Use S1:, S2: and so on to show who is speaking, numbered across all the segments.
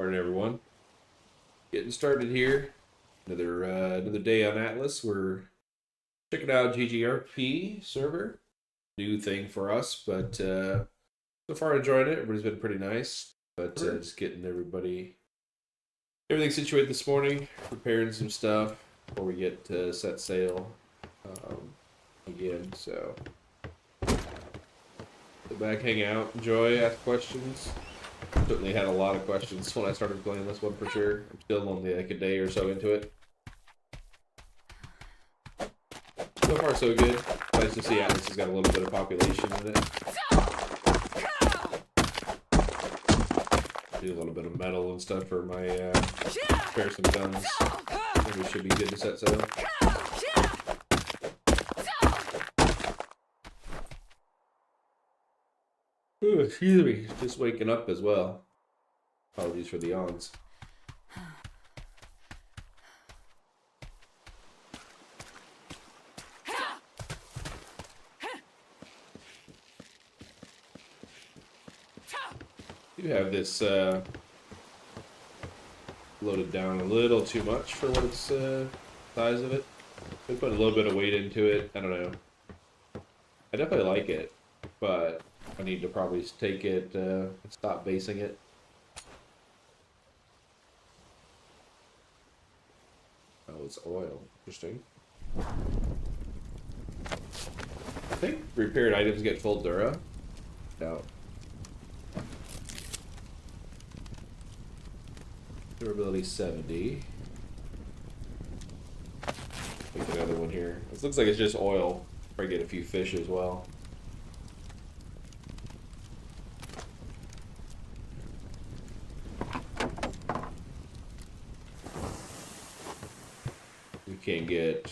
S1: Morning, everyone. Getting started here. Another day on Atlas. We're checking out GGRP server. New thing for us, but so far enjoying it. Everybody's been pretty nice. But just getting everything situated this morning. Preparing some stuff before we get to set sail again. So sit back, hang out, enjoy, ask questions. Certainly had a lot of questions when I started playing this one for sure. I'm still only like a day or so into it. So far so good. Nice to see Atlas has got a little bit of population in it. Do a little bit of metal and stuff for my repair some guns. Maybe should be good to set sail. Ooh, excuse me, just waking up as well. Apologies for the yawns. Do have this loaded down a little too much for what its size of it. I put a little bit of weight into it. I don't know. I definitely like it, but I need to probably take it and stop basing it. Oh, it's oil. Interesting. I think repaired items get full Dura. Doubt. Durability 70. Make another one here. This looks like it's just oil. Probably get a few fish as well. We can't get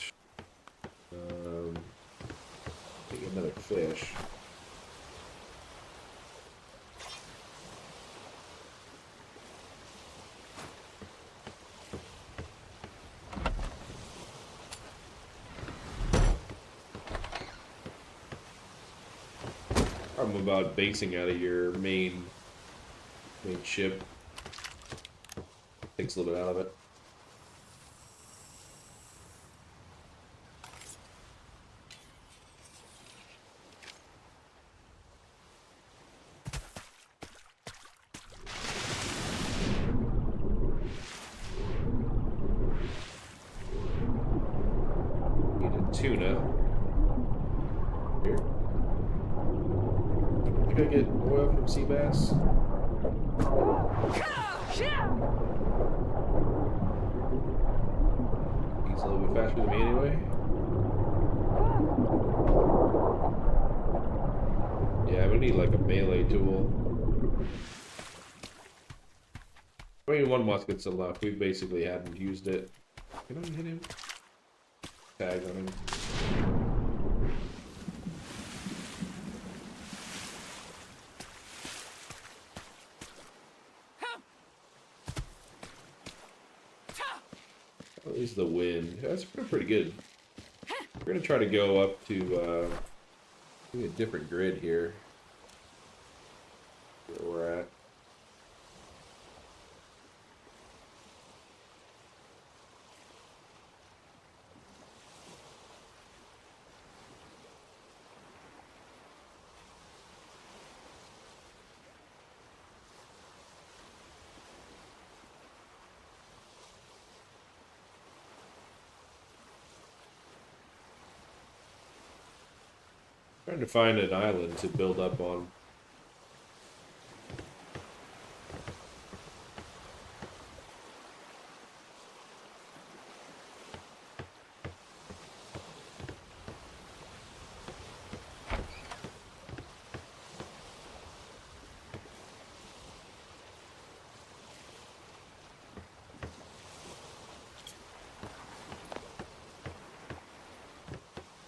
S1: another fish. Problem about basing out of your main ship. Takes a little bit out of it. Tuna. Here. I think I get oil from sea bass. He's a little bit faster than me anyway. Yeah, we need like a melee tool. I mean, one musket's enough. We basically hadn't used it. Can I hit him? Tag on him. At least the wind. That's pretty good. We're gonna try to go up to a different grid here. Where we're at. Trying to find an island to build up on.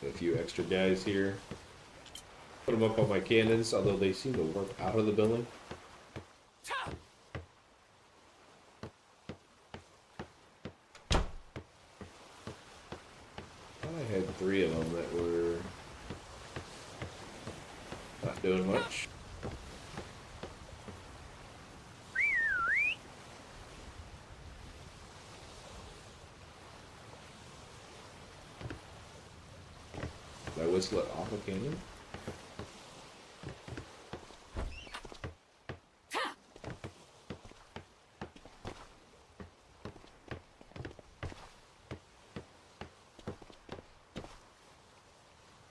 S1: A few extra guys here. Put them up on my cannons, although they seem to work out of the building. I had 3 of them that were not doing much. Did I whistle it off a cannon?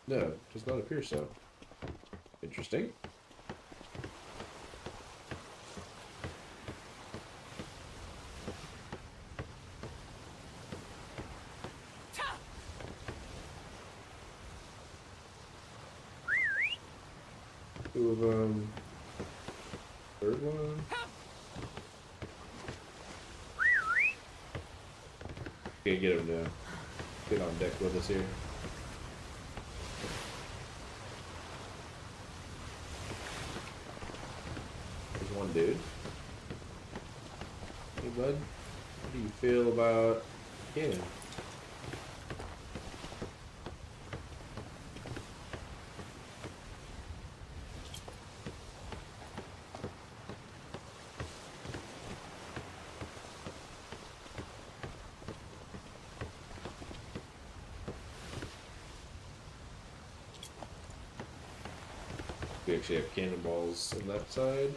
S1: No, does not appear so. Interesting. Two of them. Third one. Can't get him to get on deck with us here. There's one dude. Hey bud, how do you feel about cannon? We actually have cannonballs on that side.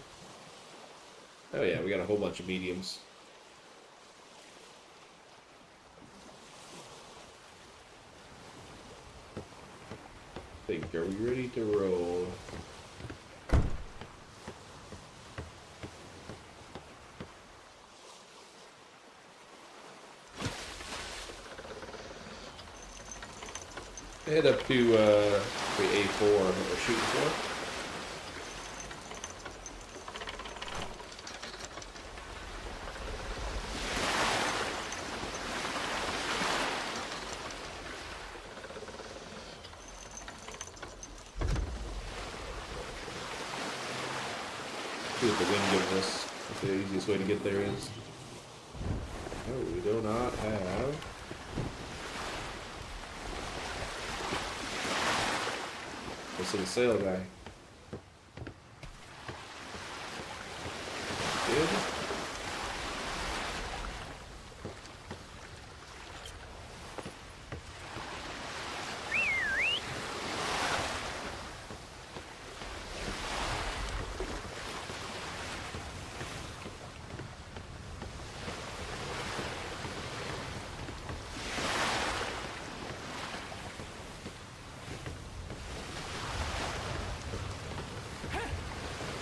S1: Oh yeah, we got a whole bunch of mediums. Are we ready to roll? Head up to the A4 that we're shooting for. See what the wind gives us, what the easiest way to get there is. No, we do not have. This is the sail guy. Good.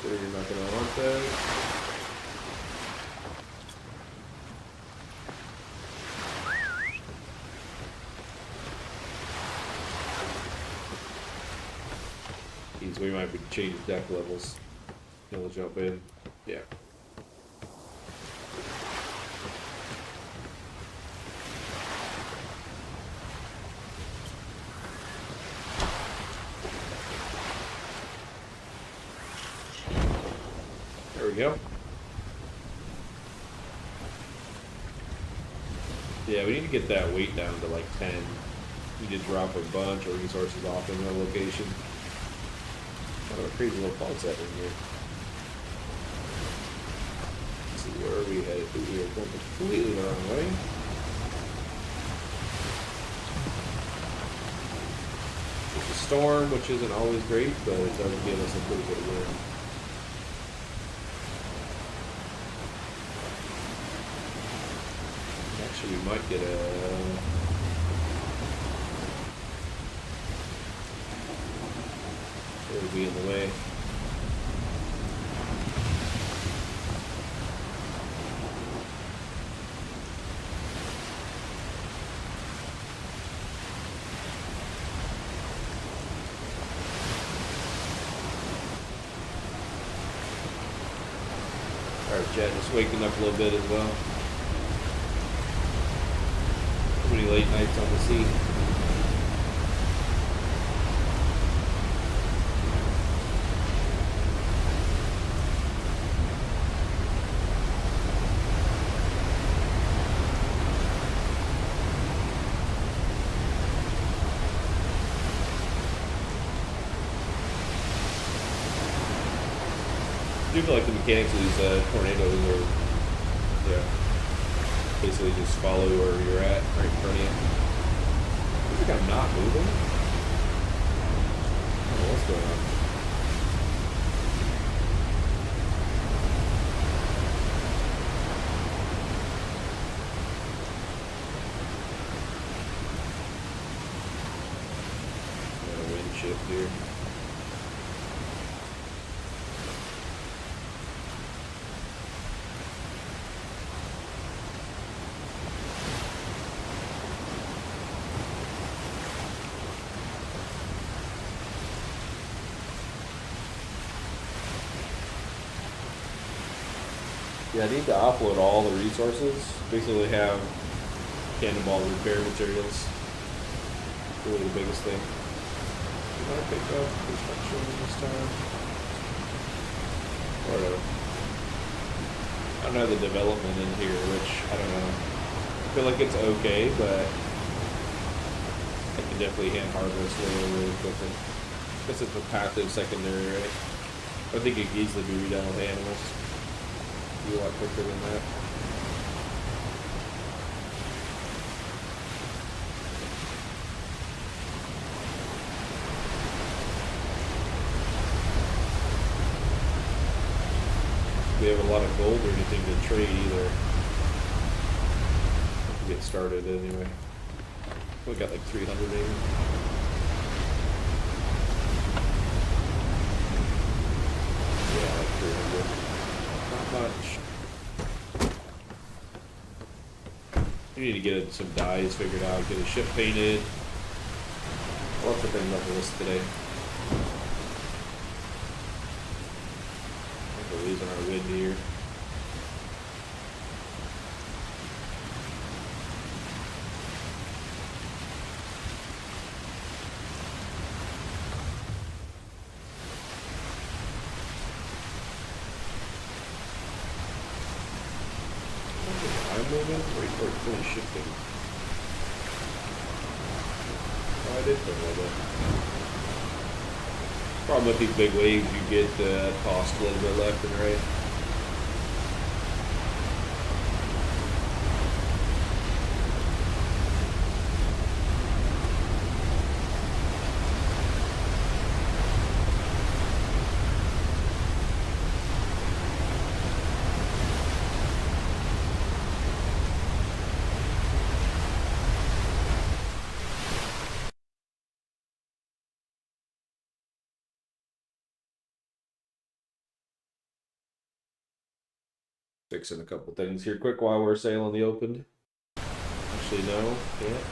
S1: You're not gonna want that. Geez, we might be changing deck levels. He'll jump in. Yeah. There we go. Yeah, we need to get that weight down to like 10. We did drop a bunch of resources off in the location. Kind of a crazy little cul set in here. Let's see where are we headed. We are going completely the wrong way. There's a storm, which isn't always great, but it does give us a pretty good wind. Actually, we might get a... It'll be in the way. Our jet is waking up a little bit as well. Too many late nights on the sea. I do feel like the mechanics of these tornadoes are, yeah, basically just follow where you're at, right in front of you. I think I'm not moving. What's going on? Got a wind shift here. Yeah, I need to offload all the resources. Basically have cannonball repair materials. Really the biggest thing. Did I pick up construction this time? Or no? I don't have the development in here, which I don't know. I feel like it's okay, but I can definitely hand harvest really quickly. I guess it's a passive secondary, right? I think it can easily be redone with animals. Be a lot quicker than that. We have a lot of gold or anything to trade either. To get started anyway. We got like 300 maybe. Yeah, like 300. Not much. We need to get some dyes figured out, get a ship painted. Lots of things on the list today. We're losing our wind here. I'm moving, or it's fully shifting. Oh, I did put a little bit. Problem with these big waves, you get tossed a little bit left and right. Fixing a couple things here quick while we're sailing the open. Actually, no, can't.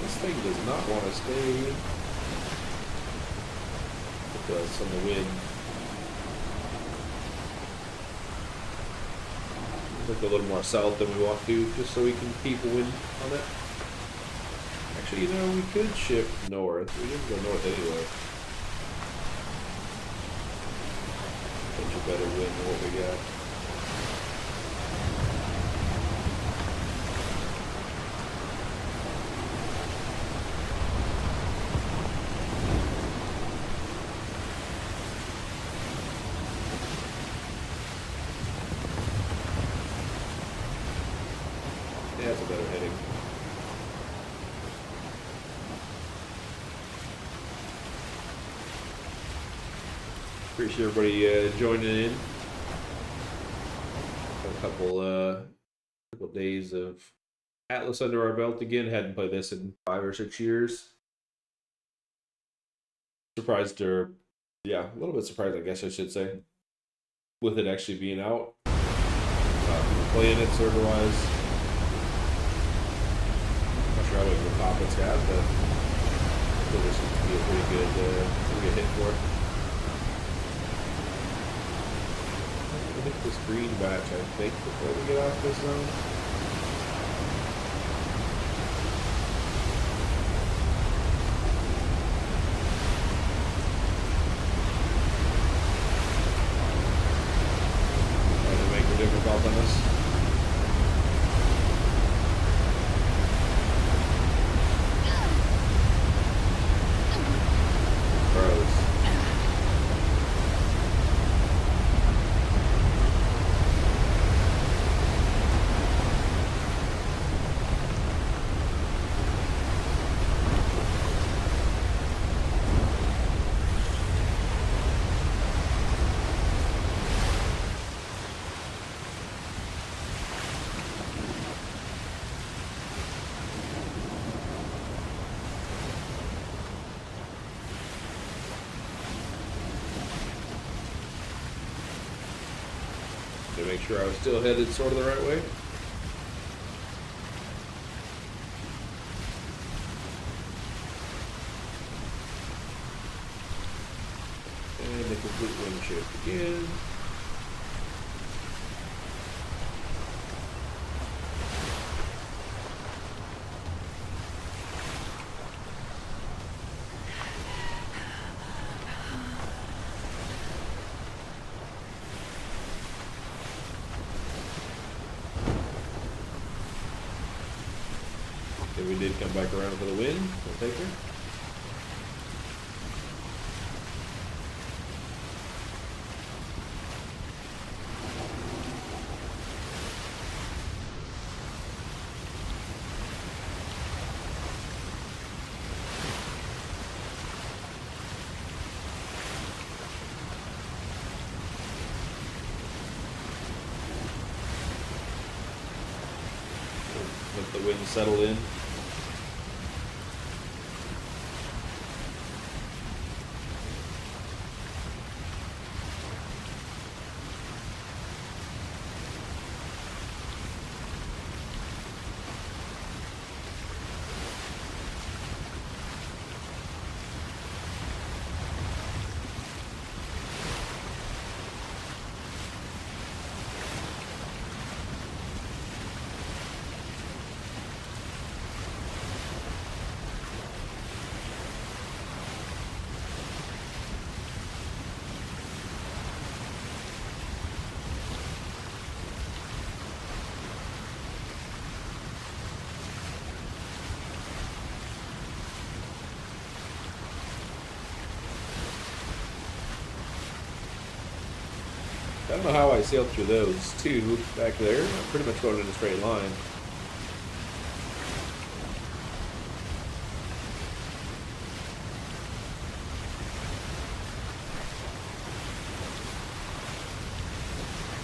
S1: This thing does not want to stay. It does on the wind. Look a little more south than we want to, just so we can keep the wind on it. Actually, you know, we could shift north. We didn't go north anyway. Such a better wind than what we got. Yeah, that's a better heading. Appreciate everybody joining in. A couple days of Atlas under our belt again. Hadn't played this in 5 or 6 years. Surprised, or yeah, a little bit surprised, I guess I should say, with it actually being out. Playing it server-wise. Not sure how much the topics have, but I feel this seems to be a pretty good hit for it. I think this green batch, I think, before we get off this zone. make sure I was still headed sort of the right way. And the complete wind shift again. Okay, we did come back around for the wind. We'll take her. Let the wind settle in. I don't know how I sailed through those two back there. I'm pretty much going in a straight line.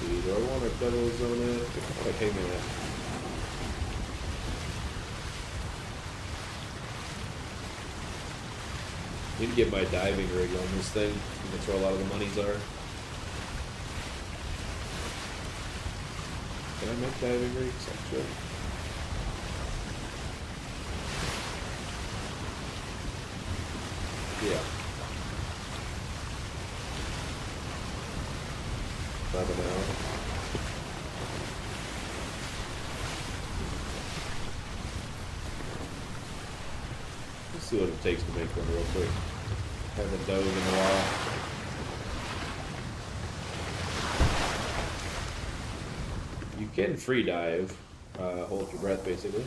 S1: Do I want to double zone it? Okay, man. Need to get my diving rig on this thing. That's where a lot of the monies are. Can I make diving rigs, actually? Yeah. 11 an hour. Let's see what it takes to make one real quick. Haven't dove in a while. You can free dive, hold your breath basically.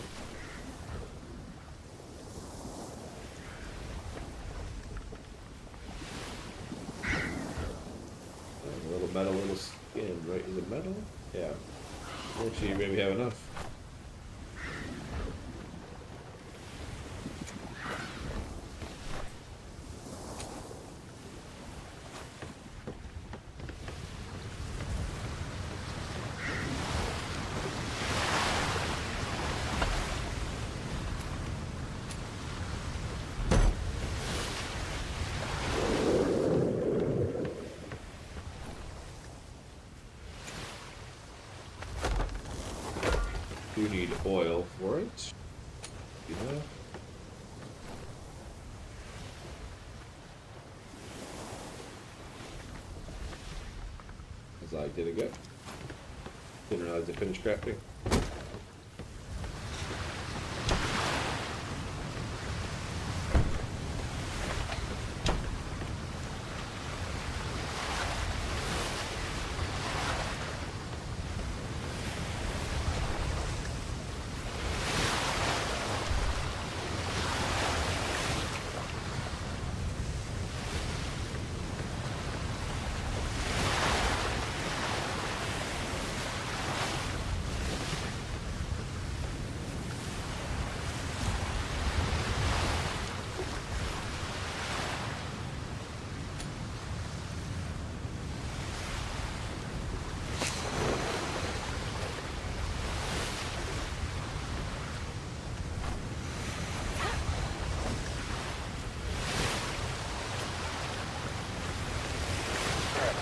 S1: A little metal, little skin, right? Is it metal? Yeah. Actually, maybe have enough. Do need oil for it. Yeah. As I did it go. Didn't realize I finished crafting.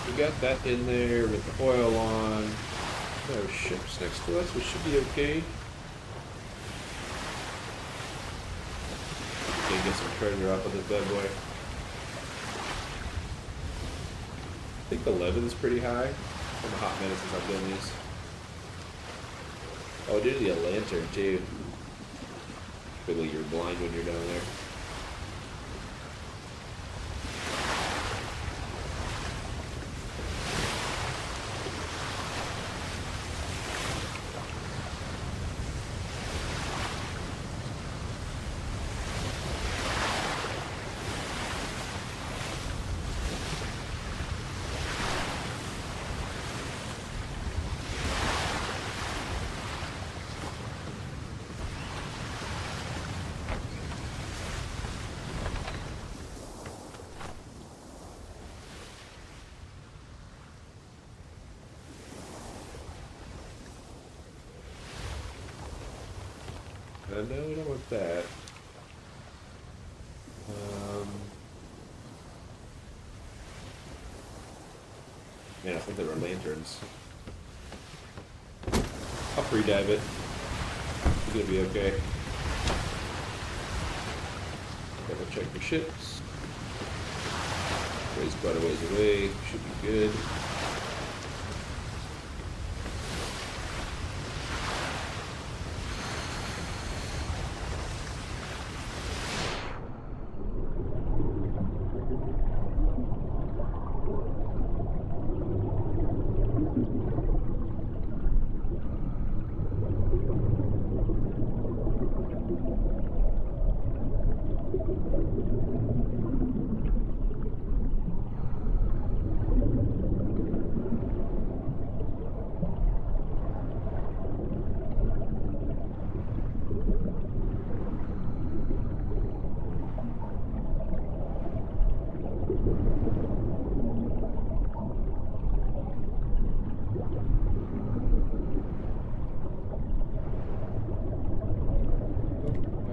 S1: We got that in there with the oil on. No ships next to us, we should be okay. Okay, get some treasure off of this bad boy. I think 11 is pretty high. I'm a hot minute since I've done these. Oh, dude, a lantern too. Maybe you're blind when you're down there. No, we don't want that. Man, I think there are lanterns. I'll free dive it. It's gonna be okay. Double check the ships. Ways quite a ways away. Should be good.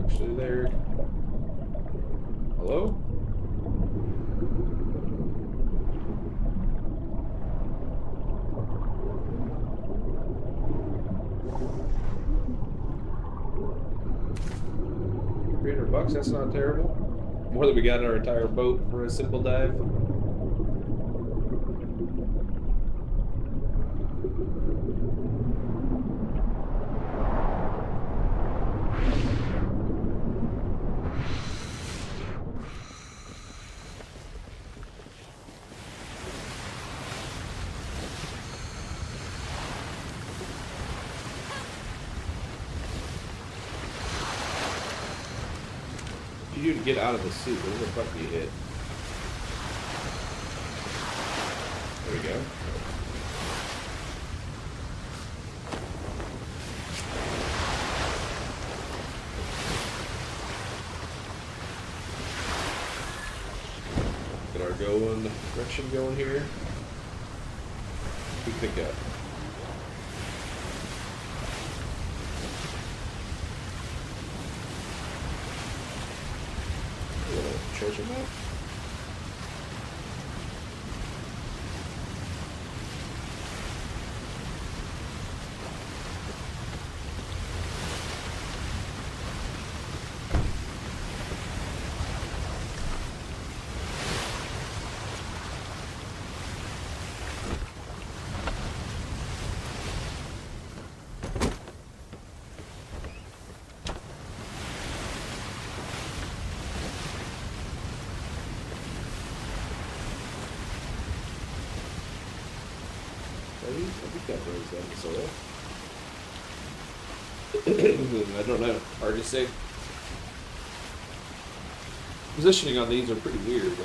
S1: Actually, there. Hello? $300, that's not terrible. More than we got in our entire boat for a simple dive. You do to get out of the suit? What the fuck do you hit? There we go. Get our direction going here. We pick up. Treasure map? I think that brings down the soil. I don't know. Hard to say. Positioning on these are pretty weird.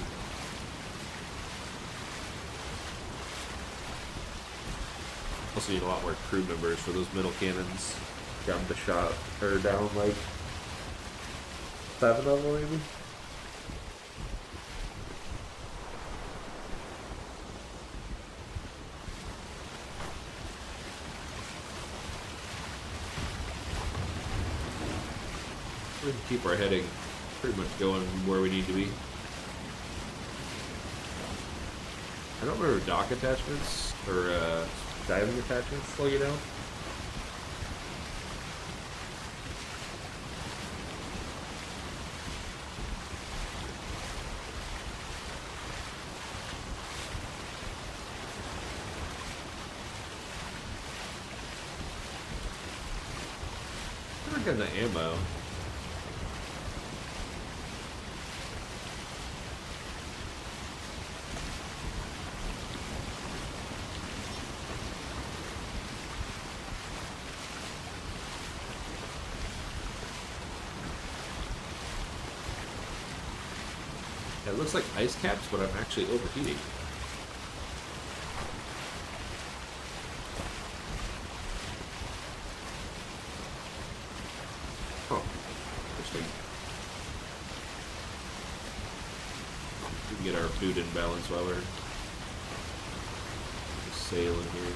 S1: Also need a lot more crew members for those middle cannons. Down the shot, or down like 7 of them maybe. We can keep our heading pretty much going where we need to be. I don't remember dock attachments or diving attachments slow you down? Never got the ammo. It looks like ice caps, but I'm actually overheating. Oh, interesting. We can get our food in balance while we're just sailing here.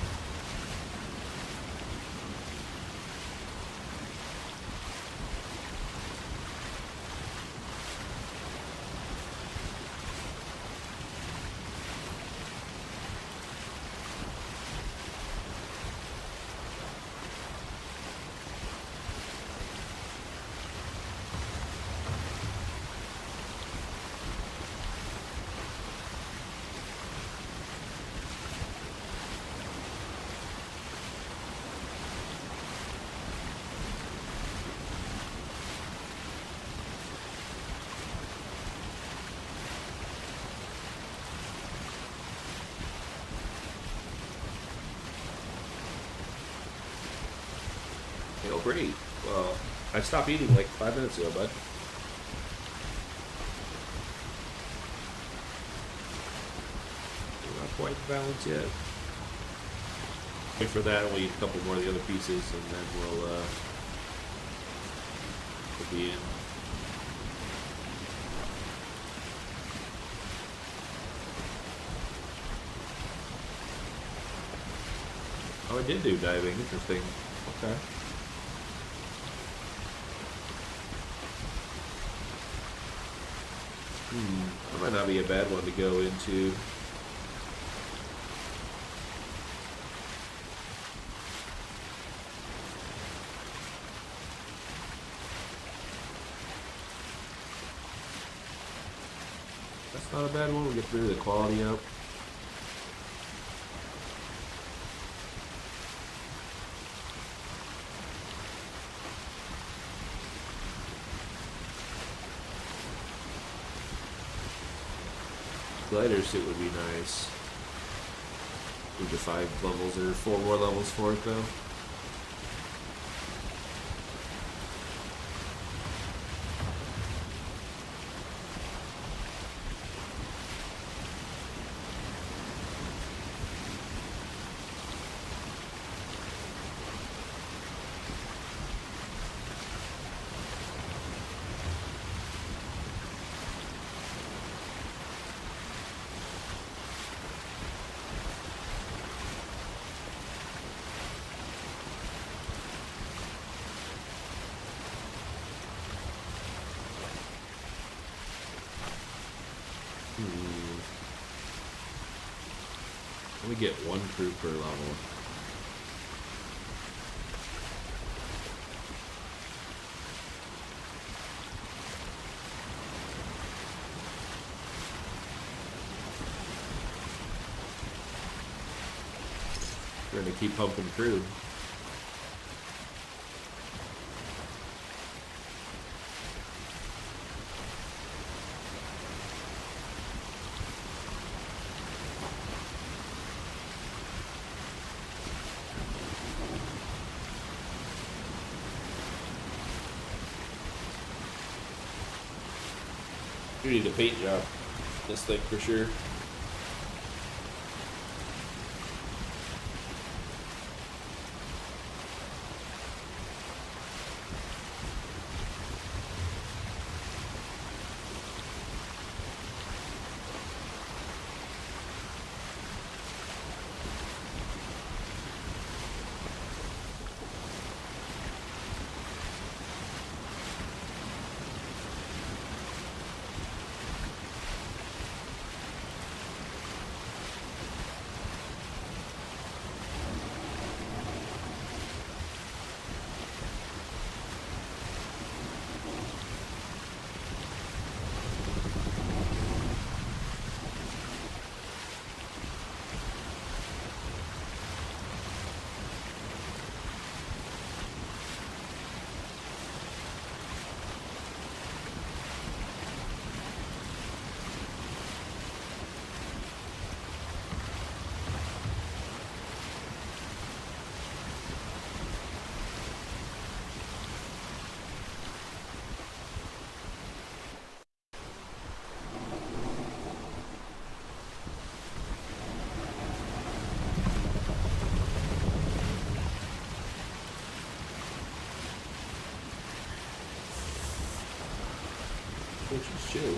S1: Oh, great. Well, I stopped eating like 5 minutes ago, bud. We're not quite balanced yet. Wait for that, we'll eat a couple more of the other pieces, and then we'll be in. Oh, I did do diving. Interesting. Okay. That might not be a bad one to go into. That's not a bad one. We get through the quality up. Glider suit would be nice. Move to 5 levels or 4 more levels for it though. We get 1 crew per level. We're gonna keep pumping crew. You need a paint job. This thing for sure.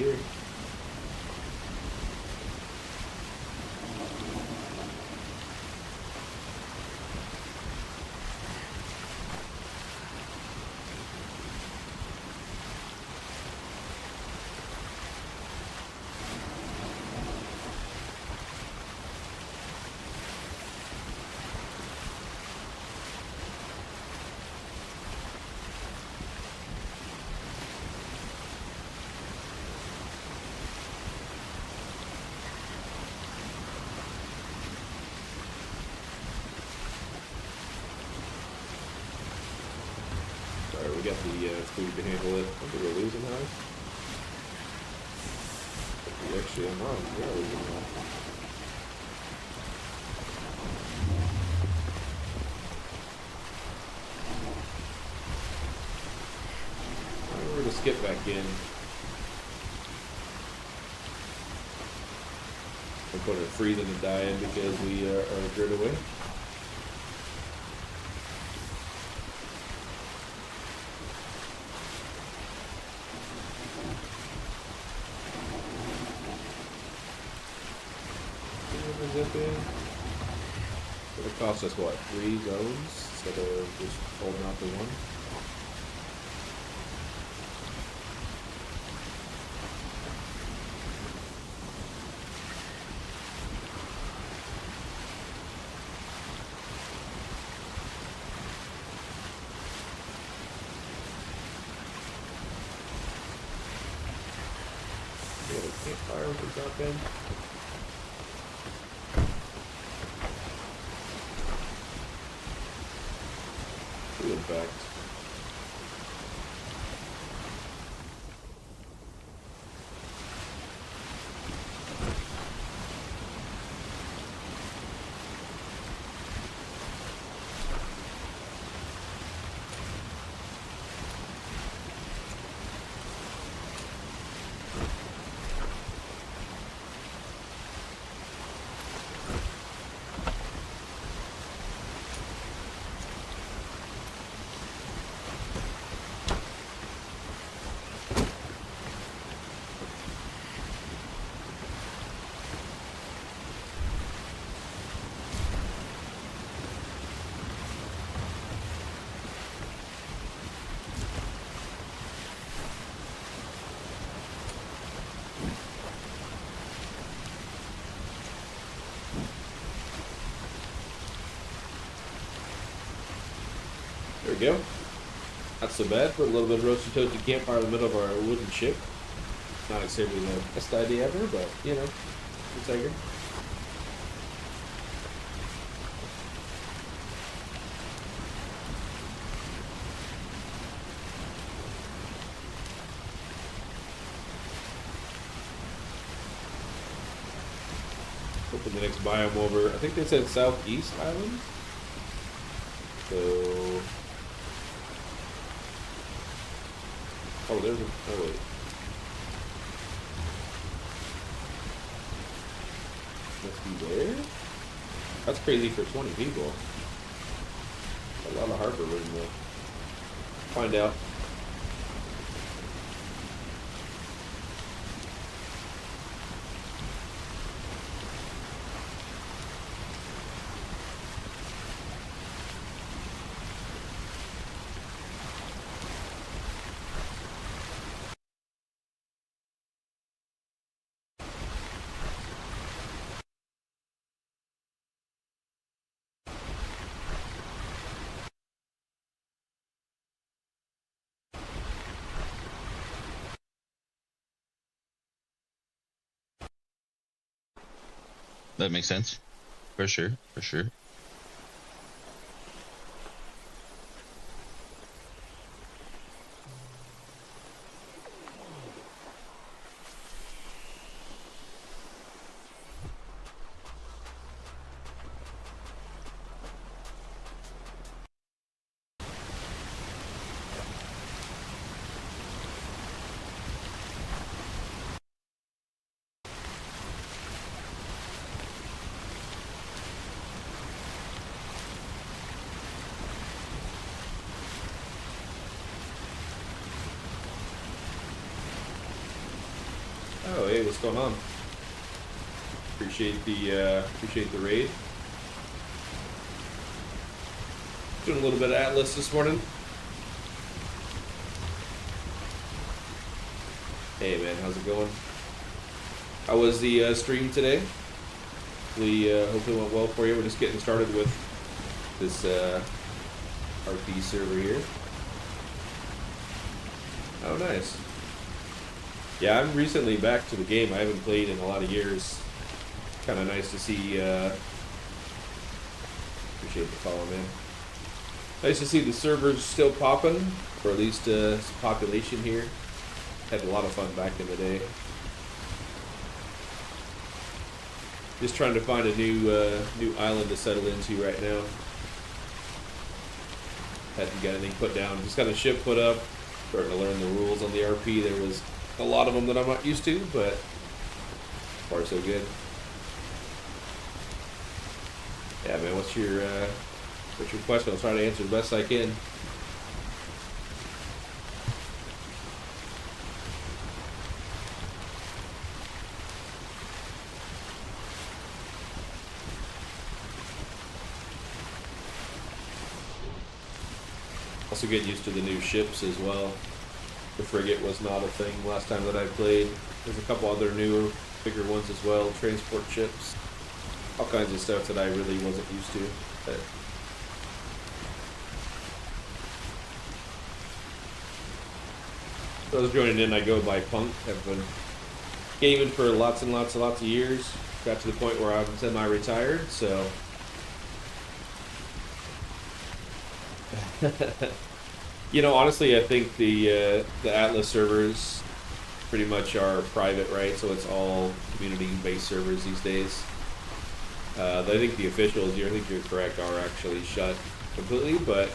S1: here. Alright, we got the food to handle it. I think we're losing now. We actually are not. We are losing now. We're going to skip back in. We're putting a freezing and dying because we are grid away. Zip in. It'll cost us what, 3 zones instead of just holding out the one. Yeah, campfire we can drop in. In fact. There we go. Not so bad. Put a little bit of roasted toasted campfire in the middle of our wooden ship. Not exactly the best idea ever, but you know, it's like it. Hoping the next biome over. I think they said Southeast Island. So. Oh, there's a. Oh, wait. Must be there? That's crazy for 20 people. A lot of harbor room, though. Find out.
S2: That makes sense. For sure, for sure.
S1: Oh, hey, what's going on? Appreciate the raid. Doing a little bit of Atlas this morning. Hey man, how's it going? How was the stream today? Hopefully it went well for you. We're just getting started with this RP server here. Oh, nice. Yeah, I'm recently back to the game. I haven't played in a lot of years. Kind of nice to see. Appreciate the follow, man. Nice to see the servers still popping, or at least some population here. Had a lot of fun back in the day. Just trying to find a new island to settle into right now. Hadn't got anything put down. Just got a ship put up. Starting to learn the rules on the RP. There was a lot of them that I'm not used to, but so far so good. Yeah, man. What's your question? I'll try to answer the best I can. Also getting used to the new ships as well. The frigate was not a thing last time that I played. There's a couple other newer, bigger ones as well. Transport ships. All kinds of stuff that I really wasn't used to. But so I was joining in, I go by Punk. I've been gaming for lots and lots and lots of years. Got to the point where I'm semi-retired, so you know, honestly, I think the Atlas servers pretty much are private, right? So it's all community-based servers these days. I think the officials, I think you're correct, are actually shut completely, but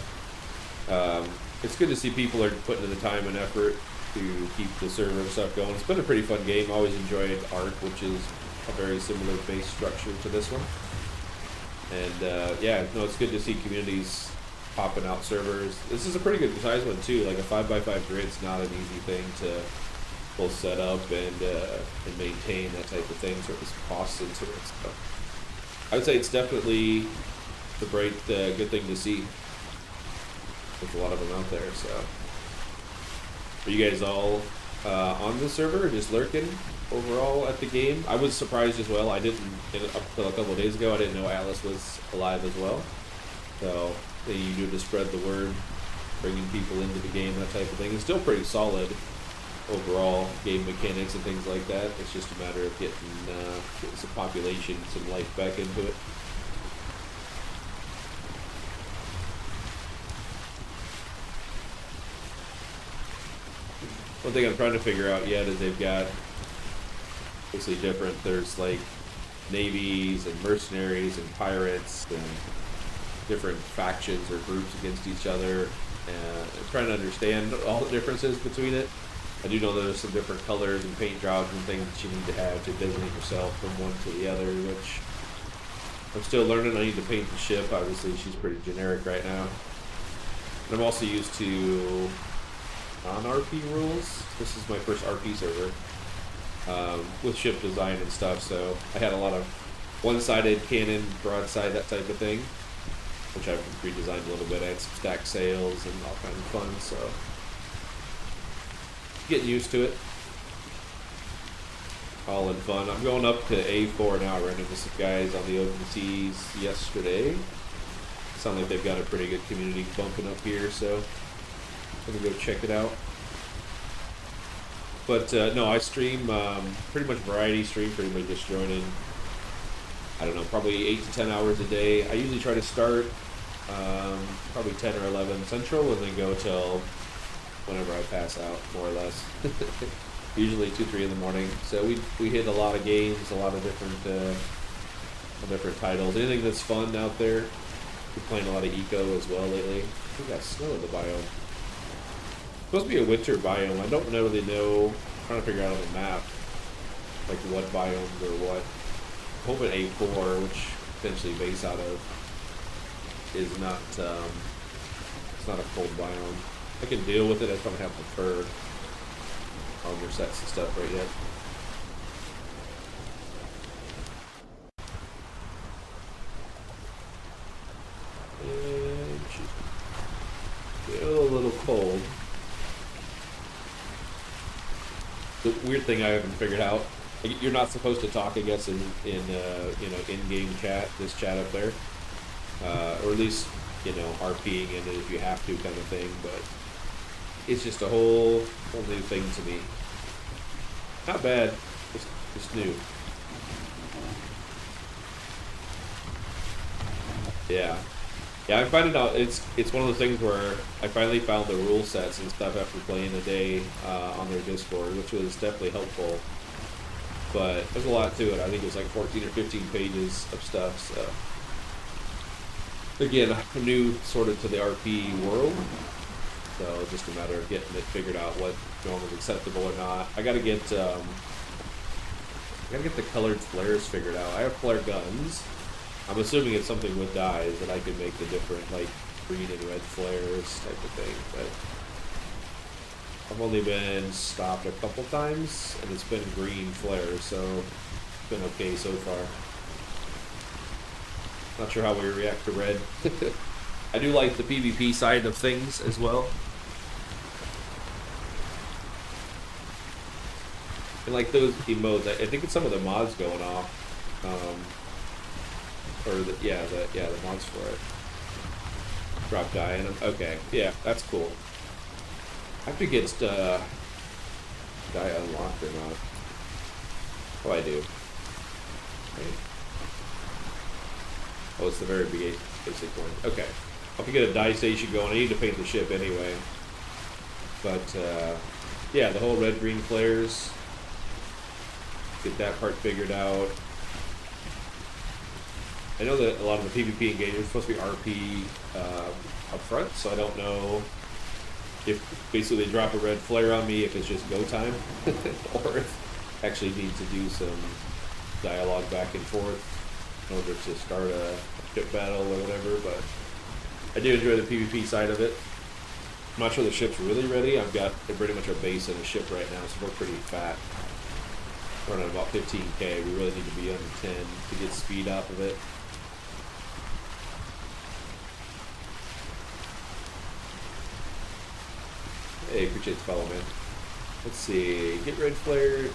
S1: it's good to see people are putting in the time and effort to keep the server and stuff going. It's been a pretty fun game. I always enjoyed Ark, which is a very similar base structure to this one. And yeah, no, it's good to see communities popping out servers. This is a pretty good size one too. Like a 5x5 grid's not an easy thing to both set up and maintain, that type of thing. So there's costs into it. So I would say it's definitely the good thing to see. There's a lot of them out there. So are you guys all on the server or just lurking overall at the game? I was surprised as well. I didn't, up until a couple of days ago, I didn't know Atlas was alive as well. So you do to spread the word, bringing people into the game, that type of thing. It's still pretty solid overall, game mechanics and things like that. It's just a matter of getting some population, some life back into it. One thing I'm trying to figure out yet is they've got basically different, there's like navies and mercenaries and pirates and different factions or groups against each other, and I'm trying to understand all the differences between it. I do know there's some different colors and paint jobs and things that you need to have to designate yourself from one to the other, which I'm still learning. I need to paint the ship. Obviously, she's pretty generic right now. And I'm also used to non-RP rules. This is my first RP server with ship design and stuff, so I had a lot of one-sided cannon, broadside, that type of thing, which I've redesigned a little bit. I had some stacked sails and all kinds of fun, so getting used to it. All in fun. I'm going up to A4 now. I ran into some guys on the open seas yesterday. Sound like they've got a pretty good community bumping up here, so I'm gonna go check it out. But no, I stream pretty much variety stream, pretty much just joining, I don't know, probably 8 to 10 hours a day. I usually try to start probably 10 or 11 Central and then go till whenever I pass out, more or less. Usually 2, 3 in the morning. So we hit a lot of games, a lot of different titles. Anything that's fun out there. We're playing a lot of eco as well lately. We got snow in the biome. It's supposed to be a winter biome. I don't really know. I'm trying to figure out on the map like what biomes or what. I'm hoping A4, which potentially base out of, is not it's not a cold biome. I can deal with it. I just don't have the fur armor sets and stuff right yet. the weird thing I haven't figured out. You're not supposed to talk, I guess, in in-game chat, this chat up there, or at least RPing in it if you have to, kind of thing. But it's just a whole new thing to me. Not bad, just new. Yeah. Yeah, I'm finding out it's one of those things where I finally found the rule sets and stuff after playing a day on their Discord, which was definitely helpful. But there's a lot to it. I think it was like 14 or 15 pages of stuff. So again, I'm new sort of to the RP world, so just a matter of getting it figured out what is acceptable or not. I gotta get the colored flares figured out. I have flare guns. I'm assuming it's something with dyes that I could make the different, like, green and red flares type of thing, but I've only been stopped a couple times, and it's been green flares, so it's been okay so far. Not sure how we react to red. I do like the PvP side of things as well. And like those emotes, I think it's some of the mods going off. Or the mods for it. Drop die in them. Okay, yeah, that's cool. I have to get die unlocked or not. Oh, I do. Okay. Oh, it's the very basic one. Okay. I'll have to get a dye station going. I need to paint the ship anyway. But yeah, the whole red-green flares. Get that part figured out. I know that a lot of the PvP engagements are supposed to be RP up front, so I don't know if basically they drop a red flare on me if it's just go time, or if I actually need to do some dialogue back and forth in order to start a ship battle or whatever, but I do enjoy the PvP side of it. I'm not sure the ship's really ready. I've got pretty much a base and a ship right now, so we're pretty fat. We're running about 15k. We really need to be under 10 to get speed off of it. Hey, appreciate the follow, man. Let's see. Get red flare.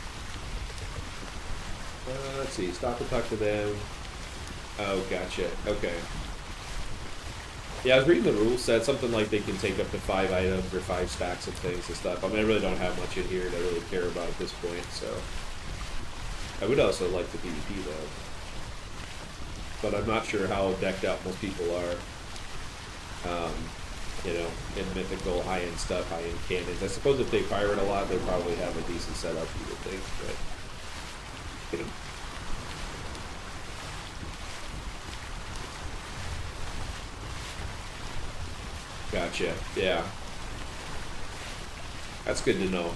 S1: Let's see. Stop and talk to them. Oh, gotcha. Okay. Yeah, I was reading the rule set. Something like they can take up to 5 items or 5 stacks of things and stuff. I mean, I really don't have much in here that I really care about at this point, so. I would also like the PvP, though. But I'm not sure how decked out most people are. In mythical, high-end stuff, high-end cannons. I suppose if they pirate a lot, they probably have a decent setup, you would think, but, Gotcha, yeah. That's good to know.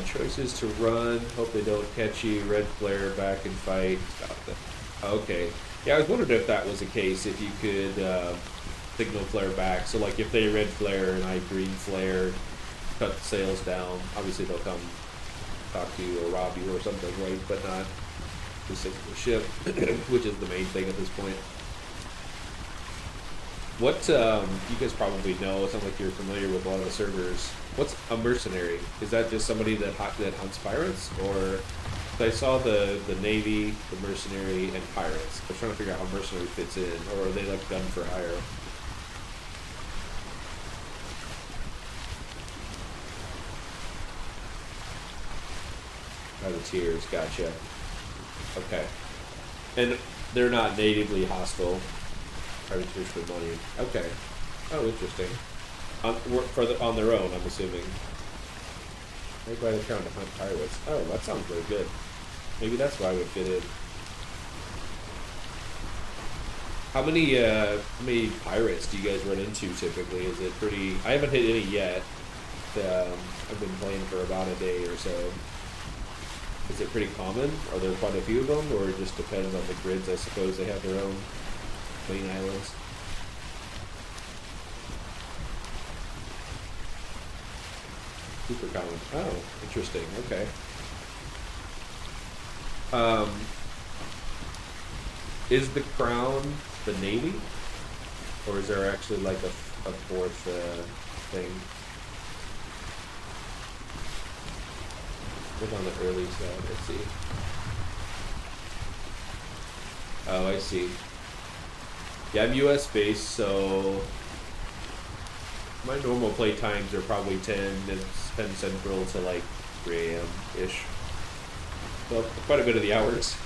S1: Choices to run, hope they don't catch you, red flare, back and fight. Okay. Yeah, I was wondering if that was the case, if you could, signal flare back. So like if they red flare and I green flare, cut the sails down, obviously they'll come talk to you or rob you or something, right? But not to sink the ship, which is the main thing at this point. What, you guys probably know, it sounds like you're familiar with a lot of the servers. What's a mercenary? Is that just somebody that hunts pirates? Or, I saw the Navy, the mercenary, and pirates. I was trying to figure out how mercenary fits in, or are they like gun for hire? Privateers, gotcha. Okay. And they're not natively hostile. Privateers for money. Okay. Oh, interesting. On their own, I'm assuming. They buy the crown to hunt pirates. Oh, that sounds really good. Maybe that's why I would fit in. How many pirates do you guys run into typically? Is it pretty... I haven't hit any yet. I've been playing for about a day or so. Is it pretty common? Are there quite a few of them? Or it just depends on the grids? I suppose they have their own main islands. Super common. Oh, interesting. Okay. Is the crown the Navy? Or is there actually like a fourth thing? What's on the early side? Let's see. Oh, I see. Yeah, I'm US based, so my normal play times are probably 10 Central to like 3 a.m.-ish. So quite a bit of the hours.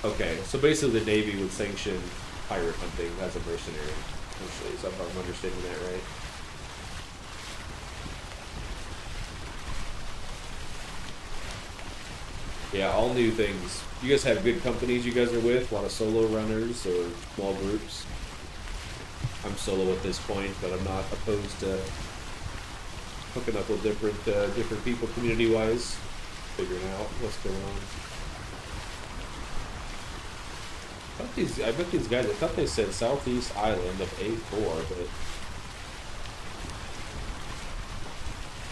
S1: Okay, so basically the Navy would sanction pirate hunting as a mercenary, essentially, so if I'm understanding that right. Yeah, all new things. You guys have good companies you guys are with? A lot of solo runners or small groups? I'm solo at this point, but I'm not opposed to hooking up with different people community-wise, figuring out what's going on. I bet these guys, I thought they said Southeast Island of A4, but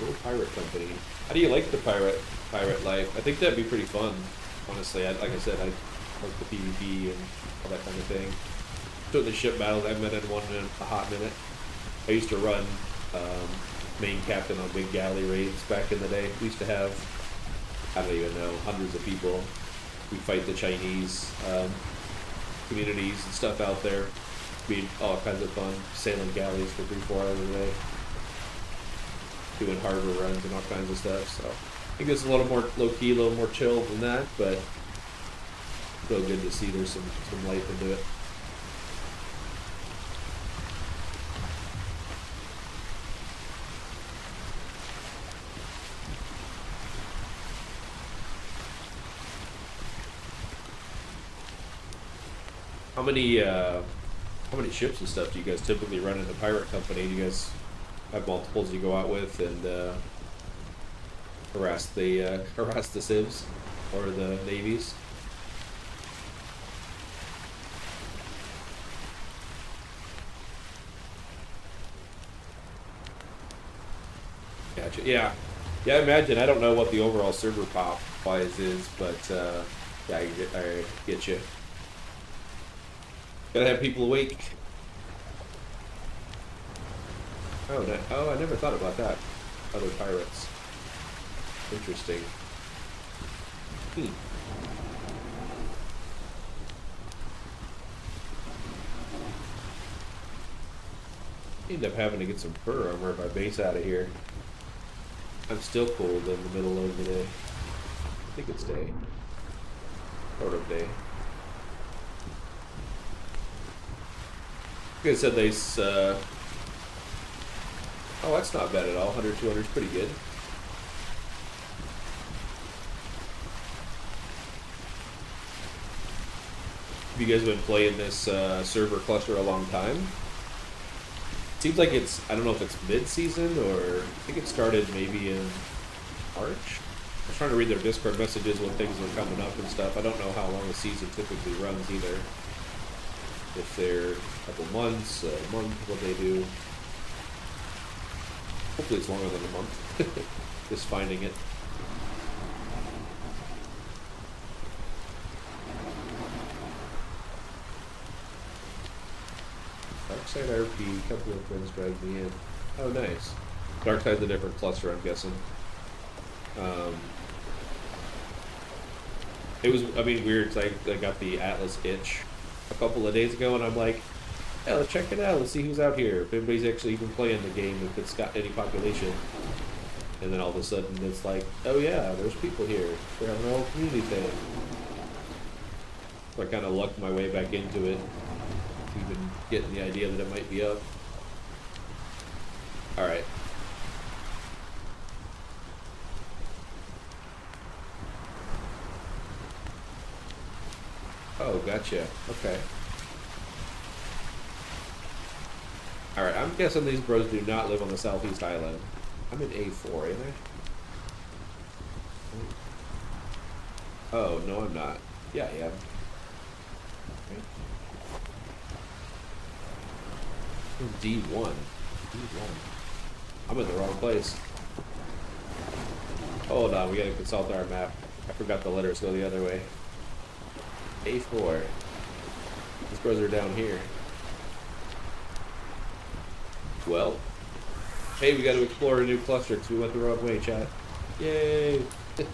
S1: little pirate company. How do you like the pirate life? I think that'd be pretty fun, honestly. Like I said, I like the PvP and all that kind of thing. Certainly ship battles, I haven't been in one in a hot minute. I used to run main captain on big galley raids back in the day. We used to have, I don't even know, hundreds of people. We fight the Chinese communities and stuff out there. Be all kinds of fun, sailing galleys for 3-4 hours a day, doing harbor runs and all kinds of stuff. So I think it's a little more low key, a little more chill than that, but still good to see there's some life into it. How many ships and stuff do you guys typically run in the pirate company? Do you guys have multiples you go out with and harass the civs or the navies? Gotcha. Yeah, I imagine. I don't know what the overall server pop wise is, but yeah, I get you. Gotta have people awake. Oh, I never thought about that. Other pirates. Interesting. End up having to get some fur armor if I base out of here. I'm still cold in the middle of the day. I think it's day. Sort of day. Like I said, oh, that's not bad at all. 100, 200 is pretty good. Have you guys been playing this server cluster a long time? Seems like it's, I don't know if it's mid-season or I think it started maybe in March. I was trying to read their Discord messages when things were coming up and stuff. I don't know how long the season typically runs either. If they're a couple months, a month, what they do. Hopefully it's longer than a month. Just finding it. Darkside RP, a couple of friends dragged me in. Oh, nice. Darkside's a different cluster, I'm guessing. It was, I mean, weird, because I got the Atlas itch a couple of days ago, and I'm like, yeah, let's check it out. Let's see who's out here. If anybody's actually even playing the game, if it's got any population. And then all of a sudden, it's like, oh yeah, there's people here. They're having a whole community thing. So I kind of lucked my way back into it, even getting the idea that it might be up. All right. Oh, gotcha. Okay. Alright, I'm guessing these bros do not live on the Southeast Island. I'm in A4, ain't I? Oh, no, I'm not. Yeah, I am. D1. D1. I'm in the wrong place. Hold on, we gotta consult our map. I forgot the letters go the other way. A4. These bros are down here. Well, hey, we got to explore a new cluster because we went the wrong way, chat. Yay! For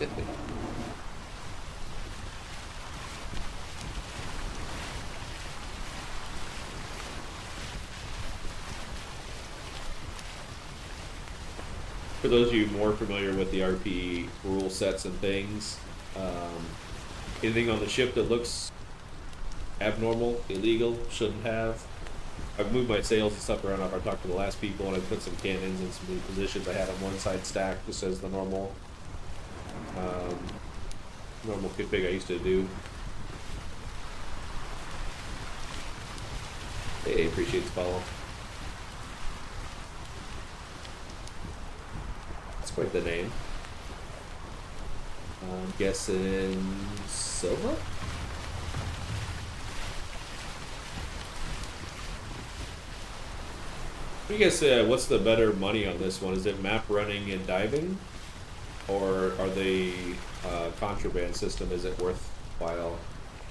S1: those of you more familiar with the RP rule sets and things, anything on the ship that looks abnormal, illegal, shouldn't have. I've moved my sails and stuff around. I've talked to the last people, and I put some cannons in some new positions. I had on one side stacked just as the normal config I used to do. Hey, appreciate the follow. That's quite the name. I'm guessing Silva? I guess what's the better money on this one? Is it map running and diving? Or are they contraband system? Is it worthwhile?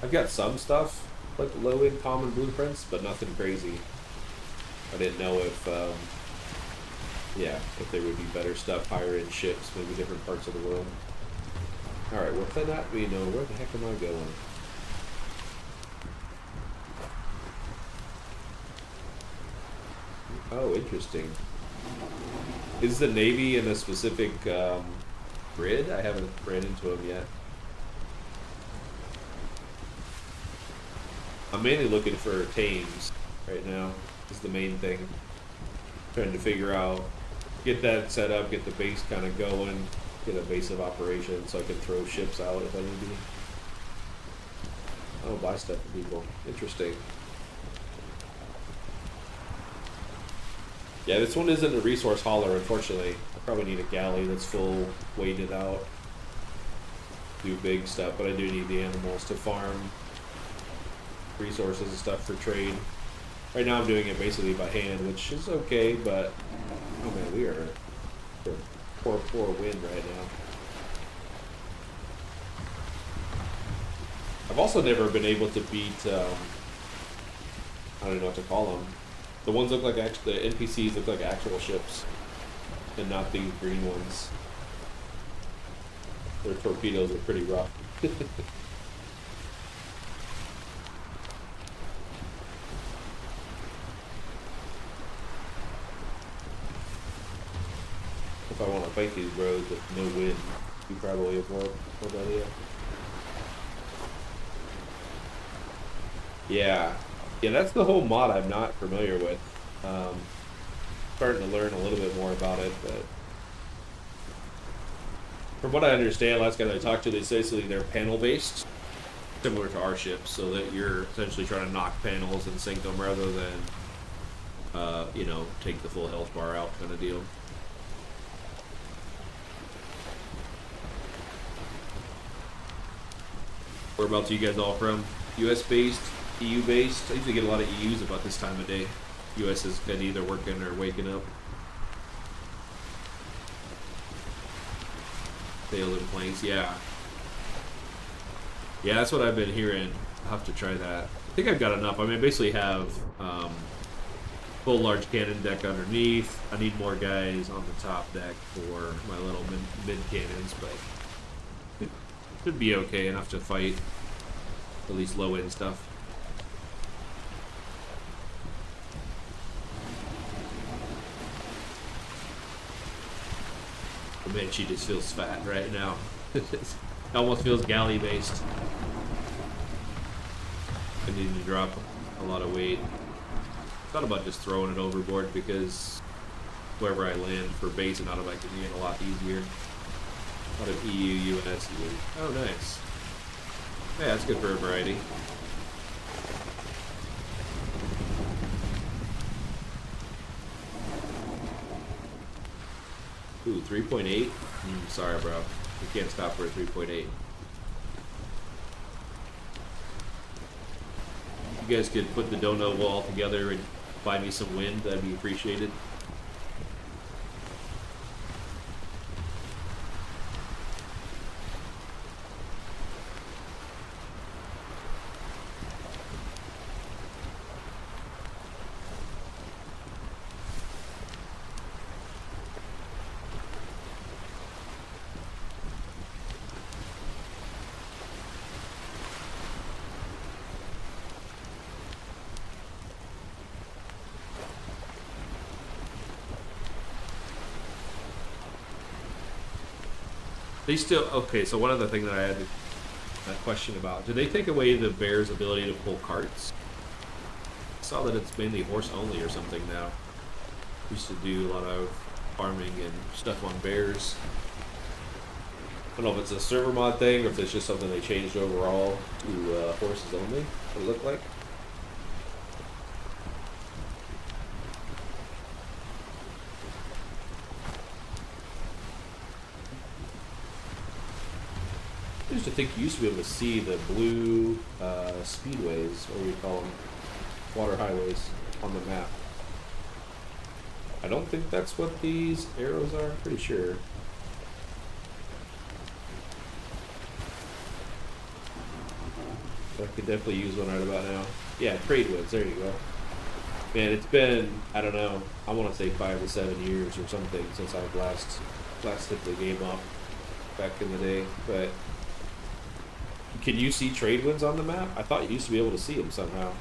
S1: I've got some stuff, like low-end common blueprints, but nothing crazy. I didn't know if, if there would be better stuff, higher-end ships, maybe different parts of the world. Alright, well, then that we know, where the heck am I going? Oh, interesting. Is the Navy in a specific grid? I haven't ran into them yet. I'm mainly looking for Thames right now, is the main thing. Trying to figure out, get that set up, get the base kind of going, get a base of operations so I can throw ships out if I need to. Oh, buy stuff for people. Interesting. Yeah, this one isn't a resource hauler, unfortunately. I probably need a galley that's full, weighted out. Do big stuff, but I do need the animals to farm resources and stuff for trade. Right now I'm doing it basically by hand, which is okay, but oh man, we are poor wind right now. I've also never been able to beat, I don't know what to call them. The ones look like the NPCs look like actual ships, and not these green ones. Their torpedoes are pretty rough. If I want to fight these roads with no wind, you probably have more idea. Yeah, that's the whole mod I'm not familiar with. Starting to learn a little bit more about it, but from what I understand, last guys I talked to, they say they're panel based, similar to our ships, so that you're essentially trying to knock panels and sink them rather than, take the full health bar out kind of deal. Whereabouts are you guys all from? US based? EU based? I usually get a lot of EUs about this time of day. US is kind of either working or waking up. Sails and planes, yeah. Yeah, that's what I've been hearing. I'll have to try that. I think I've got enough. I mean, I basically have full large cannon deck underneath. I need more guys on the top deck for my little mid cannons, but it should be okay enough to fight at least low end stuff. Oh man, she just feels fat right now. It almost feels galley based. I need to drop a lot of weight. Thought about just throwing it overboard because wherever I land for base and out of I can get a lot easier. A lot of EU, US. Oh, nice. Yeah, that's good for a variety. Ooh, 3.8? Sorry, bro. You can't stop for a 3.8. You guys could put the dono wall together and buy me some wind, that'd be appreciated. They still okay. So one other thing that I had a question about: did they take away the bear's ability to pull carts? I saw that it's mainly horse only or something now. Used to do a lot of farming and stuff on bears. I don't know if it's a server mod thing or if it's just something they changed overall to horses only. What it looked like. I used to think you used to be able to see the blue speedways, or we call them water highways, on the map. I don't think that's what these arrows are. I'm pretty sure. I could definitely use one right about now. Yeah, trade winds. There you go. Man, it's been, I don't know, I want to say 5 to 7 years or something since I've last hit the game up back in the day. But can you see trade winds on the map? I thought you used to be able to see them somehow.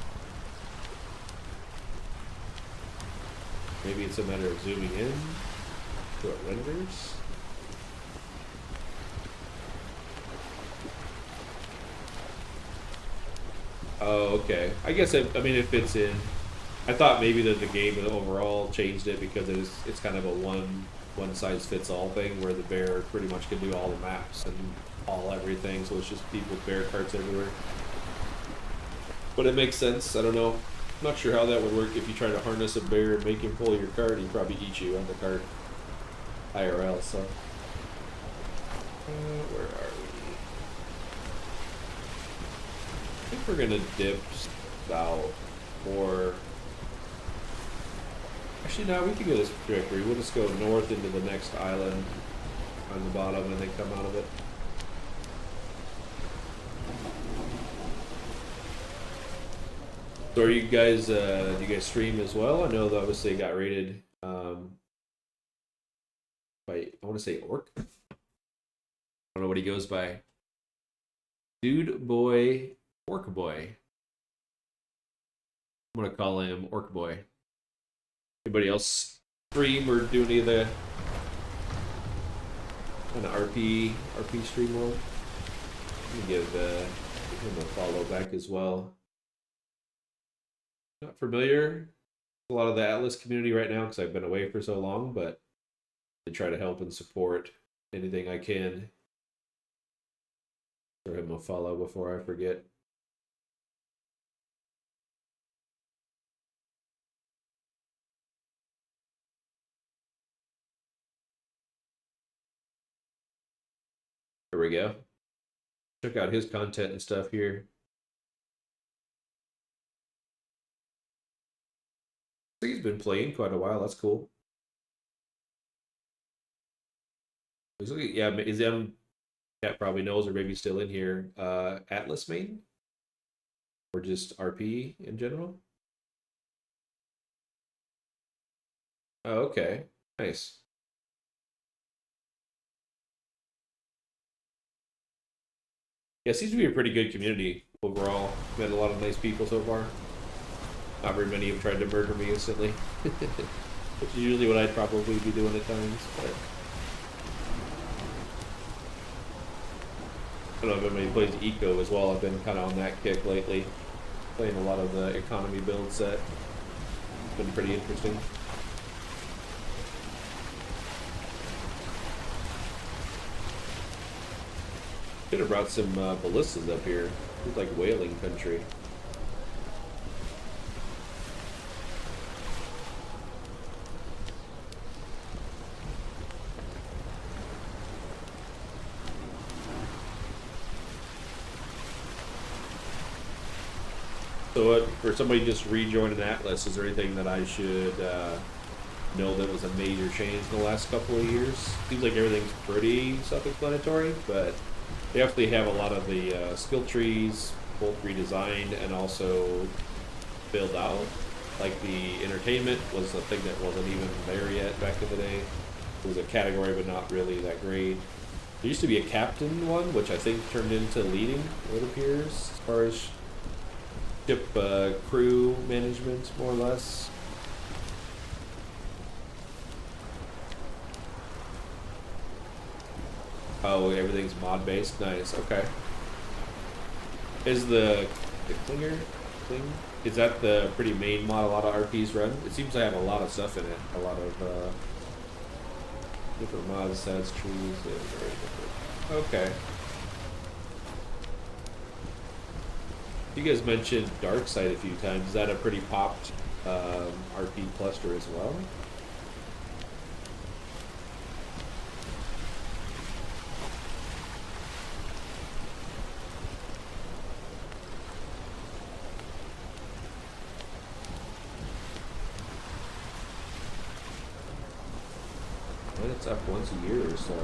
S1: Maybe it's a matter of zooming in to it renders. Oh, okay. I guess I mean if it's in. I thought maybe that the game overall changed it because it's kind of a one size fits all thing where the bear pretty much can do all the maps and all everything, so it's just people with bear carts everywhere. But it makes sense. I don't know. I'm not sure how that would work if you try to harness a bear and make him pull your cart. He'd probably eat you on the cart. IRL. So where are we? I think we're gonna dip south, or actually no, we can go this trajectory. We'll just go north into the next island on the bottom and then come out of it. So are you guys do you guys stream as well? I know that obviously it got rated by, I want to say Orc. I don't know what he goes by. Dude Boy, Orc Boy. I'm gonna call him Orc Boy. Anybody else stream or do any of the kind of RP stream world? Let me give him a follow back as well. Not familiar with a lot of the Atlas community right now because I've been away for so long, but I try to help and support anything I can. Throw him a follow before I forget. There we go. Check out his content and stuff here. I think he's been playing quite a while. That's cool. He's looking, yeah, is Cat probably knows, or maybe still in here. Atlas main, or just RP in general. Oh, okay, nice. Yeah, it seems to be a pretty good community overall. Met a lot of nice people so far. Not very many have tried to murder me instantly, which is usually what I'd probably be doing at times. But I don't know if anybody plays Eco as well. I've been kind of on that kick lately, playing a lot of the economy build set. It's been pretty interesting. Could have brought some ballistas up here. It's like whaling country. So for somebody just rejoining Atlas, is there anything that I should know that was a major change in the last couple of years? Seems like everything's pretty self-explanatory, but they definitely have a lot of the skill trees both redesigned and also filled out. Like the entertainment was a thing that wasn't even there yet back in the day. It was a category, but not really that great. There used to be a captain one, which I think turned into leading, it appears, as far as ship crew management, more or less. Oh, everything's mod based. Nice. Okay. Is the Klinger thing? Is that the pretty main mod a lot of RPs run? It seems to have a lot of stuff in it. A lot of different mods, stats, trees. Yeah, very different. Okay. You guys mentioned Darkside a few times. Is that a pretty popped RP cluster as well? It's up once a year or so.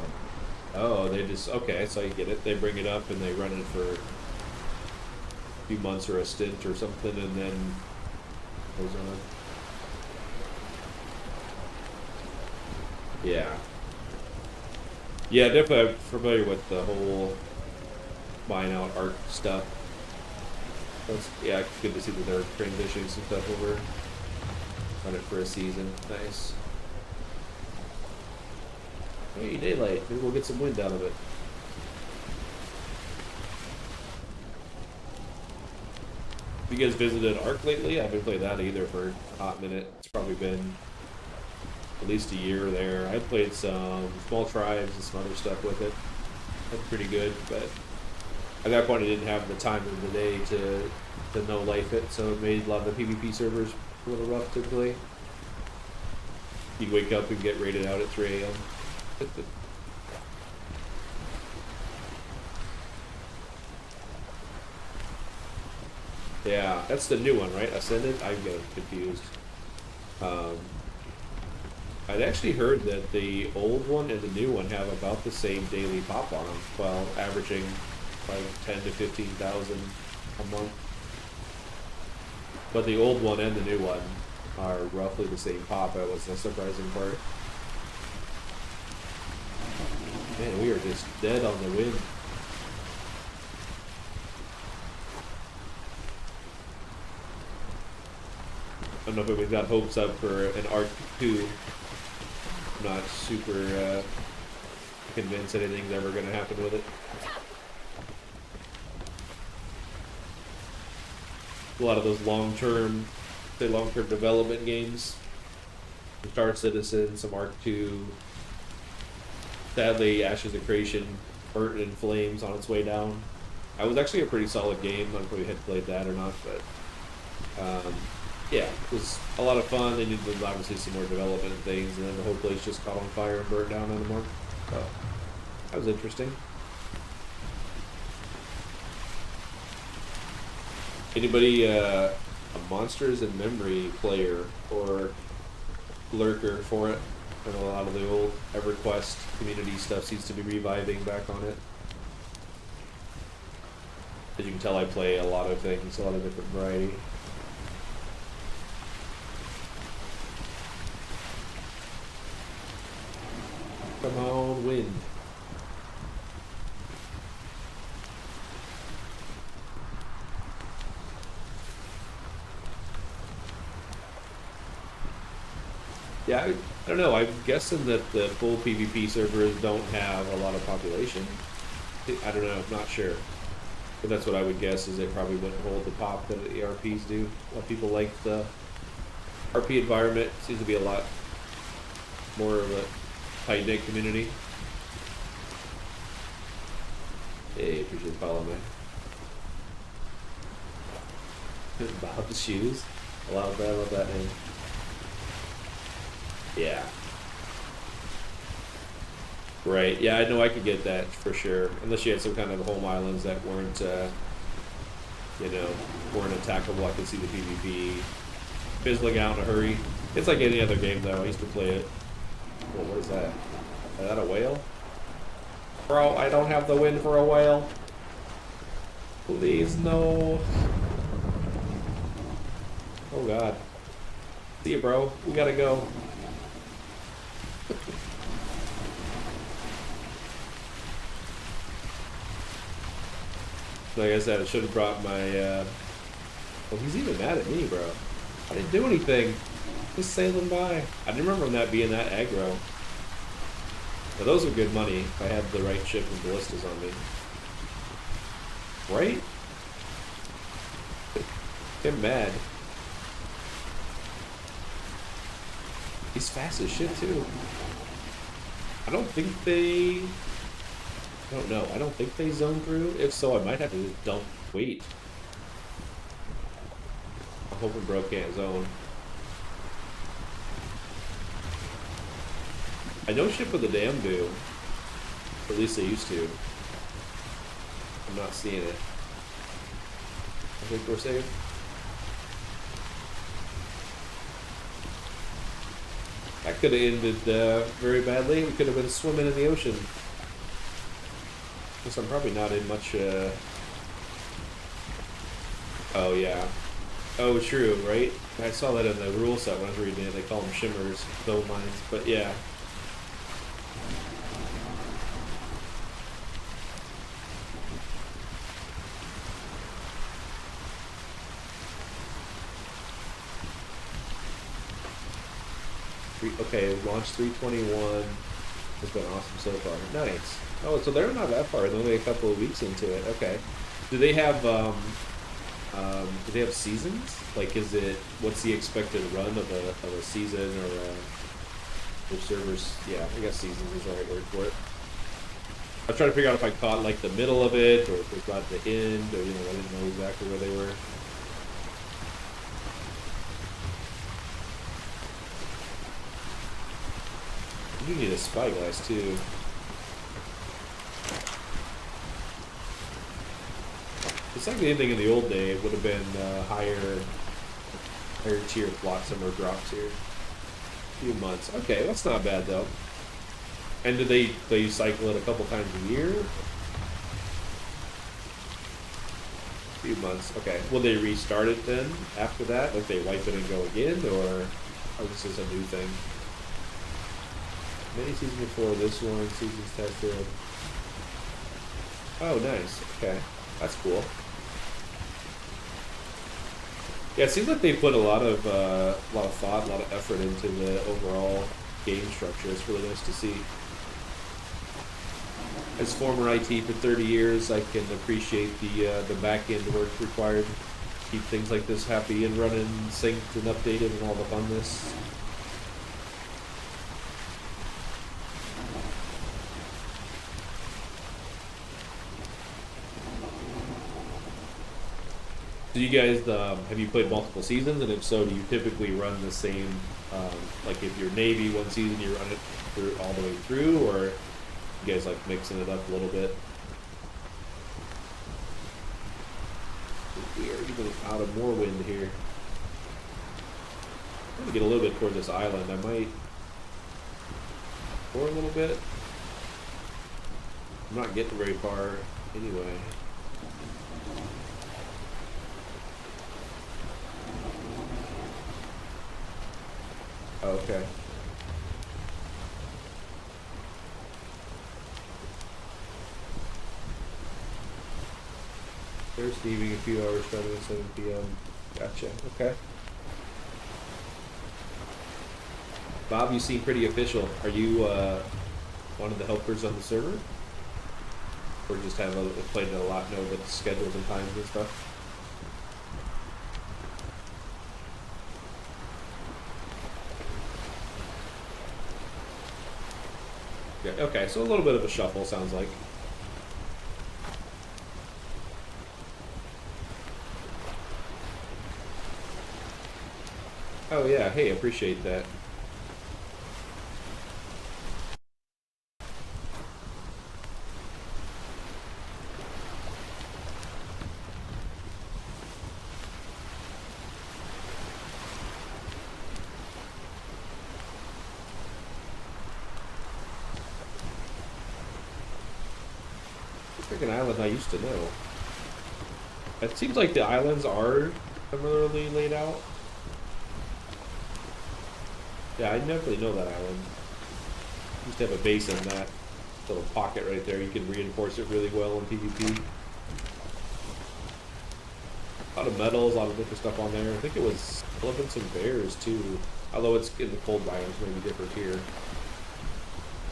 S1: Oh, they just, okay, so you get it. They bring it up and they run it for a few months or a stint or something, and then goes on. Yeah. Yeah, definitely I'm familiar with the whole buying out art stuff. Yeah, it's good to see that they're transitioning some stuff over. Run it for a season. Nice. Hey, daylight. Maybe we'll get some wind out of it. Have you guys visited Ark lately? I haven't played that either for a hot minute. It's probably been at least a year there. I played some small tribes and some other stuff with it. That's pretty good, but at that point I didn't have the time of the day to no life it, so it made a lot of the PvP servers a little rough to play. You'd wake up and get raided out at 3 a.m. Yeah, that's the new one, right? Ascendant? I get confused. I'd actually heard that the old one and the new one have about the same daily pop on them, while averaging like 10 to 15,000 a month. But the old one and the new one are roughly the same pop. That was the surprising part. Man, we are just dead on the wind. I don't know if anybody's got hopes up for an Arc 2. I'm not super convinced anything's ever going to happen with it. A lot of those long-term development games. Star Citizen, some Arc 2. Sadly, Ashes of Creation burnt in flames on its way down. It was actually a pretty solid game. I don't know if we had played that or not, but yeah, it was a lot of fun. They needed obviously some more development and things, and then the whole place just caught on fire and burned down in a month. So that was interesting. Anybody a Monsters in Memory player or lurker for it? And a lot of the old EverQuest community stuff seems to be reviving back on it. As you can tell, I play a lot of things, a lot of different variety. Come on, wind. Yeah, I don't know. I'm guessing that the full PvP servers don't have a lot of population. I don't know. I'm not sure. But that's what I would guess, is they probably wouldn't hold the pop that the ERPs do. A lot of people like the RP environment. Seems to be a lot more of a tight-knit community. Hey, appreciate following me. Bob the Shoes. I love that name. Yeah. Right. Yeah, I know I could get that for sure. Unless you had some kind of home islands that weren't, weren't attackable. I could see the PvP fizzling out in a hurry. It's like any other game, though. I used to play it. Well, what is that? Is that a whale? Bro, I don't have the wind for a whale. Please, no. Oh, God. See you, bro. We gotta go. Like I said, I should have brought my, well, he's even mad at me, bro. I didn't do anything. Just sailing by. I didn't remember him being that aggro. Now, those are good money if I had the right ship and ballistas on me. Right? Get mad. He's fast as shit too. I don't think they... I don't know. I don't think they zone through. If so, I might have to just dump weight. I'm hoping bro can't zone. I know Ship of the Dam do. Or at least they used to. I'm not seeing it. I think we're safe. That could have ended very badly. We could have been swimming in the ocean. Guess I'm probably not in much... Oh, yeah. Oh, true, right? I saw that in the rule set when I was reading it. They call them shimmers, gold mines. But yeah. Okay, launch 321 has been awesome so far. Nice. Oh, so they're not that far. They're only a couple of weeks into it. Okay. Do they have seasons? Like, is it what's the expected run of a season or servers? Yeah, I guess seasons is the right word for it. I was trying to figure out if I caught like the middle of it or if it was about the end, or I didn't know exactly where they were. You need a spyglass too. It's like anything in the old day. It would have been higher tier flotsam or drops here. A few months. Okay, that's not bad though. And do they cycle it a couple times a year? A few months. Okay. Will they restart it then after that? Like they wipe it and go again, or this is a new thing? Many seasons before this one, seasons tested. Oh, nice. Okay, that's cool. Yeah, it seems like they put a lot of thought, a lot of effort into the overall game structure. It's really nice to see. As former IT for 30 years, I can appreciate the back end work required to keep things like this happy and running, synced and updated, and all the funness. Do you guys, have you played multiple seasons? And if so, do you typically run the same, like if you're Navy one season, you run it through all the way through, or you guys like mixing it up a little bit? We are even out of more wind here. I'm gonna get a little bit toward this island. I might pour a little bit. I'm not getting very far anyway. Okay. First leaving a few hours starting at 7 p.m. Gotcha. Okay. Bob, you seem pretty official. Are you one of the helpers on the server? Or just have played it a lot, know the schedules and times and stuff? Yeah, okay, so a little bit of a shuffle, sounds like. Oh yeah, hey, appreciate that. Freaking island I used to know. It seems like the islands are similarly laid out. Yeah, I never really know that island. Used to have a base in that little pocket right there. You can reinforce it really well in PvP. A lot of metals, a lot of different stuff on there. I think it was elephants and bears too. Although it's in the cold biomes, maybe different here.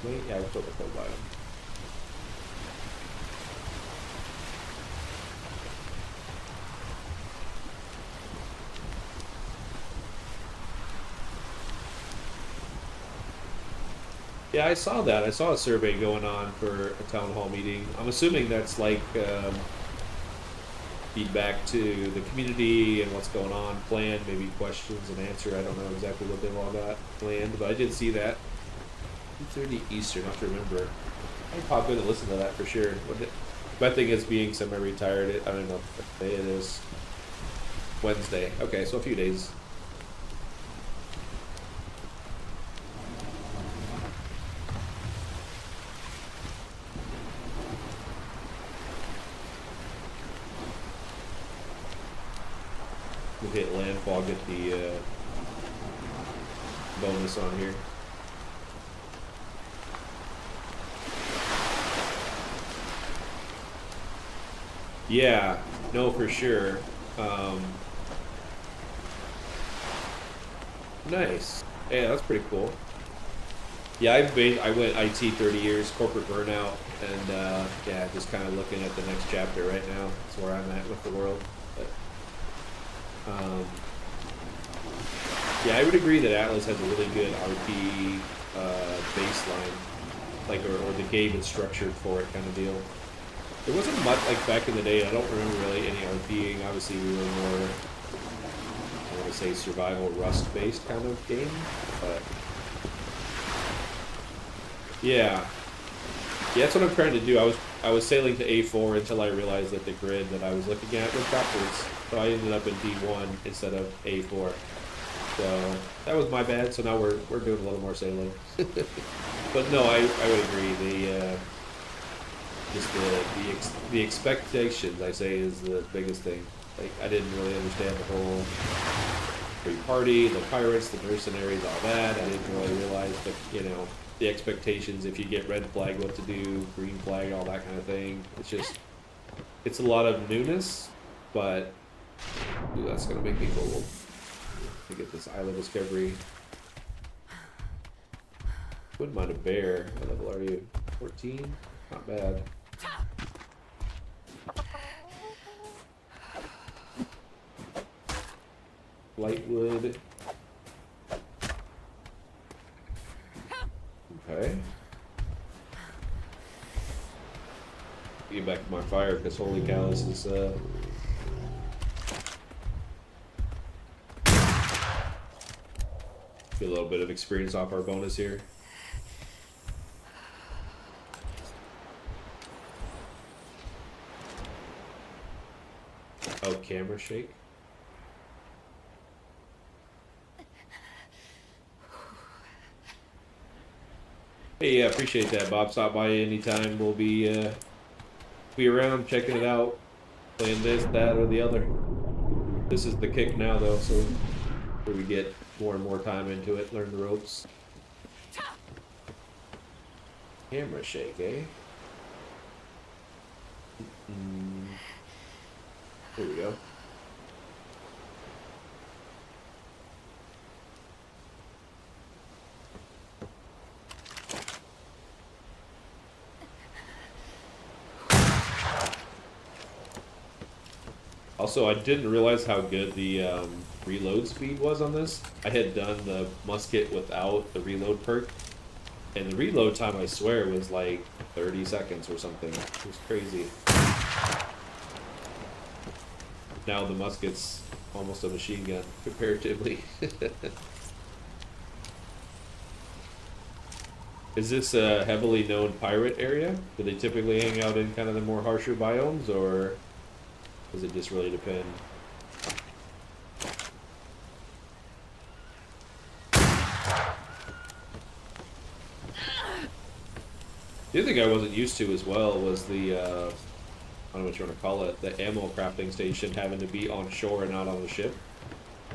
S1: Wait, yeah, we're still the cold biome. Yeah, I saw that. I saw a survey going on for a town hall meeting. I'm assuming that's like feedback to the community and what's going on, plan, maybe questions and answer. I don't know exactly what they've all got planned, but I did see that. 2:30 Eastern, I have to remember. I'd pop in and listen to that for sure. My thing is being semi-retired. I don't know what day it is. Wednesday. Okay, so a few days. We'll hit landfall, get the bonus on here. Yeah, no, for sure. Nice. Yeah, that's pretty cool. Yeah, I went IT 30 years, corporate burnout, and yeah, just kind of looking at the next chapter right now. That's where I'm at with the world. But, yeah, I would agree that Atlas has a really good RP baseline, like or the game is structured for it kind of deal. There wasn't much like back in the day. I don't remember really any RPing. Obviously, we were more, I want to say, survival Rust-based kind of game, but. Yeah. Yeah, that's what I'm trying to do. I was sailing to A4 until I realized that the grid that I was looking at was backwards. So I ended up in D1 instead of A4. So that was my bad. So now we're doing a little more sailing. But no, I would agree. Just the expectations, I say, is the biggest thing. Like, I didn't really understand the whole free party, the pirates, the mercenaries, all that. I didn't really realize that, you know, the expectations, if you get red flag, what to do, green flag, all that kind of thing. It's just, it's a lot of newness, but ooh, that's gonna make me cold. To get this island discovery. Wouldn't mind a bear. What level are you? 14? Not bad. Lightwood. Okay. Get back to my fire because holy cow, this is get a little bit of experience off our bonus here. Oh, camera shake. Hey, yeah, appreciate that, Bob. Stop by anytime. We'll be around checking it out, playing this, that, or the other. This is the kick now, though, so where we get more and more time into it, learn the ropes. Camera shake, eh? Here we go. Also, I didn't realize how good the reload speed was on this. I had done the musket without the reload perk, and the reload time, I swear, was like 30 seconds or something. It was crazy. Now the musket's almost a machine gun, comparatively. Is this a heavily known pirate area? Do they typically hang out in kind of the more harsher biomes, or does it just really depend? The other thing I wasn't used to as well was the, I don't know what you want to call it, the ammo crafting station having to be on shore and not on the ship.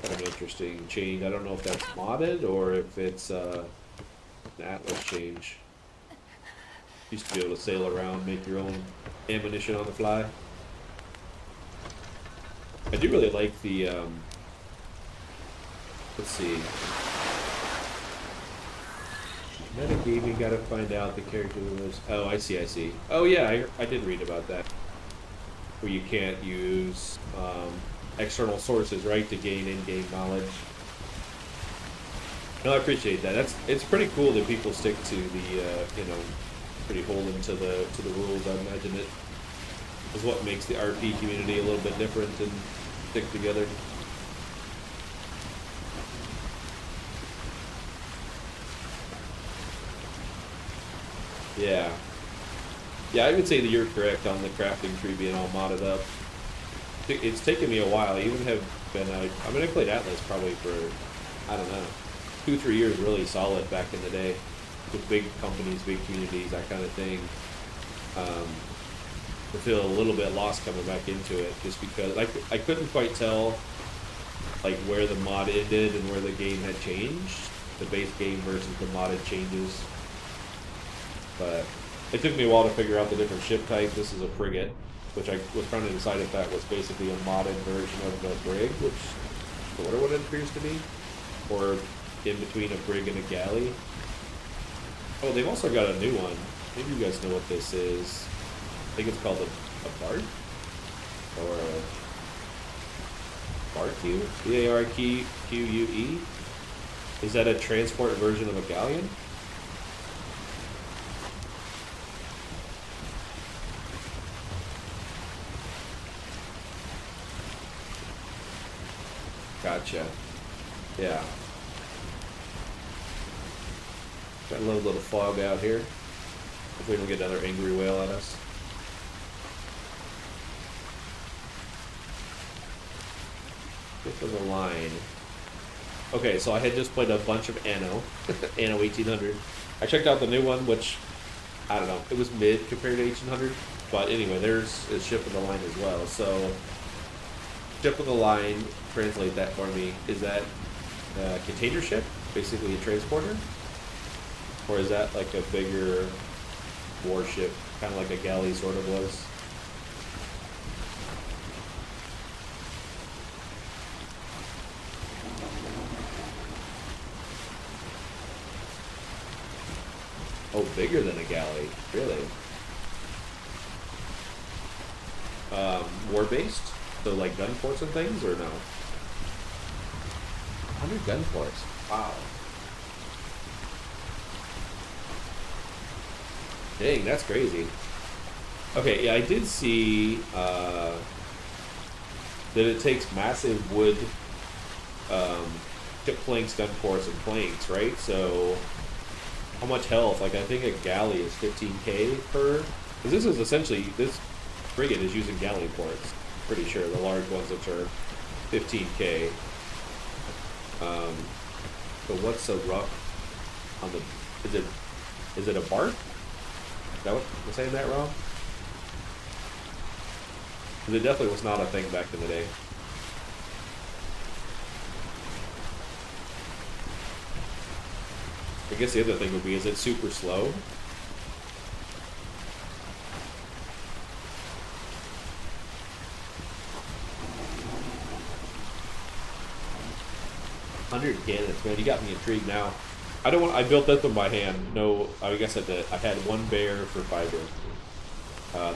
S1: Kind of an interesting change. I don't know if that's modded or if it's an Atlas change. Used to be able to sail around, make your own ammunition on the fly. I do really like the, let's see. Metagaming, gotta find out the character lives. Oh, I see, I see. Oh yeah, I did read about that. Where you can't use external sources, right, to gain in-game knowledge. No, I appreciate that. It's pretty cool that people stick to the pretty holding to the rules. I imagine it is what makes the RP community a little bit different and stick together. Yeah. Yeah, I would say that you're correct on the crafting tree being all modded up. It's taken me a while. I even have been, I mean, I played Atlas probably for, I don't know, 2-3 years really solid back in the day. With big companies, big communities, that kind of thing. I feel a little bit lost coming back into it just because I couldn't quite tell like where the mod ended and where the game had changed. The base game versus the modded changes. But it took me a while to figure out the different ship types. This is a frigate, which I was trying to decide if that was basically a modded version of the brig, which is sort of what it appears to be, or in between a brig and a galley. Oh, they've also got a new one. Maybe you guys know what this is. I think it's called a BARQ? Or a BARQ? B-A-R-Q-U-E? Is that a transport version of a galleon? Gotcha. Yeah. Got a little fog out here. If we don't get another angry whale at us. Tip of the line. Okay, so I had just played a bunch of Anno. Anno 1800. I checked out the new one, which, I don't know, it was mid compared to 1800. But anyway, there's a ship of the line as well. So, ship of the line, translate that for me. Is that a container ship? Basically a transporter? Or is that like a bigger warship, kind of like a galley sort of was? Oh, bigger than a galley, really? War-based? So like gun ports and things, or no? 100 gun ports, wow. Dang, that's crazy. Okay, yeah, I did see that it takes massive wood chip planks, gun ports, and planks, right? So, how much health? Like, I think a galley is 15k per. Because this is essentially, this frigate is using galley ports. Pretty sure the large ones which are 15k. So what's a rough on the? Is it a BARQ? Is that what I'm saying that wrong? Because it definitely was not a thing back in the day. I guess the other thing would be, is it super slow? Cannons, man, you got me intrigued now. I don't want. I built this one by hand. No, I guess I did. I had one bear for fiber.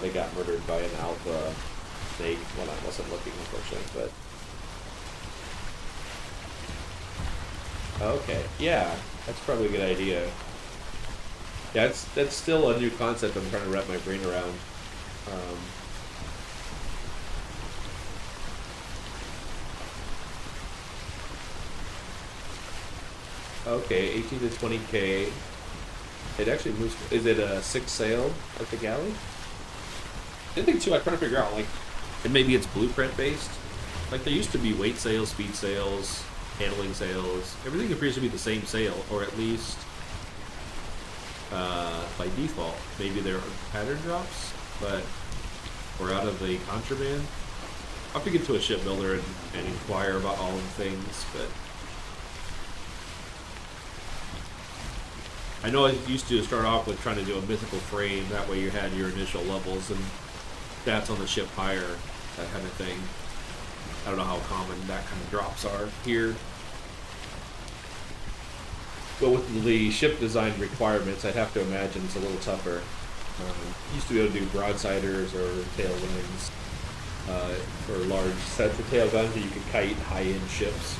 S1: They got murdered by an alpha snake when I wasn't looking, unfortunately. But okay, yeah, that's probably a good idea. Yeah, that's still a new concept I'm trying to wrap my brain around. Okay, 18 to 20k. It actually moves. Is it a 6 sail like the galley? The thing too, I'm trying to figure out, like, and maybe it's blueprint based. Like, there used to be weight sails, speed sails, handling sails. Everything appears to be the same sail, or at least by default. Maybe there are pattern drops, but we're out of the contraband. I'll have to get to a shipbuilder and inquire about all the things, but I know I used to start off with trying to do a mythical frame. That way you had your initial levels and stats on the ship higher, that kind of thing. I don't know how common that kind of drops are here. But with the ship design requirements, I'd have to imagine it's a little tougher. Used to be able to do broadsiders or tail guns, or large sets of tail guns that you could kite high-end ships.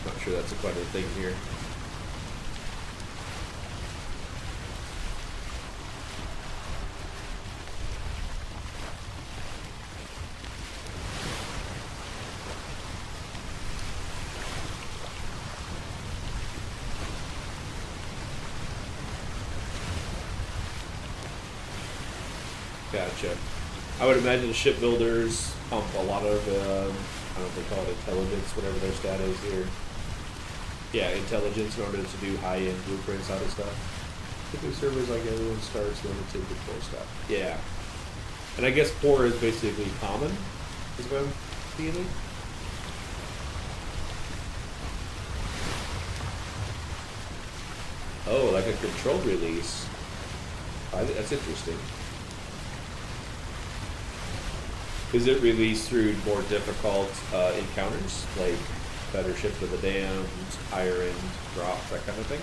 S1: Not sure that's quite a thing here. Gotcha. I would imagine the shipbuilders pump a lot of, I don't know if they call it intelligence, whatever their stat is here. Yeah, intelligence in order to do high-end blueprints out of stuff. Typically servers like everyone starts limited to poor stuff. Yeah. And I guess poor is basically common, is what I'm feeling. Oh, like a controlled release. That's interesting. Is it released through more difficult encounters, like better ship to the damned, higher end drops, that kind of thing?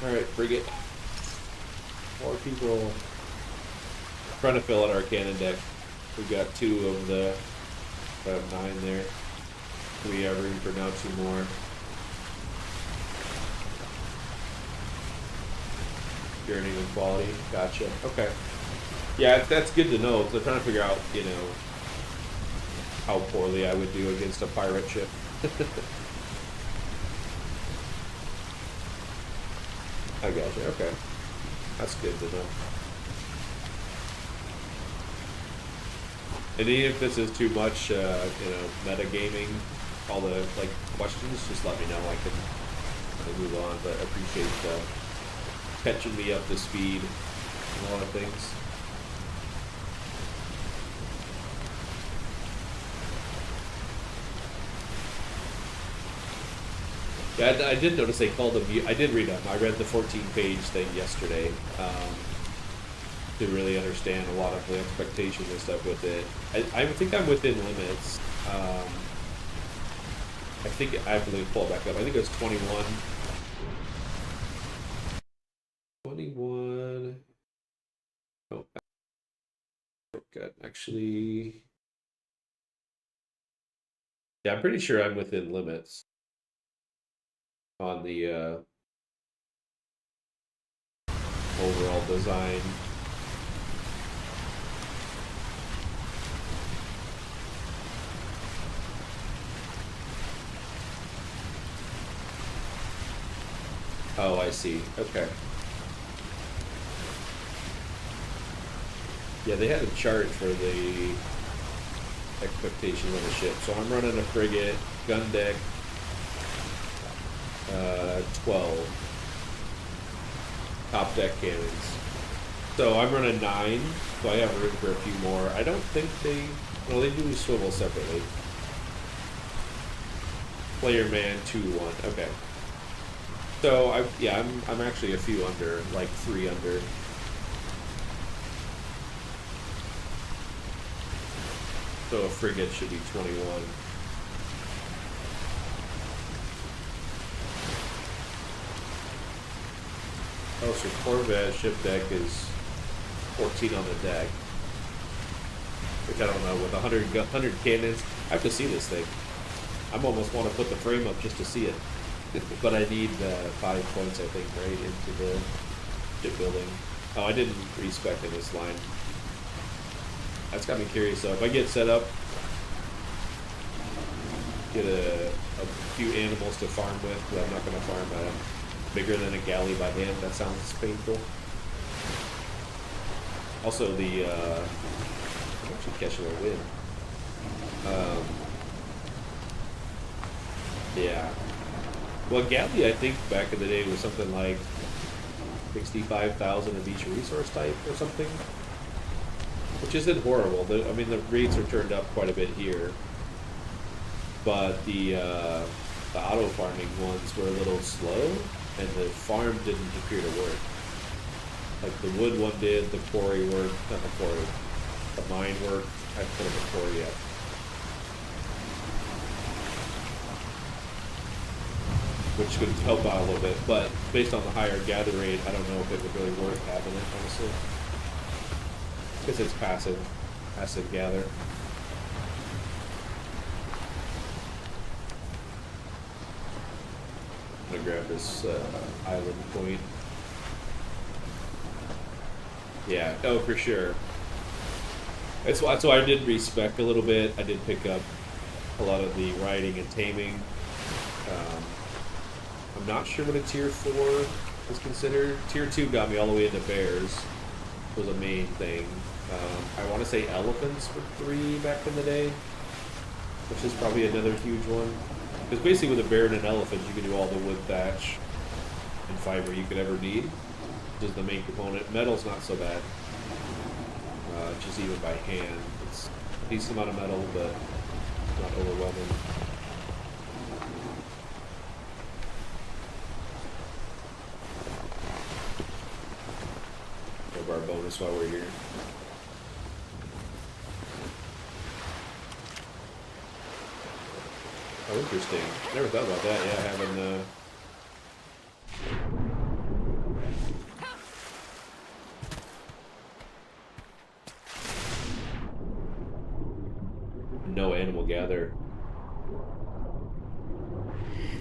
S1: Alright, frigate. More people trying to fill out our cannon deck. We've got 2 of the 9 there. We have room for now 2 more. Journeyman quality, gotcha. Okay. Yeah, that's good to know, because I'm trying to figure out, you know, how poorly I would do against a pirate ship. I gotcha, okay. That's good to know. And even if this is too much, you know, metagaming, all the, like, questions, just let me know. I can move on, but I appreciate catching me up to speed on a lot of things. Yeah, I did notice they called them. I did read them. I read the 14-page thing yesterday to really understand a lot of the expectations and stuff with it. I think I'm within limits. I believe pull it back up. I think it was 21. 21. Oh, good. Actually, yeah, I'm pretty sure I'm within limits on the overall design. Oh, I see. Okay. Yeah, they had a chart for the expectations on the ship. So I'm running a frigate, gun deck, 12. Top deck cannons. So I'm running 9, so I have room for a few more. I don't think they do swivel separately. Player man 2-1. Okay. So I'm actually a few under, like 3 under. So a frigate should be 21. Oh, so Corvette ship deck is 14 on the deck. Which I don't know, with 100 cannons, I have to see this thing. I almost want to put the frame up just to see it. But I need 5 points, I think, right into the shipbuilding. Oh, I didn't respec in this line. That's got me curious, though. If I get set up, get a few animals to farm with, but I'm not going to farm bigger than a galley by hand. That sounds painful. Also, I'm actually catching a wind. Yeah. Well, galley, I think back in the day was something like 65,000 of each resource type or something, which isn't horrible. I mean, the rates are turned up quite a bit here, but the auto farming ones were a little slow, and the farm didn't appear to work. Like the wood one did, the quarry work, not the quarry, the mine work. I put up a quarry yet. Which could help out a little bit, but based on the higher gather rate, I don't know if it would really work having it, honestly. Because it's passive gather. I'm gonna grab this island point. Yeah, oh for sure. That's why I did respec a little bit. I did pick up a lot of the riding and taming. I'm not sure what a tier 4 is considered. Tier 2 got me all the way into bears. Was a main thing. I want to say elephants were 3 back in the day, which is probably another huge one. Because basically with a bear and an elephant, you can do all the wood, thatch, and fiber you could ever need, which is the main component. Metal's not so bad. Just even by hand, it's a decent amount of metal, but not overwhelming. Grab our bonus while we're here. Oh, interesting. Never thought about that. Yeah, having no animal gather.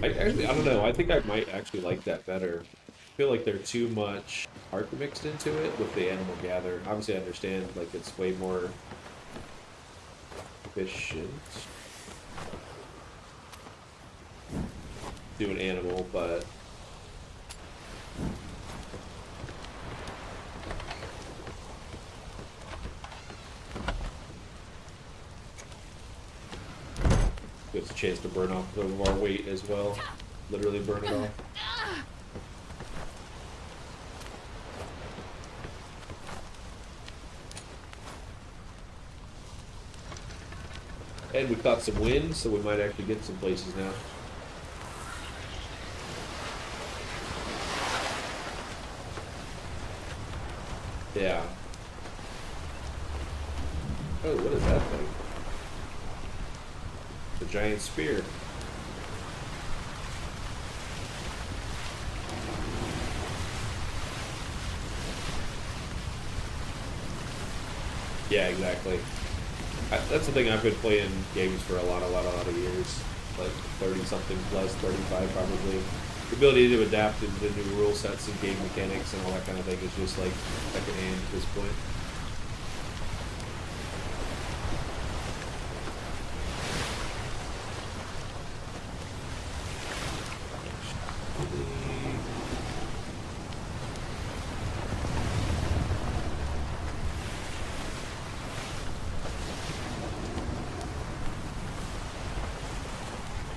S1: I don't know. I think I might actually like that better. I feel like there's too much art mixed into it with the animal gather. Obviously, I understand like it's way more efficient do an animal, but gives a chance to burn off a little more weight as well. Literally burn it off. And we caught some wind, so we might actually get some places now. Yeah. Oh, what is that thing? The giant spear. Yeah, exactly. That's the thing, I've been playing games for a lot of years. Like 30 something plus, 35 probably. The ability to adapt to the new rule sets and game mechanics and all that kind of thing is just like second hand at this point.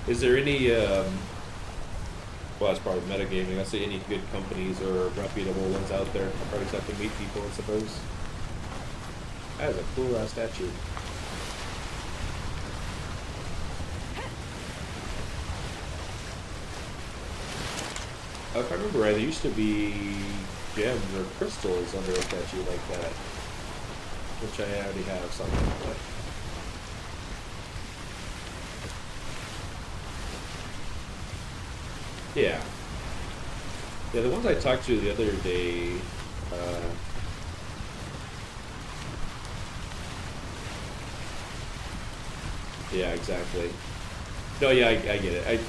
S1: Is there any, well, it's probably metagaming, I say any good companies or reputable ones out there? I probably just have to meet people, I suppose. That is a cool ass statue. If I remember right, there used to be gems or crystals under a statue like that, which I already have something like. Yeah. Yeah, the ones I talked to the other day, yeah, exactly. No, yeah, I get it.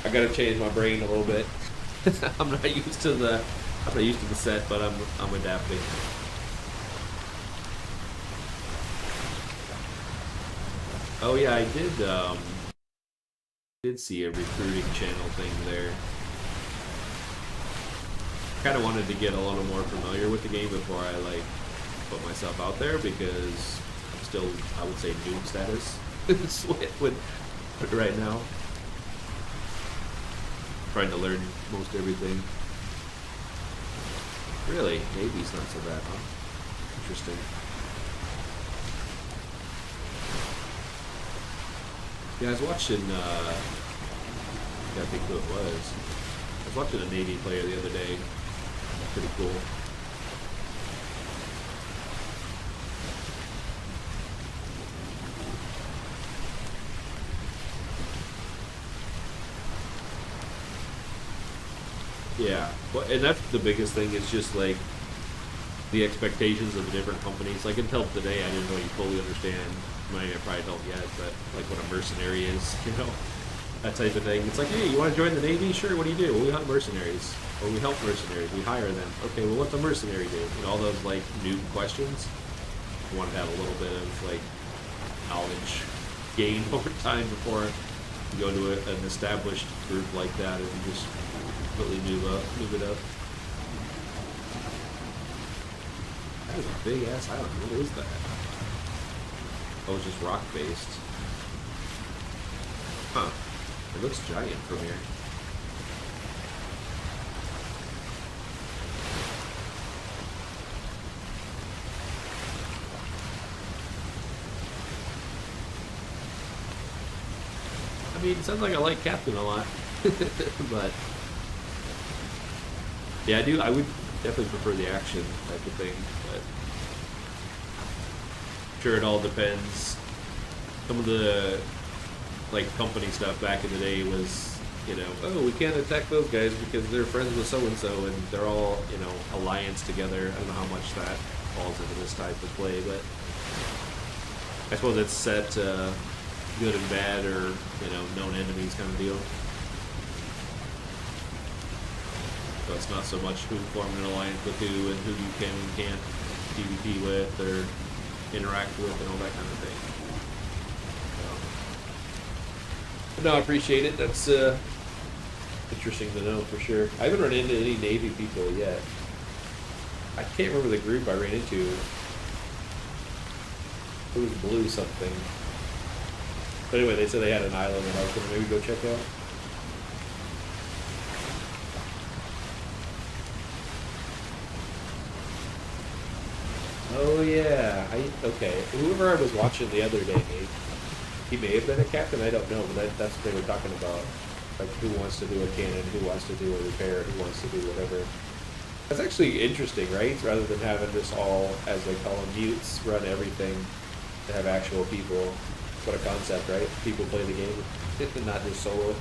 S1: I gotta change my brain a little bit. I'm not used to the set, but I'm adapting. Oh yeah, I did see a recruiting channel thing there. Kind of wanted to get a little more familiar with the game before I like put myself out there, because I'm still, I would say, noob status with right now. Trying to learn most everything. Really, Navy's not so bad, huh? Interesting. Yeah, I was watching, I think who it was. I was watching a Navy player the other day. Pretty cool. Yeah, well, and that's the biggest thing is just like the expectations of the different companies. Like until today, I didn't really fully understand. I probably don't yet, but like what a mercenary is, you know, that type of thing. It's like, hey, you want to join the Navy? Sure. What do you do? Well, we hunt mercenaries, or we help mercenaries. We hire them. Okay. Well, what's a mercenary do? You know, all those like noob questions. I want to have a little bit of like knowledge gained over time before you go to an established group like that and just completely move it up. That is a big ass island. What is that? Oh, it's just rock based. Huh. It looks giant from here. I mean, it sounds like I like Captain a lot. But yeah, I would definitely prefer the action type of thing, but I'm sure it all depends. Some of the like company stuff back in the day was, you know, oh, we can't attack those guys because they're friends with so and so and they're all, you know, alliance together. I don't know how much that falls into this type of play, but I suppose it's set good and bad, or, you know, known enemies kind of deal. So it's not so much who form an alliance with who and who you can and can't PvP with or interact with and all that kind of thing. So, but no, I appreciate it. That's interesting to know for sure. I haven't run into any Navy people yet. I can't remember the group I ran into. It was Blue something. But anyway, they said they had an island that I was going to maybe go check out. Oh yeah, okay. Whoever I was watching the other day, he may have been a captain. I don't know, but that's what they were talking about. Like who wants to do a cannon, who wants to do a repair, who wants to do whatever. That's actually interesting, right? Rather than having this all, as they call them, mutes run everything, to have actual people. What a concept, right? People play the game, and not just solo.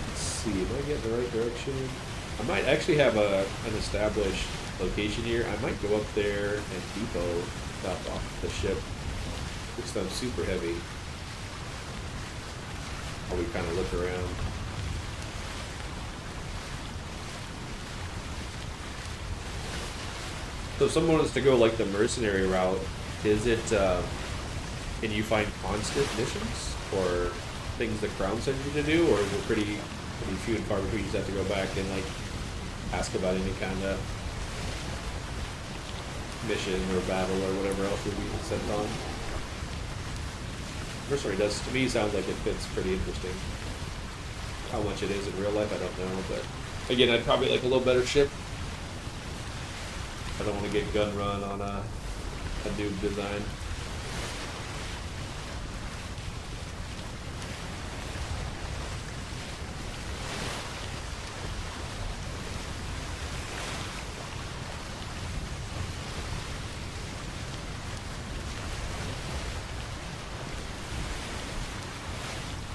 S1: Let's see, am I getting the right direction? I might actually have an established location here. I might go up there and depot stuff off the ship. This stuff's super heavy. While we kind of look around. So if someone wants to go like the mercenary route, is it, can you find constant missions or things the Crown sends you to do, or is it pretty few and far between? You just have to go back and like ask about any kind of mission or battle or whatever else would be sent on? Mercenary does, to me, sounds like it fits pretty interesting. How much it is in real life, I don't know, but again, I'd probably like a little better ship. I don't want to get gun run on a noob design.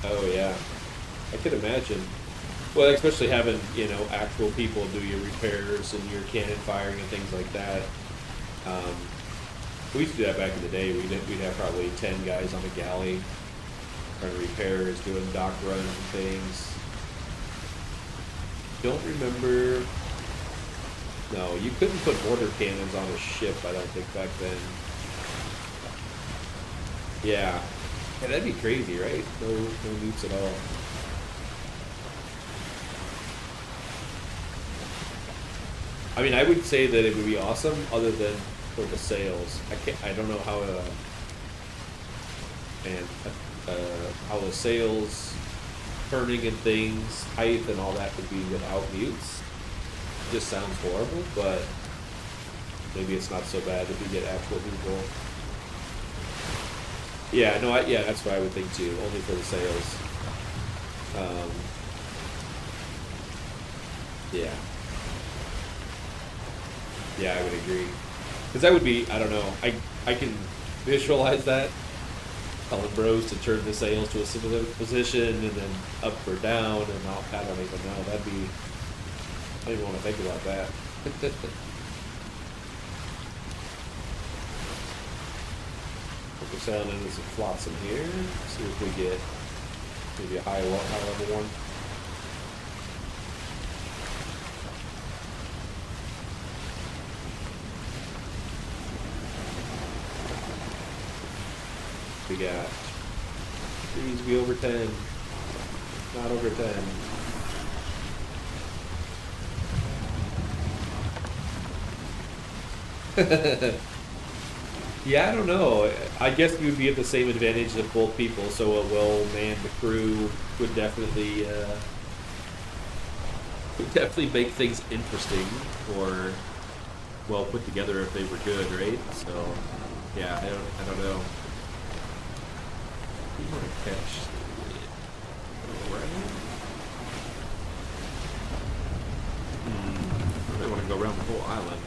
S1: Oh yeah, I could imagine. Well, especially having, you know, actual people do your repairs and your cannon firing and things like that. We used to do that back in the day. We'd have probably 10 guys on a galley running repairs, doing dock runs and things. Don't remember. No, you couldn't put mortar cannons on a ship, I don't think, back then. Yeah. Yeah, that'd be crazy, right? No nukes at all. I mean, I would say that it would be awesome, other than for the sails. I don't know how how the sails turning and things, height and all that could be without mutes. It just sounds horrible, but maybe it's not so bad if you get actual people. Yeah, no, yeah, that's what I would think too. Only for the sails. Yeah. Yeah, I would agree. Because that would be, I don't know, I can visualize that. Telling bros to turn the sails to a specific position and then up or down, and I don't even know. That'd be, I don't even want to think about that. Put the sound into some flotsam here. See if we get maybe a high level one. We got trees be over 10, not over 10. Yeah, I don't know. I guess you would be at the same advantage of both people, so a well-manned crew would definitely make things interesting, or well put together if they were good, right? So, yeah, I don't know. You want to catch the right? I want to go around the whole island.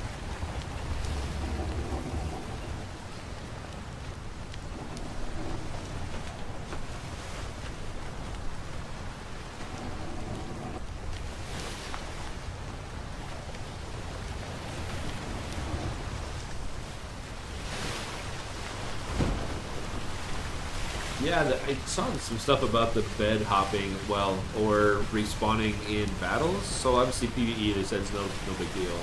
S1: Yeah, I saw some stuff about the bed hopping, well, or respawning in battles. So obviously PvE, they said it's no big deal.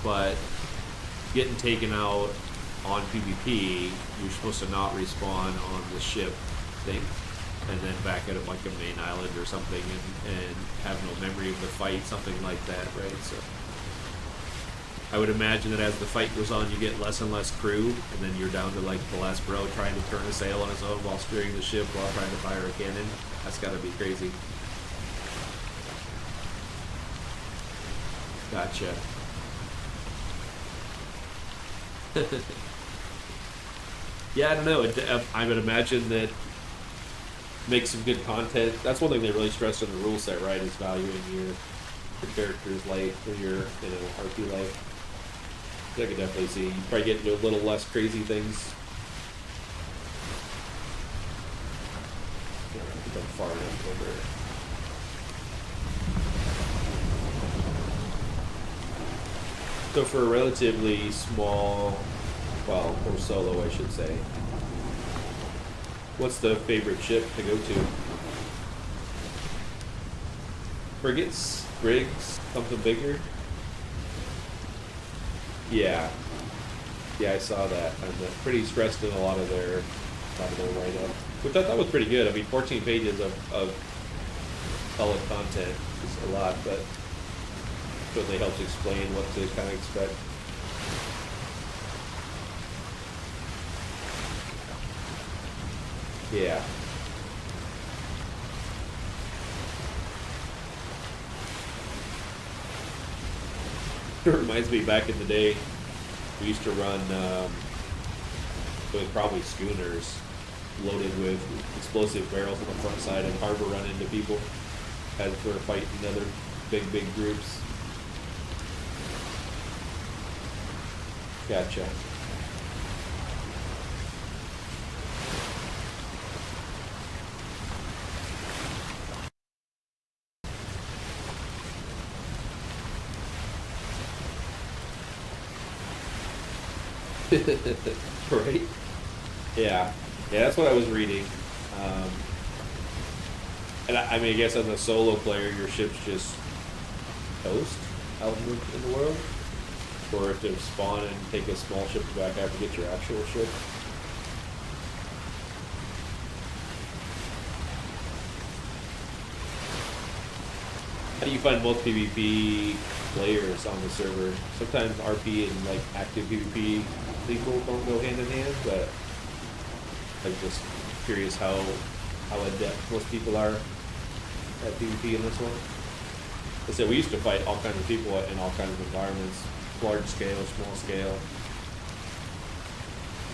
S1: But getting taken out on PvP, you're supposed to not respawn on the ship thing, and then back at like a main island or something, and have no memory of the fight, something like that, right? So I would imagine that as the fight goes on, you get less and less crew, and then you're down to like the last bro trying to turn a sail on his own while steering the ship while trying to fire a cannon. That's gotta be crazy. Gotcha. Yeah, I don't know. I would imagine that makes some good content. That's one thing they really stressed in the rule set, right? Is valuing your character's life or your RP life. I could definitely see. You probably get into a little less crazy things. I think I'm far enough over. So for a relatively small, well, or solo, I should say, what's the favorite ship to go to? Frigates, rigs, something bigger? Yeah, I saw that. I'm pretty stressed in a lot of their write-up, which I thought was pretty good. I mean, 14 pages of solid content is a lot, but certainly helps explain what to kind of expect. Yeah. It reminds me back in the day, we used to run with probably schooners loaded with explosive barrels on the front side and harbor run into people as we were fighting other big groups. Gotcha. Right? Yeah, that's what I was reading. And I mean, I guess as a solo player, your ship's just toast out in the world, or if to spawn and take a small ship back out to get your actual ship. How do you find both PvP players on the server? Sometimes RP and like active PvP people don't go hand in hand, but I'm just curious how adept most people are at PvP in this one. I said we used to fight all kinds of people in all kinds of environments, large scale, small scale.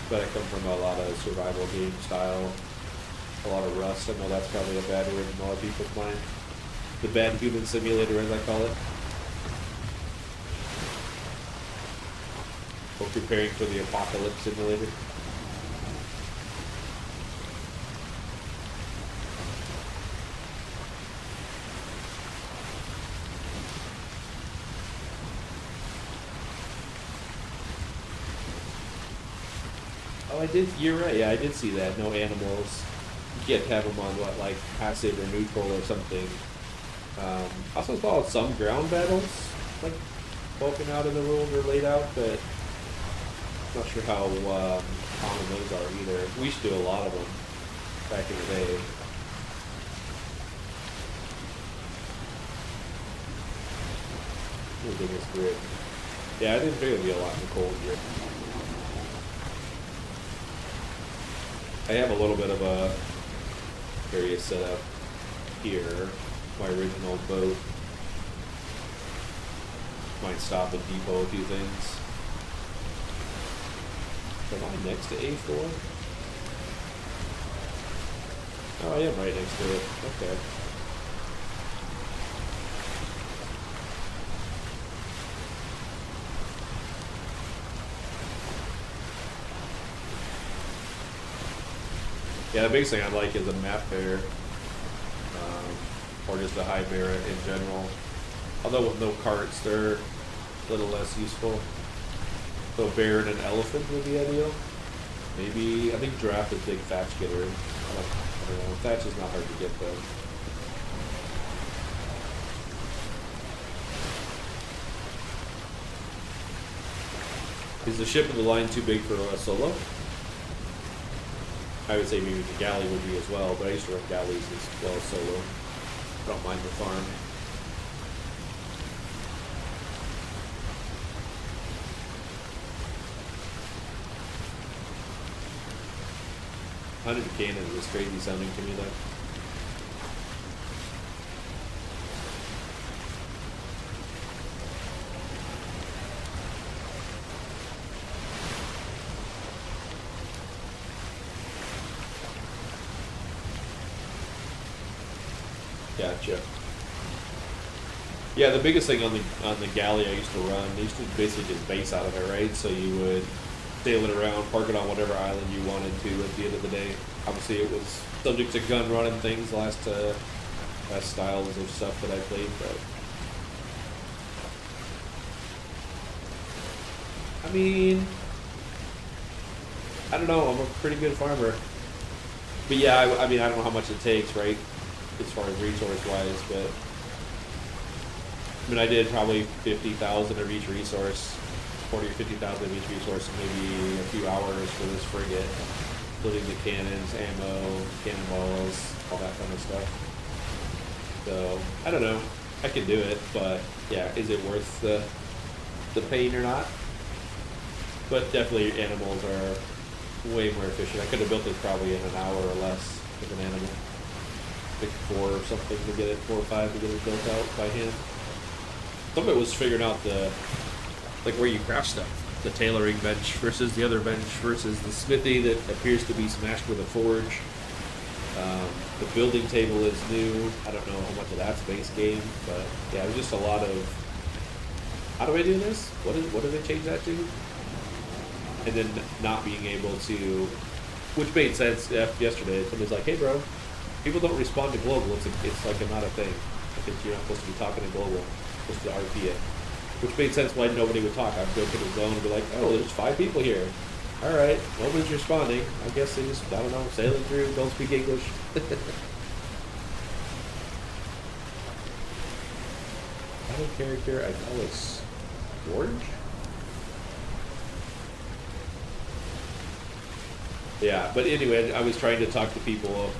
S1: But I come from a lot of survival game style, a lot of Rust. I know that's probably a bad word in a lot of people's mind. The bad human simulator, as I call it. We're preparing for the apocalypse simulator. Oh, I did. You're right. Yeah, I did see that. No animals. You can't have them on what, like passive or neutral or something. Also saw some ground battles, like poking out in the rules or laid out, but not sure how common those are either. We used to do a lot of them back in the day. The biggest grid. Yeah, I didn't think it'd be a lot in the cold here. I have a little bit of a area set up here. My original boat. Might stop and depot a few things. Am I next to A4? Oh, I am right next to it. Okay. Yeah, the biggest thing I like is a map bear. Or just a high bear in general. Although with no carts, they're a little less useful. So a bear and an elephant would be ideal. Maybe, I think giraffe is big thatch getter. I don't know, thatch is not hard to get though. Is the ship of the line too big for a solo? I would say maybe the galley would be as well, but I used to run galleys as well solo. I don't mind the farm. Hunted cannon is crazy sounding to me though. Gotcha. Yeah, the biggest thing on the galley I used to run, I used to basically just base out of it, right? So you would sail it around, park it on whatever island you wanted to at the end of the day. Obviously it was subject to gun running things, last styles of stuff that I played, but I mean, I don't know, I'm a pretty good farmer. But yeah, I mean, I don't know how much it takes, right? As far as resource wise, but I mean, I did probably 50,000 of each resource, 40 or 50,000 of each resource, and maybe a few hours for this frigate, including the cannons, ammo, cannonballs, all that kind of stuff. So I don't know, I can do it, but yeah, is it worth the pain or not? But definitely, animals are way more efficient. I could have built this probably in an hour or less with an animal. Pick 4 or something to get it, 4 or 5 to get it built out by hand. Some of it was figuring out like where you craft stuff. The tailoring bench versus the other bench versus the smithy that appears to be smashed with a forge. The building table is new. I don't know how much of that's base game, but yeah, it was just a lot of, how do I do this? What do they change that to? And then not being able to, which made sense yesterday. Somebody's like, hey bro, people don't respond to global. It's like not a thing. Like you're not supposed to be talking to global. You're supposed to RP it. Which made sense why nobody would talk. I'd go to the zone and be like, oh, there's 5 people here. Alright, nobody's responding. I guess they just, I don't know, sailing through, don't speak English. Title character, I know it's George? Yeah, but anyway, I was trying to talk to people,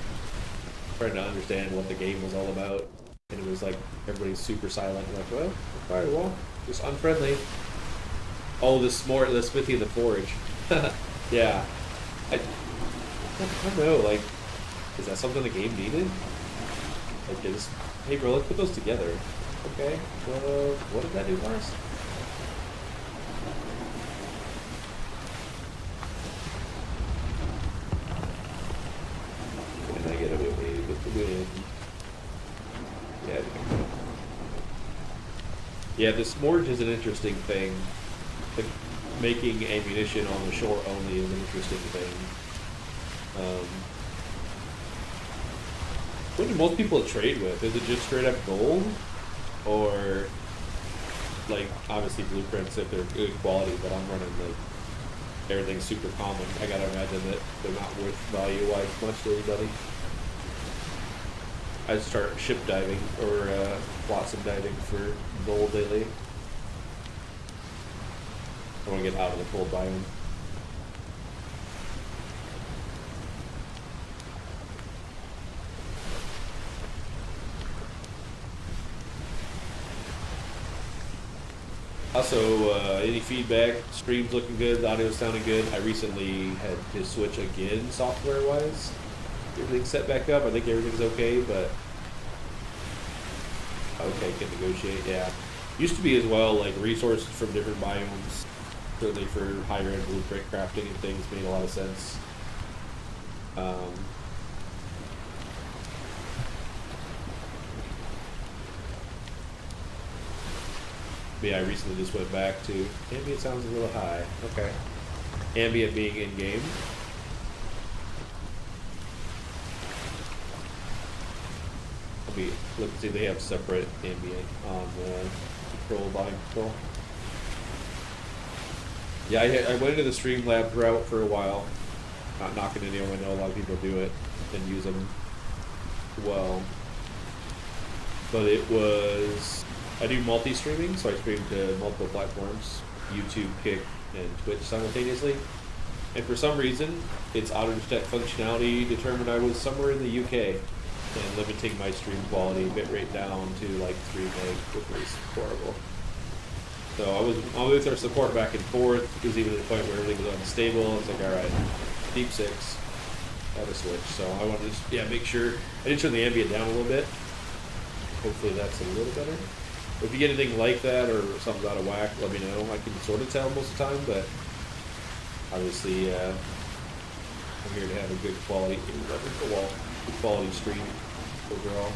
S1: trying to understand what the game was all about, and it was like, everybody's super silent, like, well, alright, well, just unfriendly. Oh, the smithy and the forge. Yeah. I don't know, like, is that something the game needed? Like, just, hey bro, let's put those together. Okay, well, what did that do for us? And I get away with the wind. Yeah. Yeah, the smorge is an interesting thing. like making ammunition on the shore only is an interesting thing. What do most people trade with? Is it just straight up gold, or like obviously blueprints if they're good quality? But I'm running like everything's super common. I gotta imagine that they're not worth value-wise much to anybody. I start ship diving or flotsam diving for gold lately. I want to get out of the cold biome. Also, any feedback? Stream's looking good, the audio's sounding good. I recently had to switch again software-wise. Everything's set back up. I think everything's okay, but okay, can negotiate. Yeah, used to be as well. Like resources from different biomes, certainly for higher-end blueprint crafting and things, made a lot of sense. But yeah, I recently just went back to ambient. Sounds a little high. Okay, ambient being in game. Look and see they have separate ambient on the control, volume control. Yeah, I went into the Streamlabs route for a while. Not knocking anyone, I know a lot of people do it and use them well. But it was, I do multi-streaming, so I stream to multiple platforms, YouTube, Kick, and Twitch simultaneously. And for some reason, its auto-detect functionality determined I was somewhere in the UK. And limiting my stream quality bitrate down to like 3 meg, which was horrible. So I was with our support back and forth. It was even to the point where everything was unstable. I was like, all right, deep 6, have a switch. So I wanted to just, make sure I did turn the ambient down a little bit. Hopefully that's a little better. If you get anything like that or something's out of whack, let me know. I can sort of tell most of the time, but obviously I'm here to have a good quality, quality stream overall.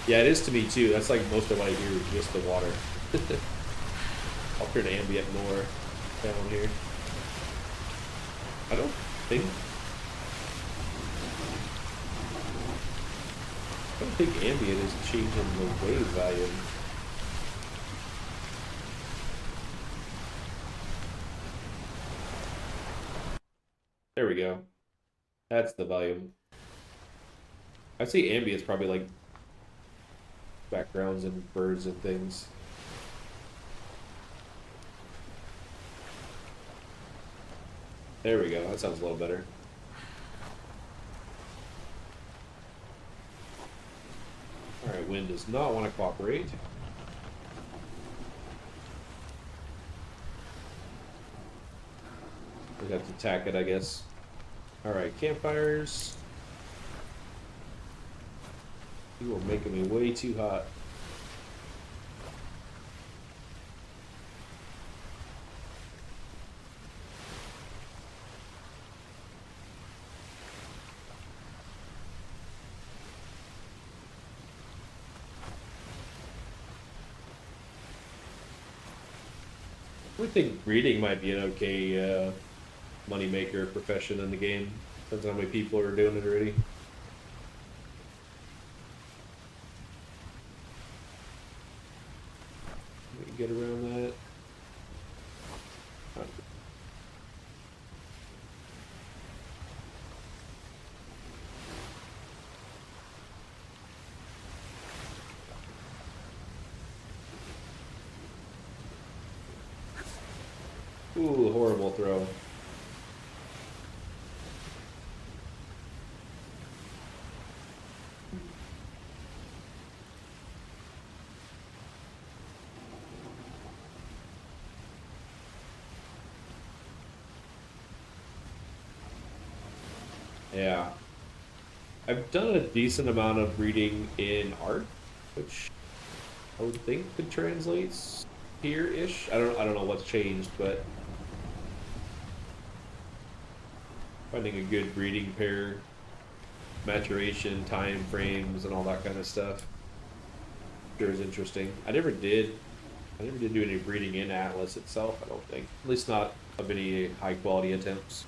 S1: Yeah, it is to me too. That's like most of what I hear is just the water. I'll turn ambient more down here. I don't think ambient is changing the wave volume. There we go. That's the volume. I'd say ambient's probably like backgrounds and birds and things. There we go. That sounds a little better. Alright, wind does not want to cooperate. We have to attack it, I guess. Alright, campfires. You are making me way too hot. I would think breeding might be an okay moneymaker profession in the game. Depends on how many people are doing it already. We can get around that. Ooh, horrible throw. Yeah. I've done a decent amount of reading in art, which I would think could translate here-ish. I don't know what's changed, but finding a good breeding pair, maturation, time frames, and all that kind of stuff. Sure is interesting. I never did do any breeding in Atlas itself, I don't think. At least not of any high quality attempts.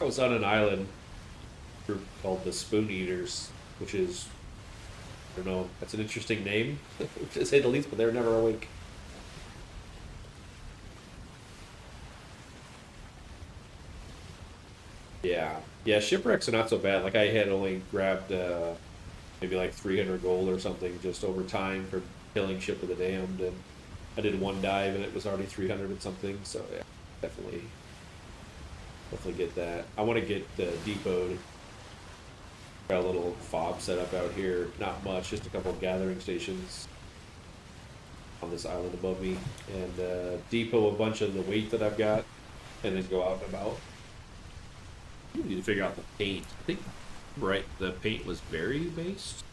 S1: I was on an island group called the Spoon Eaters, which is, I don't know, that's an interesting name, to say the least, but they're never awake. Yeah, shipwrecks are not so bad. Like I had only grabbed maybe like 300 gold or something just over time for killing Ship of the Damned, and I did one dive and it was already 300 and something. So yeah, definitely get that. I want to get depotted. Got a little fob set up out here. Not much, just a couple of gathering stations on this island above me, and depot a bunch of the weight that I've got, and then go out and about. You need to figure out the paint. I think, right, the paint was berry based.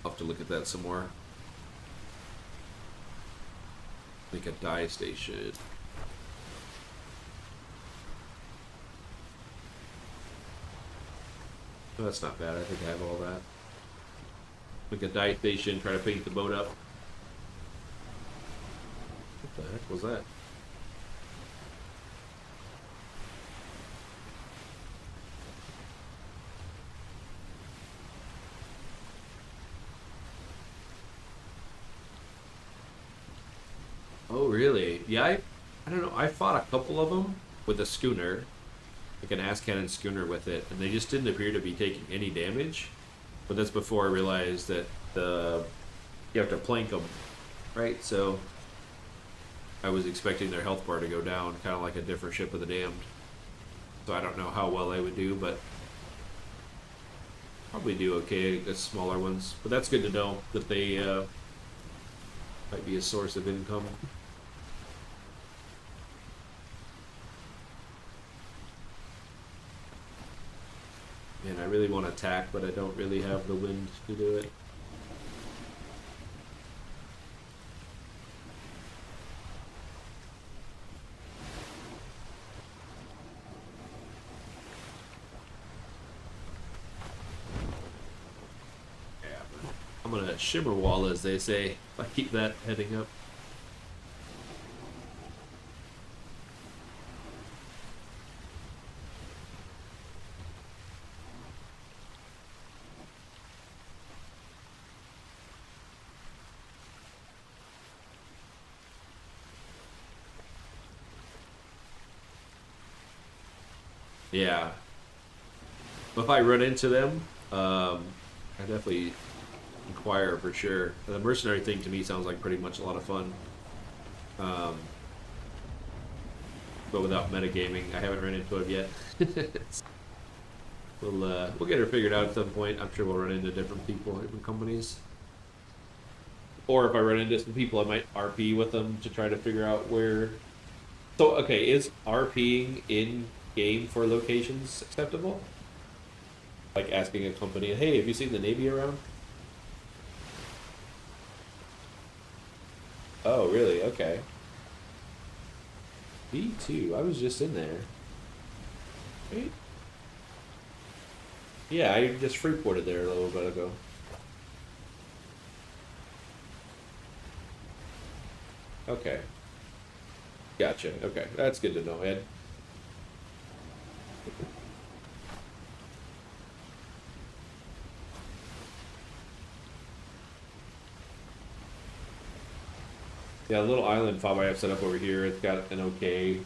S1: I'll have to look at that some more. Make a dye station. Oh, that's not bad. I think I have all that. Make a dye station, try to paint the boat up. What the heck was that? Oh, really? Yeah, I don't know. I fought a couple of them with a schooner, like an ass cannon schooner with it, and they just didn't appear to be taking any damage. But that's before I realized that you have to plank them, right? So I was expecting their health bar to go down, kind of like a different Ship of the Damned. So I don't know how well they would do, but probably do okay against smaller ones. But that's good to know that they might be a source of income. Man, I really want to attack, but I don't really have the wind to do it. Yeah, I'm gonna shimmer wall, as they say, if I keep that heading up. Yeah. If I run into them, I definitely inquire for sure. The mercenary thing to me sounds like pretty much a lot of fun. Um, but without metagaming, I haven't run into it yet. We'll get her figured out at some point. I'm sure we'll run into different people, different companies. Or if I run into some people, I might RP with them to try to figure out where. So, okay, is RPing in game for locations acceptable? Like asking a company, hey, have you seen the Navy around? Oh, really? Okay. B2, I was just in there. Wait. Yeah, I just freeported there a little bit ago. Okay. Gotcha. Okay, that's good to know, Ed. Yeah, a little island fob I have set up over here. It's got an okay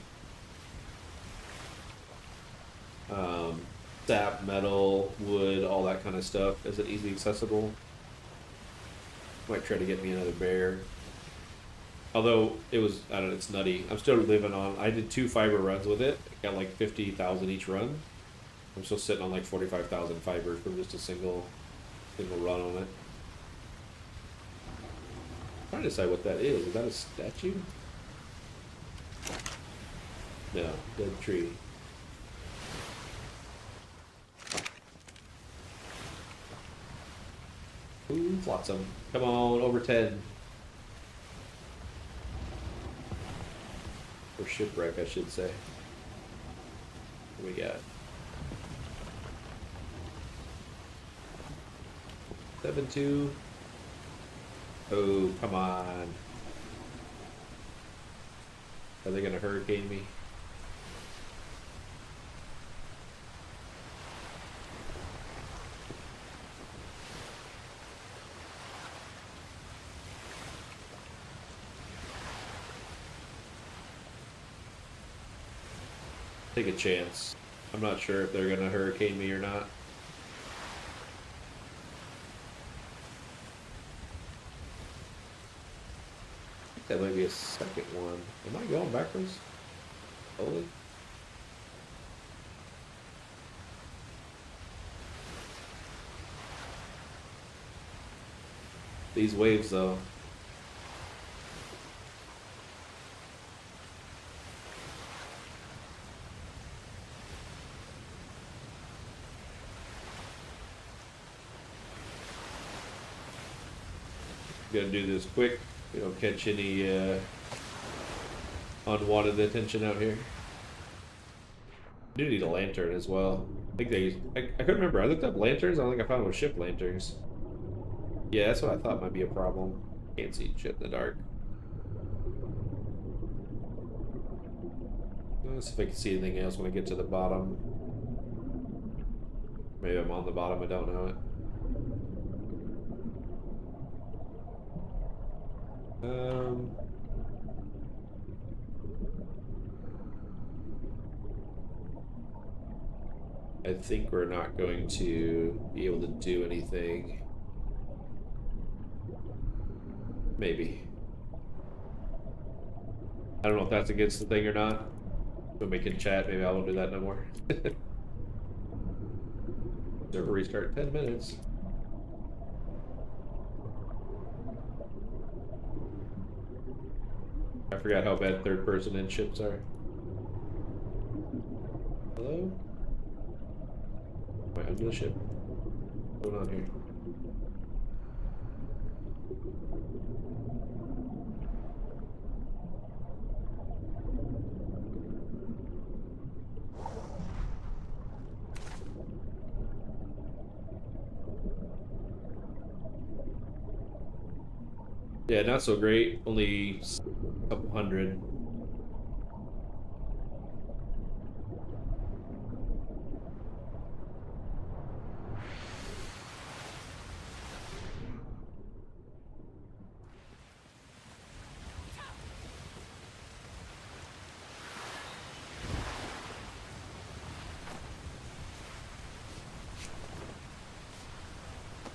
S1: sap, metal, wood, all that kind of stuff. Is it easily accessible? Might try to get me another bear. Although it was, I don't know, it's nutty. I'm still living on. I did 2 fiber runs with it. Got like 50,000 each run. I'm still sitting on like 45,000 fibers from just a single run on it. I'm trying to decide what that is. Is that a statue? No, dead tree. Flotsam. Come on, over 10. Or shipwreck, I should say. What we got? 7-2. Oh, come on. Are they gonna hurricane me? Take a chance. I'm not sure if they're gonna hurricane me or not. I think that might be a second one. Am I going backwards? Holy. These waves though. Gotta do this quick. We don't catch any unwanted attention out here. I do need a lantern as well. I think they. I couldn't remember. I looked up lanterns. I don't think I found them with ship lanterns. Yeah, that's what I thought might be a problem. Can't see shit in the dark. Let's see if I can see anything else when I get to the bottom. Maybe I'm on the bottom. I don't know it. I think we're not going to be able to do anything. Maybe. I don't know if that's against the thing or not. When we can chat, maybe I won't do that no more. Server restart 10 minutes. I forgot how bad third person in ships are. Hello? Am I under the ship? What's going on here? Yeah, not so great. Only a couple hundred.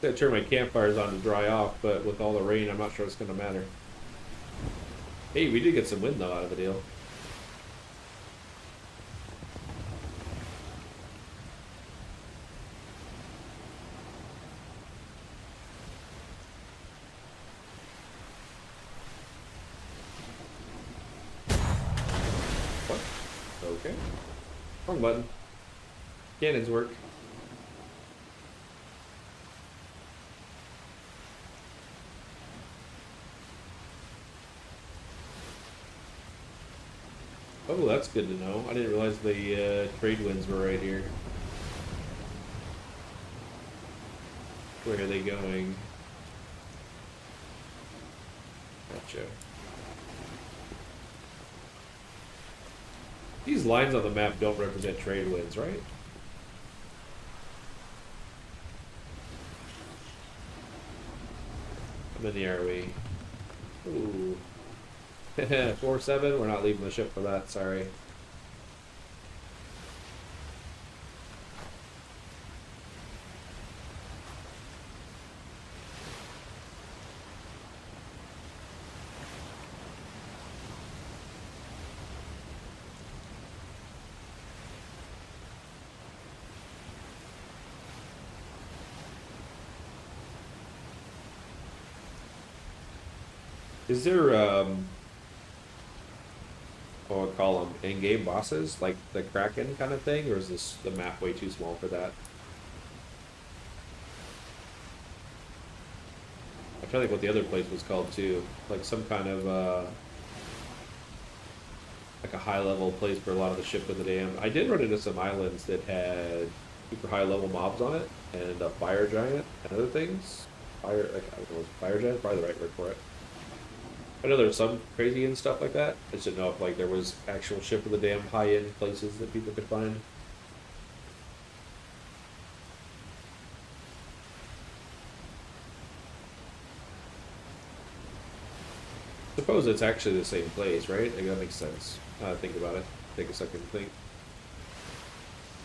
S1: I turn my campfires on to dry off, but with all the rain, I'm not sure it's going to matter. Hey, we did get some wind though out of the deal. What? Okay. Wrong button. Cannons work. Oh, that's good to know. I didn't realize the trade winds were right here. Where are they going? Gotcha. These lines on the map don't represent trade winds, right? How many are we? Ooh. 4-7, we're not leaving the ship for that, sorry. Is there what I call them, in-game bosses, like the Kraken kind of thing, or is this the map way too small for that? I'm trying to think what the other place was called too. Like some kind of like a high level place for a lot of the ship in the dam. I did run into some islands that had super high level mobs on it and a fire giant and other things. Fire, like, I don't know, fire giant, probably the right word for it. I know there's some crazy and stuff like that. I just didn't know if like there was actual ship of the dam high end places that people could find. Suppose it's actually the same place, right? Like, that makes sense. Think about it. Take a second to think.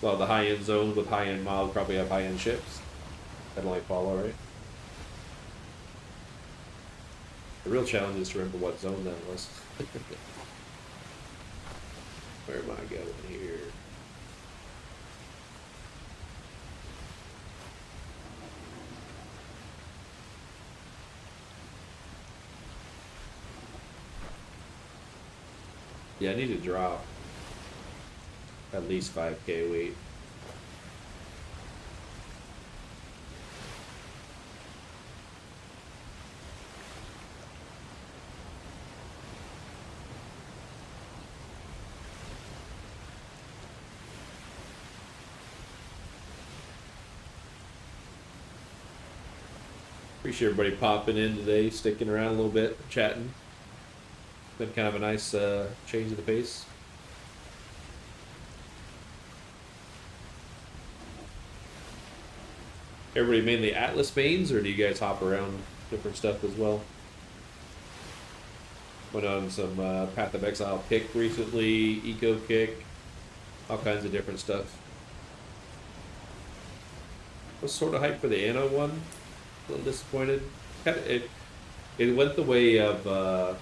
S1: Well, the high-end zones with high-end mobs probably have high-end ships. That'll only follow, right? The real challenge is to remember what zone that was. Where am I going here? Yeah, I need to drop at least 5K weight. Appreciate everybody popping in today, sticking around a little bit, chatting. Been kind of a nice change of the pace. Everybody mainly Atlas mains, or do you guys hop around different stuff as well? Went on some Path of Exile kick recently, Eco kick, all kinds of different stuff. Was sort of hyped for the Anno one. A little disappointed. It went the way of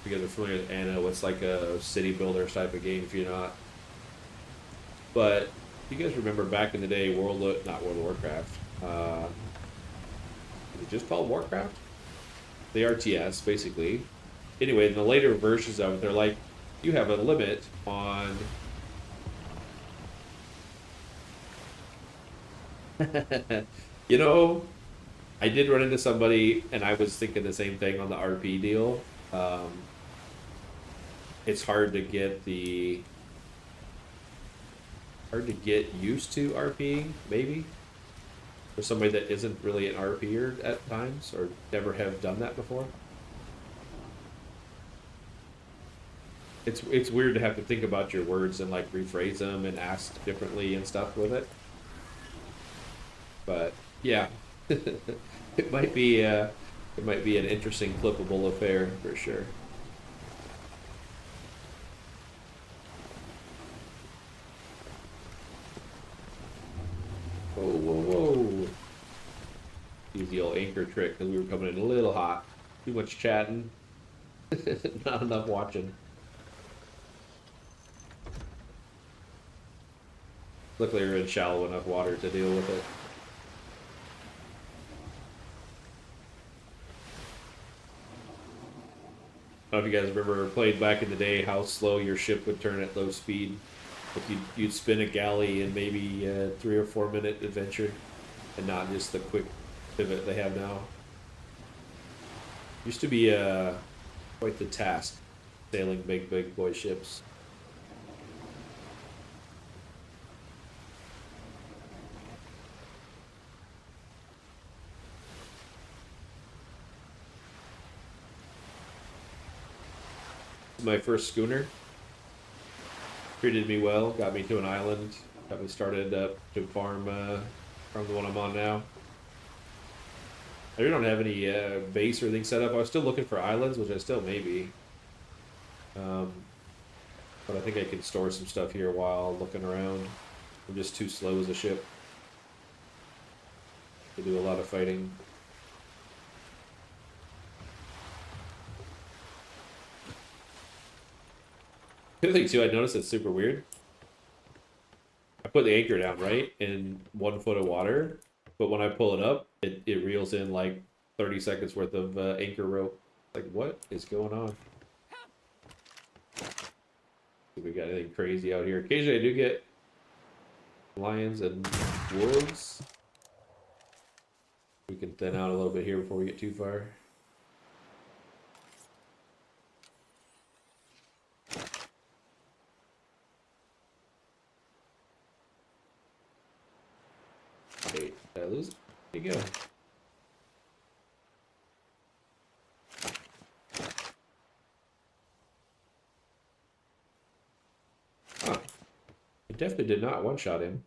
S1: if you guys are familiar with Anno, it's like a city builder type of game if you're not. But if you guys remember back in the day, not World of Warcraft. Is it just called Warcraft? The RTS, basically. Anyway, in the later versions of it, they're like, you have a limit on you know, I did run into somebody, and I was thinking the same thing on the RP deal. It's hard to get used to RPing, maybe, for somebody that isn't really an RPer at times or never have done that before. It's weird to have to think about your words and like rephrase them and ask differently and stuff with it. But yeah, it might be an interesting flippable affair for sure. Whoa, whoa, whoa! Use the old anchor trick because we were coming in a little hot. Too much chatting, not enough watching. Luckily, we're in shallow enough water to deal with it. I don't know if you guys remember played back in the day how slow your ship would turn at low speed. Like you'd spin a galley in maybe a 3 or 4 minute adventure, and not just the quick pivot they have now. Used to be quite the task sailing big boy ships. My first schooner treated me well, got me to an island, got me started up to farm the one I'm on now. I really don't have any base or anything set up. I was still looking for islands, which I still may be. But I think I can store some stuff here while looking around. I'm just too slow as a ship to do a lot of fighting. The other thing too, I noticed it's super weird. I put the anchor down, right, in 1 foot of water, but when I pull it up, it reels in like 30 seconds worth of anchor rope. Like, what is going on? We got anything crazy out here. Occasionally I do get lions and wolves. We can thin out a little bit here before we get too far. definitely did not one-shot him.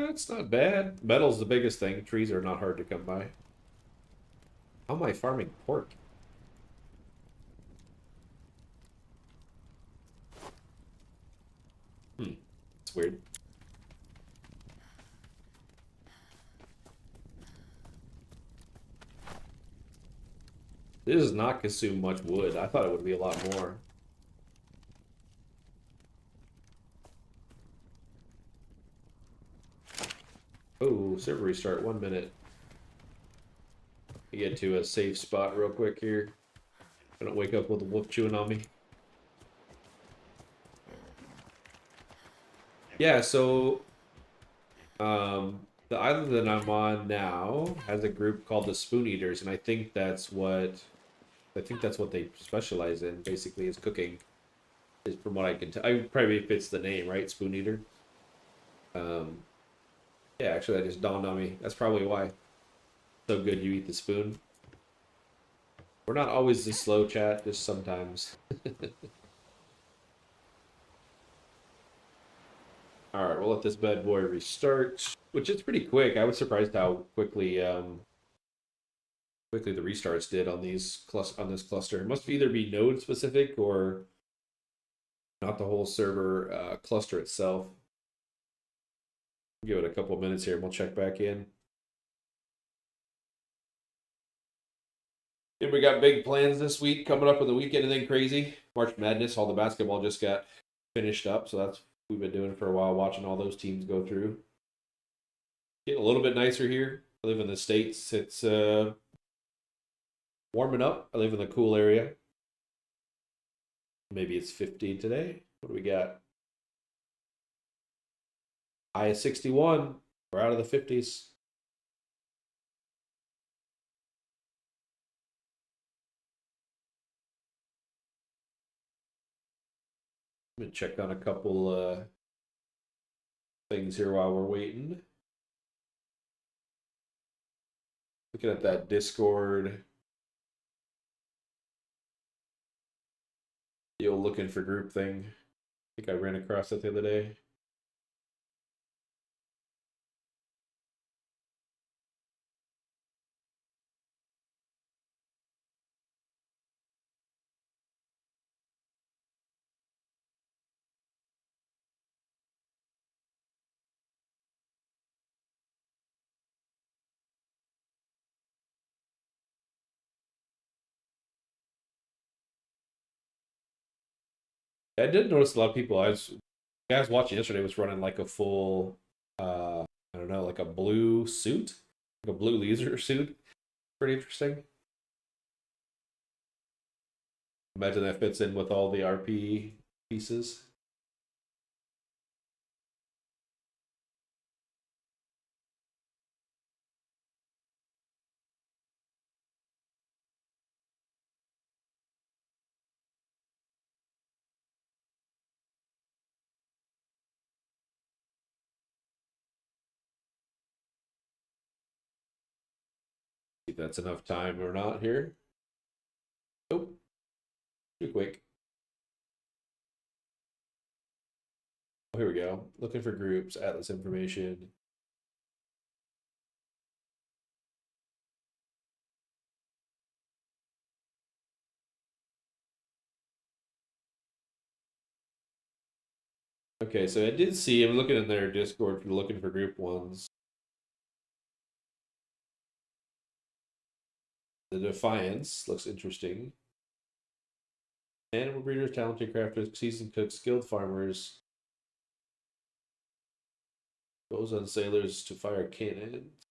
S1: It's not bad. Metal's the biggest thing. Trees are not hard to come by. How am I farming pork? It's weird. This does not consume much wood. I thought it would be a lot more. Oh, server restart, 1 minute. Get to a safe spot real quick here. I don't wake up with a wolf chewing on me. Yeah, so the island that I'm on now has a group called the Spoon Eaters, and I think that's what they specialize in, basically, is cooking. Is from what I can tell. I probably fits the name, right? Spoon Eater. Um, yeah, actually, that just dawned on me. That's probably why. So good you eat the spoon. We're not always this slow, chat, just sometimes. Alright, we'll let this bad boy restart, which is pretty quick. I was surprised how quickly quickly the restarts did on these on this cluster. It must either be node specific or not the whole server cluster itself. Give it a couple of minutes here and we'll check back in. And we got big plans this week coming up on the weekend. Anything crazy? March Madness, all the basketball just got finished up, so that's what we've been doing for a while, watching all those teams go through. Getting a little bit nicer here. I live in the States. It's warming up. I live in the cool area. Maybe it's 50 today. What do we got? High of 61. We're out of the 50s. I'm gonna check on a couple things here while we're waiting. Looking at that Discord. The old looking for group thing. I think I ran across that the other day. I did notice a lot of people. Guys watching yesterday was running like a full, I don't know, like a blue suit, like a blue leisure suit. Pretty interesting. Imagine that fits in with all the RP pieces. See if that's enough time or not here. Nope. Too quick. Oh, here we go. Looking for groups, Atlas information. Okay, so I did see, I'm looking in their Discord for looking for group ones. The Defiance looks interesting. Animal breeders, talented crafters, seasoned cooks, skilled farmers. Goes on sailors to fire cannons.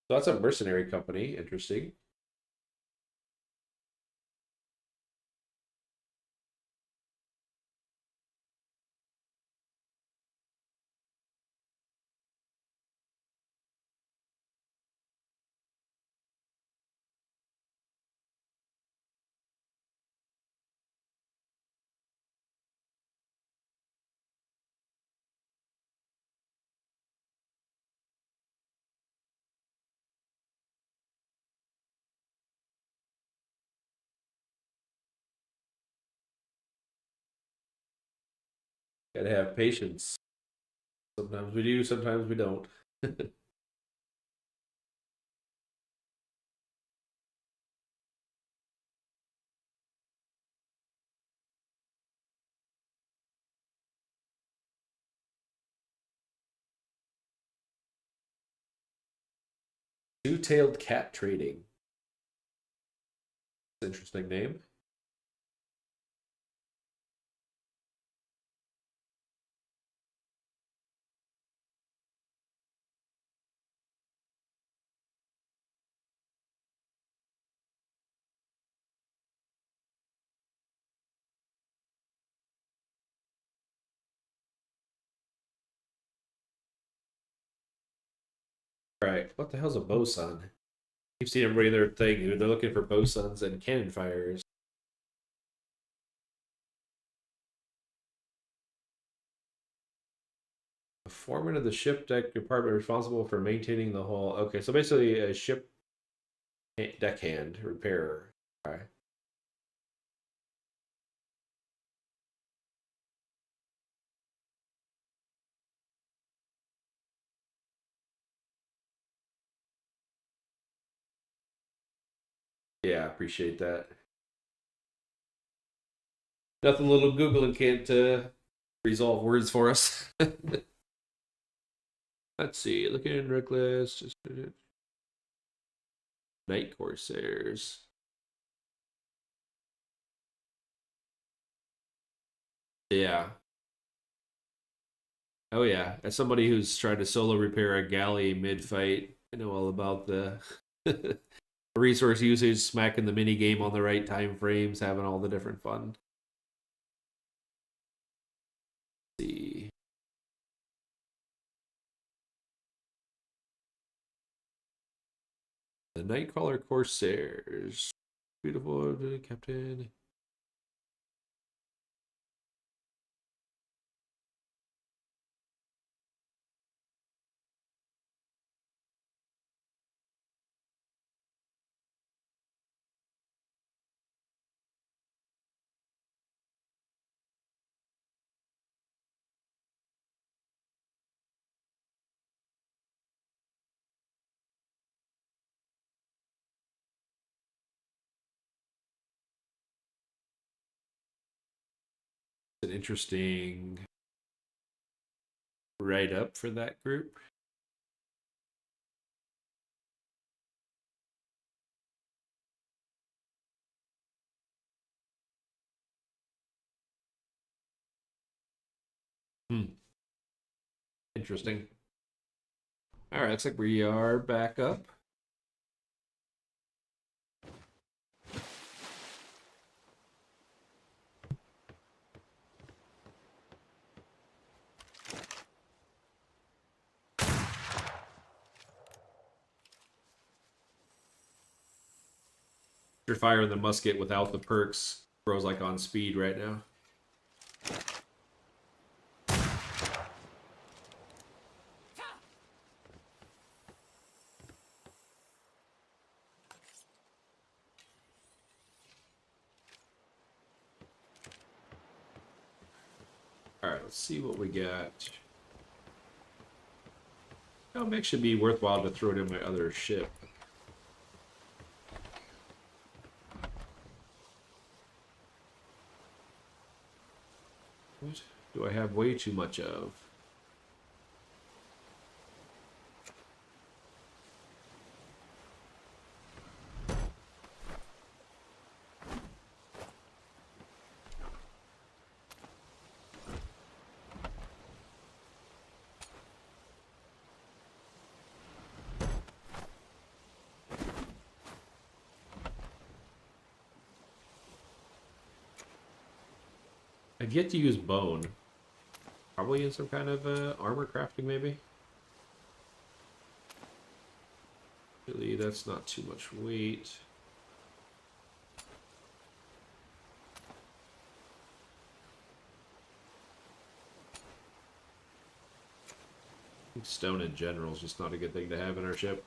S1: So that's a mercenary company. Interesting. Gotta have patience. Sometimes we do, sometimes we don't. Two-tailed cat trading. Interesting name. Right. What the hell's a bosun? You've seen everybody in their thing. They're looking for bosuns and cannon fires. A foreman of the ship deck department responsible for maintaining the hull. Okay, so basically a ship deckhand repairer. Okay. Yeah, appreciate that. Nothing little Googling can't resolve words for us. Let's see. Looking at Reckless. Night Corsairs. Yeah. Oh yeah. As somebody who's tried to solo repair a galley mid-fight, I know all about the resource usage, smacking the mini game on the right time frames, having all the different fun. Let's see. The Nightcrawler Corsairs. Beautiful Captain. An interesting write up for that group. Interesting. All right, looks like we are back up. You're firing the musket without the perks. Bro's like on speed right now. All right, let's see what we got. Oh, it should be worthwhile to throw it in my other ship. What do I have way too much of? I've yet to use bone. Probably in some kind of armor crafting, maybe. Really, that's not too much weight. I think stone in general is just not a good thing to have in our ship.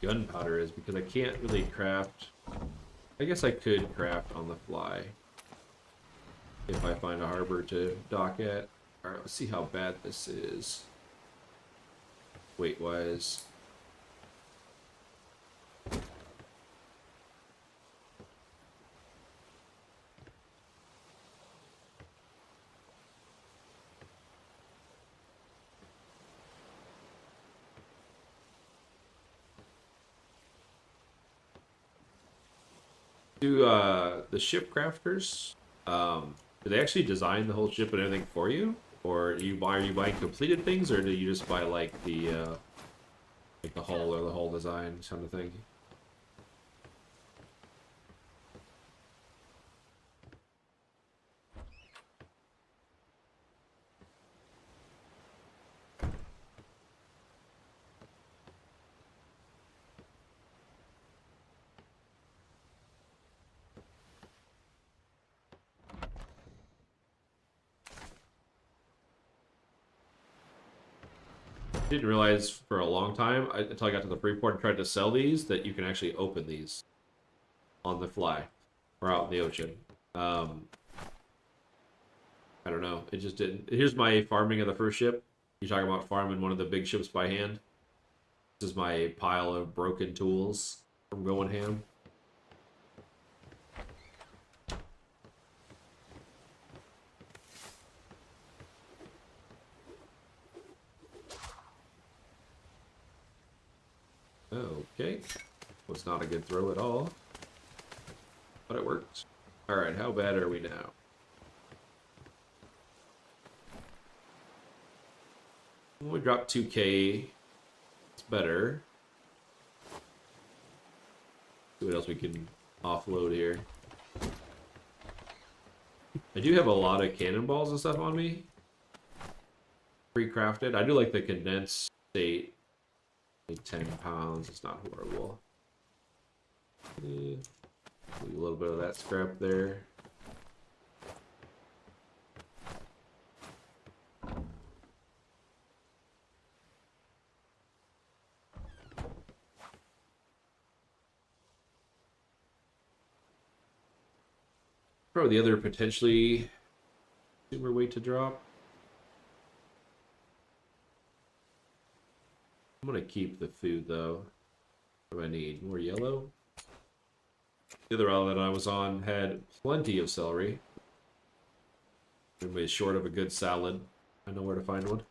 S1: gunpowder is because I can't really craft. I guess I could craft on the fly if I find a harbor to dock at. All right, let's see how bad this is. Weight-wise. Do the ship crafters, do they actually design the whole ship and everything for you, or are you buying completed things, or do you just buy like the hull or the hull design kind of thing? Didn't realize for a long time until I got to the Freeport and tried to sell these that you can actually open these on the fly or out in the ocean. I don't know. It just didn't. Here's my farming of the first ship. You're talking about farming one of the big ships by hand. This is my pile of broken tools from going ham. Okay. Was not a good throw at all. But it worked. Alright, how bad are we now? We dropped 2K. It's better. See what else we can offload here. I do have a lot of cannonballs and stuff on me. Pre-crafted. I do like the condensed state. Like 10 pounds. It's not horrible. A little bit of that scrap there. Probably the other potentially consumer weight to drop. I'm gonna keep the food though. What do I need? More yellow? The other island I was on had plenty of celery. Everybody's short of a good salad. I know where to find one.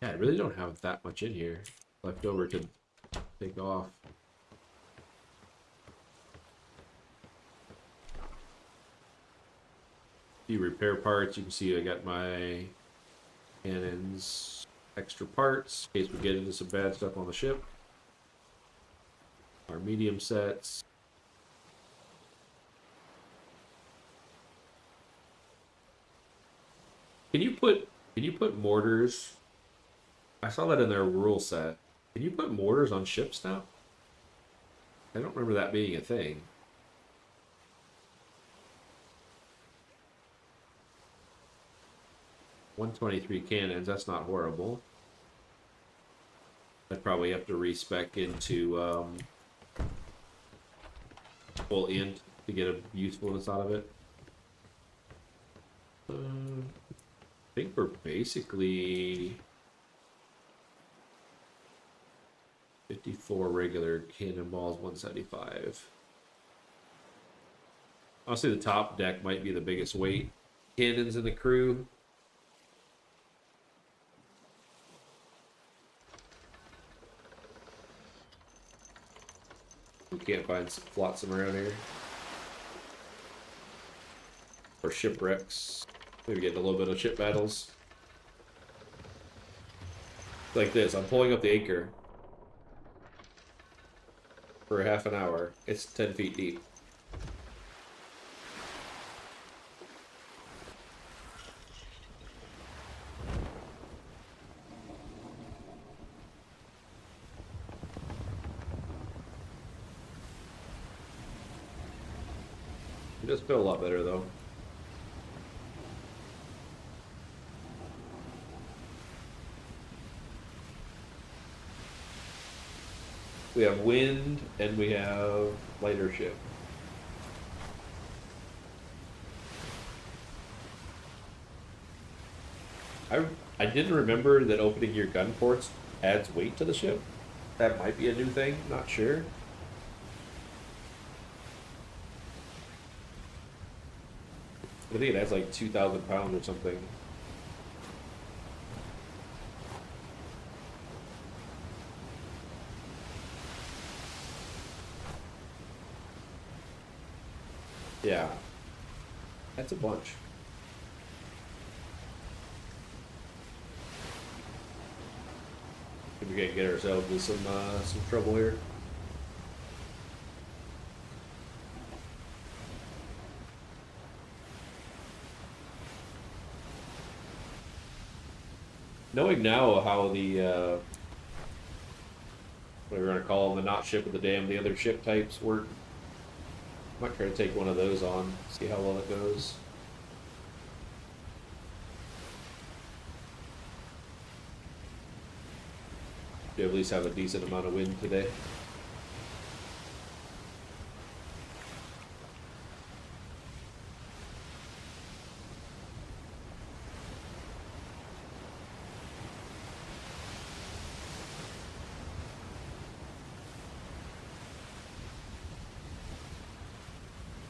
S1: Yeah, I really don't have that much in here left over to take off. Few repair parts. You can see I got my cannons, extra parts in case we get into some bad stuff on the ship. Our medium sets. Can you put mortars? I saw that in their rule set. Can you put mortars on ships now? I don't remember that being a thing. 123 cannons, that's not horrible. I'd probably have to respec into full int to get a usefulness out of it. I think we're basically 54 regular cannonballs, 175. Honestly, the top deck might be the biggest weight cannons in the crew. We can't find some flotsam around here. Or shipwrecks. Maybe getting a little bit of ship battles. Like this, I'm pulling up the anchor for half an hour. It's 10 feet deep. It does feel a lot better though. We have wind and we have lighter ship. I didn't remember that opening your gun ports adds weight to the ship. That might be a new thing, not sure. I think it adds like 2,000 pounds or something. Yeah. That's a bunch. We can't get ourselves in some trouble here. Knowing now how the whatever you want to call them, the not ship of the dam, the other ship types work, I might try to take one of those on, see how well it goes. You at least have a decent amount of wind today.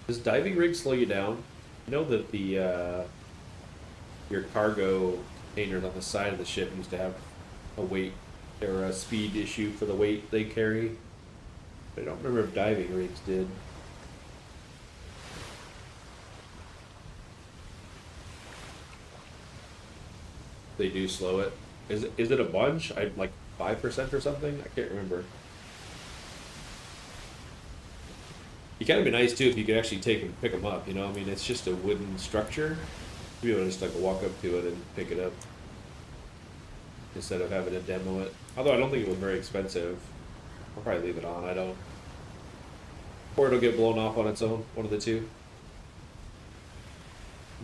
S1: Does diving rig slow you down? I know that the your cargo containers on the side of the ship used to have a weight or a speed issue for the weight they carry. But I don't remember if diving rigs did. They do slow it. Is it a bunch? I like 5% or something? I can't remember. You kind of be nice too if you could actually take and pick them up. You know, I mean, it's just a wooden structure. You able to just like walk up to it and pick it up instead of having to demo it. Although I don't think it was very expensive. I'll probably leave it on. I don't. Or it'll get blown off on its own. One of the two.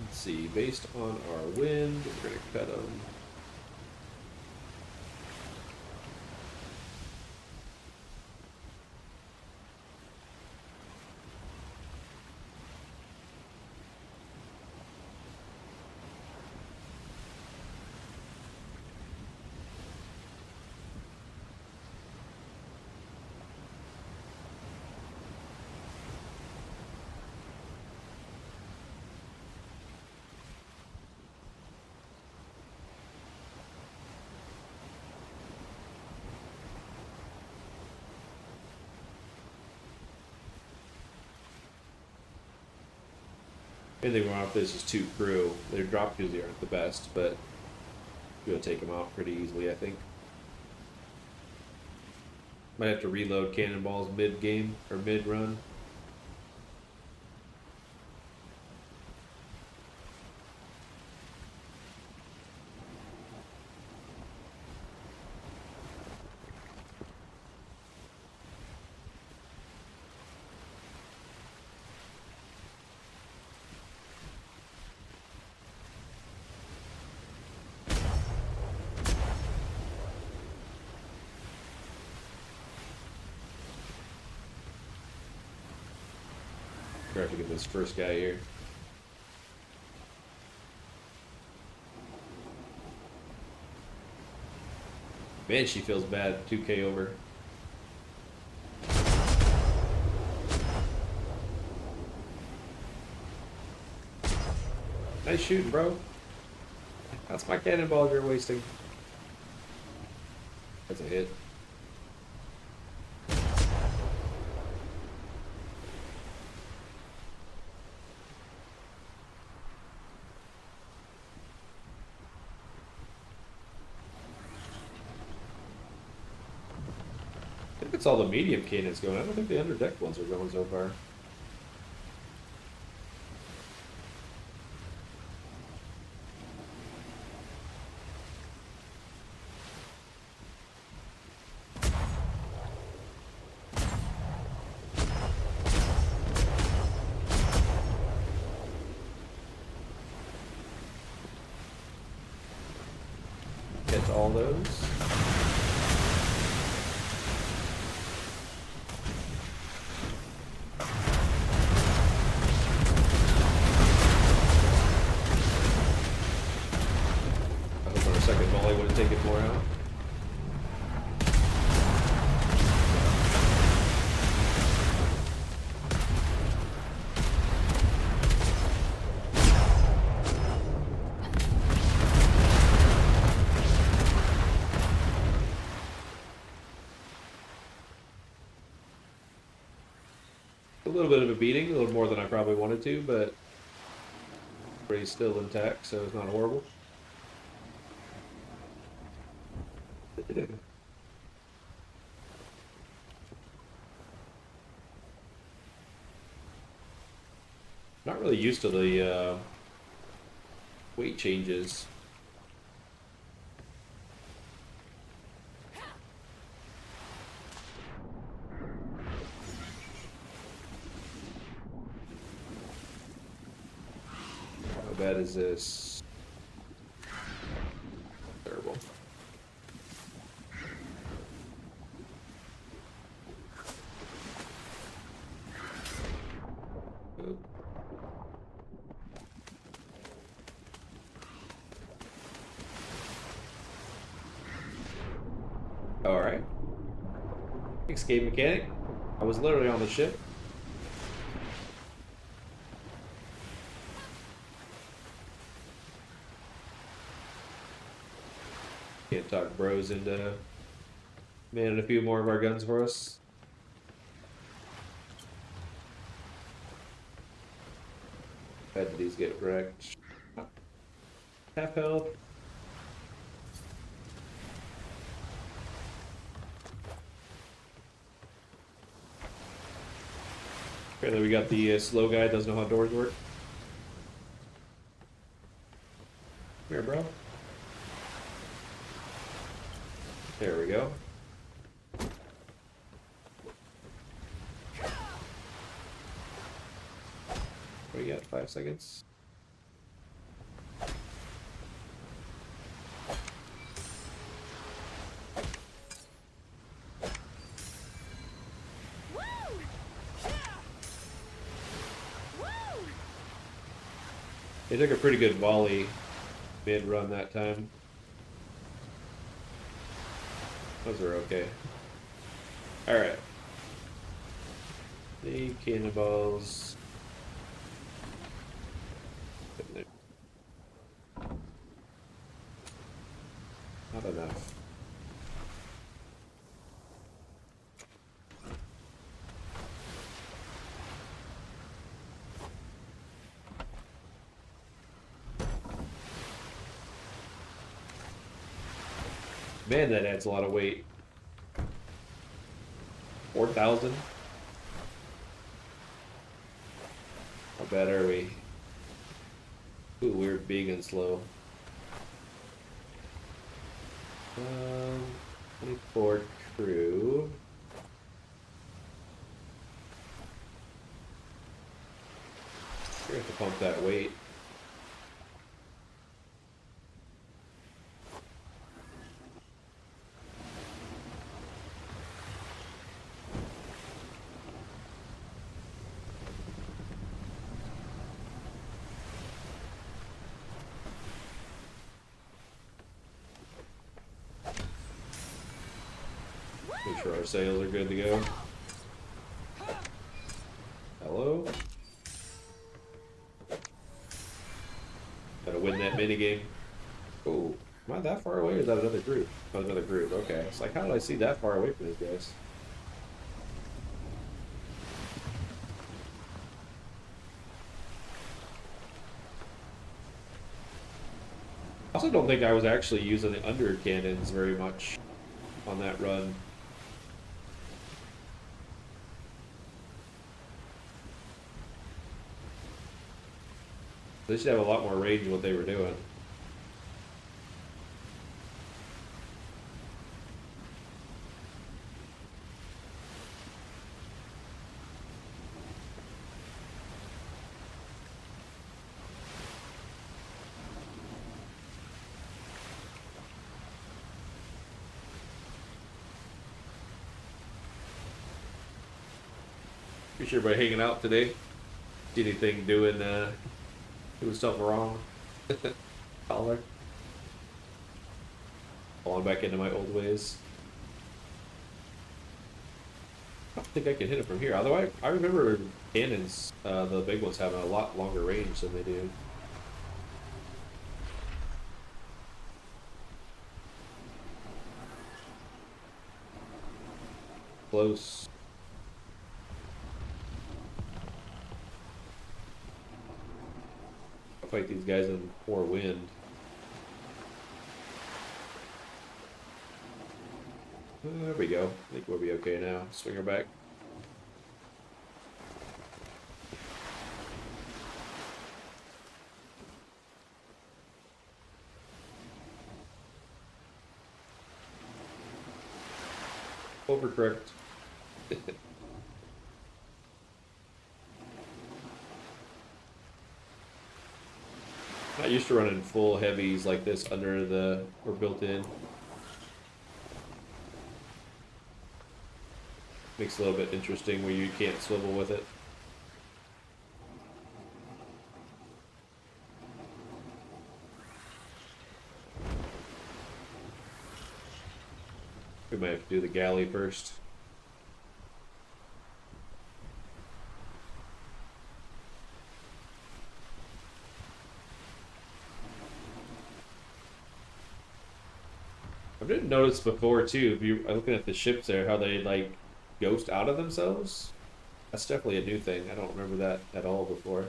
S1: Let's see. Based on our wind, we're gonna cut them. Anything wrong with this is two crew. Their drop usually aren't the best, but you'll take them out pretty easily, I think. Might have to reload cannonballs mid-game or mid-run. Try to get this first guy here. Man, she feels bad. 2K over. Nice shooting, bro. That's my cannonball you're wasting. That's a hit. I think it's all the medium cannons going. I don't think the underdeck ones are going so far. Catch all those. more out. A little bit of a beating, a little more than I probably wanted to, but he's still intact, so it's not horrible. Not really used to the weight changes. How bad is this? Terrible. Oh. Alright. Escape mechanic. I was literally on the ship. Can't talk bros into manning a few more of our guns for us. How did these get wrecked? Half health. Apparently we got the slow guy, doesn't know how doors work. Come here, bro. There we go. What do you got? 5 seconds? They took a pretty good volley mid-run that time. Those are okay. Alright. The cannonballs. Not enough. Man, that adds a lot of weight. 4,000? How bad are we? Ooh, we're big and slow. 24 crew. We have to pump that weight. Make sure our sails are good to go. Hello? Gotta win that minigame. Oh, am I that far away or is that another group? Oh, another group, okay. It's like, how did I see that far away from these guys? I also don't think I was actually using the under cannons very much on that run. They should have a lot more range of what they were doing. Appreciate everybody hanging out today. See anything doing stuff wrong? Holler. Falling back into my old ways. I don't think I can hit it from here. Although I remember cannons, the big ones, having a lot longer range than they do. Close. I'll fight these guys in poor wind. There we go. I think we'll be okay now. Swing her back. Overcorrect. Not used to running full heavies like this under the or built in. Makes it a little bit interesting where you can't swivel with it. We might have to do the galley first. I didn't notice before too, if you are looking at the ships there, how they like ghost out of themselves. That's definitely a new thing. I don't remember that at all before.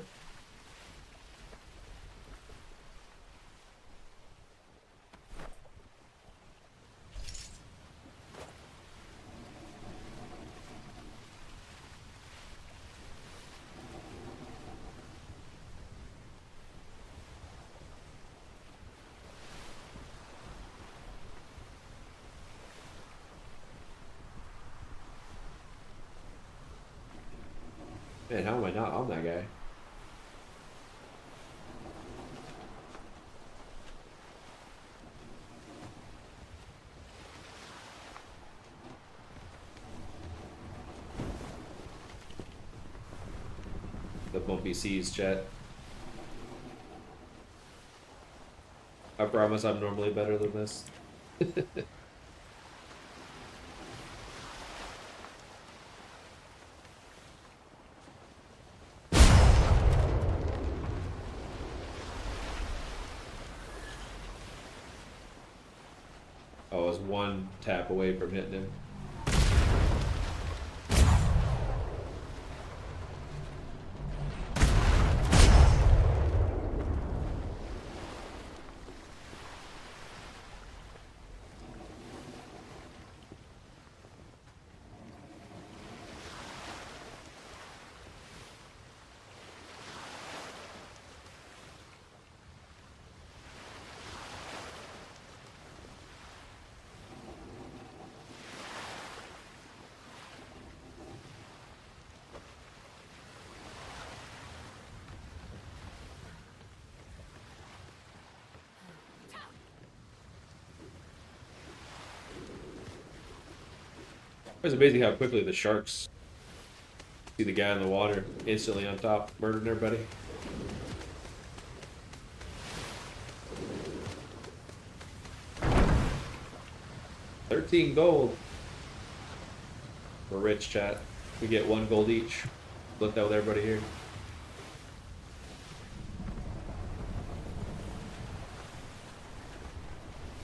S1: Man, how am I not on that guy? The bumpy seas, chat. I promise I'm normally better than this. Oh, I was one tap away from hitting him. It's amazing how quickly the sharks see the guy in the water, instantly on top, murdering everybody. $13 gold. We're rich, chat. We get 1 gold each. Split that with everybody here.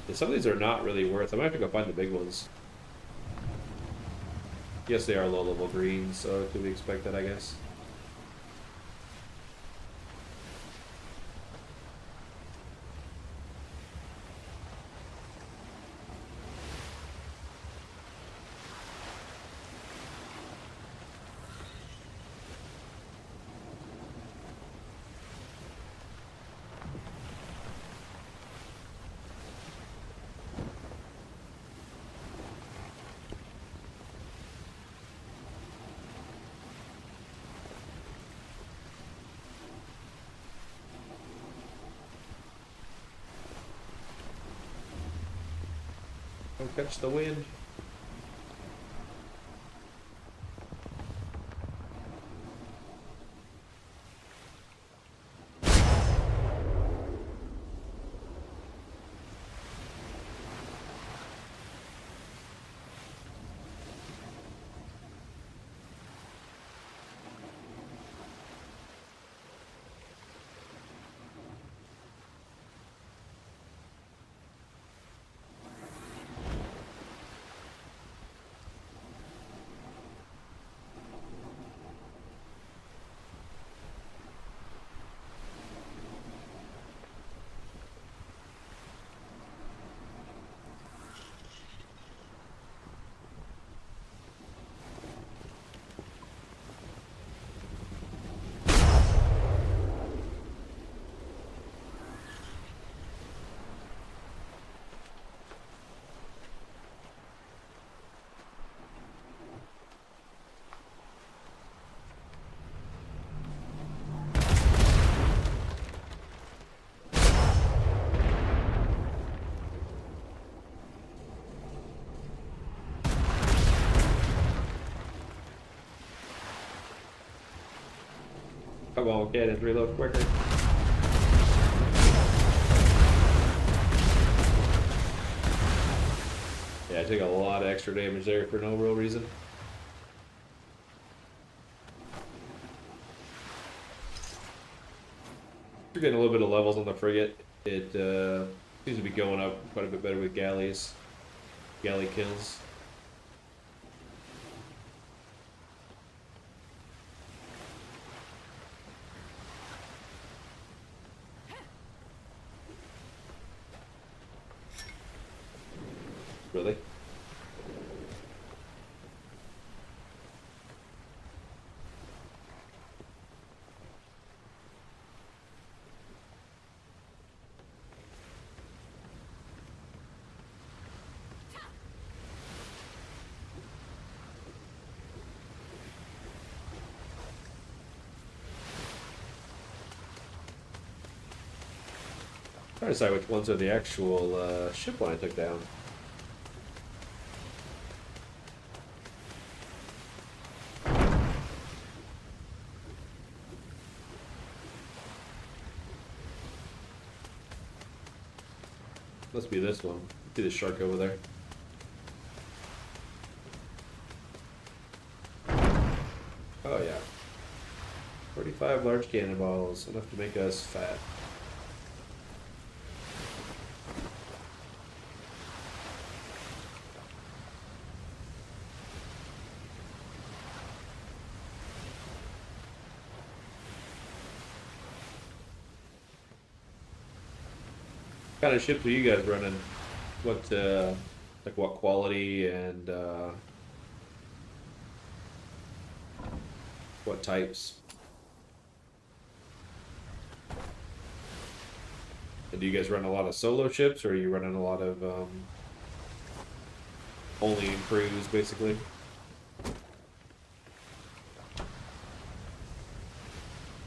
S1: And some of these are not really worth. I might have to go find the big ones. Yes, they are low level green, so could we expect that, I guess? Don't catch the wind. Come on, cannons, reload quicker. Yeah, I took a lot of extra damage there for no real reason. We're getting a little bit of levels on the frigate. It seems to be going up quite a bit better with galleys. Galley kills. Really? Trying to decide which ones are the actual ship one I took down. Must be this one. See the shark over there. Oh yeah. 45 large cannonballs, enough to make us fat. What kind of ships are you guys running? What like what quality and what types? And do you guys run a lot of solo ships, or are you running a lot of only in crews, basically? I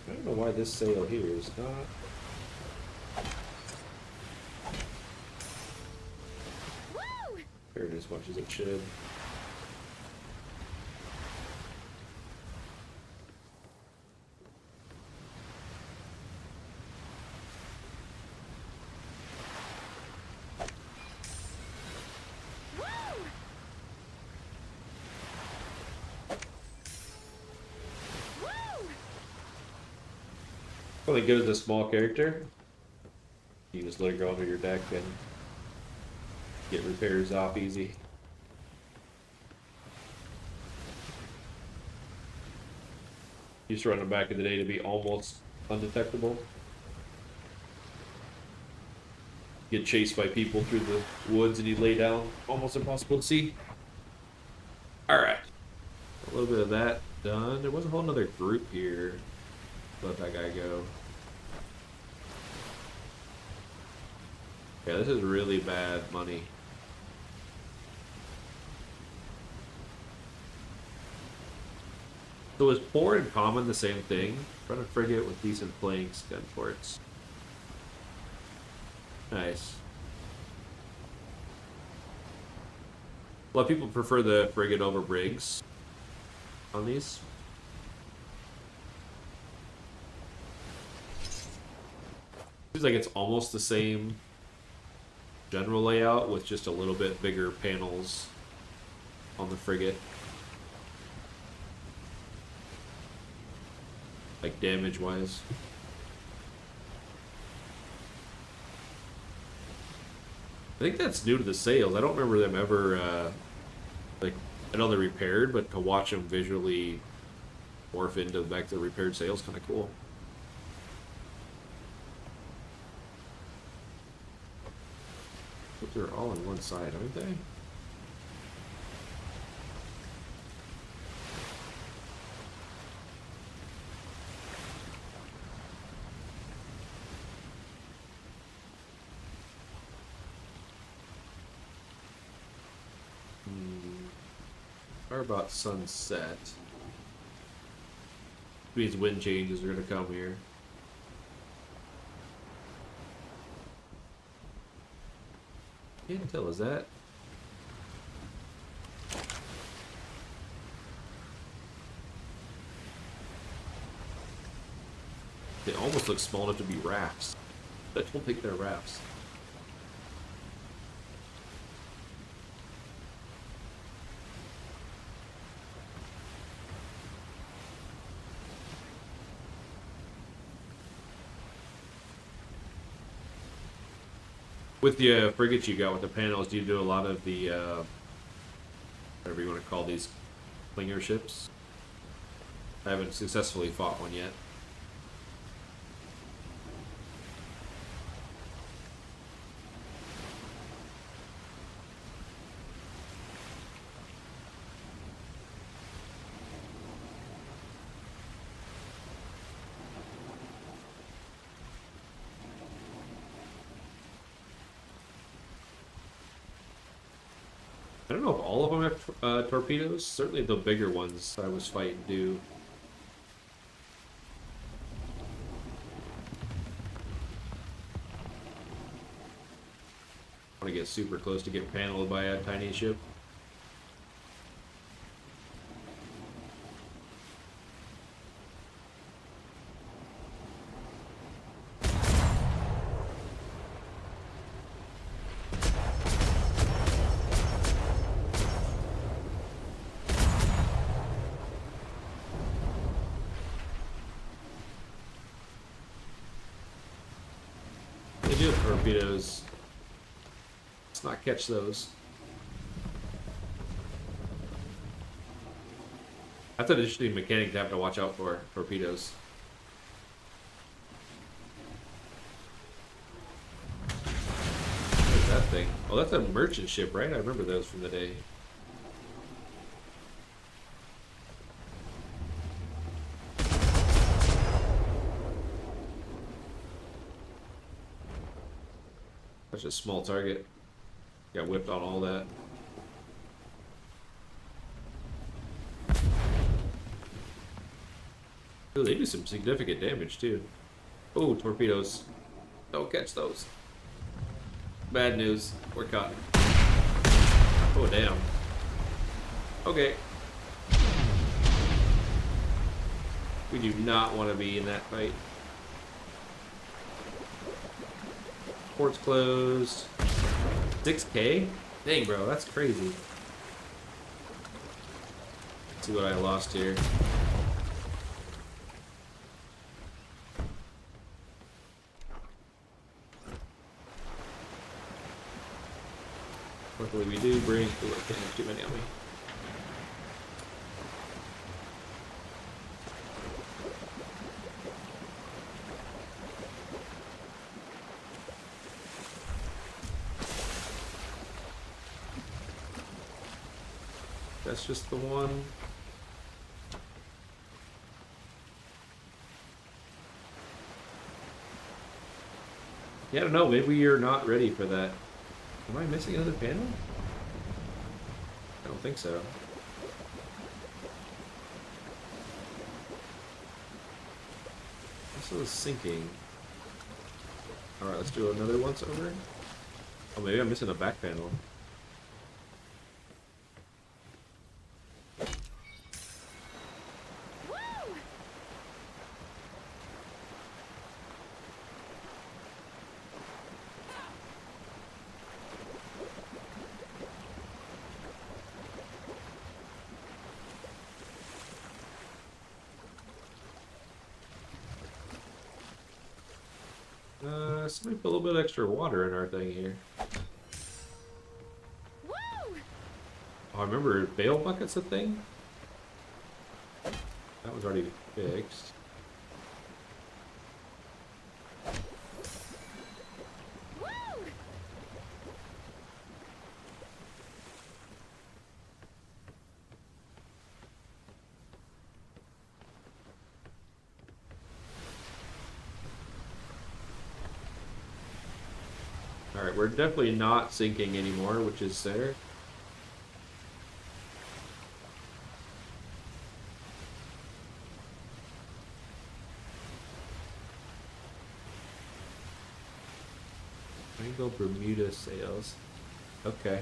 S1: don't know why this sail here is not. As much as it should. Probably good as a small character. You can just let it go under your deck and get repairs off easy. Used to run them back in the day to be almost undetectable. Get chased by people through the woods and you lay down, almost impossible to see. Alright. A little bit of that done. There was a whole other group here. Let that guy go. Yeah, this is really bad money. So is poor and common the same thing? Run a frigate with decent planks, gun ports. Nice. A lot of people prefer the frigate over brigs on these. Seems like it's almost the same general layout with just a little bit bigger panels on the frigate. Like damage wise. I think that's new to the sails. I don't remember them ever like, I know they're repaired, but to watch them visually morph into back to the repaired sails kind of cool. They're all on one side, aren't they? Or about sunset. Means wind changes are gonna come here. Can't tell, is that? They almost look small enough to be rafts. I don't think they're rafts. With the frigates you got with the panels, do you do a lot of the, whatever you want to call these, clinger ships? I haven't successfully fought one yet. I don't know if all of them have torpedoes. Certainly the bigger ones I was fighting do. I want to get super close to get paneled by a tiny ship. They do have torpedoes. Let's not catch those. That's an interesting mechanic to have to watch out for, torpedoes. What is that thing? Oh, that's a merchant ship, right? I remember those from the day. Such a small target. Got whipped on all that. Oh, they do some significant damage too. Oh, torpedoes. Don't catch those. Bad news. We're caught. Oh, damn. Okay. We do not want to be in that fight. Port's closed. 6K? Dang, bro, that's crazy. Let's see what I lost here. Luckily we do bring... Oh, I can't have too many on me. That's just the one. Yeah, I don't know. Maybe you're not ready for that. Am I missing another panel? I don't think so. This is sinking. Alright, let's do another once over. Oh, maybe I'm missing a back panel. Somebody put a little bit extra water in our thing here.
S3: Woo!
S1: Oh, I remember bail bucket's a thing? That was already fixed.
S3: Woo!
S1: Alright, we're definitely not sinking anymore, which is there. Go Bermuda sails. Okay.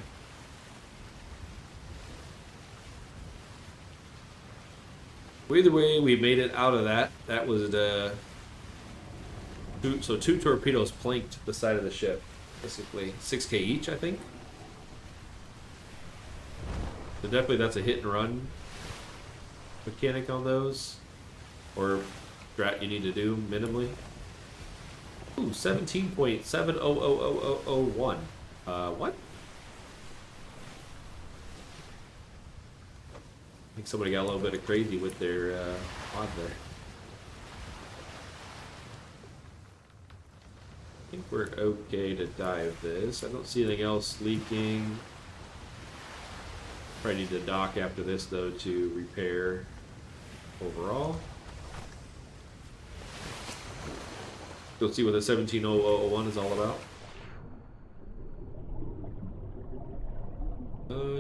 S1: Well, either way, we made it out of that. That was Two torpedoes planked the side of the ship, basically 6K each, I think. So definitely that's a hit and run mechanic on those, or strat you need to do minimally. Ooh, 17.700001. What? I think somebody got a little bit of crazy with their mod there. I think we're okay to dive this. I don't see anything else leaking. Probably need to dock after this though to repair overall. Go see what the 170001 is all about.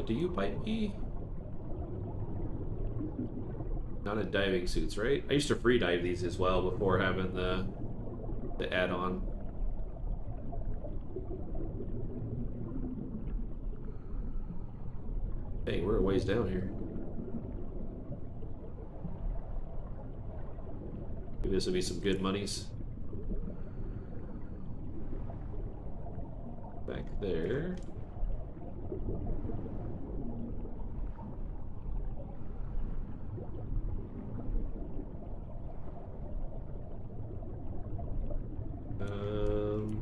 S1: Do you bite me? Not in diving suits, right? I used to free dive these as well before having the add-on. Dang, we're a ways down here. Maybe this will be some good monies. Back there. No.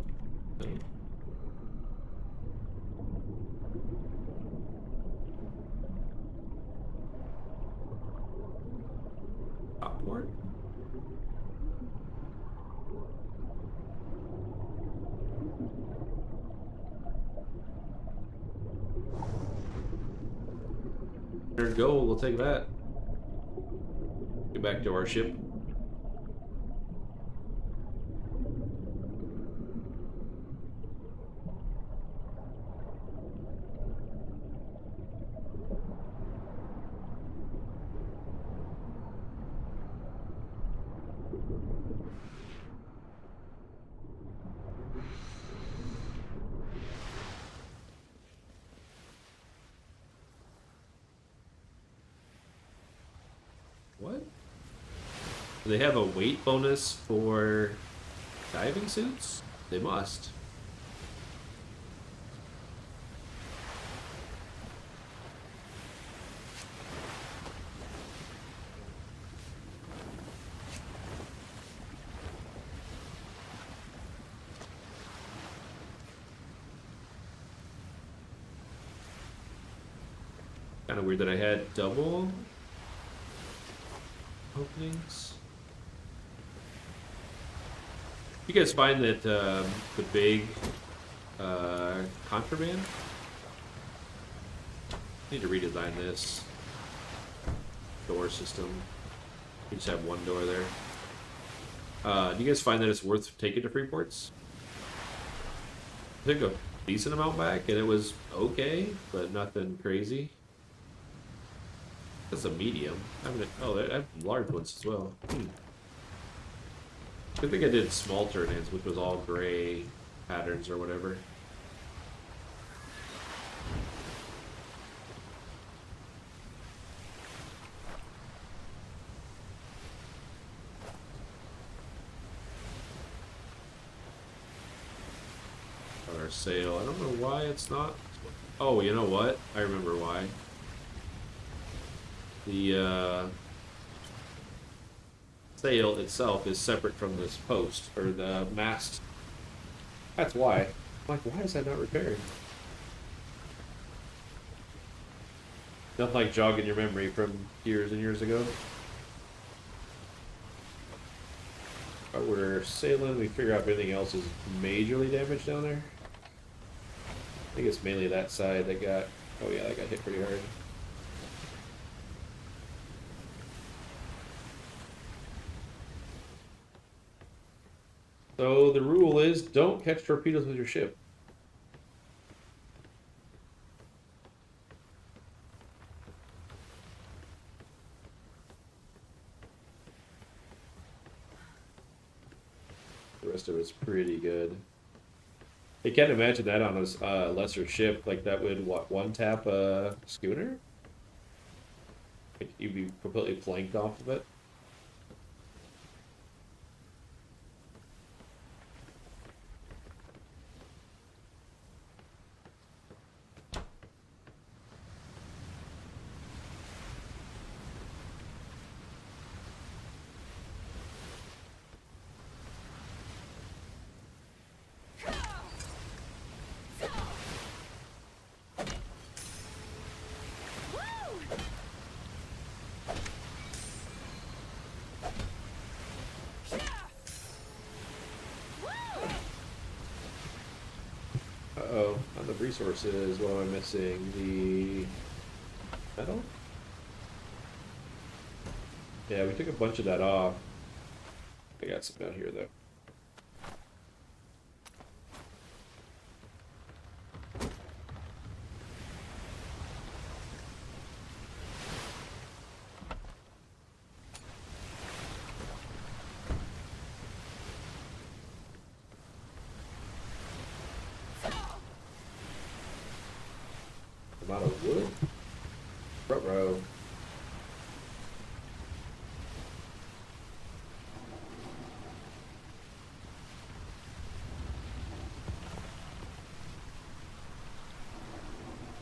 S1: Top port. There we go, we'll take that. Get back to our ship. What? Do they have a weight bonus for diving suits? They must. Kind of weird that I had double openings. You guys find that the big contraband? Need to redesign this door system. You just have one door there. Do you guys find that it's worth taking to free ports? I took a decent amount back and it was okay, but nothing crazy. That's a medium. Oh, I have large ones as well. I think I did small turn-ins, which was all gray patterns or whatever. Our sail. I don't know why it's not. Oh, you know what? I remember why. The sail itself is separate from this post, or the mast. That's why. I'm like, why is that not repaired? Nothing like jogging your memory from years and years ago. But we're sailing, we figure out if anything else is majorly damaged down there. I think it's mainly that side that got, oh yeah, that got hit pretty hard. So the rule is don't catch torpedoes with your ship. The rest of it's pretty good. I can't imagine that on a lesser ship. Like that would, what, one tap a schooner? Like you'd be completely planked off of it. Uh-oh, not the resources. What am I missing? The metal? Yeah, we took a bunch of that off. I got some down here, though. I'm out of wood? Ruh-roh.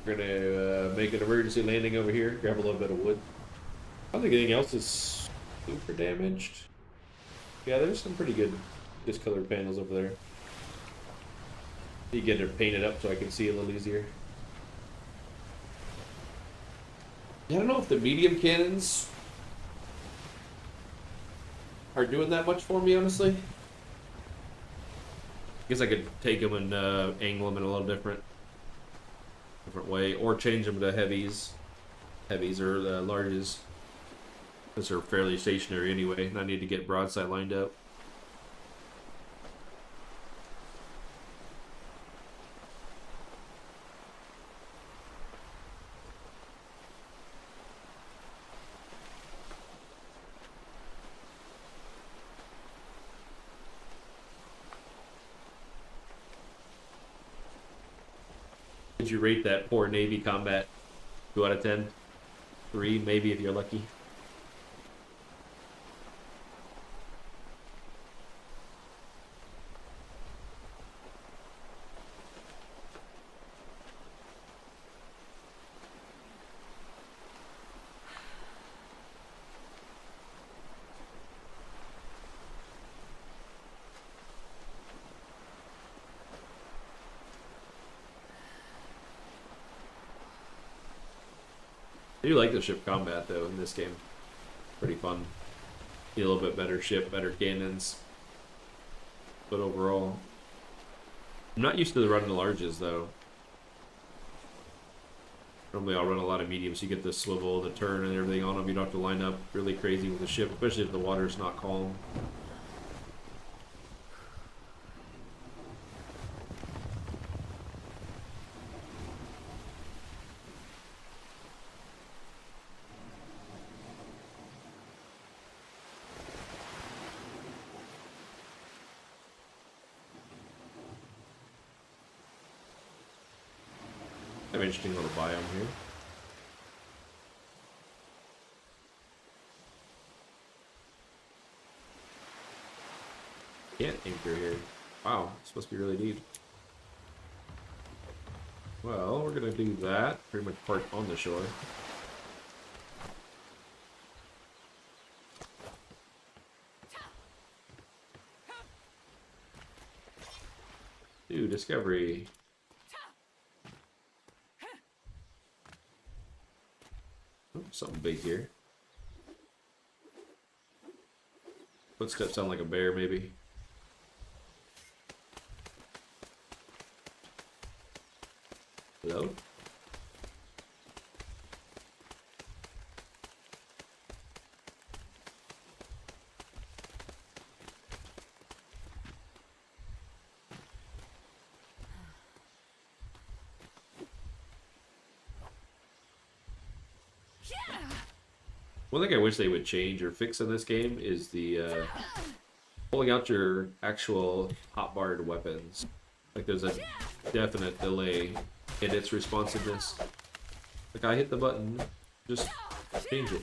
S1: We're gonna make an emergency landing over here, grab a little bit of wood. I don't think anything else is super damaged. Yeah, there's some pretty good discolored panels over there. You get it painted up so I can see a little easier. Yeah, I don't know if the medium cannons are doing that much for me, honestly. I guess I could take them and angle them in a little different way, or change them to heavies or larges. Those are fairly stationary anyway, and I need to get broadside lined up. Did you rate that poor Navy combat? 2 out of 10? 3, maybe if you're lucky. I do like the ship combat though in this game. Pretty fun. Get a little bit better ship, better cannons. But overall, I'm not used to the running the larges though. Normally I'll run a lot of mediums, so you get the swivel, the turn, and everything on them. You don't have to line up really crazy with the ship, especially if the water's not calm. Have an interesting little biome here. Can't anchor here. Wow, it's supposed to be really deep. Well, we're gonna do that. Pretty much park on the shore. Ooh, discovery. Oh, something big here. Footsteps sound like a bear, maybe. Hello? One thing I wish they would change or fix in this game is the pulling out your actual hotbarred weapons. Like there's a definite delay in its responsiveness. Like I hit the button, just change it.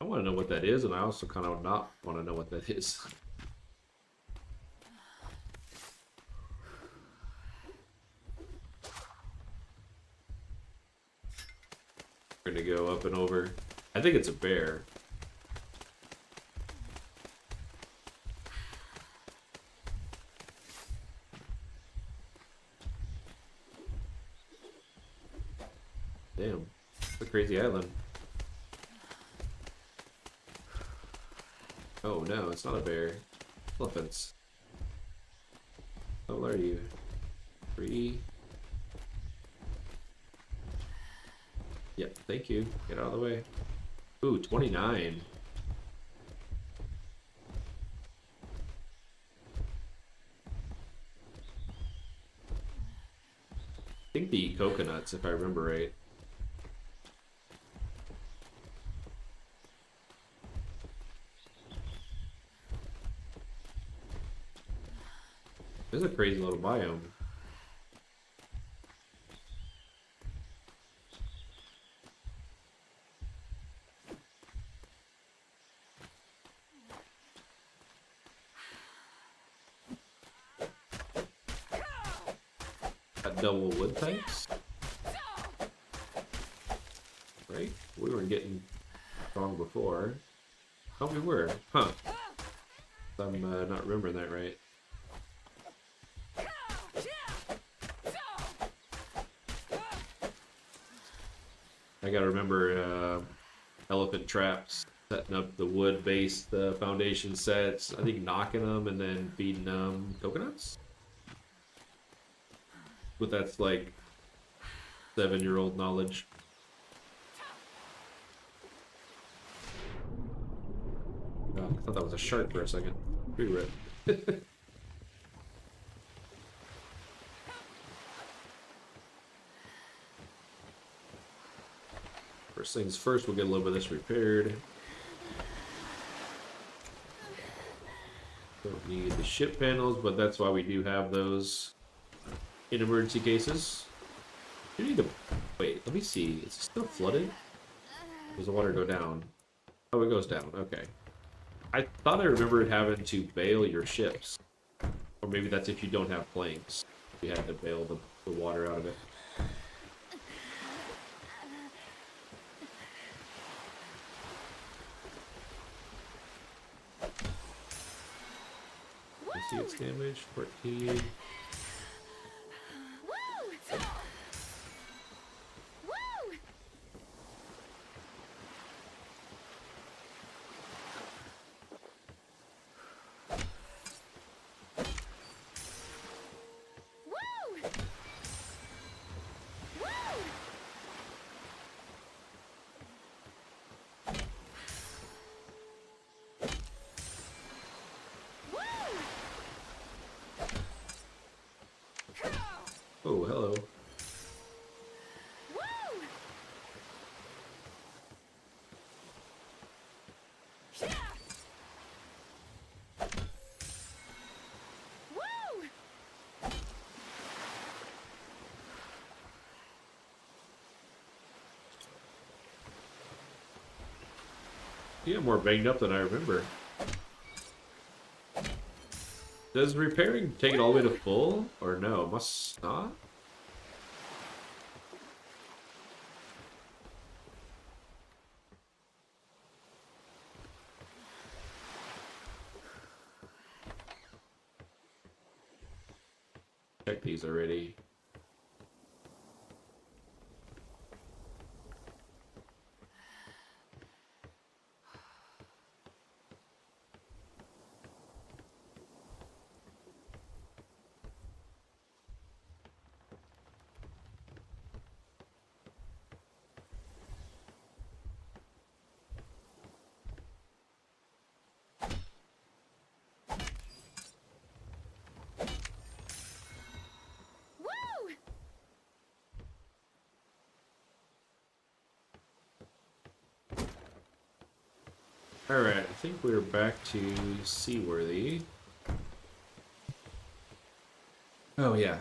S1: I want to know what that is, and I also kind of not want to know what that is. We're gonna go up and over. I think it's a bear. Damn. It's a crazy island. Oh no, it's not a bear. Elephants. How old are you? 3. Yep, thank you. Get out of the way. Ooh, 29. I think they eat coconuts, if I remember right. This is a crazy little biome. Got double wood types. Right? We weren't getting strong before. Oh, we were. Huh. I'm not remembering that right. I gotta remember elephant traps, setting up the wood-based foundation sets. I think knocking them and then feeding them coconuts. But that's like 7-year-old knowledge. Oh, I thought that was a shark for a second. Rewrite. First things first, we'll get a little bit of this repaired. Don't need the ship panels, but that's why we do have those in emergency cases. You need to wait. Let me see. Is it still flooded? Does the water go down? Oh, it goes down. Okay. I thought I remembered having to bail your ships, or maybe that's if you don't have planks. You had to bail the water out of it. Let's see its damage. 14. Oh, hello. Yeah, more banged up than I remember. Does repairing take it all the way to full? Or no? Must not? Check these already. Alright, I think we're back to seaworthy. Oh yeah.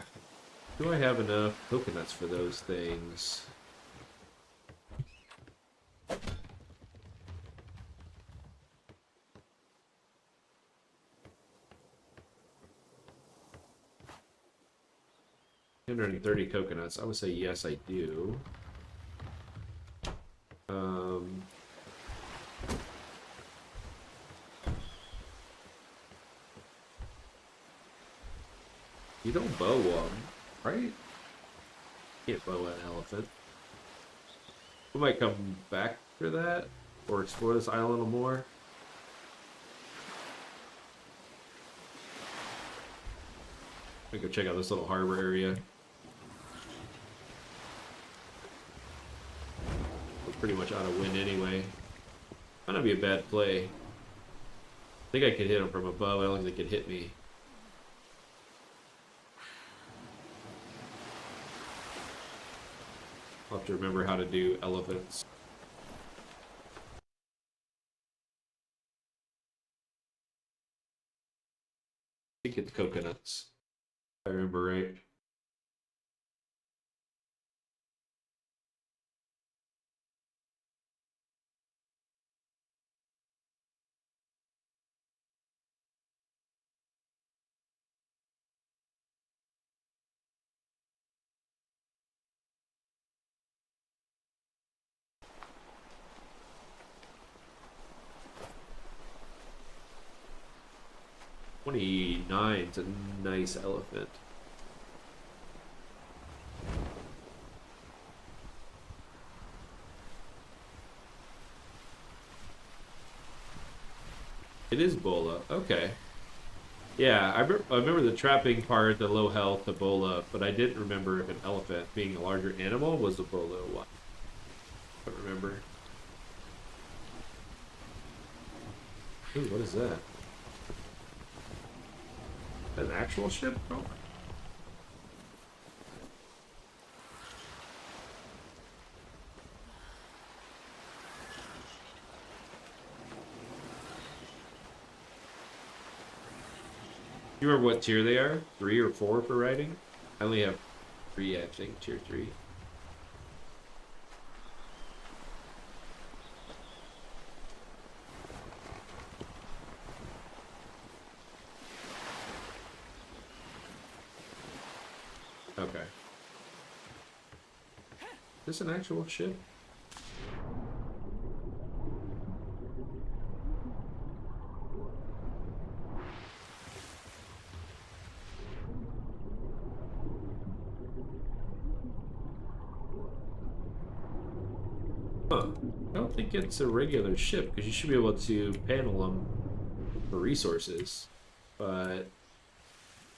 S1: Do I have enough coconuts for those things? $130 coconuts. I would say yes, I do. You don't bow one, right? Can't bow an elephant. We might come back for that or explore this island a little more. I go check out this little harbor area. We're pretty much out of wind anyway. Might not be a bad play. I think I could hit him from above. I don't think they could hit me. I'll have to remember how to do elephants. I think it's coconuts, if I remember right. $29's a nice elephant. It is Bola. Okay. Yeah, I remember the trapping part, the low health, the Bola, but I didn't remember if an elephant, being a larger animal, was the Bola one. I don't remember. Ooh, what is that? An actual ship? Oh. You remember what tier they are? 3 or 4 for riding? I only have 3, I think, tier 3. Okay. Is this an actual ship? Huh. I don't think it's a regular ship, because you should be able to panel them for resources. But...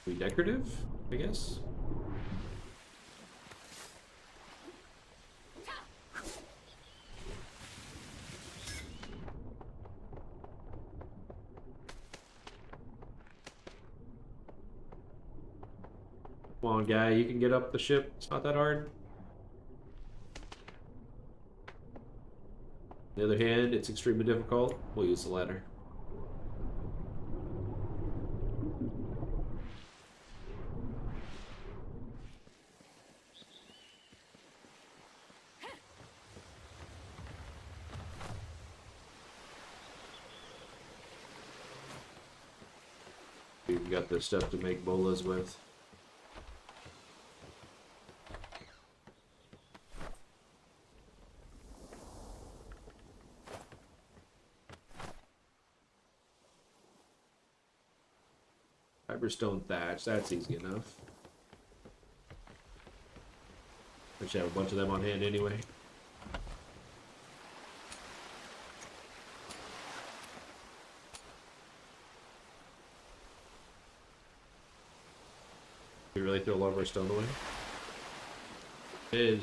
S1: be decorative, I guess? Come on, guy, you can get up the ship. It's not that hard. On the other hand, it's extremely difficult. We'll use the ladder. We've got the stuff to make bolas with. Fiberstone thatch, that's easy enough. I should have a bunch of them on hand anyway. We really throw a lot of our stone away? Did.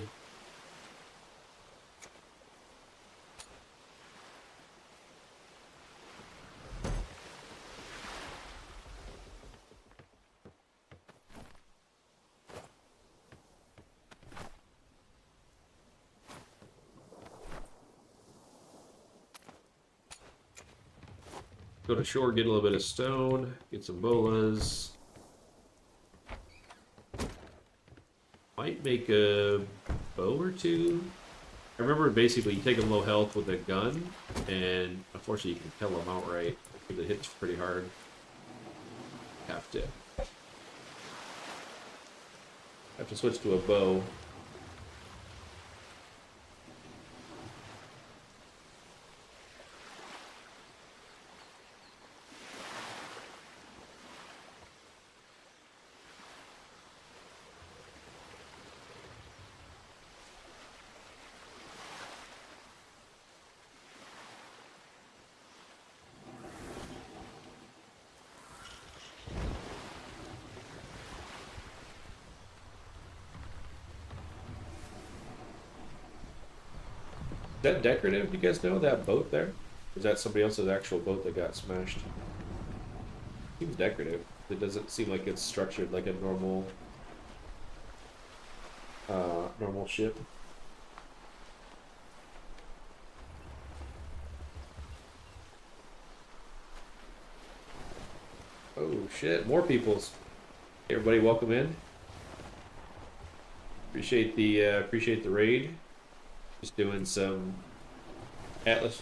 S1: Go to shore, get a little bit of stone, get some bolas. Might make a bow or two. I remember basically you take them low health with a gun, and unfortunately you can kill them outright because it hits pretty hard. Have to switch to a bow. that decorative? Do you guys know that boat there? Or is that somebody else's actual boat that got smashed? Seems decorative. It doesn't seem like it's structured like a normal ship. Oh shit! More people's. Everybody, welcome in. Appreciate the raid. Just doing some Atlas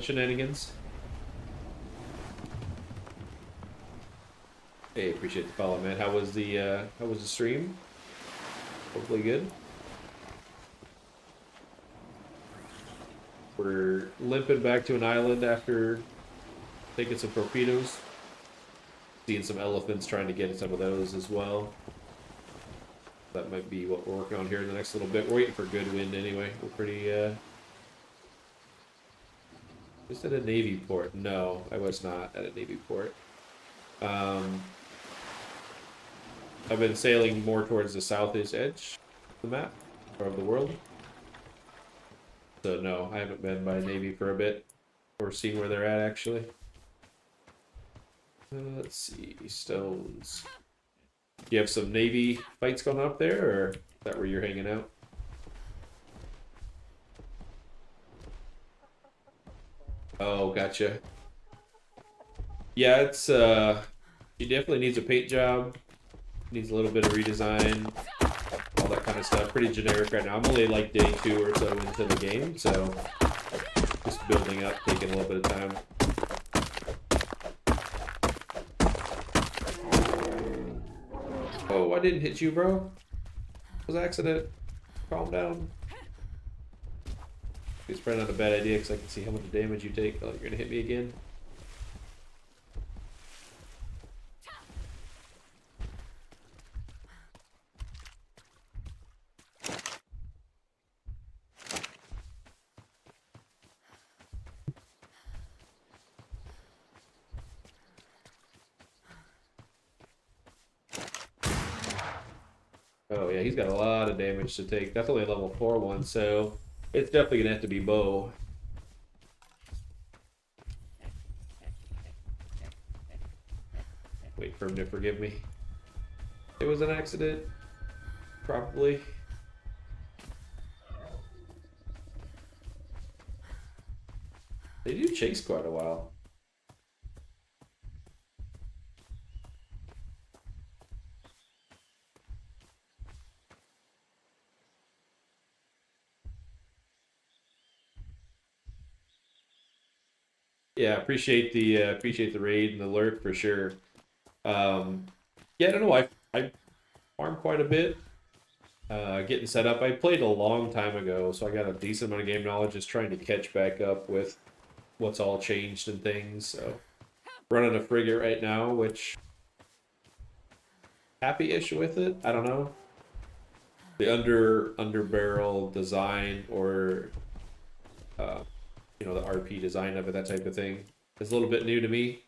S1: shenanigans. Hey, appreciate the follow, man. How was the stream? Hopefully good. We're limping back to an island after taking some torpedoes. Seeing some elephants, trying to get some of those as well. That might be what we're working on here in the next little bit. We're waiting for good wind anyway. We're pretty, just at a Navy port. No, I was not at a Navy port. I've been sailing more towards the southeast edge of the map, or of the world. So no, I haven't been by Navy for a bit, or seen where they're at actually. Let's see, stones. You have some Navy fights going up there, or is that where you're hanging out? Oh, gotcha. Yeah, it's he definitely needs a paint job. Needs a little bit of redesign, all that kind of stuff. Pretty generic right now. I'm only like day 2 or so into the game, so just building up, taking a little bit of time. Oh, I didn't hit you, bro. It was an accident. Calm down. It's probably not a bad idea because I can see how much damage you take. Oh, you're gonna hit me again? Oh yeah, he's got a lot of damage to take. That's only a level 4 one, so it's definitely gonna have to be bow. Wait for him to forgive me. It was an accident. Probably. They do chase quite a while. Yeah, appreciate the raid and the lurk for sure. Yeah, I don't know. I farm quite a bit. Getting set up. I played a long time ago, so I got a decent amount of game knowledge. Just trying to catch back up with what's all changed and things. So running a frigate right now, which happy-ish with it. I don't know. The under barrel design or you know, the RP design of it, that type of thing, is a little bit new to me.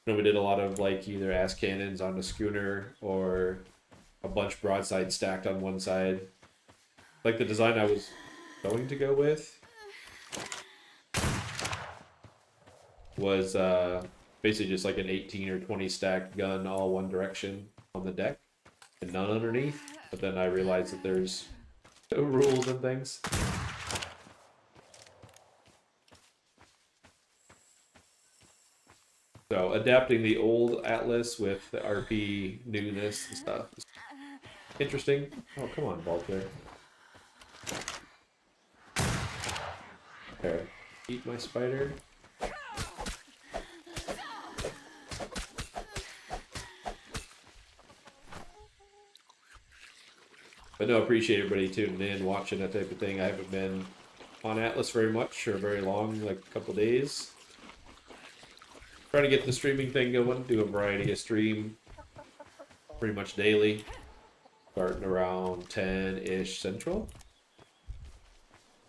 S1: You know, we did a lot of like either ass cannons on the schooner or a bunch broadside stacked on one side. Like the design I was going to go with was basically just like an 18 or 20 stacked gun all one direction on the deck and none underneath. But then I realized that there's no rules and things. So adapting the old Atlas with the RP newness and stuff is interesting. Oh, come on, Vulture. There. Eat my spider. But no, appreciate everybody tuning in, watching, that type of thing. I haven't been on Atlas very much or very long, like a couple days. Trying to get the streaming thing going, do a variety of stream pretty much daily, starting around 10-ish Central.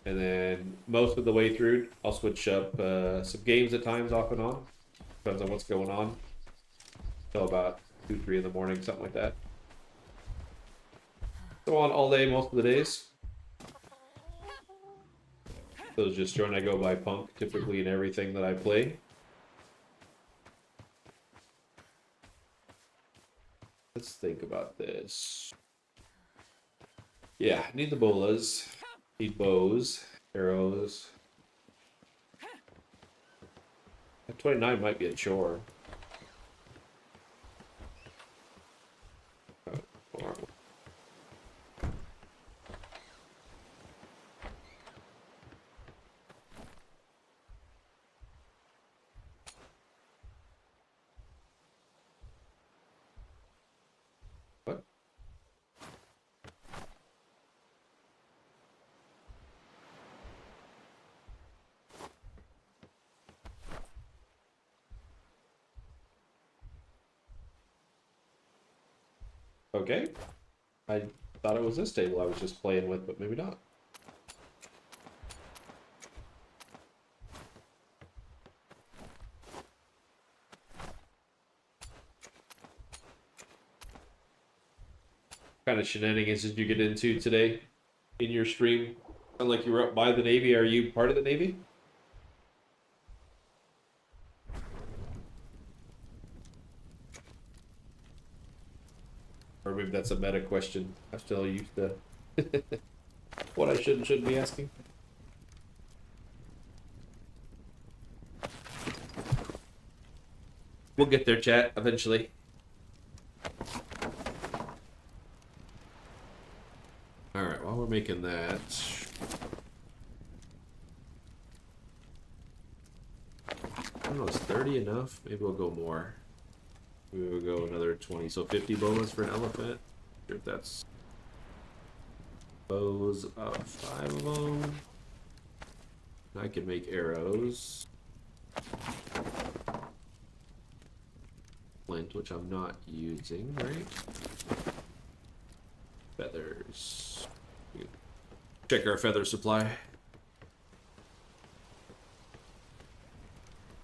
S1: And then most of the way through, I'll switch up some games at times off and on. Depends on what's going on. Till about 2, 3 in the morning, something like that. So on all day, most of the days. Those just join, I go by punk typically in everything that I play. Let's think about this. Yeah, need the bolas. Need bows, arrows. That 29 might be a chore. Oh, what? Okay. I thought it was this table I was just playing with, but maybe not. What kind of shenanigans did you get into today in your stream? Sound like you were up by the Navy. Are you part of the Navy? Or maybe that's a meta question. I'm still used to what I should and shouldn't be asking. We'll get there, chat, eventually. Alright, while we're making that... I don't know, is 30 enough? Maybe we'll go more. Maybe we'll go another 20. So 50 bolas for an elephant. Sure if that's... Bows, about 5 of them. I can make arrows. Flint, which I'm not using, right? Feathers. Check our feather supply. I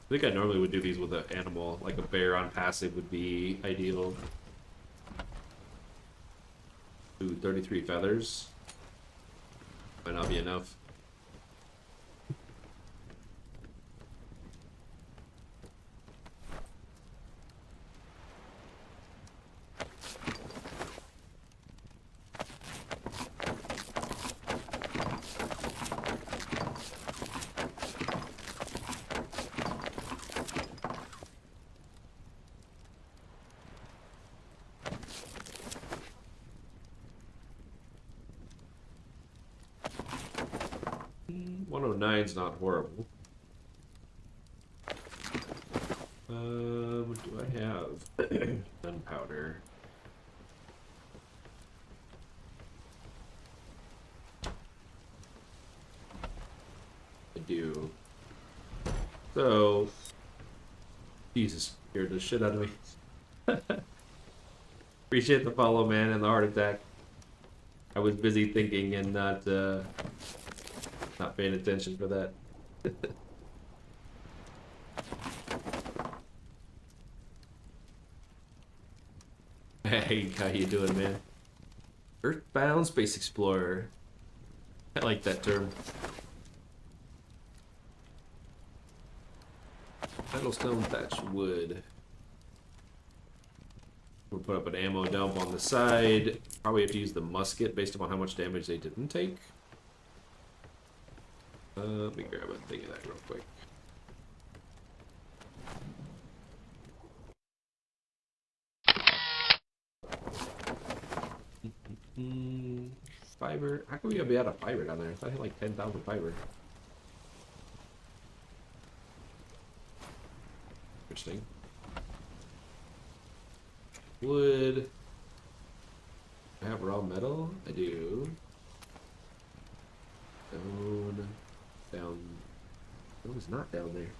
S1: think I normally would do these with an animal, like a bear on passive would be ideal. Ooh, 33 feathers. Might not be enough. Nine's not horrible. What do I have? Gunpowder. I do. So, Jesus, scared the shit out of me. Appreciate the follow, man, and the heart attack. I was busy thinking and not paying attention for that. Hey, how you doing, man? Earthbound Space Explorer. I like that term. Metalstone thatched wood. We'll put up an ammo dump on the side. Probably have to use the musket based upon how much damage they didn't take. Let me grab a thing of that real quick. Fiber. How come we gotta be out of fiber down there? I thought I had like 10,000 fiber. Interesting. Wood. I have raw metal? I do. Stone. Down. No, it's not down there.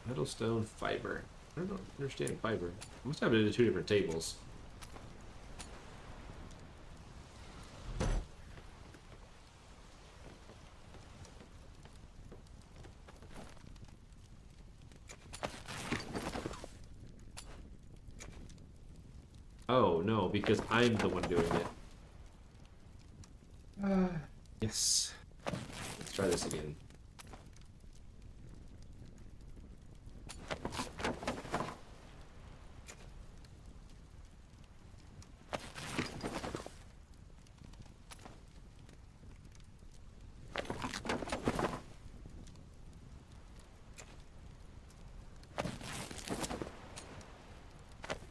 S1: Metal, stone, fiber. I don't understand fiber. I must have it in 2 different tables. Oh, no, because I'm the one doing it. Nice. Let's try this again.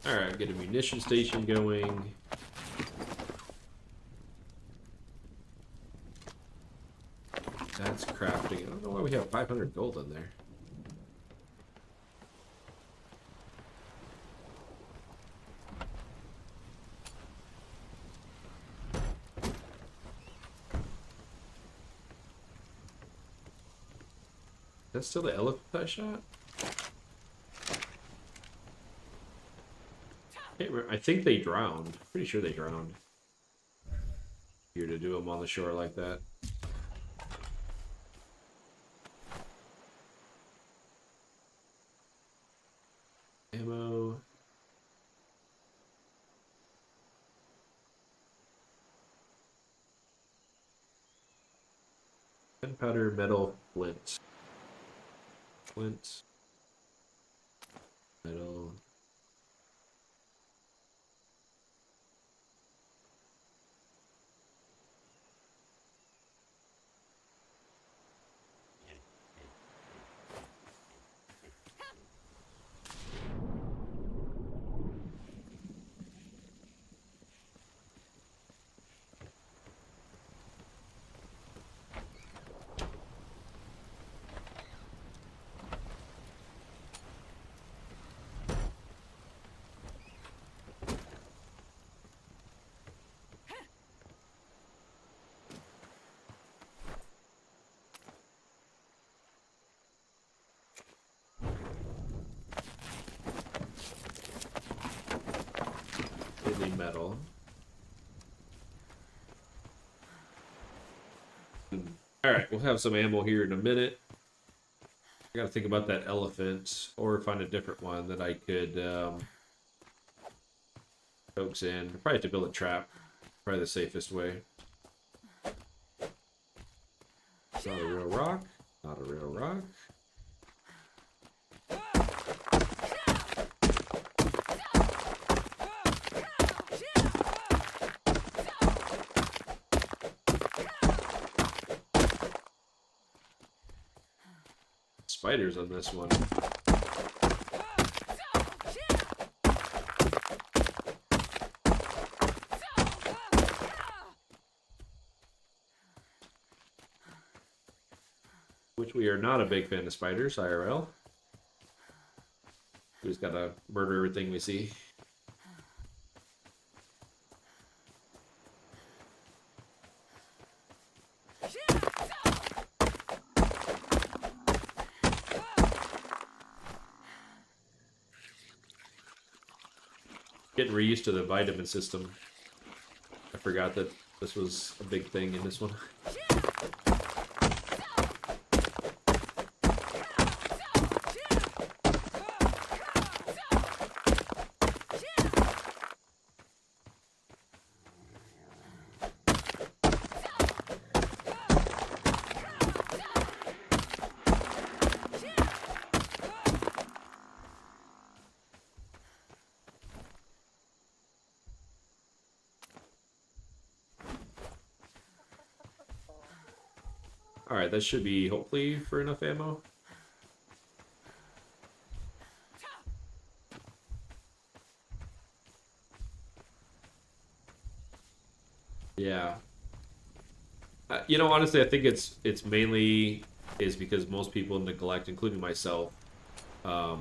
S1: Alright, get a munition station going. That's crafting. I don't know why we have 500 gold in there. That's still the elephant I shot? I think they drowned. Pretty sure they drowned. Here to do them on the shore like that. Ammo. Gunpowder, metal, flint. Flint. Metal. Metal. Alright, we'll have some ammo here in a minute. I gotta think about that elephant, or find a different one that I could coax in. Probably have to build a trap. Probably the safest way. It's not a real rock. Not a real rock. Spiders on this one. Which we are not a big fan of spiders, IRL. We just gotta murder everything we see. Getting reused to the vitamin system. I forgot that this was a big thing in this one. Alright, that should be hopefully for enough ammo. Yeah. You know, honestly, I think it's mainly is because most people neglect, including myself, the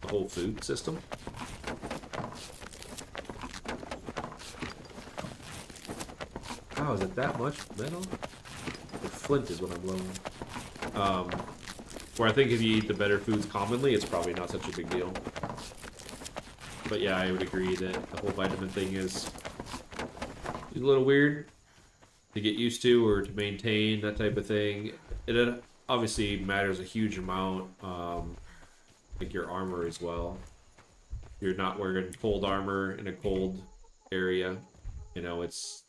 S1: whole food system. Oh, is it that much metal? The flint is what I'm low. Where I think if you eat the better foods commonly, it's probably not such a big deal. But yeah, I would agree that the whole vitamin thing is a little weird to get used to or to maintain, that type of thing. It obviously matters a huge amount, like your armor as well. You're not wearing cold armor in a cold area, you know, it's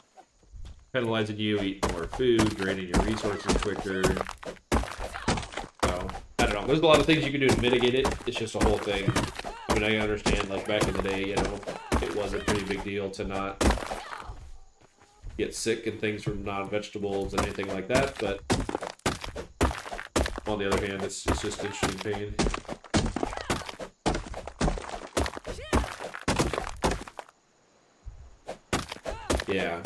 S1: penalizing you, eat more food, draining your resources quicker. So, I don't know. There's a lot of things you can do to mitigate it. It's just a whole thing. I mean, I understand, like, back in the day, you know, it was a pretty big deal to not get sick and things from non-vegetables and anything like that, but on the other hand, it's just interesting pain. Yeah.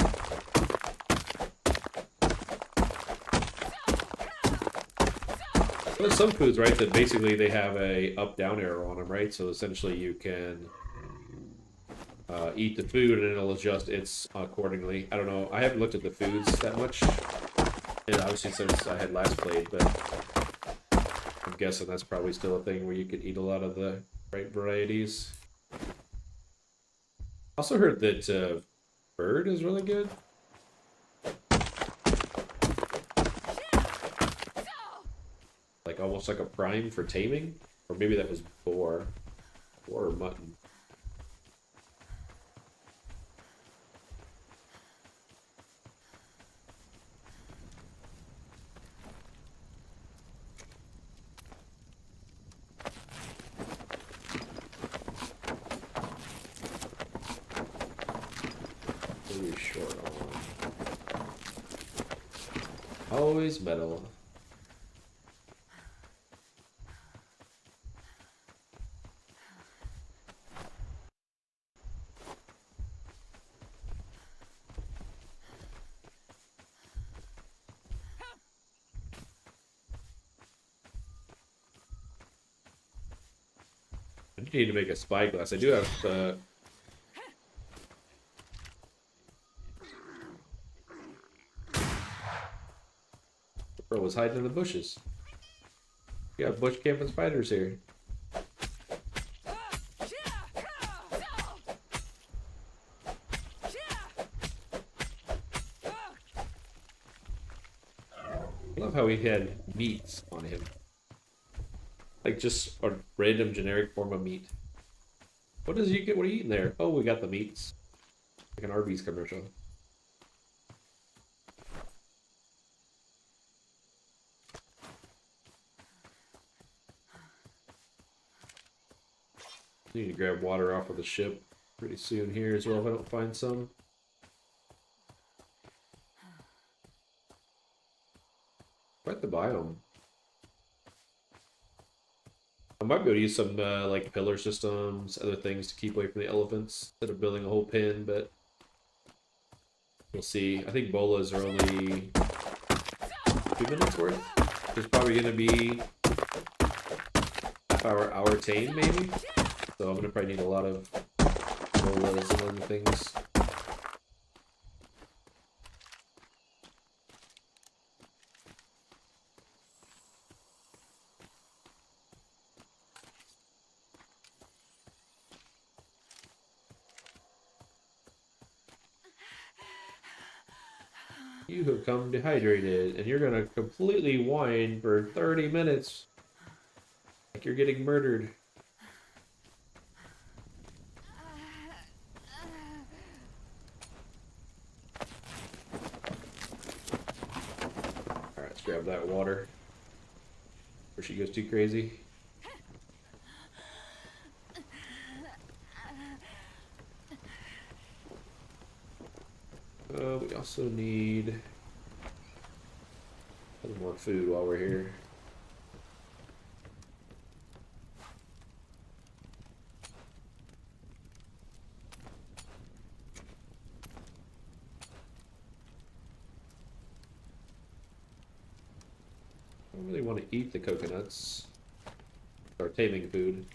S1: There's some foods, right, that basically they have a up-down arrow on them, right? So essentially you can eat the food and it'll adjust its accordingly. I don't know. I haven't looked at the foods that much, and obviously since I had last played, but I'm guessing that's probably still a thing where you could eat a lot of the right varieties. Also heard that bird is really good. Like almost like a prime for taming, or maybe that was boar or mutton. Really short on. Always metal. I need to make a spyglass. I do have. Bro was hiding in the bushes. You got bush camping spiders here. I love how he had meats on him. Like just a random generic form of meat. What does you get? What are you eating there? Oh, we got the meats. Like an Arby's commercial. Need to grab water off of the ship pretty soon here as well if I don't find some. Quite the biome. I might be able to use some like pillar systems, other things to keep away from the elephants instead of building a whole pen, but we'll see. I think bolas are only 2 minutes worth. There's probably going to be hour tame maybe. So I'm going to probably need a lot of bolas and other things. You have come dehydrated, and you're gonna completely whine for 30 minutes. Like you're getting murdered. Alright, let's grab that water before she goes too crazy. We also need a little more food while we're here. I don't really want to eat the coconuts. Or taming food.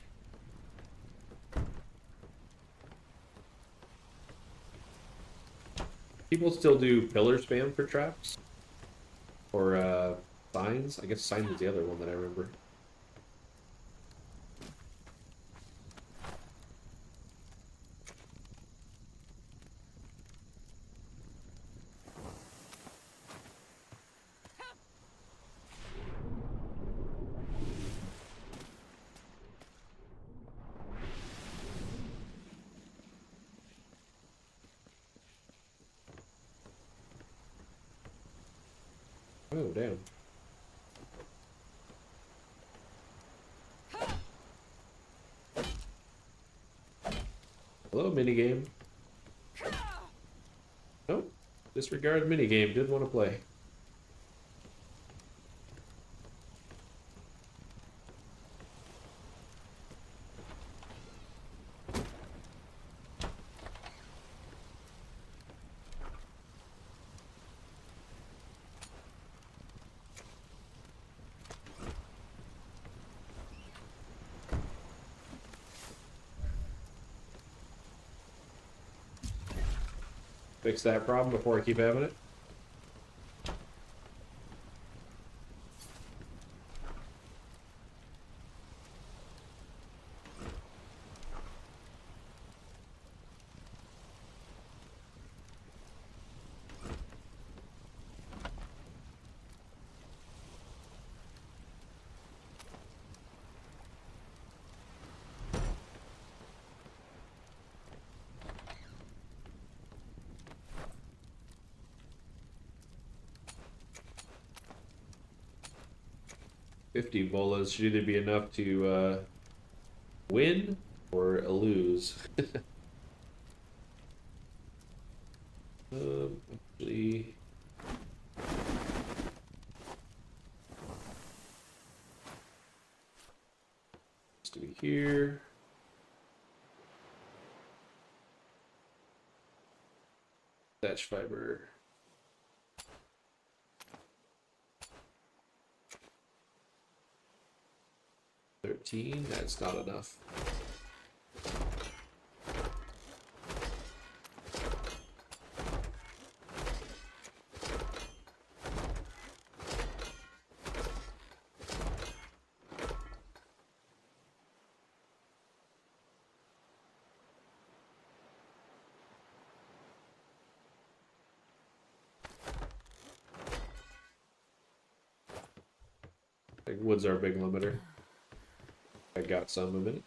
S1: People still do pillar spam for traps? Or signs? I guess signs is the other one that I remember. damn. Hello, minigame. Nope. Disregard minigame. Didn't want to play. Fix that problem before I keep having it. $50 bolas should either be enough to win or lose. Actually, let's do it here. Thatch fiber. $13. That's not enough. Like wood's our big limiter. I got some of it.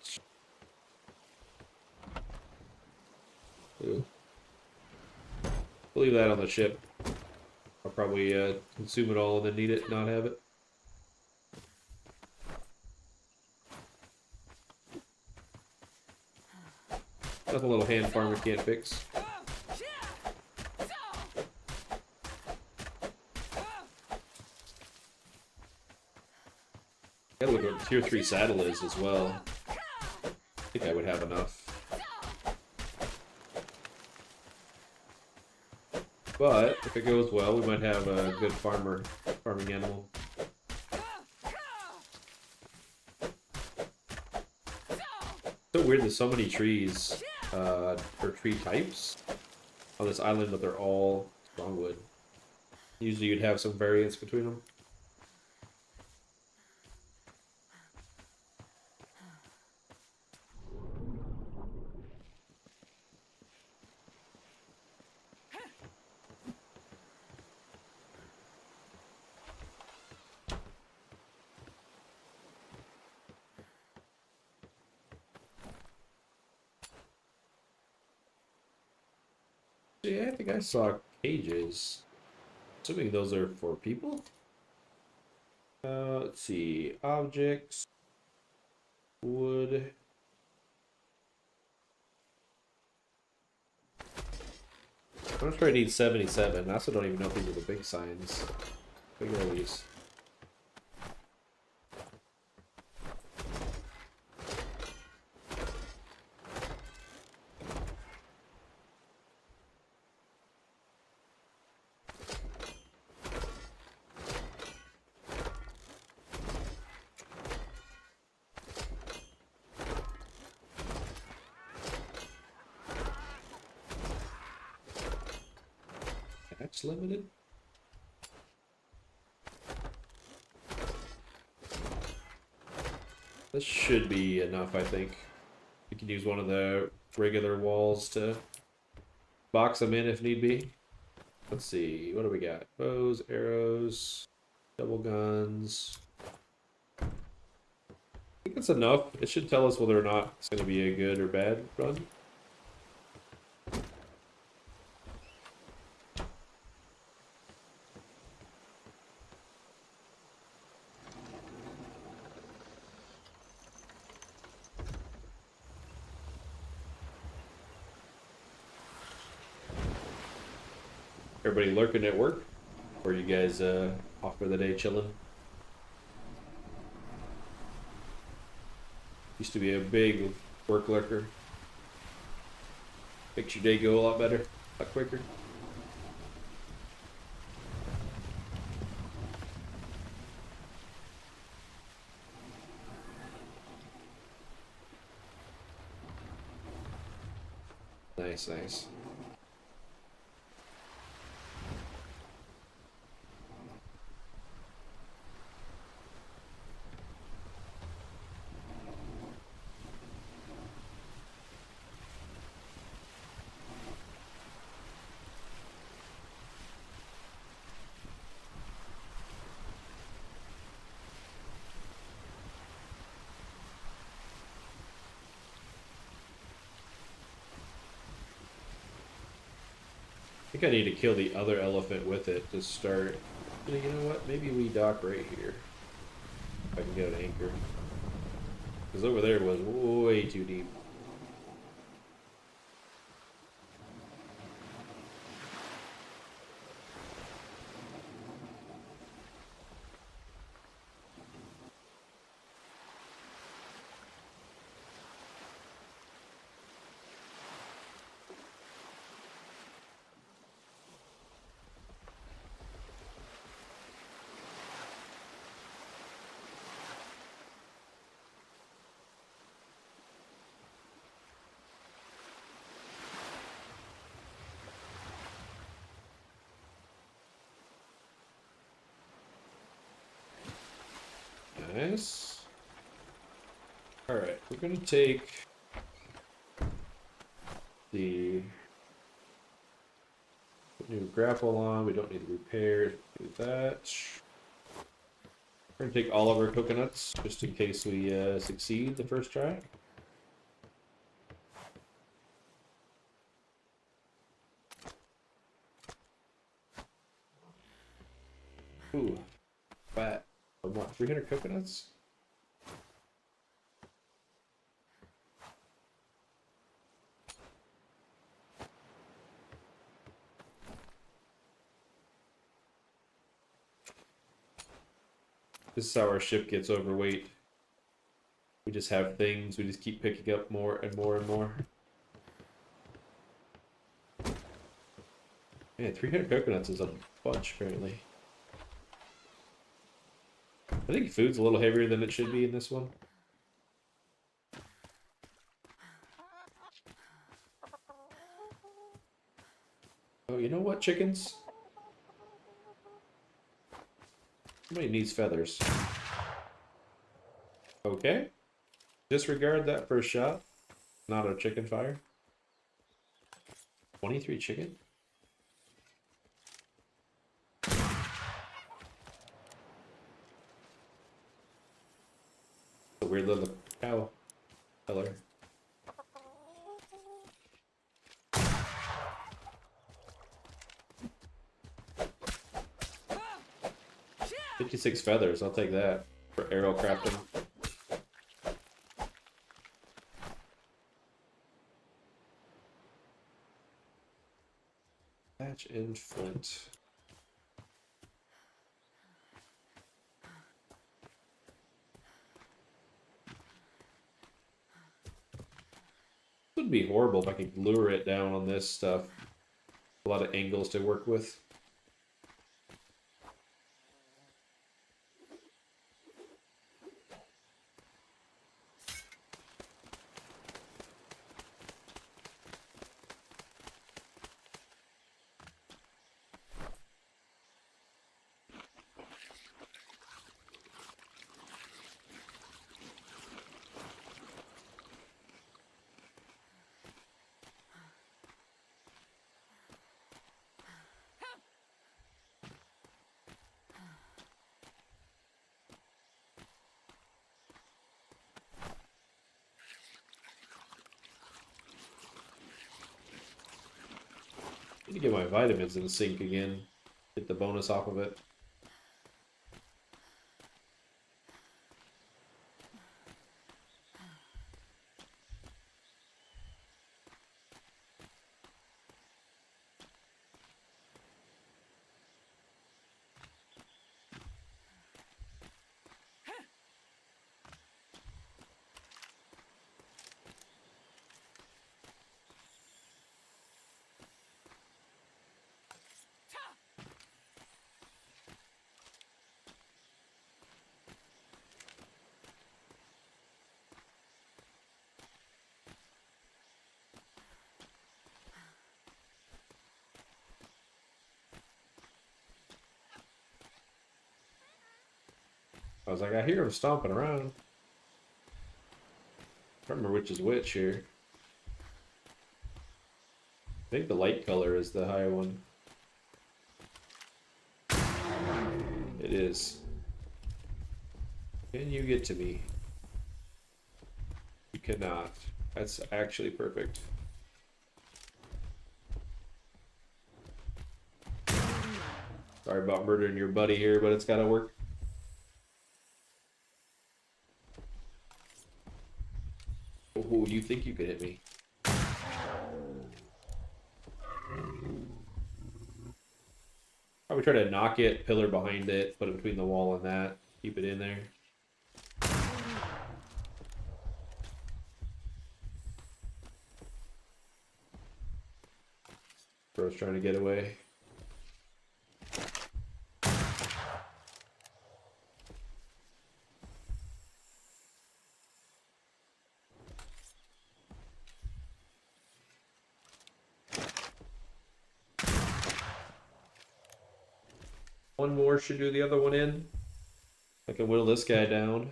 S1: Ooh. Leave that on the ship. I'll probably consume it all and then need it, not have it. Nothing a little hand farmer can't fix. Gotta look at what tier 3 saddle is as well. I think I would have enough. But if it goes well, we might have a good farming animal. So weird there's so many trees, or tree types on this island, but they're all strongwood. Usually you'd have some variance between them. Yeah, I think I saw cages. Assuming those are for people? Let's see. Objects. Wood. I'm sure I need 77. I also don't even know if these are the big signs. Big are these? That's limited. This should be enough, I think. We can use one of the regular walls to box them in if need be. Let's see, what do we got? Bows, arrows, double guns. I think that's enough. It should tell us whether or not it's going to be a good or bad run. Everybody lurking at work? Or you guys off for the day chilling? Used to be a big work lurker. Makes your day go a lot better, a lot quicker. Nice, nice. I think I need to kill the other elephant with it to start. You know what? Maybe we dock right here. If I can get an anchor. Because over there was way too deep. Nice. Alright, we're gonna take the new grapple on. We don't need the repairs. Do that. We're gonna take all of our coconuts just in case we succeed the first try. Ooh, fat. I want 300 coconuts. This is how our ship gets overweight. We just have things, we just keep picking up more and more and more. Man, 300 coconuts is a bunch, apparently. I think food's a little heavier than it should be in this one. Oh, you know what, chickens? Somebody needs feathers. Okay. Disregard that first shot. Not a chicken fire. 23 chicken? A weird little cow color. $56 feathers, I'll take that for arrow crafting. Thatch and flint. It would be horrible if I could lure it down on this stuff. A lot of angles to work with. I need to get my vitamins in sync again. Get the bonus off of it. I was like, I hear him stomping around. I don't remember which is which here. I think the light color is the higher one. It is. Can you get to me? You cannot. That's actually perfect. Sorry about murdering your buddy here, but it's gotta work. Oh, you think you could hit me? Probably try to knock it, pillar behind it, put it between the wall and that. Keep it in there. Bro's trying to get away. One more should do the other one in. I can whittle this guy down.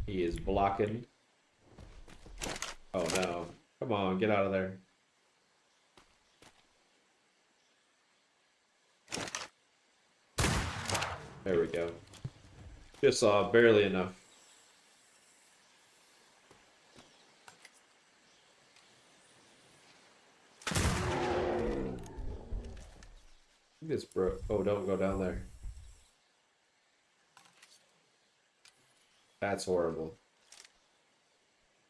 S1: He is blocking. Oh no. Come on, get out of there. There we go. Just saw barely enough. This bro. Oh, don't go down there. That's horrible.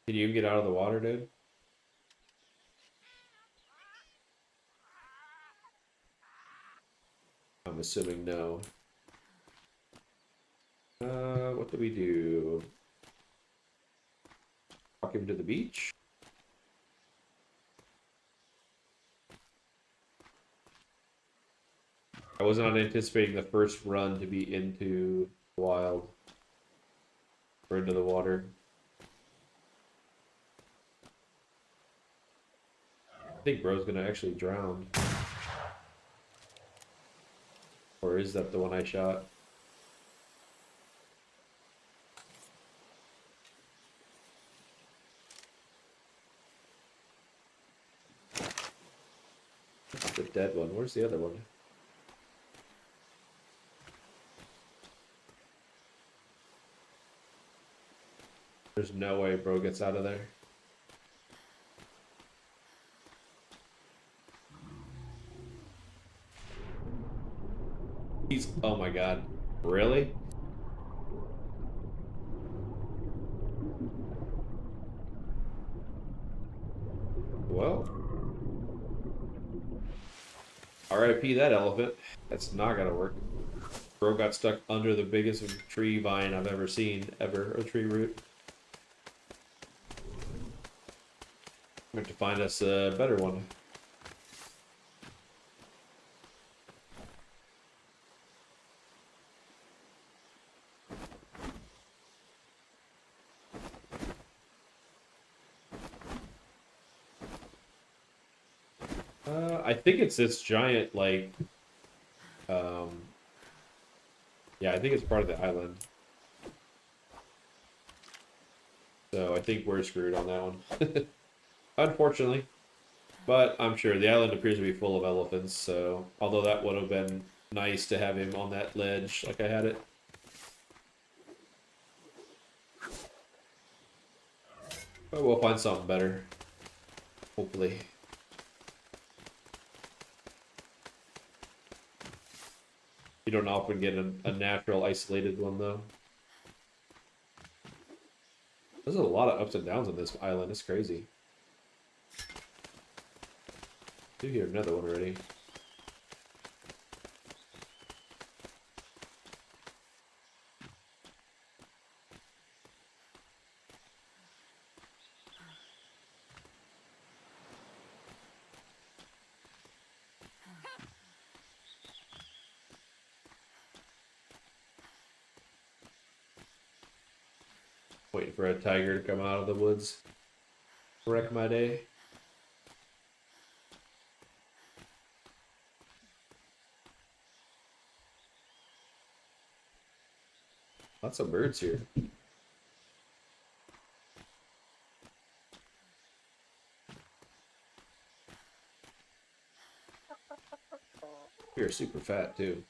S1: Can you even get out of the water, dude? I'm assuming no. What do we do? Walk him to the beach? I was not anticipating the first run to be into the wild. Or into the water. I think bro's gonna actually drown. Or is that the one I shot? That's the dead one. Where's the other one? There's no way bro gets out of there. He's, oh my god. Really? Well. RIP that elephant. That's not gonna work. Bro got stuck under the biggest tree vine I've ever seen, ever. A tree root. We have to find us a better one. I think it's this giant, like, yeah, I think it's part of the island. So I think we're screwed on that one. Unfortunately. But I'm sure the island appears to be full of elephants, so although that would have been nice to have him on that ledge like I had it. But we'll find something better. Hopefully. You don't often get a natural isolated one though. There's a lot of ups and downs on this island, it's crazy. I do hear another one already. Waiting for a tiger to come out of the woods. Wreck my day. Lots of birds here. You're super fat too.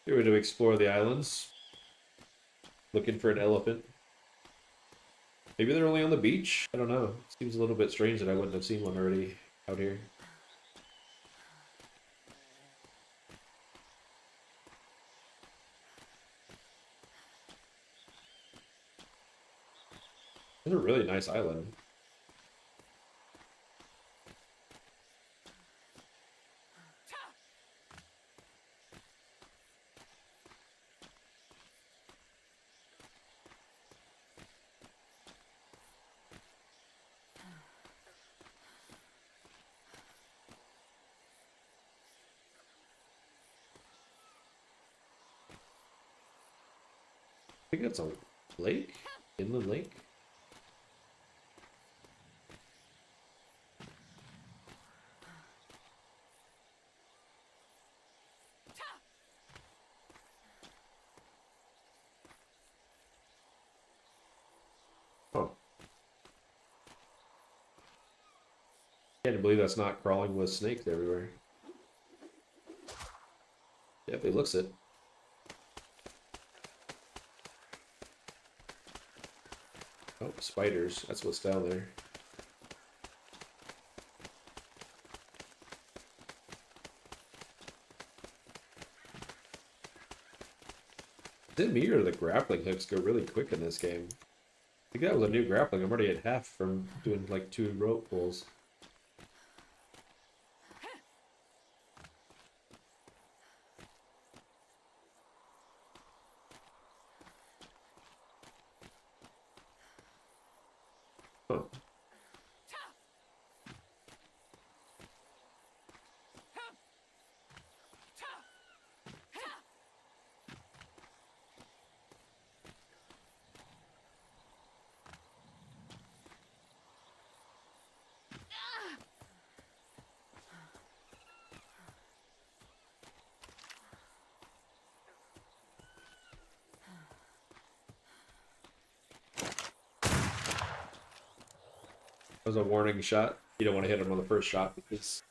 S1: We were to explore the islands, looking for an elephant. Maybe they're only on the beach? I don't know. It seems a little bit strange that I wouldn't have seen one already out here. It's a really nice island. I think that's a lake? Inland lake? Oh. Can't believe that's not crawling with snakes everywhere. Definitely looks it. Oh, spiders. That's what's down there. Is it me or the grappling hooks go really quick in this game? I think that was a new grappling. I'm already at half from doing like 2 rope pulls. Huh. That was a warning shot. You don't want to hit them on the first shot because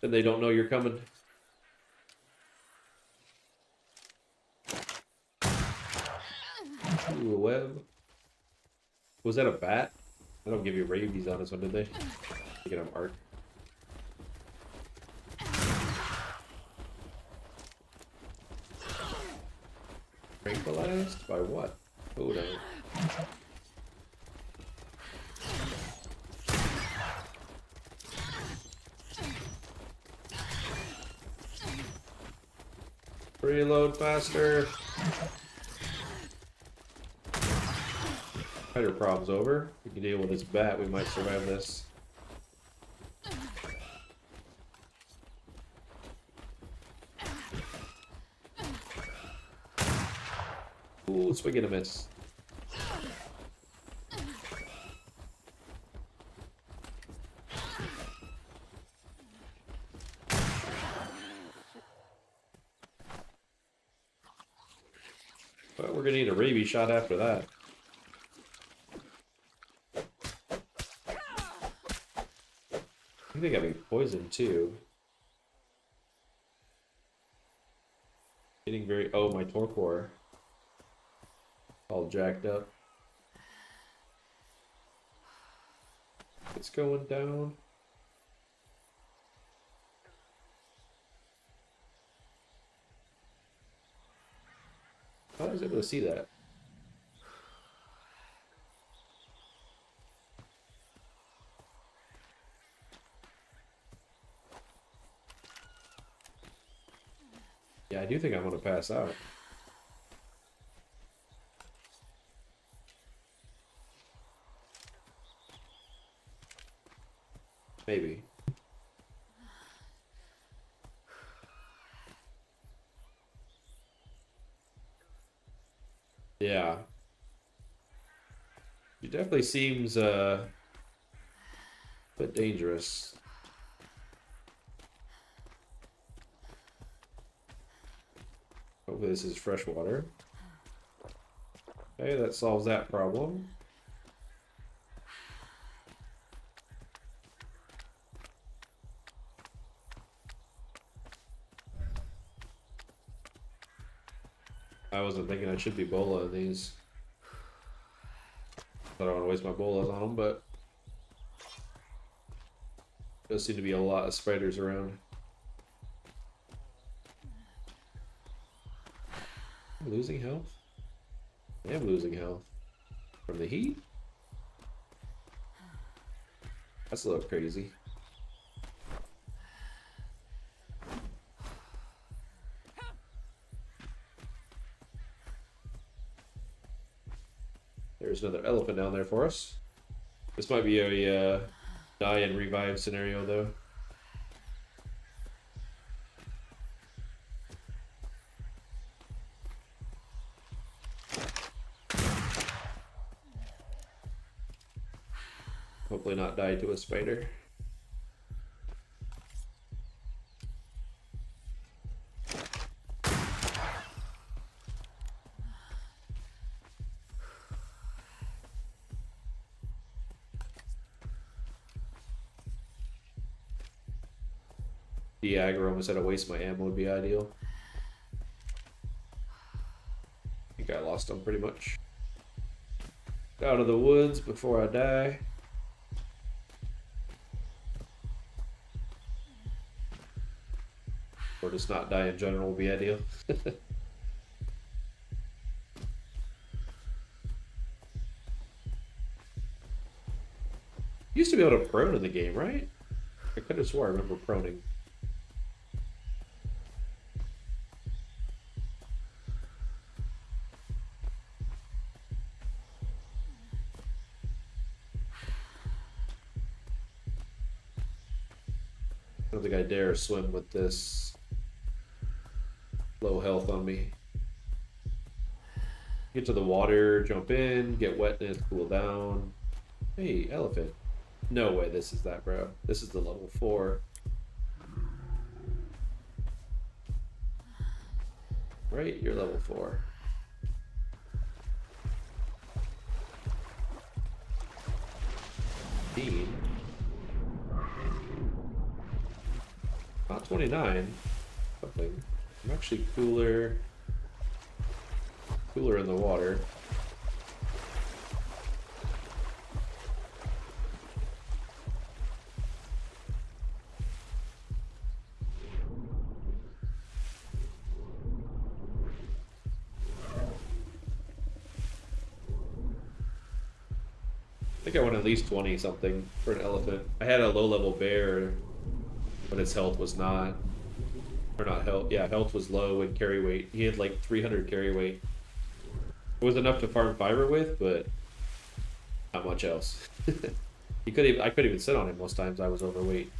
S1: then they don't know you're coming. Ooh, a web. Was that a bat? I don't give you rabies on this one, did they? Thinking of art. Tranquilized? By what? Oh no. Reload faster. Spider problem's over. We can deal with this bat. We might survive this. Ooh, swing and a miss. But we're gonna need a rabies shot after that. I think they got me poisoned too. Getting very. Oh, my torpor. All jacked up. It's going down. How was I able to see that? Yeah, I do think I'm gonna pass out. Maybe. Yeah. He definitely seems a bit dangerous. Hopefully this is fresh water. Okay, that solves that problem. I wasn't thinking I should be bola in these. I don't want to waste my bolas on them, but there does seem to be a lot of spiders around. I'm losing health? I am losing health. From the heat? That's a little crazy. There's another elephant down there for us. This might be a die and revive scenario, though. Hopefully not die to a spider. The aggro almost had to waste my ammo would be ideal. I think I lost them pretty much. Out of the woods before I die. Or just not die in general would be ideal. Used to be able to prone in the game, right? I could have swore I remember proning. I don't think I dare swim with this low health on me. Get to the water, jump in, get wetness, cool down. Hey, elephant. No way this is that, bro. This is the level 4. Right? You're level 4. Not 29. Something. I'm actually cooler in the water. I think I went at least 20 something for an elephant. I had a low level bear, but its health was not, or not health. Yeah, health was low and carry weight. He had like 300 carry weight. It was enough to farm fiber with, but not much else. I could even sit on him most times. I was overweight.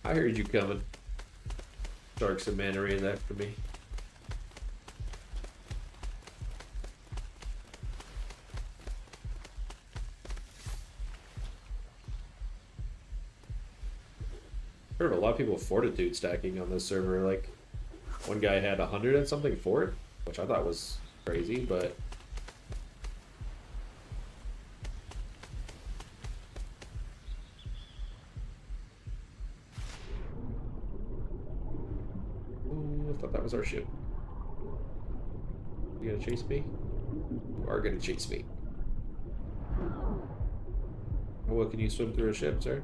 S1: I heard you coming. Sharks and manta rays after me. Heard a lot of people fortitude stacking on this server. Like, one guy had 100 and something fort, which I thought was crazy, but ooh, I thought that was our ship. You gonna chase me? You are gonna chase me. Well, can you swim through a ship, sir?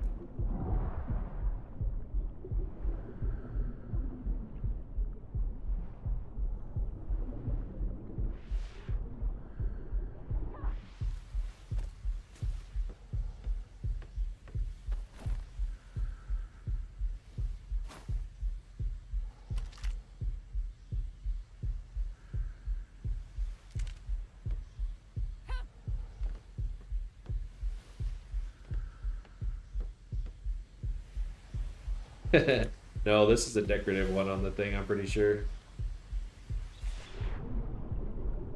S1: No, this is a decorative one on the thing, I'm pretty sure.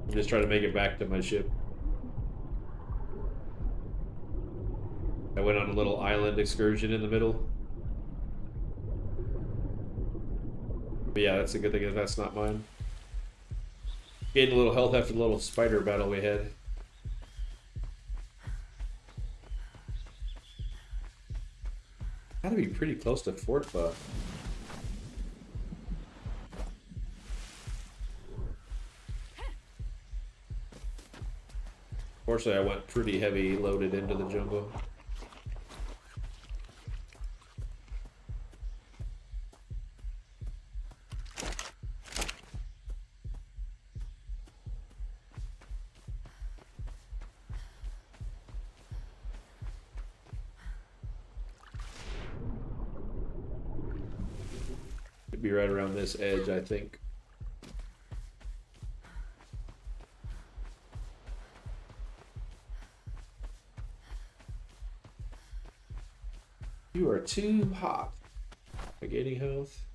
S1: I'm just trying to make it back to my ship. I went on a little island excursion in the middle. But yeah, that's a good thing if that's not mine. Gained a little health after the little spider battle we had. Gotta be pretty close to Fort Buff. Fortunately, I went pretty heavy loaded into the jungle. Could be right around this edge, I think. You are too hot. Am I gaining health?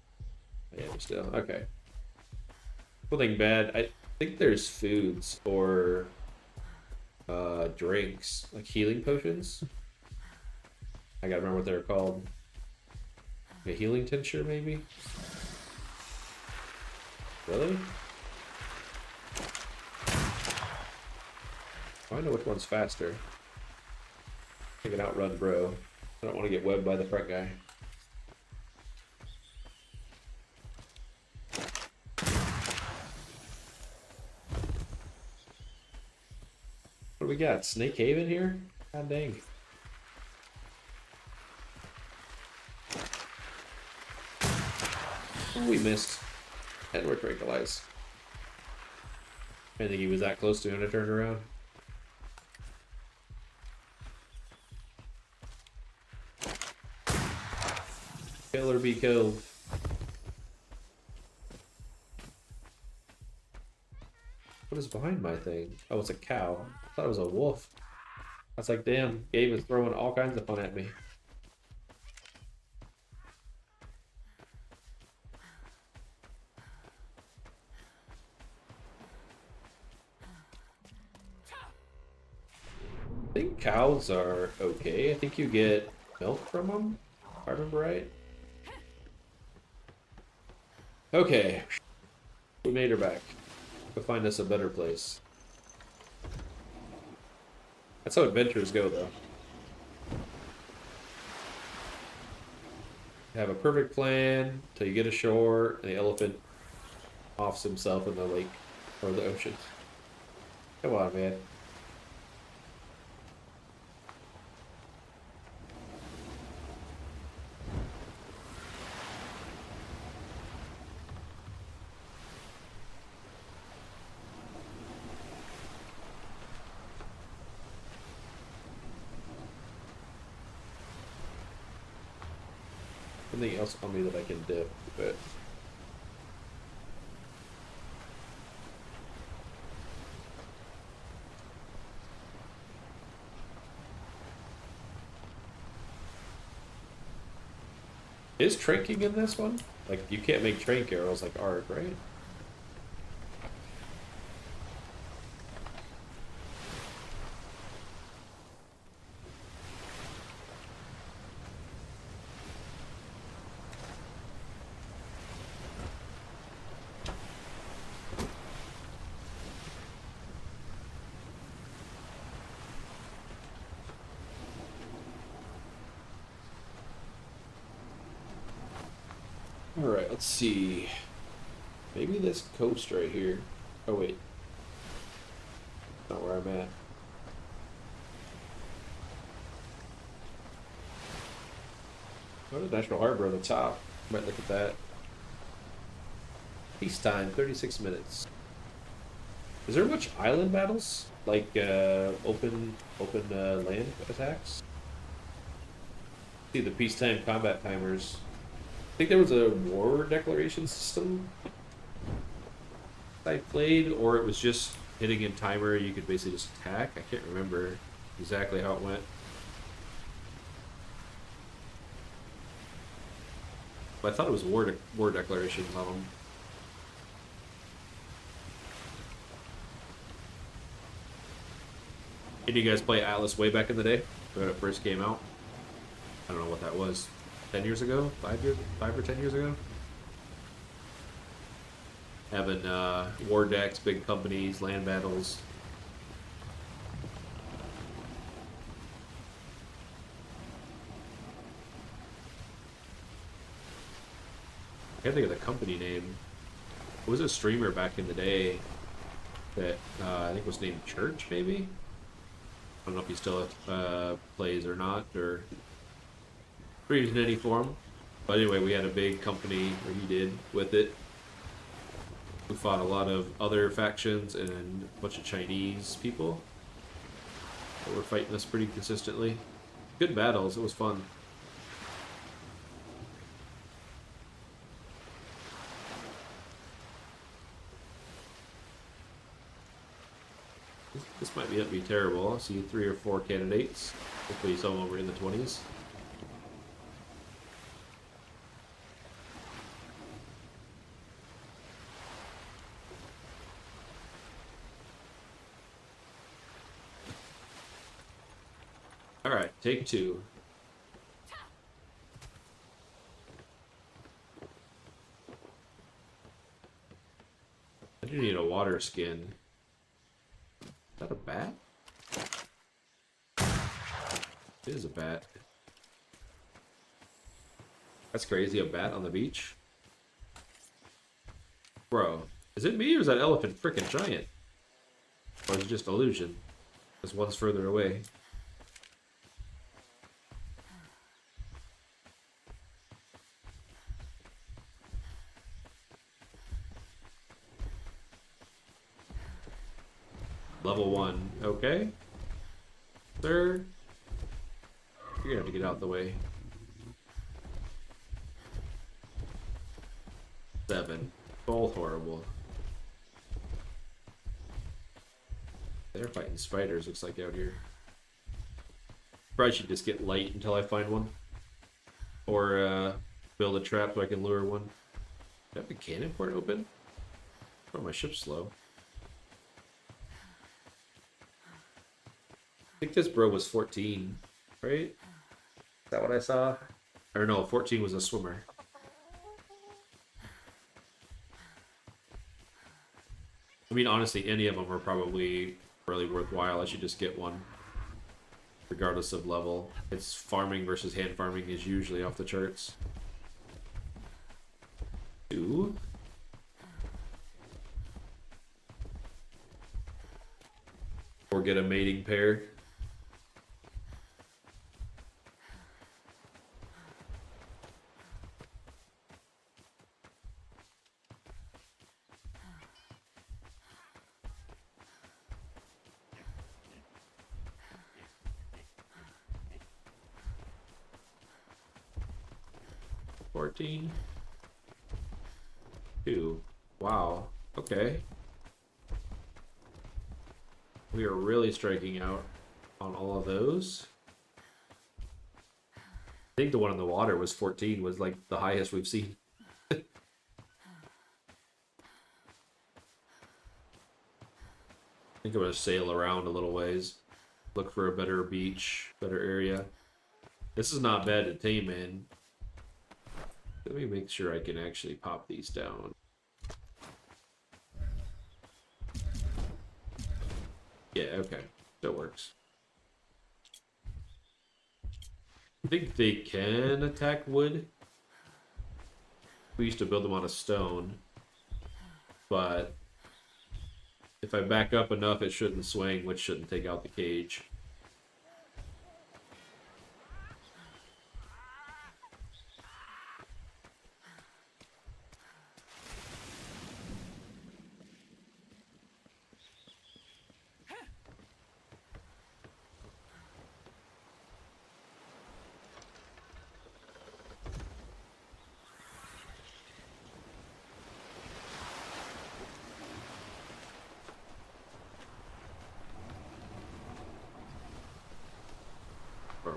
S1: I am still. Okay. Nothing bad. I think there's foods or drinks, like healing potions. I gotta remember what they're called. A healing tincture, maybe? Really? I know which one's faster. I can outrun bro. I don't want to get webbed by the front guy. What do we got? Snake Haven here? God dang. Oh, we missed. And we're tranquilized. I didn't think he was that close to him to turn around. Kill or be killed. What is behind my thing? Oh, it's a cow. I thought it was a wolf. I was like, damn, Gabe is throwing all kinds of fun at me. I think cows are okay. I think you get milk from them, if I remember right. Okay. We made her back. Go find us a better place. That's how adventures go, though. You have a perfect plan till you get ashore and the elephant offs himself in the lake or the ocean. Come on, man. Something else on me that I can dip, but is tranking in this one? Like, you can't make trank arrows like Arg, right? Alright, let's see. Maybe this coast right here. Oh, wait. Not where I'm at. What a National Harbor on the top. Might look at that. Peacetime, 36 minutes. Is there much island battles? Like open land attacks? See the peacetime combat timers. I think there was a war declaration system I played, or it was just hitting in timer. You could basically just attack. I can't remember exactly how it went. But I thought it was war declarations on them. Did you guys play Atlas way back in the day when it first came out? I don't know what that was. 10 years ago? 5 or 10 years ago? Having war decks, big companies, land battles. I can't think of the company name. It was a streamer back in the day that I think was named Church, maybe? I don't know if he still plays or not, or streams in any form. But anyway, we had a big company, or he did, with it. We fought a lot of other factions and a bunch of Chinese people that were fighting us pretty consistently. Good battles, it was fun. This might not be terrible. I see 3 or 4 candidates. Hopefully some of them are in the 20s. Alright, take 2. I do need a water skin. Is that a bat? It is a bat. That's crazy, a bat on the beach? Bro, is it me or is that elephant freaking giant? Or is it just illusion? Because one's further away. Level 1, okay. Sir, you're gonna have to get out the way. 7, both horrible. They're fighting spiders, looks like, out here. Probably should just get light until I find one. Or build a trap so I can lure one. Do I have the cannon port open? Oh, my ship's slow. I think this bro was 14, right? Is that what I saw? Or no, 14 was a swimmer. I mean, honestly, any of them are probably really worthwhile. I should just get one, regardless of level. It's farming versus hand farming is usually off the charts. 2. Or get a mating pair. $14. 2. Wow. Okay. We are really striking out on all of those. I think the one in the water was 14, was like the highest we've seen. I think I'm gonna sail around a little ways. Look for a better beach, better area. This is not bad to tame in. Let me make sure I can actually pop these down. Yeah, okay. That works. I think they can attack wood. We used to build them on a stone. But if I back up enough, it shouldn't swing, which shouldn't take out the cage.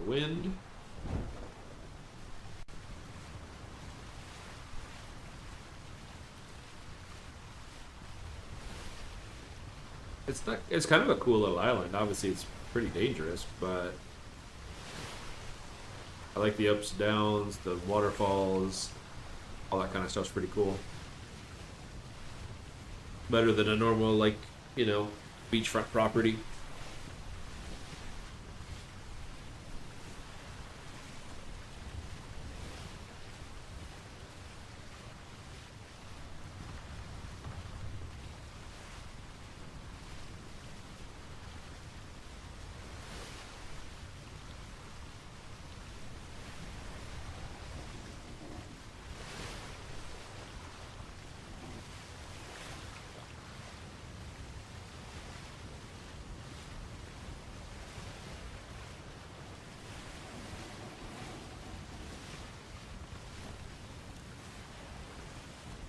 S1: More wind. It's kind of a cool little island. Obviously, it's pretty dangerous, but I like the ups and downs, the waterfalls, all that kind of stuff's pretty cool. Better than a normal, like, you know, beachfront property.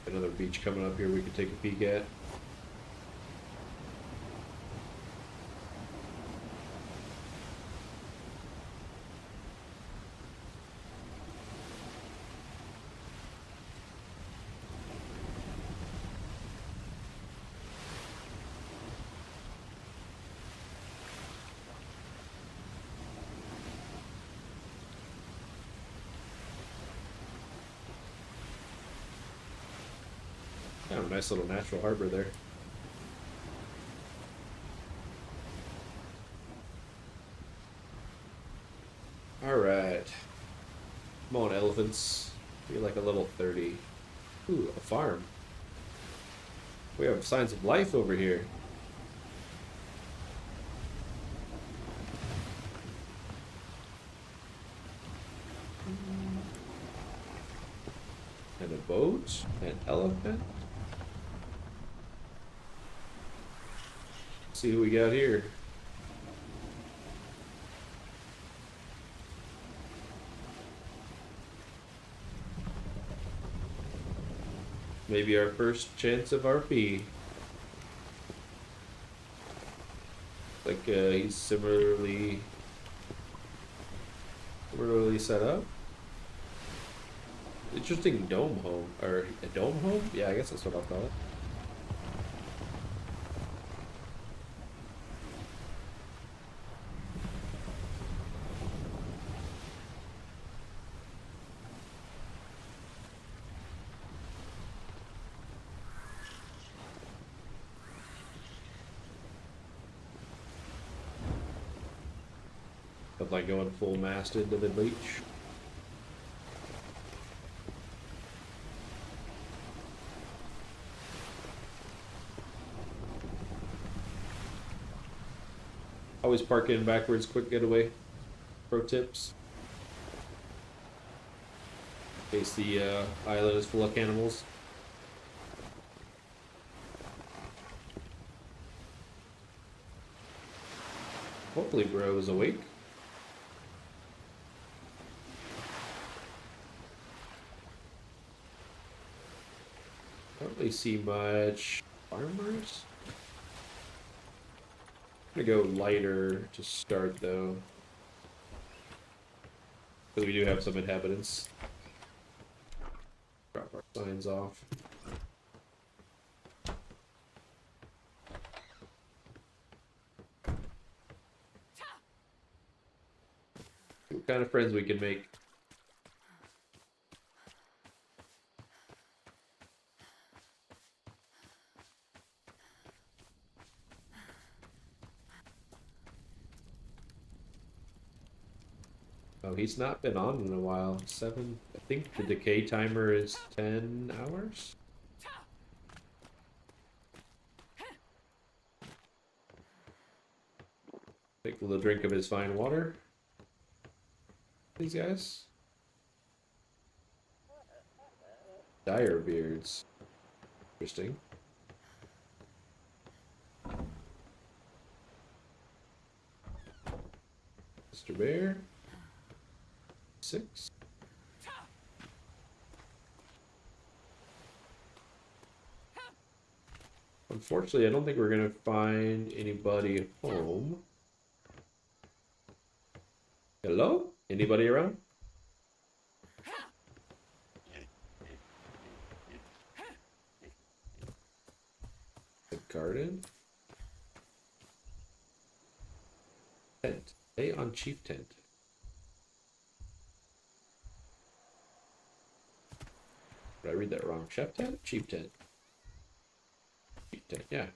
S1: Another beach coming up here we could take a peek at. Kind of a nice little natural harbor there. Alright. Come on, elephants. Feel like a level 30. Ooh, a farm. We have signs of life over here. And a boat. An elephant. Let's see who we got here. Maybe our first chance of RP. Like he's similarly set up. Interesting dome home, or a dome home? Yeah, I guess that's what I'll call it. But like going full masted to the beach. Always park in backwards, quick getaway. Pro tips. In case the island is full of cannibals. Hopefully bro is awake. Don't really see much farmers. I'm gonna go lighter to start though. Because we do have some inhabitants. Drop our signs off. What kind of friends we can make. Oh, he's not been on in a while. I think the decay timer is 10 hours? Take a little drink of his fine water. These guys. Dire beards. Interesting. Mr. Bear. 6. Unfortunately, I don't think we're gonna find anybody at home. Got Hello? Anybody around? The garden? Tent. Stay on chief tent. Did I read that wrong? Chef tent? Chief tent. Chief tent, yeah.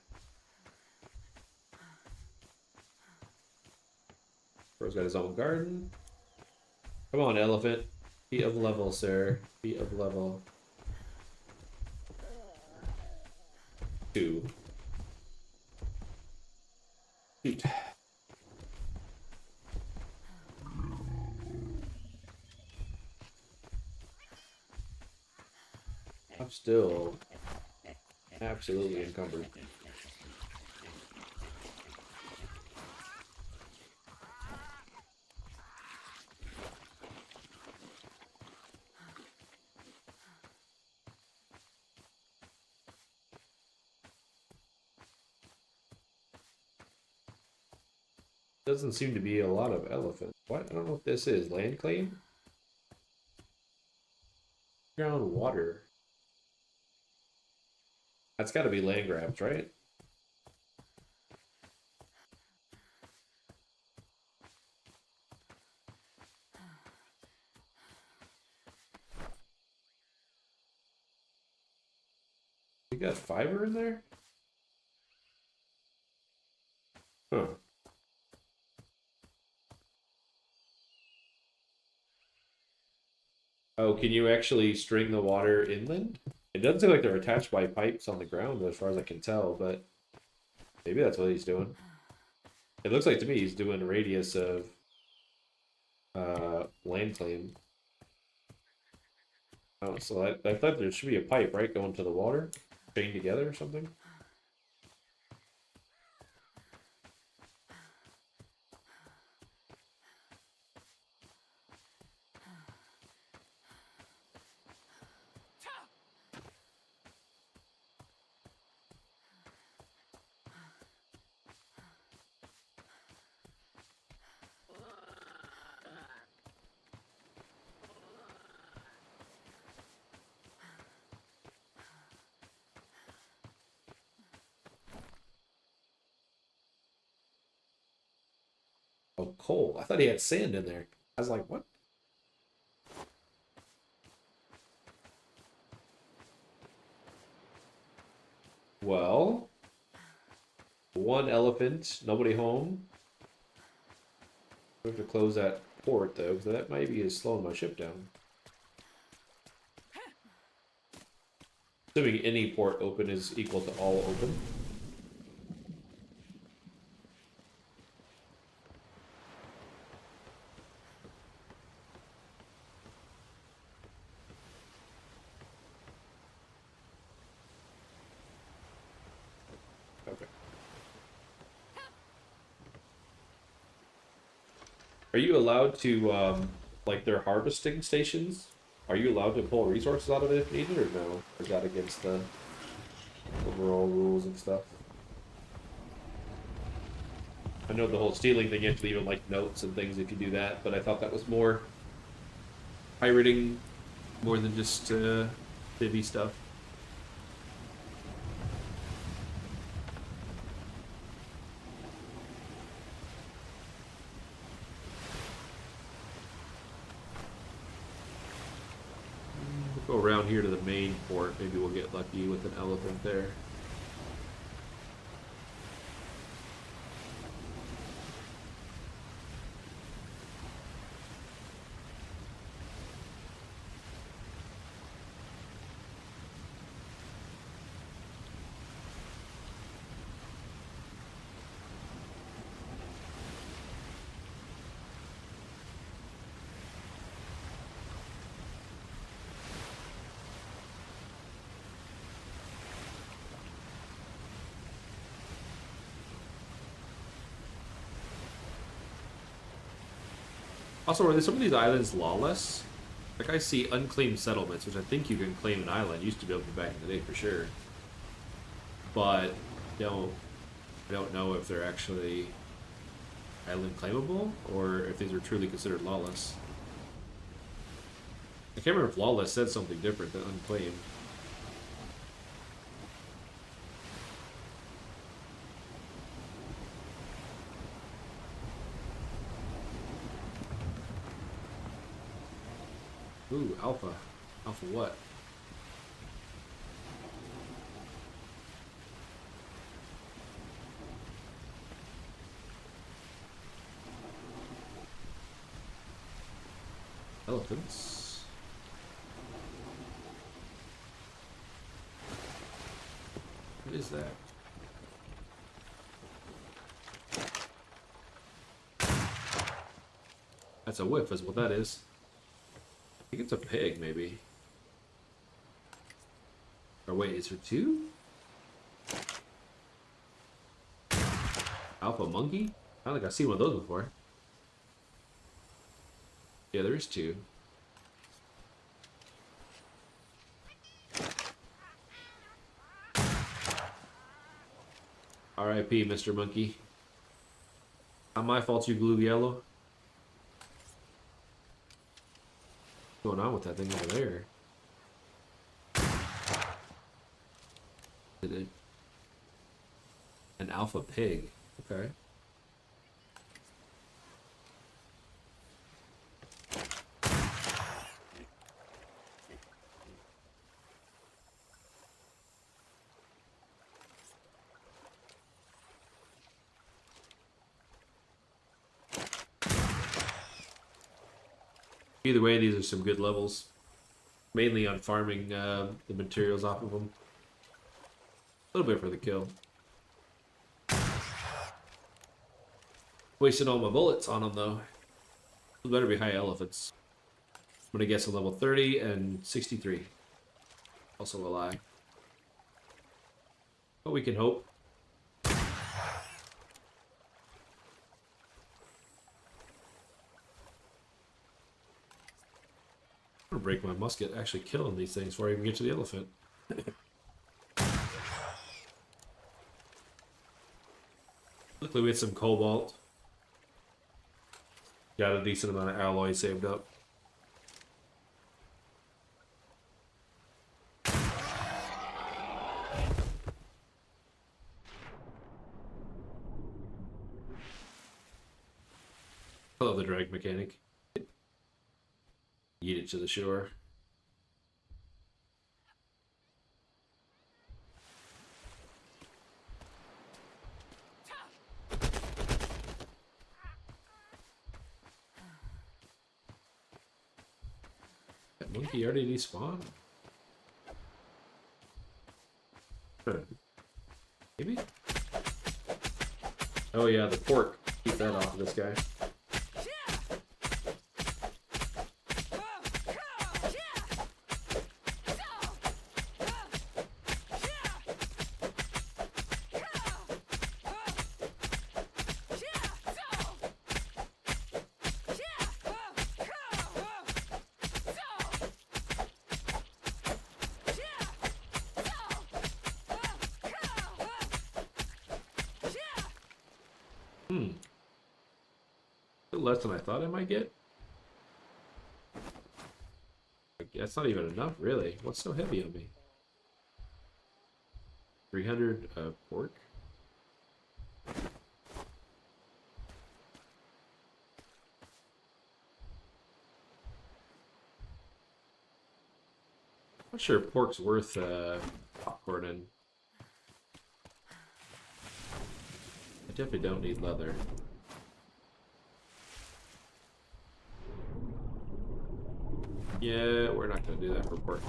S1: Bro's got his own garden. Come on, elephant. Be of level, sir. Be of level. 2. Shoot. I'm still absolutely encumbered. Doesn't seem to be a lot of elephants. What? I don't know what this is. Land claim? Ground water. That's got to be land grabs, right? You got fiber in there? Huh. Oh, can you actually string the water inland? It doesn't seem like they're attached by pipes on the ground as far as I can tell, but maybe that's what he's doing. It looks like to me he's doing a radius of land claim. Oh, so I thought there should be a pipe, right, going to the water, chained together or something. Oh, coal. I thought he had sand in there. I was like, what? Well, one elephant, nobody home. We have to close that port though, because that might be slowing my ship down. Assuming any port open is equal to all open. Okay. Are you allowed to, like their harvesting stations? Are you allowed to pull resources out of it if needed, or no? Or is that against the overall rules and stuff? I know the whole stealing thing, you have to leave like notes and things if you do that, but I thought that was more pirating more than just civvy stuff. We'll go around here to the main port. Maybe we'll get lucky with an elephant there. Also, are some of these islands lawless? Like I see unclaimed settlements, which I think you can claim an island. Used to be able to back in the day for sure. But I don't know if they're actually island claimable, or if these are truly considered lawless. I can't remember if lawless said something different than unclaimed. Ooh, alpha. Alpha what? Elephants. What is that? That's a whiff, is what that is. I think it's a pig, maybe. Or wait, is there two? Alpha monkey? I don't think I've seen one of those before. Yeah, there's two. R.I.P. Mr. Monkey. Not my fault you glue yellow. What's going on with that thing over there? Did it? An alpha pig. Okay. Either way, these are some good levels. Mainly on farming the materials off of them. A little bit for the kill. Wasted all my bullets on them, though. Those better be high elephants. I'm gonna guess a level 30 and 63. Also a lie. But we can hope. I'm gonna break my musket actually killing these things before I even get to the elephant. Luckily we had some cobalt. Got a decent amount of alloy saved up. I love the drag mechanic. Yeet it to the shore. That monkey already despawned? Maybe? Oh yeah, the pork. Keep that off of this guy. A little less than I thought I might get. That's not even enough, really. What's so heavy on me? 300 pork? Not sure if pork's worth popcorning. I definitely don't need leather. Yeah, we're not going to do that for pork.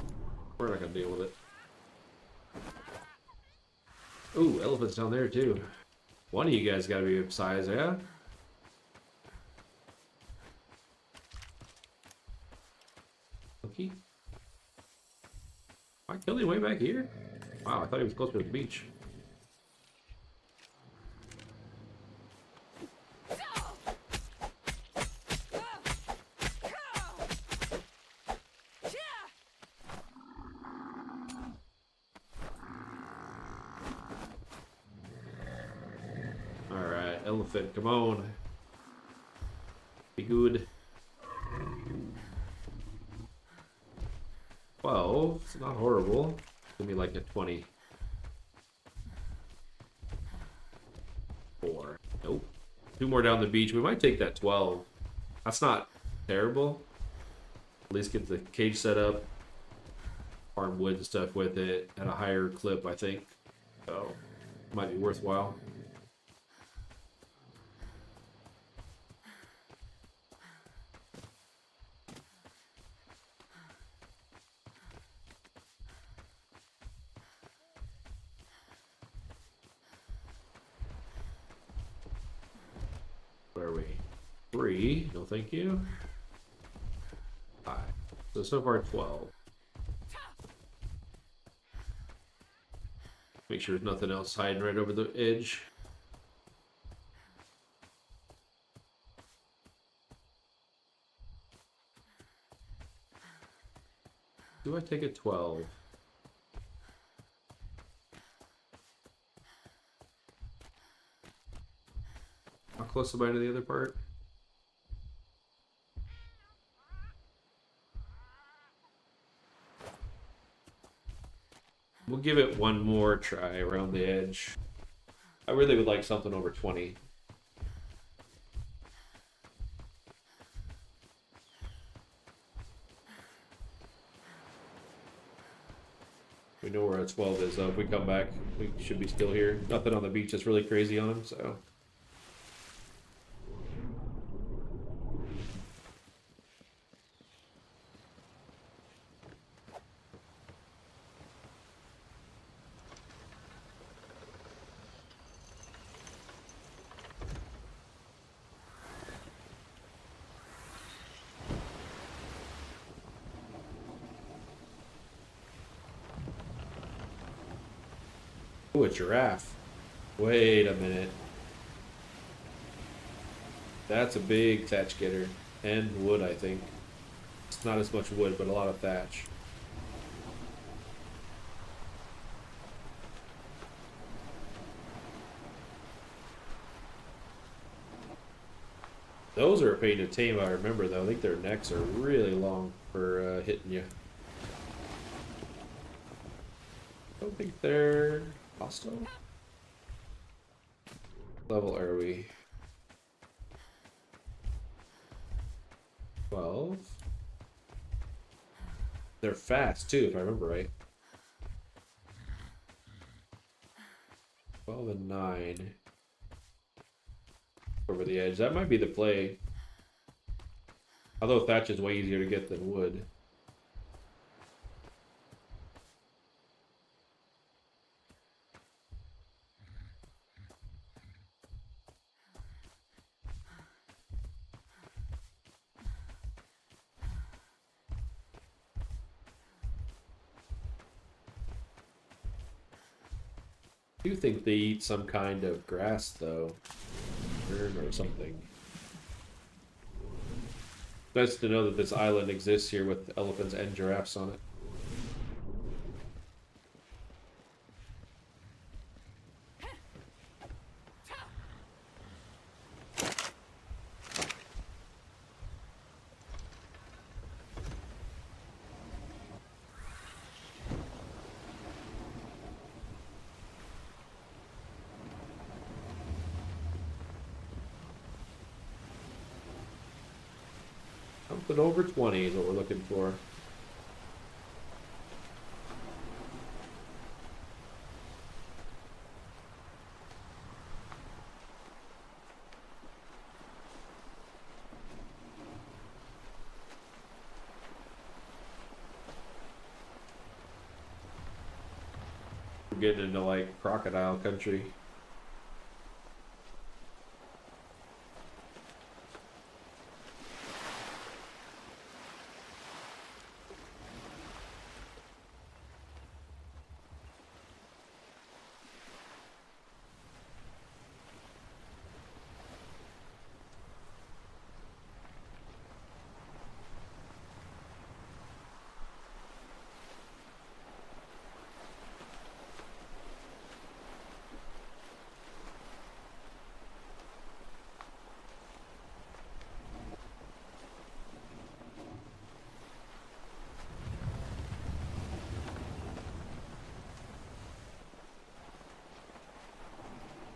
S1: We're not going to deal with it. Ooh, elephants down there too. One of you guys got to be of size, yeah? Monkey? I killed him way back here? Wow, I thought he was closer to the beach. Alright, elephant, come on. good. 12. It's not horrible. Give me like a 24. Nope. 2 more down the beach. We might take that 12. That's not terrible. At least get the cage set up. Farm wood and stuff with it at a higher clip, I think. So, might be worthwhile. Where are we? 3. No, thank you. 5. So far 12. Make sure there's nothing else hiding right over the edge. Do I take a 12? How close am I to the other part? We'll give it one more try around the edge. I really would like something over 20. We know where a 12 is, though. If we come back, we should be still here. Nothing on the beach that's really crazy on him, so. Ooh, a giraffe. Wait a minute. That's a big thatch getter. And wood, I think. It's not as much wood, but a lot of thatch. Those are a pain to tame, I remember, though. I think their necks are really long for hitting you. I don't think they're hostile. Level are we? 12. They're fast too, if I remember right. 12 and 9. Over the edge. That might be the play. Although thatch is way easier to get than wood. I do think they eat some kind of grass, though. Fern or something. Nice to know that this island exists here with elephants and giraffes on it. Something over 20 is what we're looking for. We're getting into like crocodile country.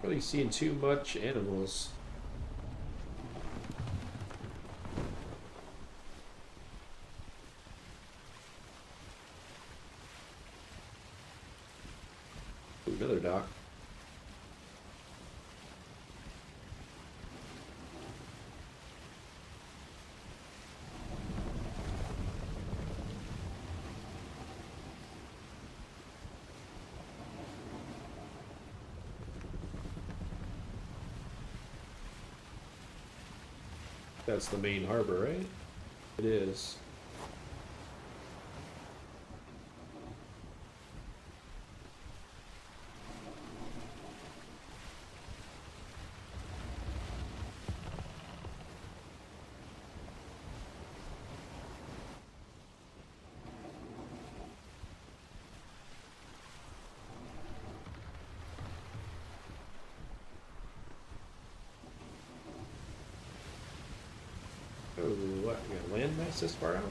S1: Really seeing too much animals. Ooh, another dock. That's the main harbor, right? It is. Oh, what? We got land mass this far out?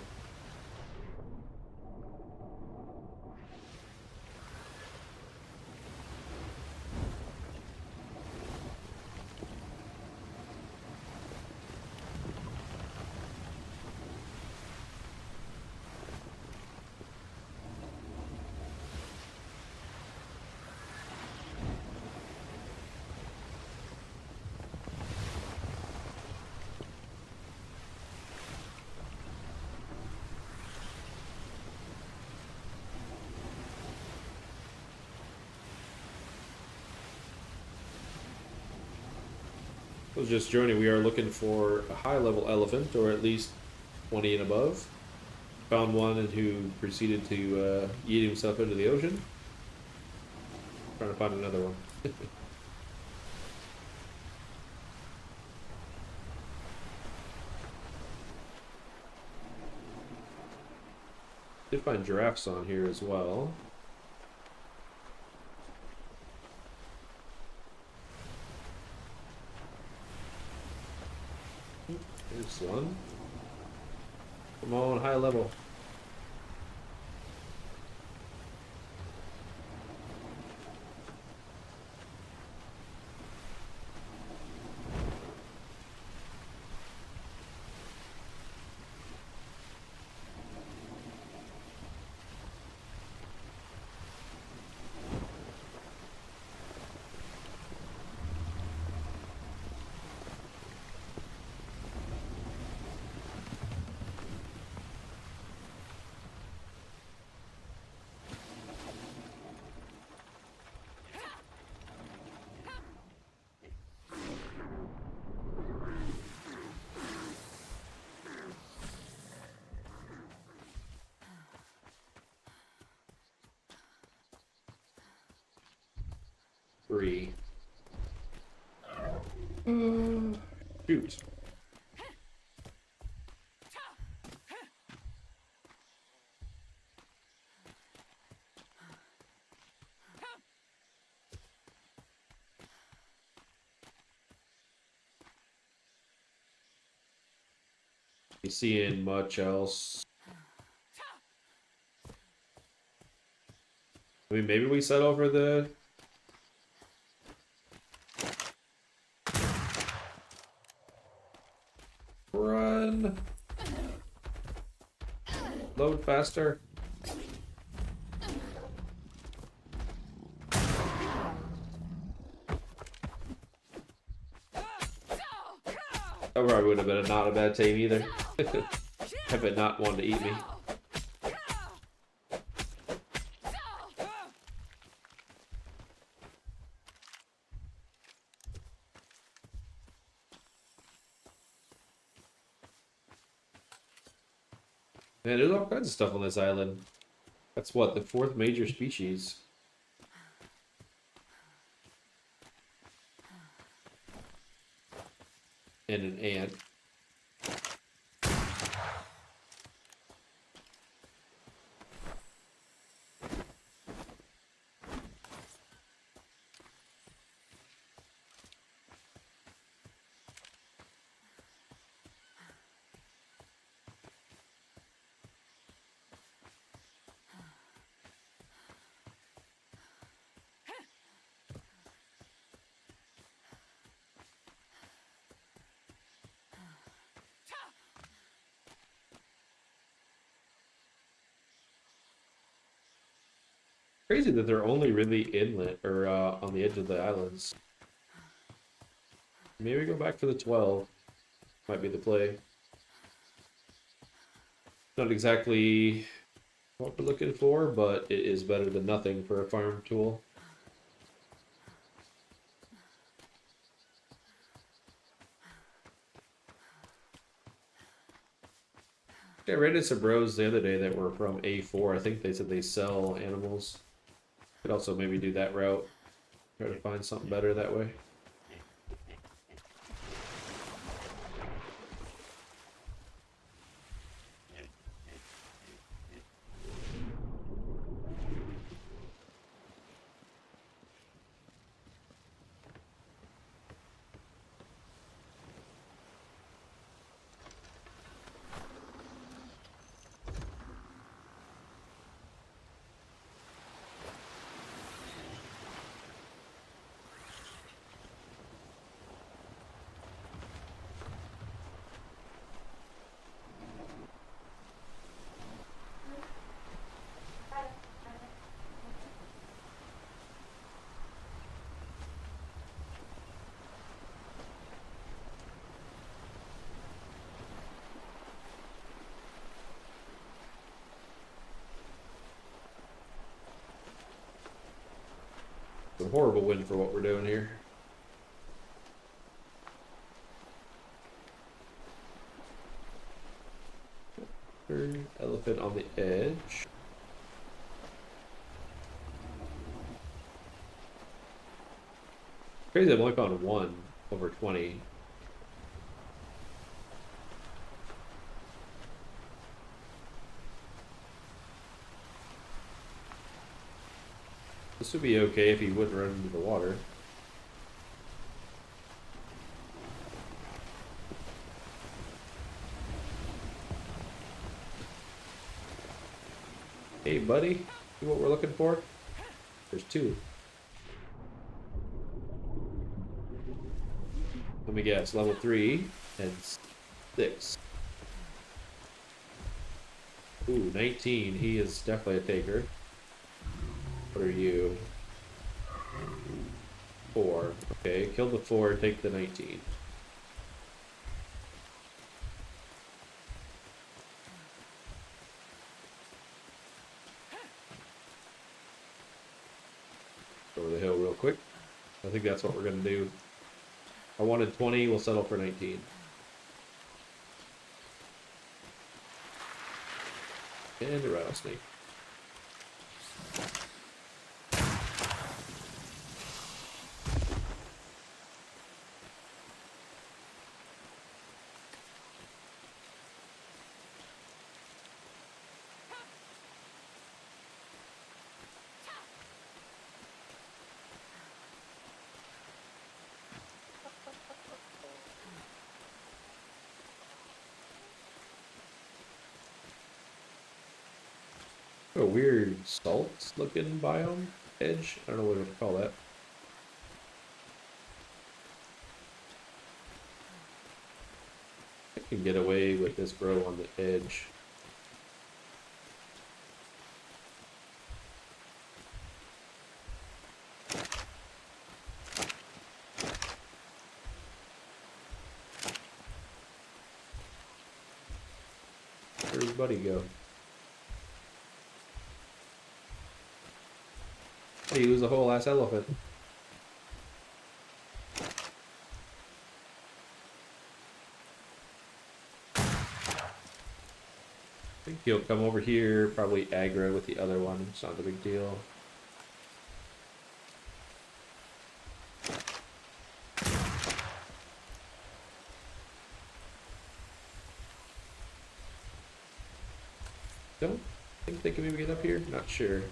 S1: I was just joining. We are looking for a high level elephant, or at least 20 and above. Found one and who proceeded to eat himself into the ocean. Trying to find another one. Did find giraffes on here as well. There's one. Come on, high level. Three. Shoot. You seeing much else? I mean, maybe we settle for the run. Load faster. That probably would have been not a bad team either. Have it not wanted to eat me. Man, there's all kinds of stuff on this island. That's what, the fourth major species. And an ant. Crazy that they're only really inlet or on the edge of the islands. Maybe go back for the 12. Might be the play. Not exactly what we're looking for, but it is better than nothing for a farm tool. I read into some bros the other day that were from A4. I think they said they sell animals. Could also maybe do that route. Try to find something better that way. A horrible win for what we're doing here. Elephant on the edge. Crazy, I've only found one over 20. This would be okay if he wouldn't run into the water. Hey, buddy, see what we're looking for? There's two. Let me guess, level 3 and 6. Ooh, 19. He is definitely a taker. What are you? 4. Okay, kill the 4, take the 19. Over the hill real quick. I think that's what we're gonna do. I wanted 20, we'll settle for 19. And a rattlesnake. A weird salt looking biome edge. I don't know what to call that. I can get away with this bro on the edge. Where'd his buddy go? He was a whole ass elephant. I think he'll come over here, probably aggro with the other one. It's not a big deal. Don't think they can maybe get up here? Not sure.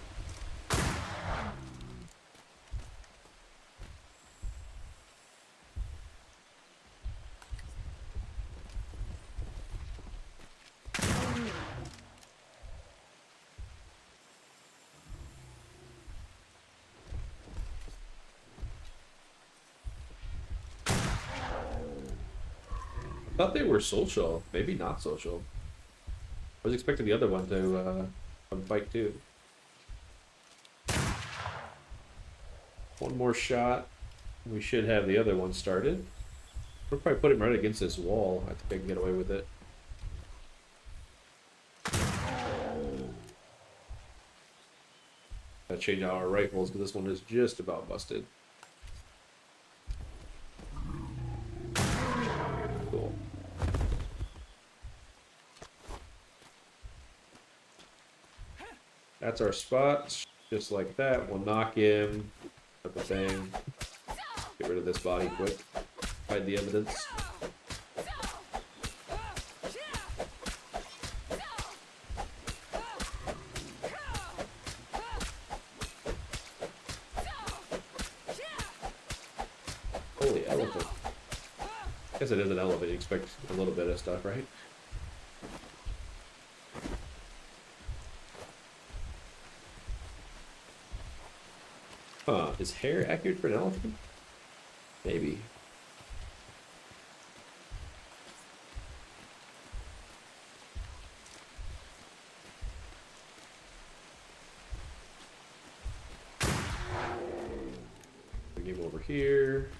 S1: Thought they were social, maybe not social. I was expecting the other one to come fight too. One more shot. We should have the other one started. We'll probably put him right against this wall. I think I can get away with it. Gotta change out our rifles, but this one is just about busted. Cool. That's our spot. Just like that. We'll knock him. Put the thing. Get rid of this body quick. Hide the evidence. Holy elephant. I guess it is an elephant. You expect a little bit of stuff, right? Huh. Is hair accurate for an elephant? Maybe. Bring him over here.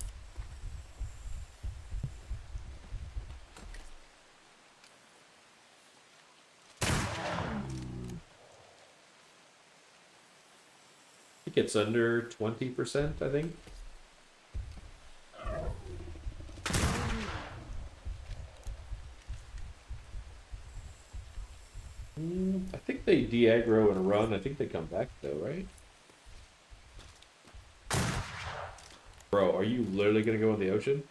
S1: It gets under 20%, I think. I think they de-aggro and run. I think they come back though, right? Bro, are you literally gonna go in the ocean?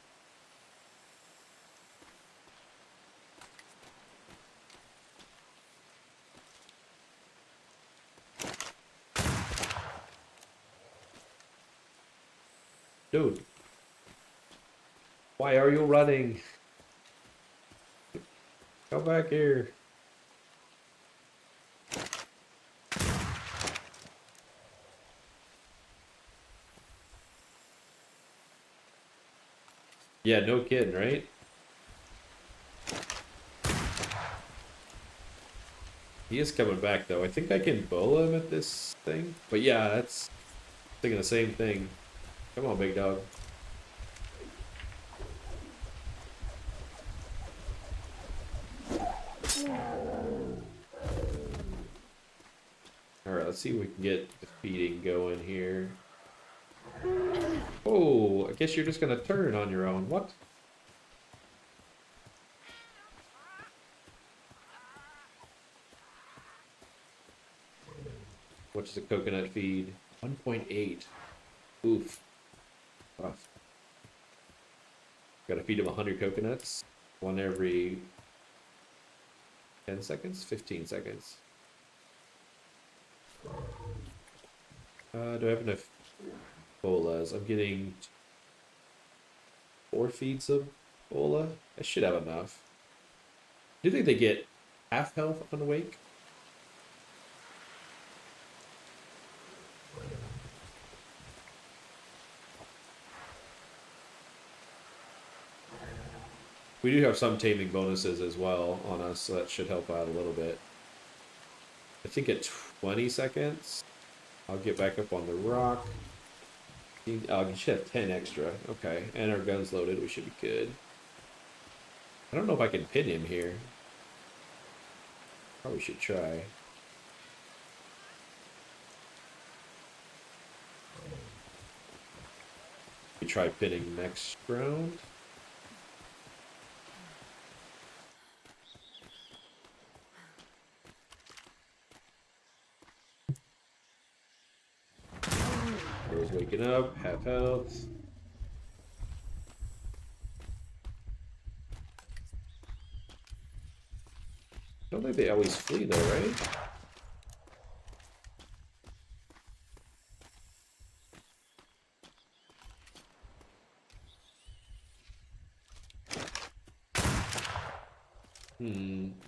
S1: Dude. Why are you running? Come back here. Yeah, no kidding, right? He is coming back though. I think I can bowl him at this thing. But yeah, that's thinking the same thing. Come on, big dog. Alright, let's see if we can get the feeding going here. Oh, I guess you're just gonna turn on your own. What? What's the coconut feed? 1.8. Oof. Rough. Gotta feed him 100 coconuts. One every 10 seconds? 15 seconds. Do I have enough bolas? I'm getting 4 feeds of bola. I should have enough. Do you think they get half health on Wake? We do have some taming bonuses as well on us, so that should help out a little bit. I think at 20 seconds, I'll get back up on the rock. Oh, you should have 10 extra. Okay, and our gun's loaded. We should be good. I don't know if I can pin him here. Probably should try. We try pinning next round. Bro's waking up, half health. I don't think they always flee though, right?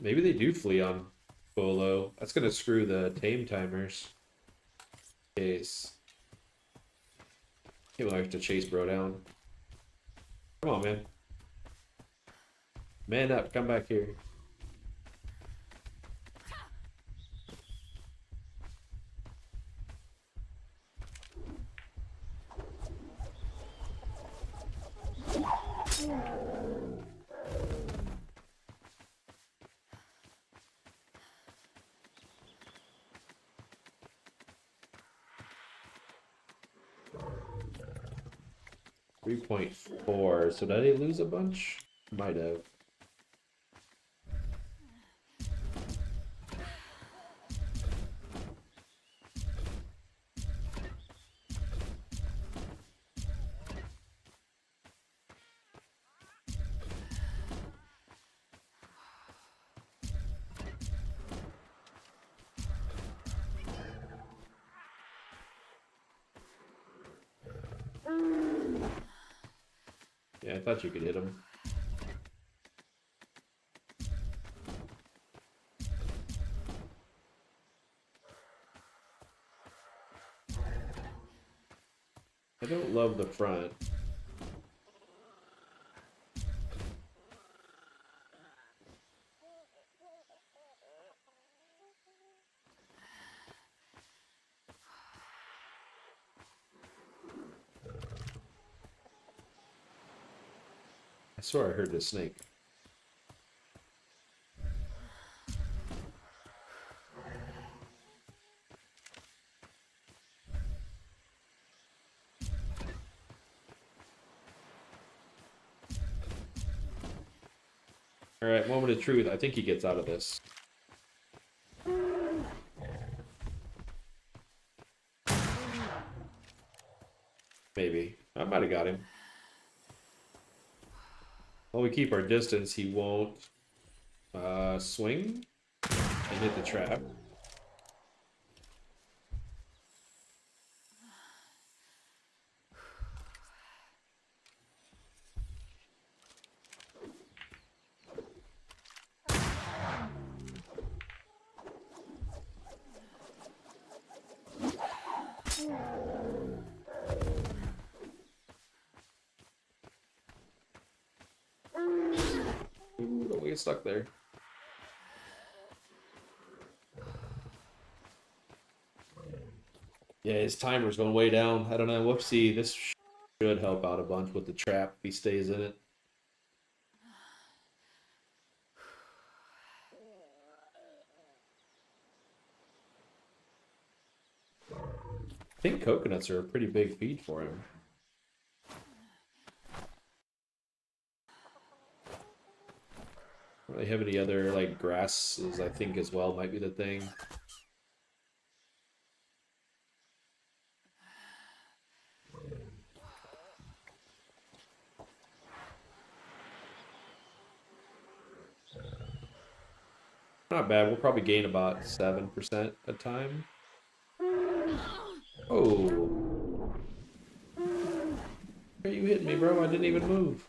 S1: Maybe they do flee on Bolo. That's gonna screw the tame timers. Case. He will have to chase bro down. Come on, man. Man up, come back here. 3.4. So did I lose a bunch? Might have. Yeah, I thought you could hit him. I don't love the front. I swear I heard the snake. Alright, moment of truth. I think he gets out of this. Maybe. I might have got him. While we keep our distance, he won't swing and hit the trap. Ooh, don't get stuck there. Yeah, his timer's going way down. I don't know. Whoopsie. This should help out a bunch with the trap if he stays in it. I think coconuts are a pretty big feed for him. Don't really have any other like grasses, I think, as well might be the thing. Not bad. We'll probably gain about 7% a time. Oh. Are you hitting me, bro? I didn't even move.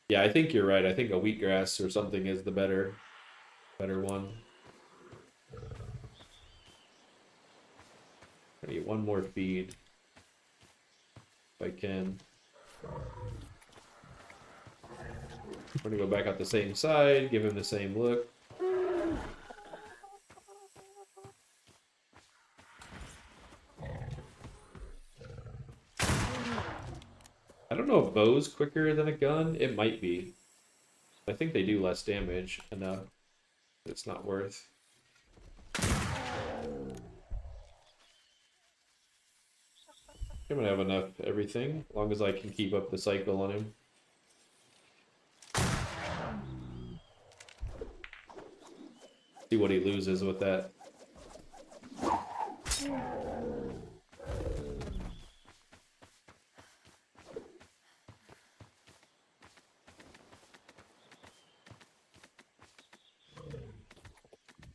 S1: Yeah, I think you're right. I think a wheatgrass or something is the better one. I need one more feed if I can. I'm gonna go back out the same side, give him the same look. I don't know if bow's quicker than a gun. It might be. I think they do less damage enough. It's not worth. I'm gonna have enough everything, as long as I can keep up the cycle on him. See what he loses with that.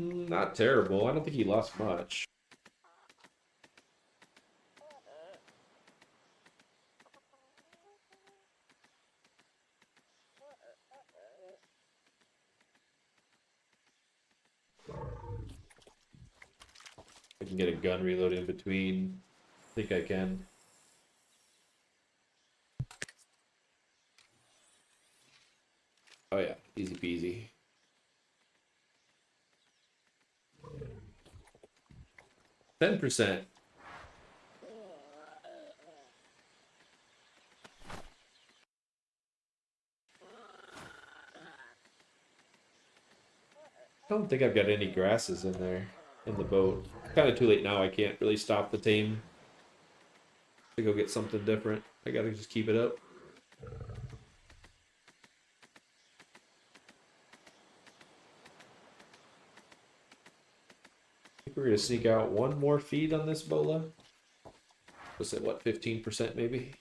S1: Not terrible. I don't think he lost much. I can get a gun reload in between. I think I can. Oh yeah, easy peasy. 10%. I don't think I've got any grasses in there. in the boat. Kind of too late now. I can't really stop the tame to go get something different. I gotta just keep it up. I think we're gonna sneak out one more feed on this bola. Was it what, 15% maybe?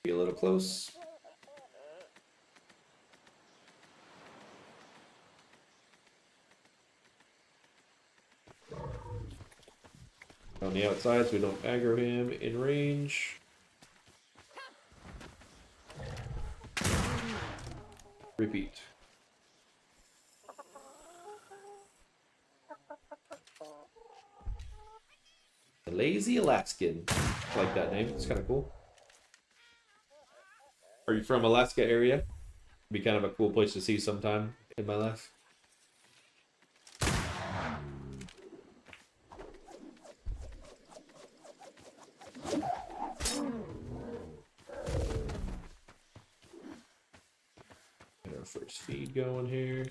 S1: Be a little close. On the outside so we don't aggro him in range. Repeat. The Lazy Alaskan. I like that name. It's kind of cool. Are you from Alaska area? Be kind of a cool place to see sometime in my life. Get our first feed going here.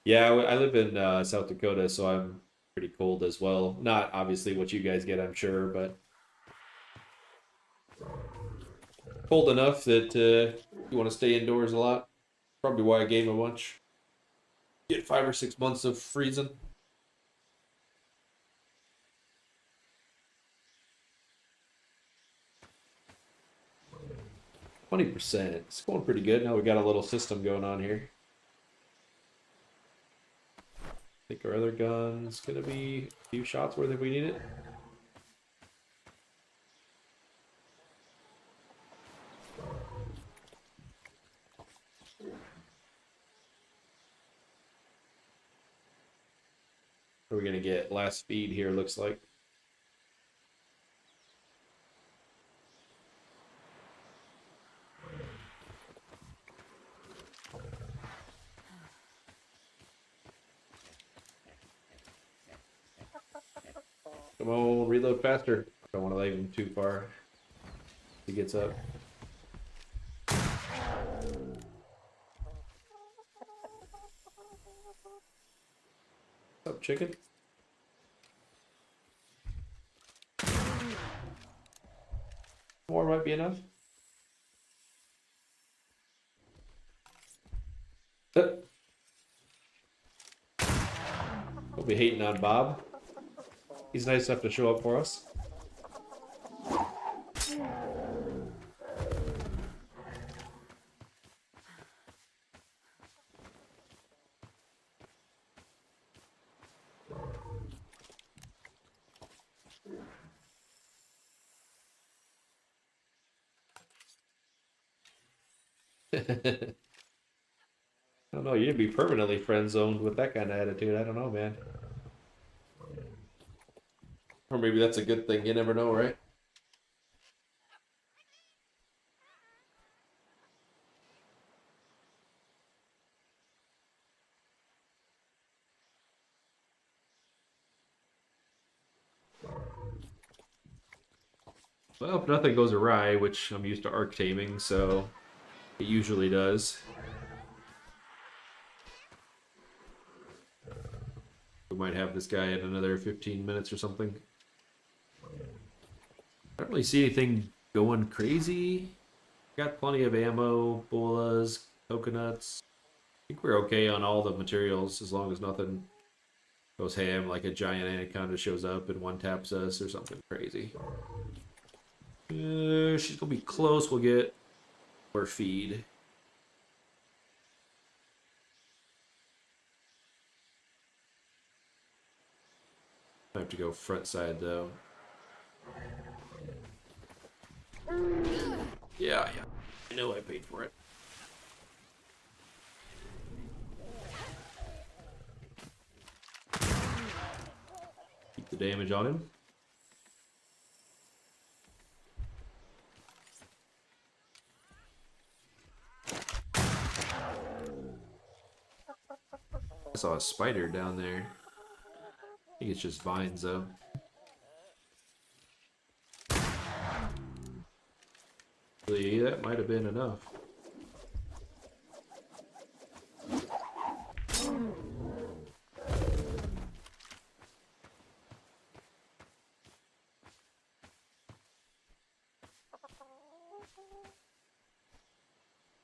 S1: Yeah, I live in South Dakota, so I'm pretty cold as well. Not obviously what you guys get, I'm sure, but cold enough that you want to stay indoors a lot. Probably why I gave a bunch. Get 5 or 6 months of freezing. %. It's going pretty good. Now we got a little system going on here. I think our other gun's gonna be a few shots worth if we need it. What are we gonna get? Last feed here looks like. Come on, reload faster. Don't want to leave him too far. He gets up. What's up, chicken? More might be enough. Don't be hating on Bob. He's nice enough to show up for us. I don't know, you'd be permanently friend zoned with that kind of attitude. I don't know, man. Or maybe that's a good thing. You never know, right? Well, if nothing goes awry, which I'm used to arc taming, so it usually does. We might have this guy in another 15 minutes or something. I don't really see anything going crazy. Got plenty of ammo, bolas, coconuts. I think we're okay on all the materials as long as nothing goes ham, like a giant anaconda shows up and one taps us or something crazy. She's gonna be close. We'll get more feed. I have to go front side though. Yeah. I know I paid for it. Keep the damage on him. I saw a spider down there. I think it's just vines though. Really, that might have been enough.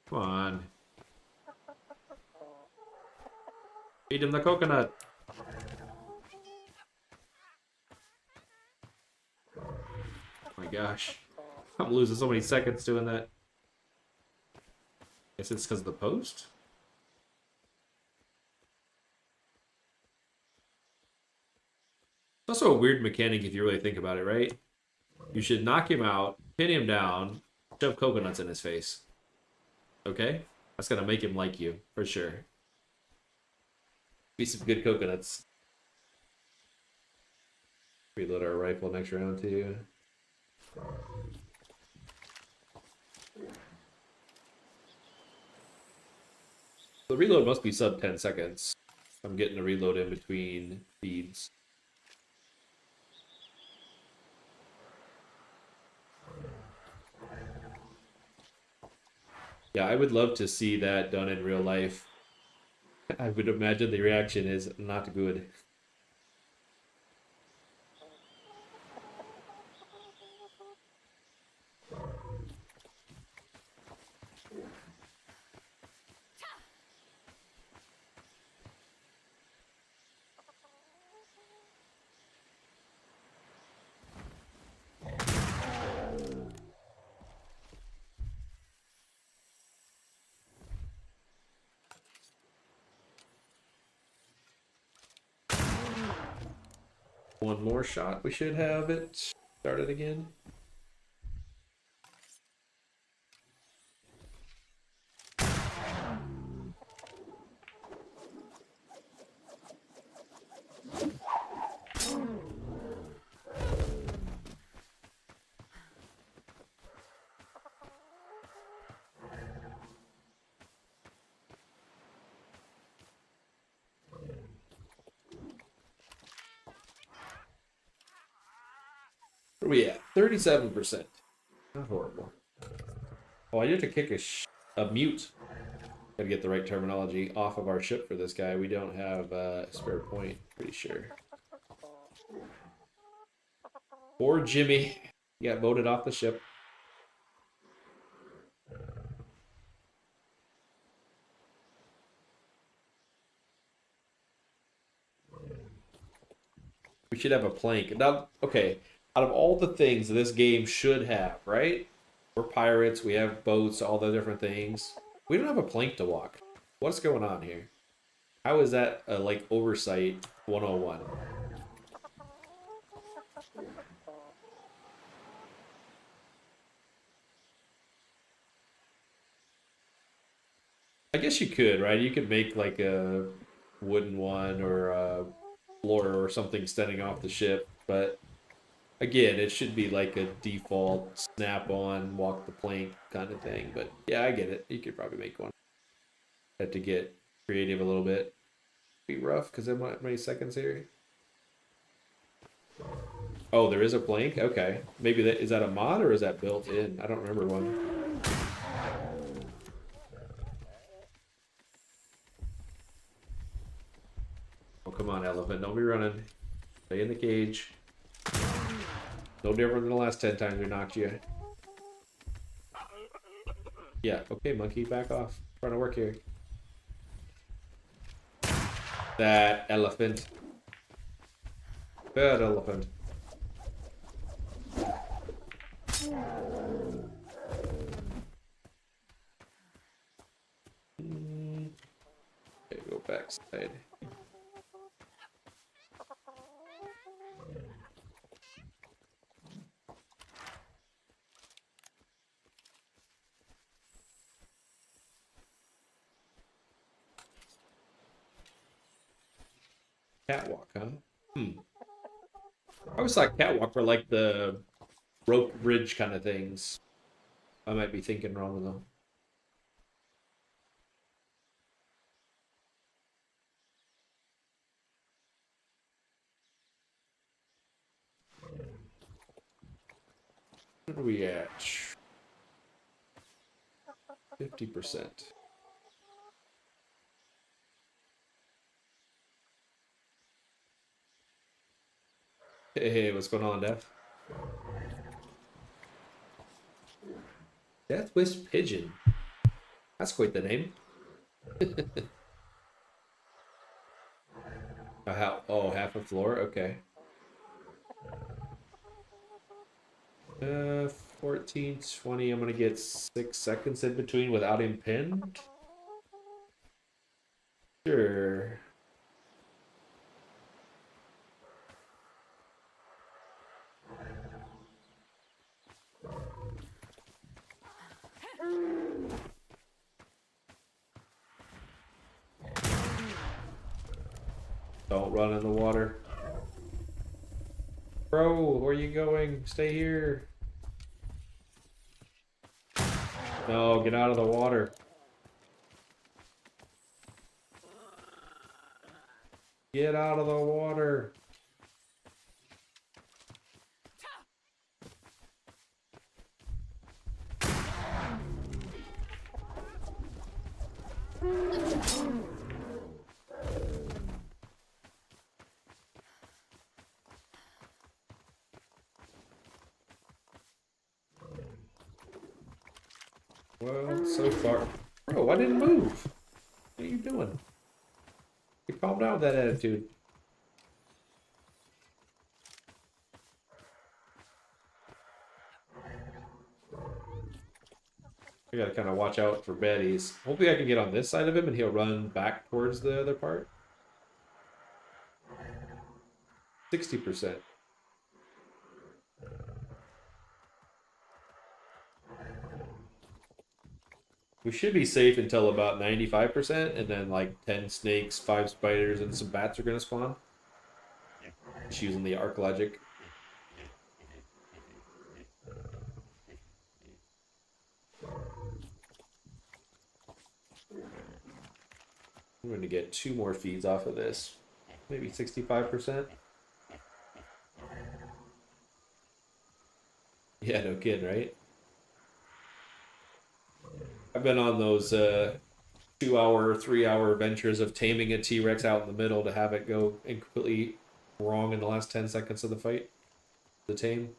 S1: Come on. Feed him the coconut. Oh my gosh. I'm losing so many seconds doing that. Guess it's because of the post? It's also a weird mechanic if you really think about it, right? You should knock him out, pin him down, shove coconuts in his face. Okay? That's gonna make him like you, for sure. Be some good coconuts. Reload our rifle next round too. The reload must be sub 10 seconds. I'm getting a reload in between feeds. Yeah, I would love to see that done in real life. I would imagine the reaction is not good. One more shot, we should have it. Start it again. Where are we at? 37%. Not horrible. Oh, I need to kick a mute. Gotta get the right terminology off of our ship for this guy. We don't have a spare point, pretty sure. Poor Jimmy. He got voted off the ship. We should have a plank. Now, okay, out of all the things this game should have, right? We're pirates, we have boats, all the different things. We don't have a plank to walk. What's going on here? How is that a, like, oversight 101? I guess you could, right? You could make like a wooden one or a floor or something standing off the ship, but again, it should be like a default snap on, walk the plank kind of thing. But yeah, I get it. You could probably make one. Have to get creative a little bit. Be rough because I'm not many seconds here. Oh, there is a plank? Okay. Maybe that is that a mod or is that built in? I don't remember one. Oh, come on, elephant. Don't be running. Stay in the cage. No different than the last 10 times we knocked you. Yeah, okay, monkey, back off. Trying to work here. That elephant. That elephant. Okay, go backside. Catwalk, huh? I always thought catwalk were like the rope bridge kind of things. I might be thinking wrong though. What are we at? 50%. Hey, what's going on, Death? Death Wish Pigeon. That's quite the name. Half a floor? Okay. 14, 20. I'm gonna get 6 seconds in between without him pinned. Sure. Don't run in the water. Bro, where are you going? Stay here. No, get out of the water. Get out of the water. Well, so far. Bro, I didn't move. What are you doing? You calm down with that attitude. I gotta kind of watch out for baddies. Hopefully I can get on this side of him and he'll run back towards the other part. 60%. We should be safe until about 95%, and then like 10 snakes, 5 spiders, and some bats are gonna spawn. Just using the arc logic. I'm going to get 2 more feeds off of this. Maybe 65%. Yeah, no kid, right? I've been on those 2-hour, 3-hour ventures of taming a T-Rex out in the middle to have it go completely wrong in the last 10 seconds of the fight. The tame.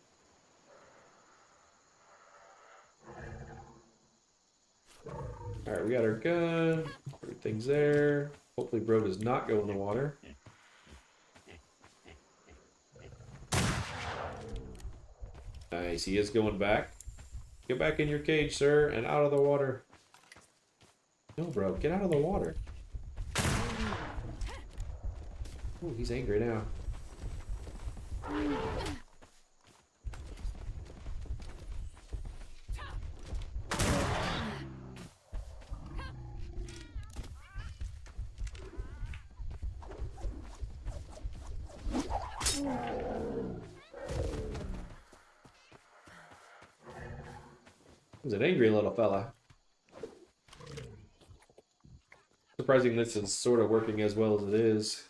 S1: Alright, we got our gun. Everything's there. Hopefully bro does not go in the water. Nice, he is going back. Get back in your cage, sir, and out of the water. No, bro, get out of the water. Oh, he's angry now. He's an angry little fella. Surprising this is sort of working as well as it is.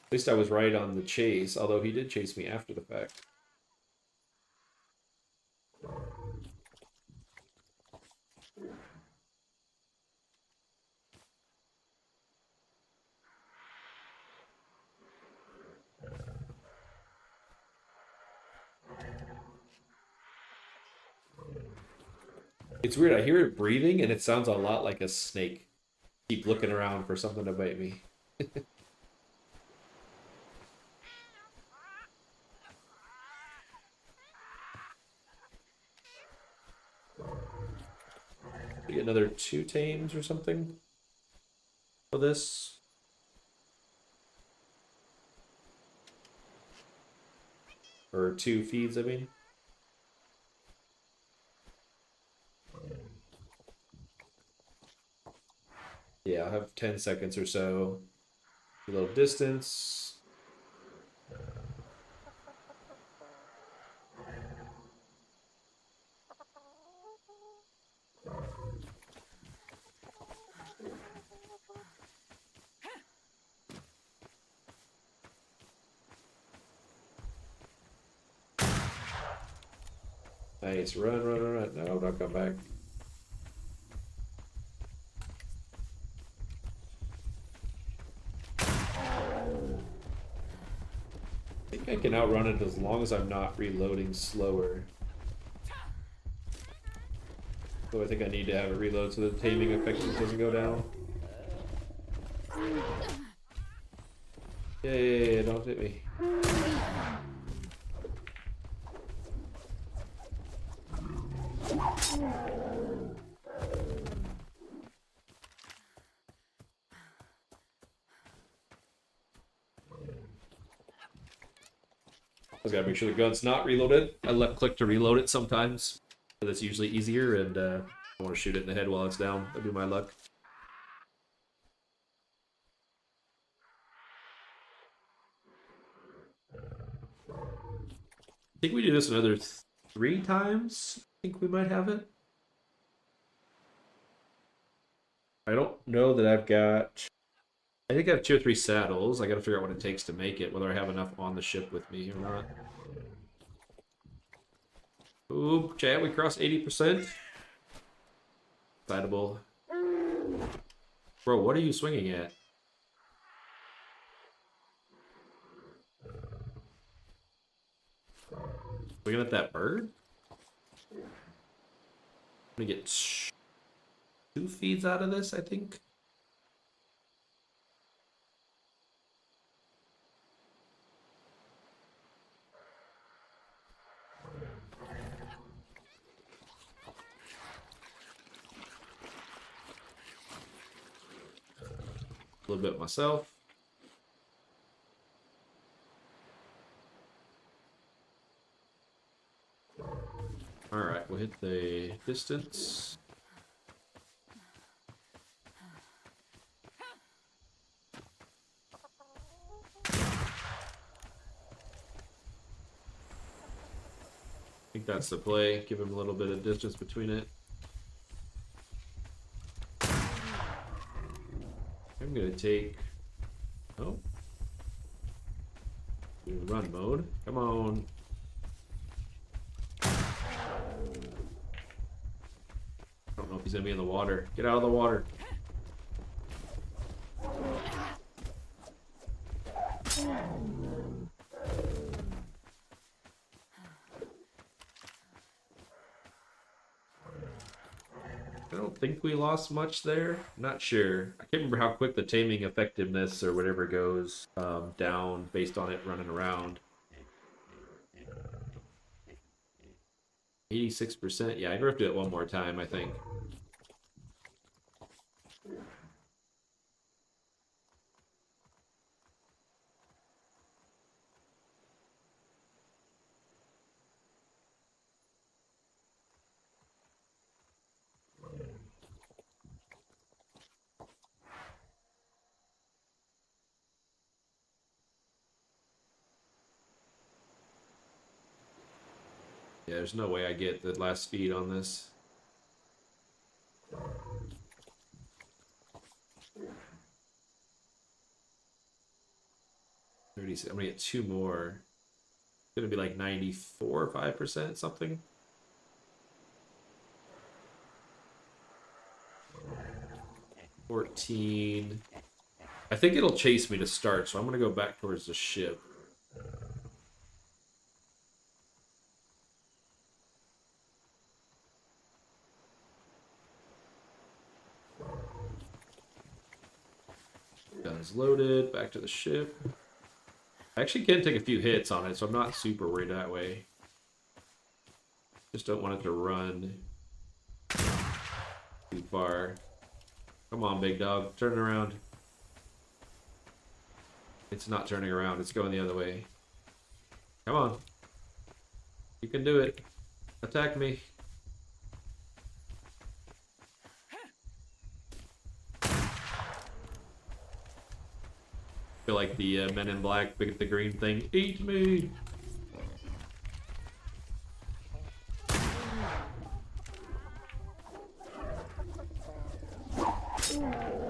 S1: At least I was right on the chase, although he did chase me after the fact. It's weird, I hear it breathing and it sounds a lot like a snake. Keep looking around for something to bite me. Get another 2 tames or something for this. Or 2 feeds, I mean. Yeah, I'll have 10 seconds or so. A little distance. Nice. Run, run, run, run. No, don't come back. I think I can outrun it as long as I'm not reloading slower. So I think I need to have it reload so the taming effect doesn't go down. Yeah, don't hit me. I just gotta make sure the gun's not reloaded. I left click to reload it sometimes. That's usually easier, and I want to shoot it in the head while it's down. That'd be my luck. I think we do this another 3 times. I think we might have it. I don't know that I've got... I think I have 2 or 3 saddles. I gotta figure out what it takes to make it, whether I have enough on the ship with me or not. Ooh, chat, we crossed 80%. Fightable. Bro, what are you swinging at? Swinging at that bird? I'm gonna get 2 feeds out of this, I think. A little bit myself. Alright, we'll hit the distance. I think that's the play. Give him a little bit of distance between it. I'm gonna take... Oh. Do run mode. Come on. I don't know if he's gonna be in the water. Get out of the water. I don't think we lost much there. Not sure. I can't remember how quick the taming effectiveness or whatever goes down based on it running around. 86%. Yeah, I'm gonna have to do it one more time, I think. Yeah, there's no way I get the last feed on this. I'm gonna get 2 more. It's gonna be like 94 or 5% something. $14. I think it'll chase me to start, so I'm gonna go back towards the ship. Guns loaded, back to the ship. I actually can take a few hits on it, so I'm not super worried that way. Just don't want it to run too far. Come on, big dog, turn it around. It's not turning around, it's going the other way. Come on. You can do it. Attack me. I feel like the Men in Black, the green thing. Eat me!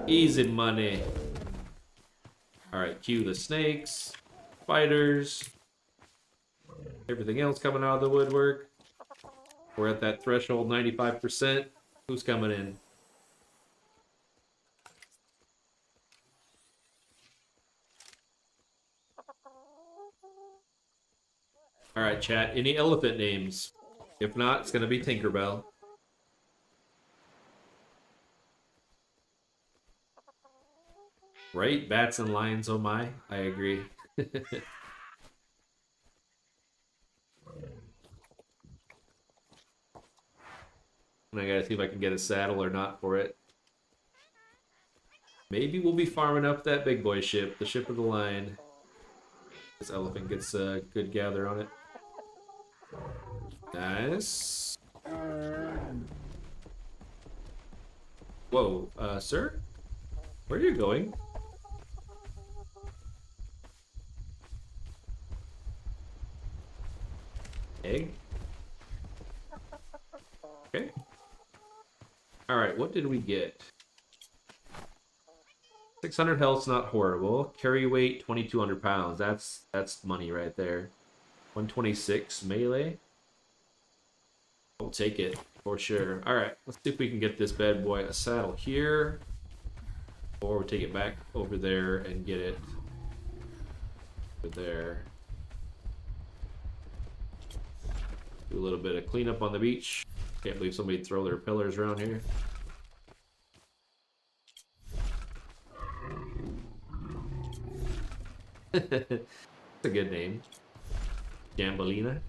S1: Easy money. Alright, cue the snakes, spiders, everything else coming out of the woodwork. We're at that threshold, 95%. Who's coming in? All right, chat. Any elephant names? If not, it's going to be Tinkerbell. Right? Bats and lions, oh my. I agree. And I gotta see if I can get a saddle or not for it. Maybe we'll be farming up that big boy ship, the ship of the line. This elephant gets a good gather on it. Nice. Whoa, sir? Where are you going? Egg? Okay. Alright, what did we get? 600 health's not horrible. Carry weight, 2,200 pounds. That's money right there. 126 melee. I'll take it for sure. Alright, let's see if we can get this bad boy a saddle here. Or we take it back over there and get it over there. Do a little bit of cleanup on the beach. Can't believe somebody throw their pillars around here. That's a good name. Jambalina.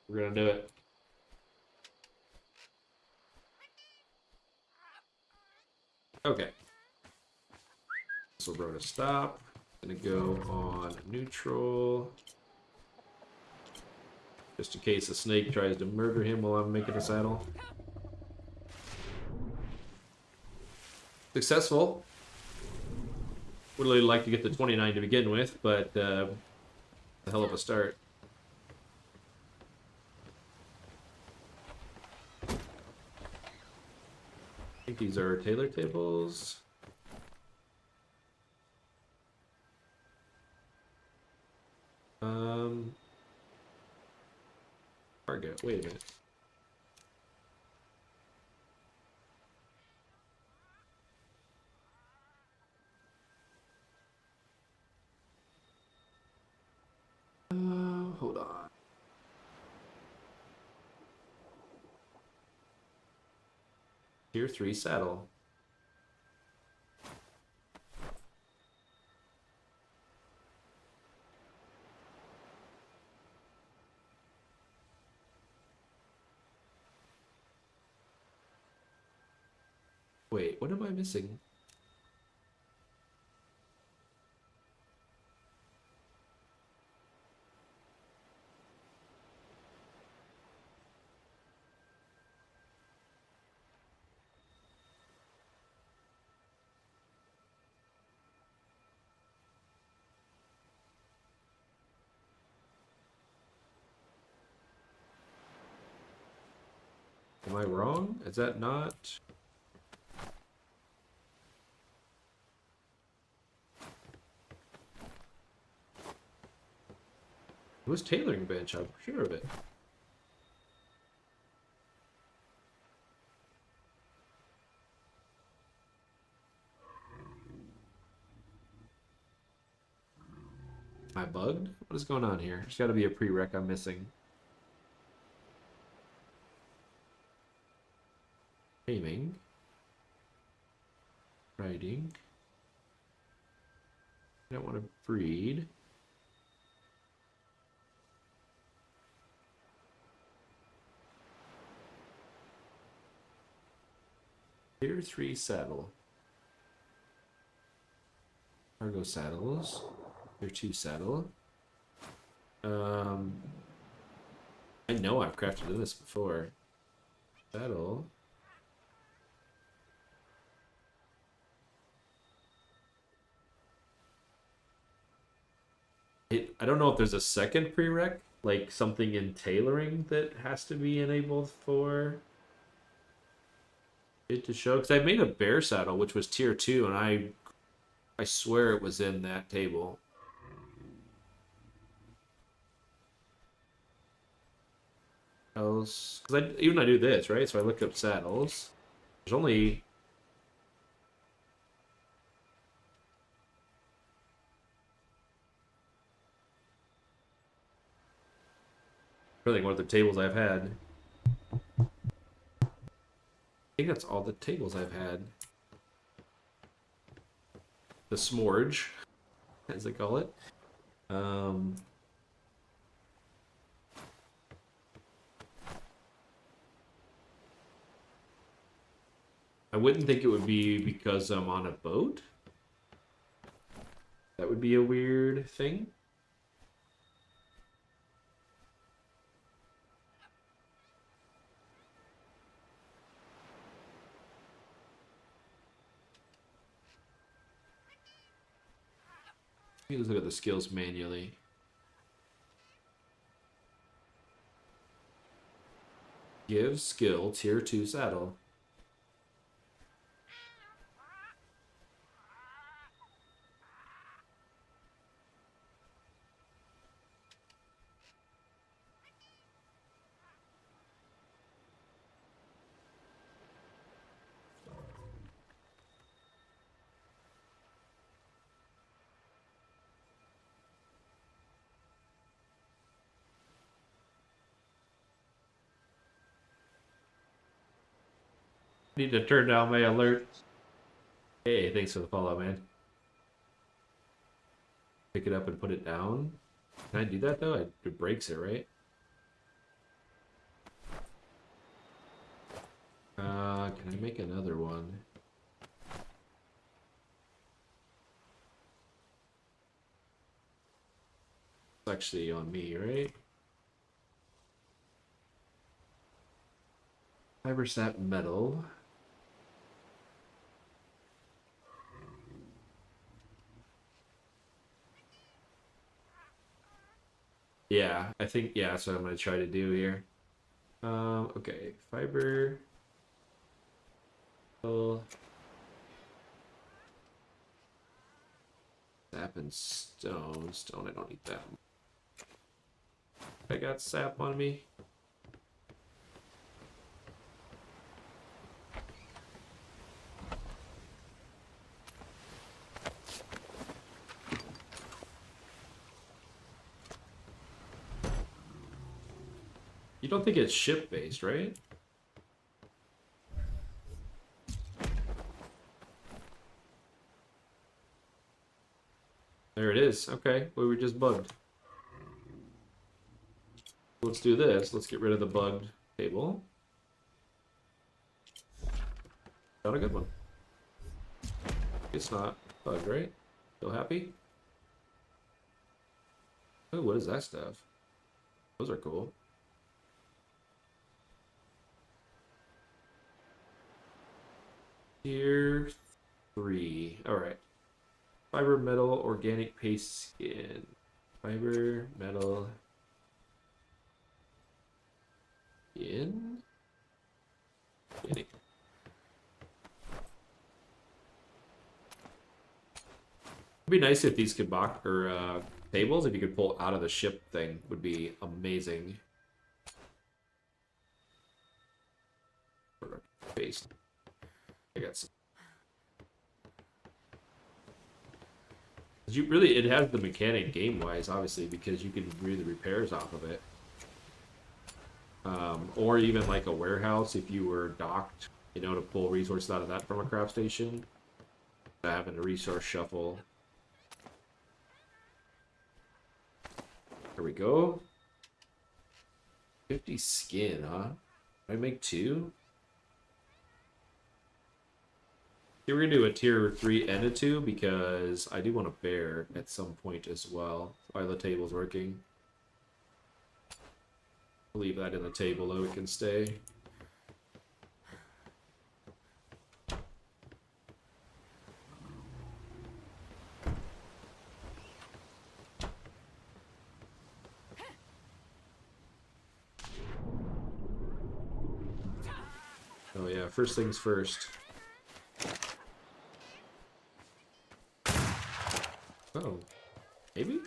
S1: We're gonna do it. Okay. So we're gonna stop. Gonna go on neutral. Just in case a snake tries to murder him while I'm making a saddle. Successful. Would really like to get the 29 to begin with, but a hell of a start. I think these are tailor tables. Target. Wait a minute. Hold on. Tier 3 saddle. Wait, what am I missing? Am I wrong? Is that not? It was tailoring bench, I'm sure of it. Am I bugged? What is going on here? There's got to be a prereq I'm missing. Aiming. Writing. I don't want to breed. Tier 3 saddle. Cargo saddles. Tier 2 saddle. I know I've crafted this before. Saddle. I don't know if there's a second prereq, like something in tailoring that has to be enabled for it to show. Because I made a bear saddle, which was tier 2, and I swear it was in that table. Else, because I do this, right? So I look up saddles. There's only really one of the tables I've had. I think that's all the tables I've had. The smorge, as they call it. I wouldn't think it would be because I'm on a boat. That would be a weird thing. Let's look at the skills manually. Give skill tier 2 saddle. Need to turn down my alerts. Hey, thanks for the follow, man. Pick it up and put it down. Can I do that though? It breaks it, right? Can I make another one? It's actually on me, right? Fiber sap metal. Yeah, I think, yeah, that's what I'm going to try to do here. Okay, fiber. Sap and stone. Stone, I don't need that. I got sap on me. You don't think it's ship-based, right? There it is. Okay, well, we were just bugged. Let's do this. Let's get rid of the bugged table. Got a good one. It's not bugged, right? Still happy? Oh, what is that stuff? Those are cool. Tier 3. Alright. Fiber, metal, organic paste skin. Fiber, metal, skin. Organic. It'd be nice if these could box or tables, if you could pull out of the ship thing, would be amazing. Paste. I got some. You really, it has the mechanic game-wise, obviously, because you can do the repairs off of it. Or even like a warehouse, if you were docked, you know, to pull resources out of that from a craft station. Having a resource shuffle. There we go. 50 skin, huh? Did I make 2? Here we're gonna do a tier 3 and a 2 because I do want a bear at some point as well while the table's working. I'll leave that in the table though, it can stay. Oh yeah, first things first. Oh, maybe?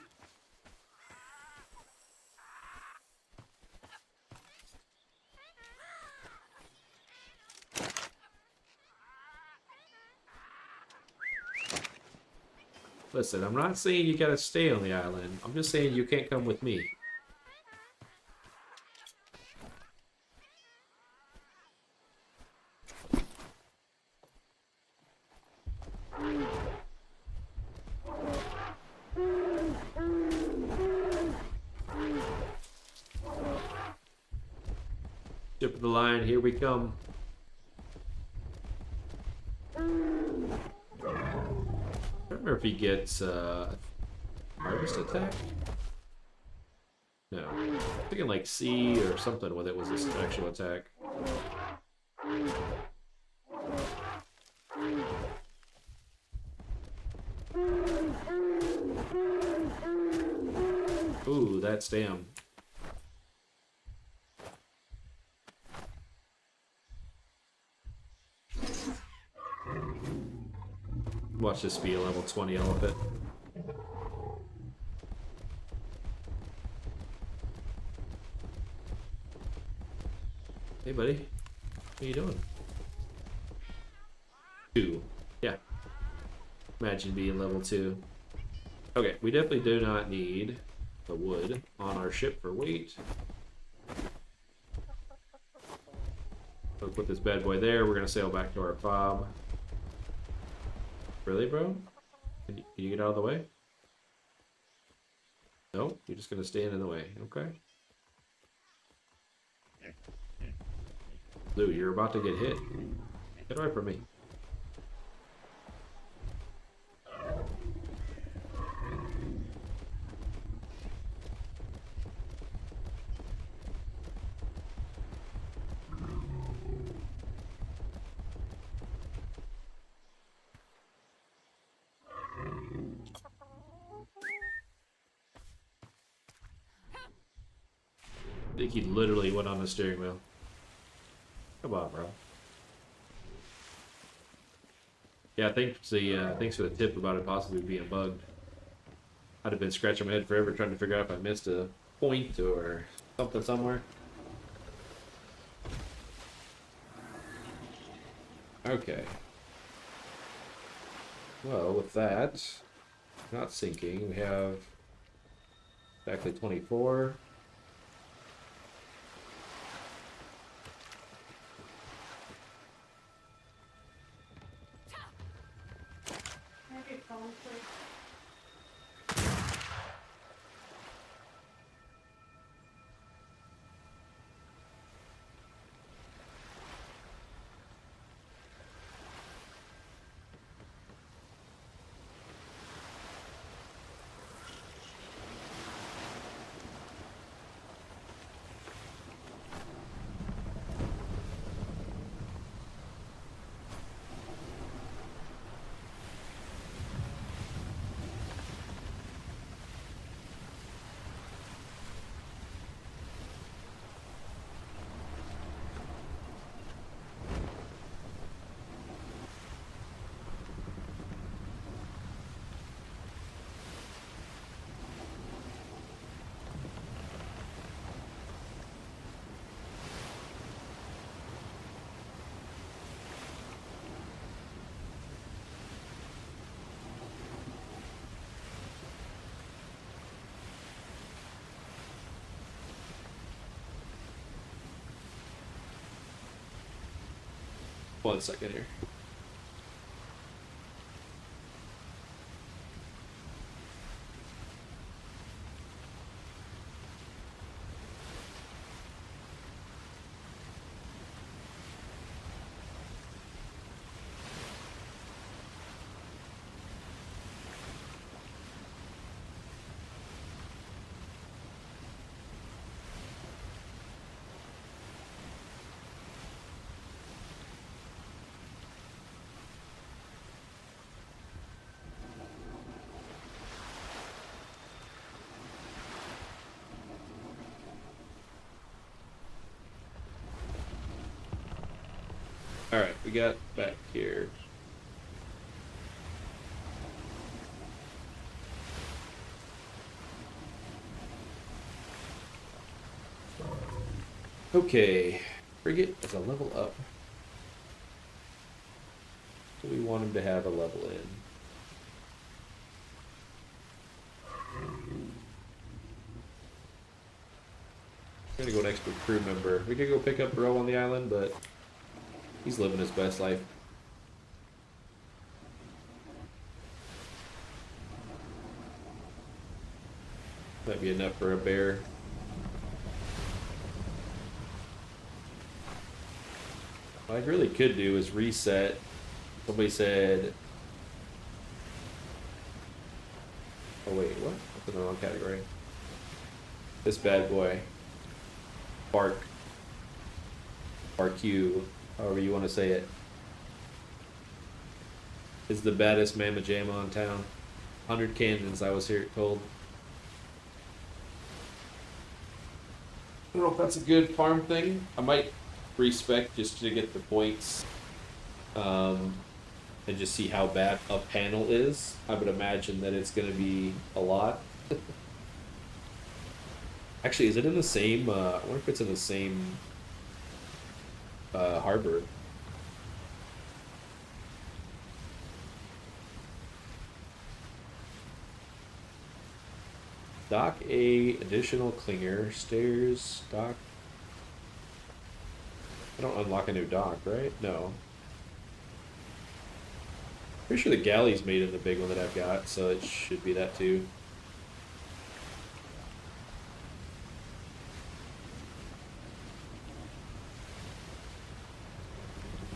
S1: Listen, I'm not saying you gotta stay on the island. I'm just saying you can't come with me. Ship of the line, here we come. I don't remember if he gets harvest attack. No, I'm thinking like C or something when it was this actual attack. Ooh, that's damn. Watch this be a level 20 elephant. Hey, buddy. What are you doing? 2. Yeah. Imagine being level 2. Okay, we definitely do not need the wood on our ship for weight. We'll put this bad boy there. We're going to sail back to our fob. Really, bro? Can you get out of the way? No? You're just going to stand in the way. Okay. Blue, you're about to get hit. Get away from me. I think he literally went on the steering wheel. Come on, bro. Yeah, thanks for the tip about it possibly being bugged. I'd have been scratching my head forever trying to figure out if I missed a point or something somewhere. Okay. Well, with that not sinking, we have exactly 24. One second here. Alright, we got back here. Okay, frigate is a level up. So we want him to have a level in. We're gonna go next to a crew member. We could go pick up Bro on the island, but he's living his best life. Might be enough for a bear. What I really could do is reset. Somebody said... Oh wait, what? That's in the wrong category. This bad boy. Bark. BarQ, however you want to say it. Is the baddest mamma jamma in town. 100 cannons, I was here told. I don't know if that's a good farm thing. I might respec just to get the points. And just see how bad a panel is. I would imagine that it's going to be a lot. Actually, is it in the same, I wonder if it's in the same harbor. Dock A, additional clinger, stairs, dock. I don't unlock a new dock, right? No. Pretty sure the galley's made in the big one that I've got, so it should be that too.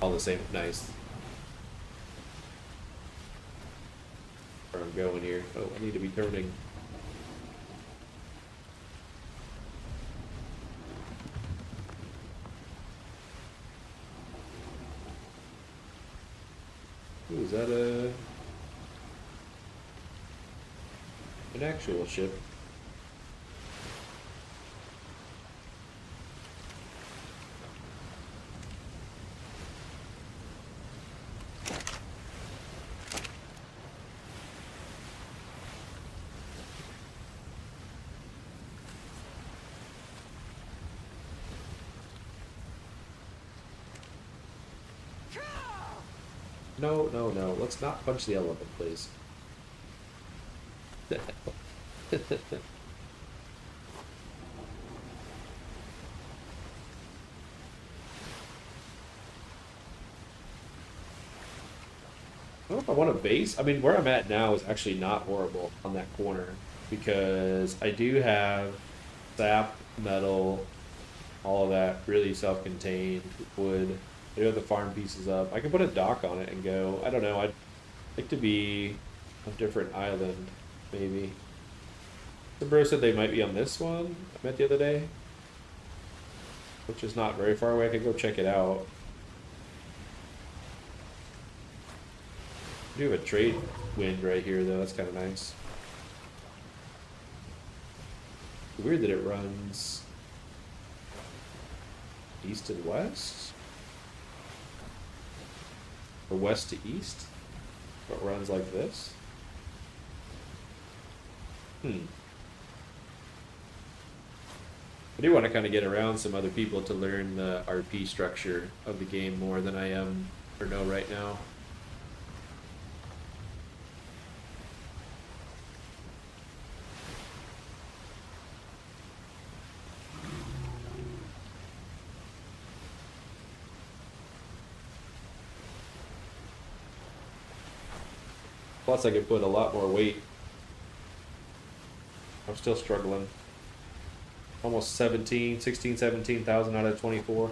S1: All the same, nice. Where I'm going here. Oh, I need to be turning. Ooh, is that an actual ship? No, no, no. Let's not punch the elephant, please. I don't know if I want a base. I mean, where I'm at now is actually not horrible on that corner because I do have sap, metal, all of that really self-contained, wood. I do have the farm pieces up. I can put a dock on it and go. I don't know. I'd like to be a different island, maybe. The bro said they might be on this one I met the other day, which is not very far away. I could go check it out. I do have a trade wind right here, though. That's kind of nice. Weird that it runs east and west? Or west to east? It runs like this? I do want to kind of get around some other people to learn the RP structure of the game more than I am or know right now. Plus I could put a lot more weight. I'm still struggling. Almost 17,000 out of 24. I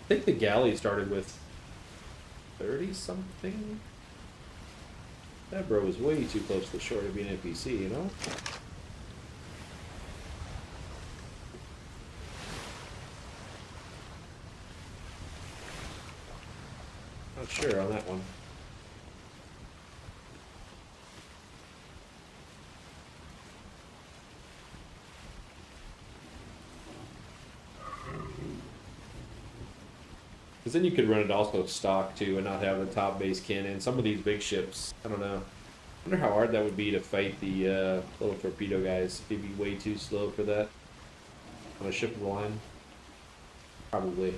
S1: think the galley started with 30 something. That bro was way too close to the shore to be an NPC, you know? Not sure on that one. Because then you could run it also stock too and not have the top base cannon. Some of these big ships, I don't know. I wonder how hard that would be to fight the little torpedo guys. They'd be way too slow for that on a ship of the line. Probably.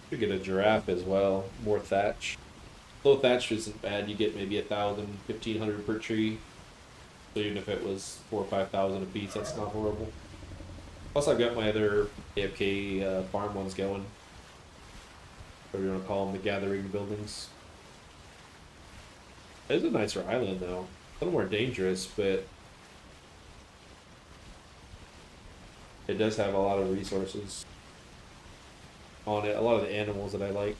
S1: Could get a giraffe as well. More thatch. Low thatch isn't bad. You get maybe 1,000, 1,500 per tree. So even if it was 4 or 5,000 a piece, that's not horrible. Plus, I've got my other AFK farm ones going. Whatever you want to call them, the gathering buildings. It is a nicer island though. A little more dangerous, but it does have a lot of resources on it. A lot of the animals that I like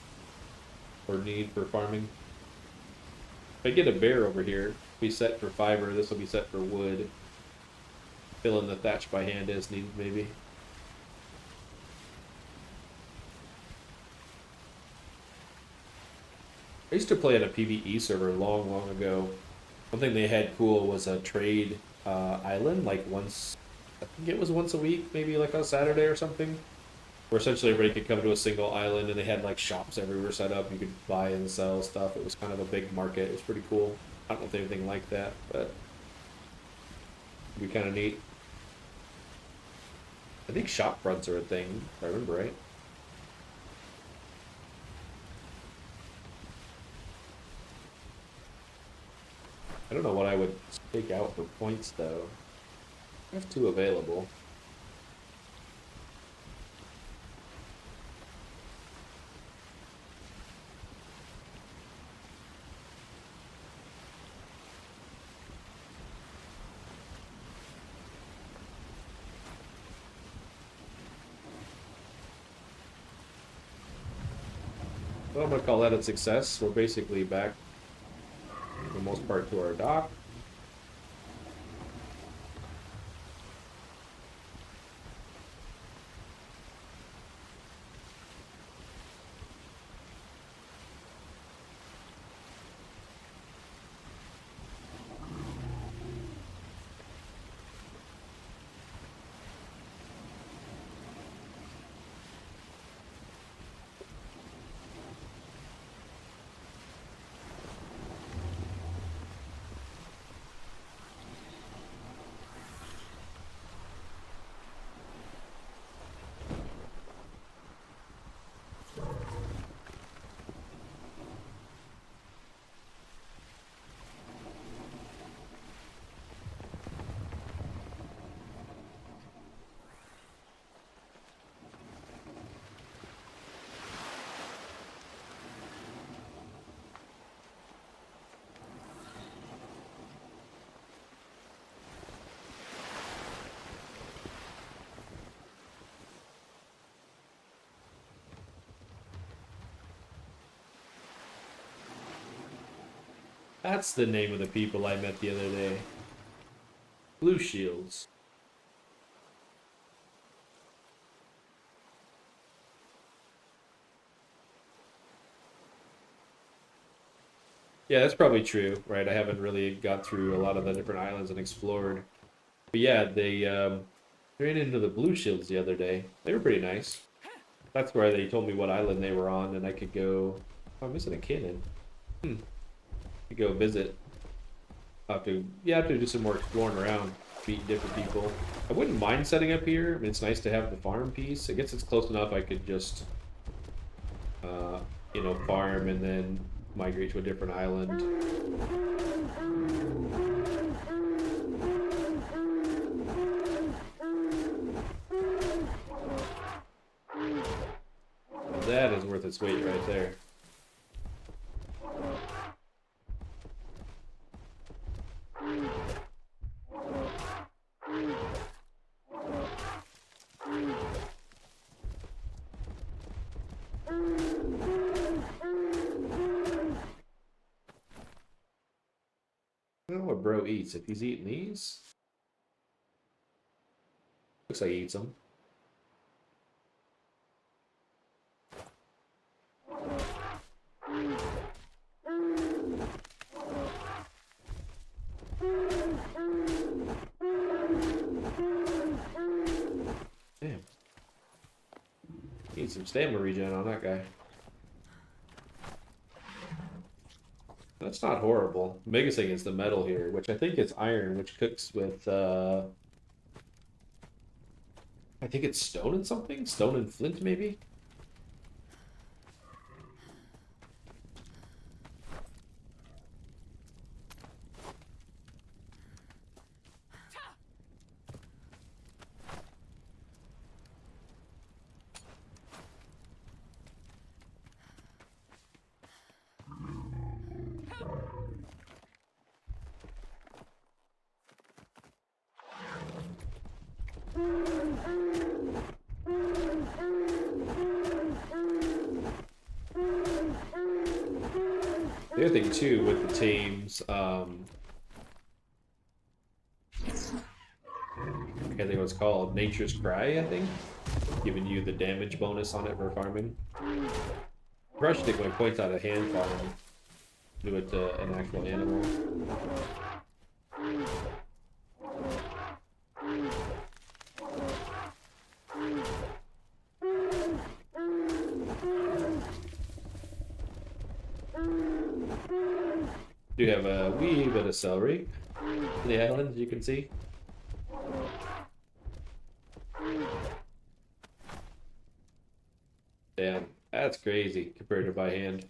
S1: or need for farming. If I get a bear over here, be set for fiber. This will be set for wood. Fill in the thatch by hand as needed, maybe. I used to play at a PvE server long, long ago. One thing they had cool was a trade island, like once, I think it was once a week, maybe like on Saturday or something, where essentially everybody could come to a single island and they had like shops everywhere set up. You could buy and sell stuff. It was kind of a big market. It was pretty cool. I don't know if they have anything like that, but it'd be kind of neat. I think shop fronts are a thing, if I remember right. I don't know what I would take out for points though. I have 2 available. Well, I'm gonna call that a success. We're basically back for the most part to our dock. That's the name of the people I met the other day. Blue Shields. Yeah, that's probably true, right? I haven't really got through a lot of the different islands and explored. But yeah, they ran into the Blue Shields the other day. They were pretty nice. That's where they told me what island they were on, and I could go. Oh, I'm missing a cannon. Could go visit. Have to do some more exploring around, meet different people. I wouldn't mind setting up here. I mean, it's nice to have the farm piece. I guess it's close enough. I could just, farm and then migrate to a different island. That is worth its weight right there. I don't know what bro eats. If he's eating these, looks like he eats them. Need some stamina regen on that guy. That's not horrible. The biggest thing is the metal here, which I think is iron, which cooks with, I think it's stone and something? Stone and flint, maybe? The other thing too with the tames, I can't think what it's called. Nature's Cry, I think, giving you the damage bonus on it for farming. I should take my points out of hand farm, do it to an actual animal. Do have a wee bit of celery in the island, as you can see. Damn, that's crazy compared to by hand.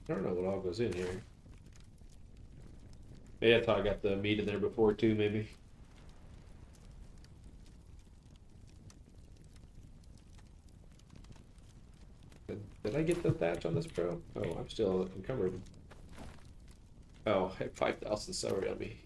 S1: I don't know what all goes in here. Yeah, I thought I got the meat in there before too, maybe. Did I get the thatch on this pro? Oh, I'm still encumbered. Oh, I have 5,000 celery on me.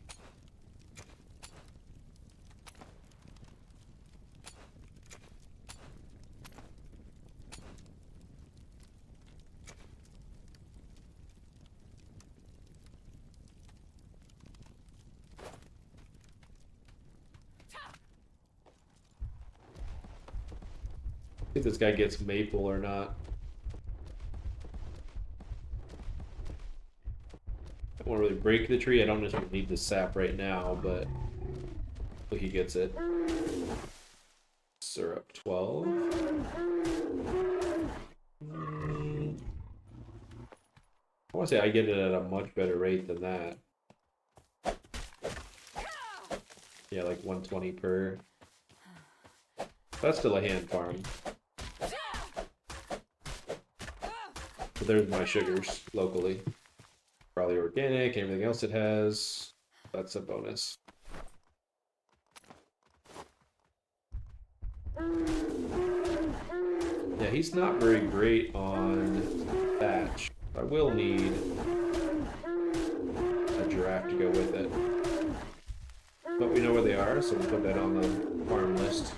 S1: See if this guy gets maple or not. I won't really break the tree. I don't necessarily need the sap right now, but look, he gets it. Syrup 12. I want to say I get it at a much better rate than that. Yeah, like 120 per. That's still a hand farm. But there's my sugars locally. Probably organic, everything else it has. That's a bonus. Yeah, he's not very great on thatch. I will need a giraffe to go with it. But we know where they are, so we'll put that on the farm list.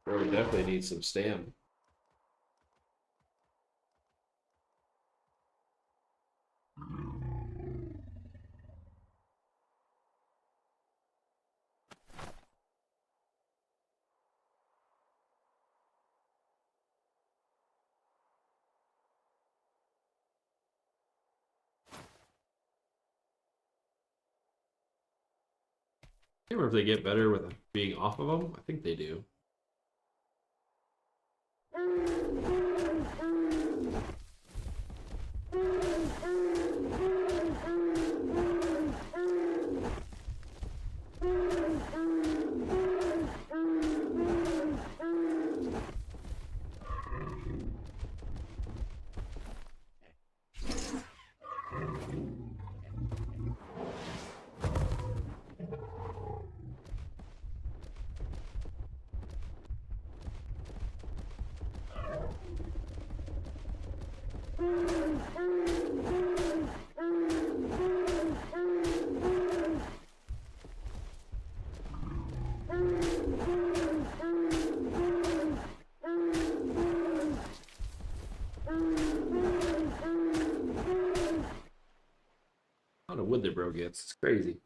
S1: Bro, we definitely need some stam. I can't remember if they get better with being off of them. I think they do. hero gets. It's crazy.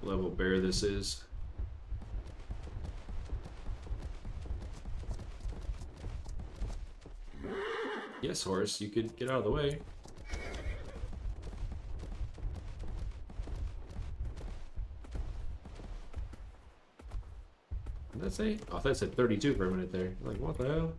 S1: Level bear this is. Yes, horse, you could get out of the way. What did that say? Oh, I thought it said 32 for a minute there. Like, what the hell?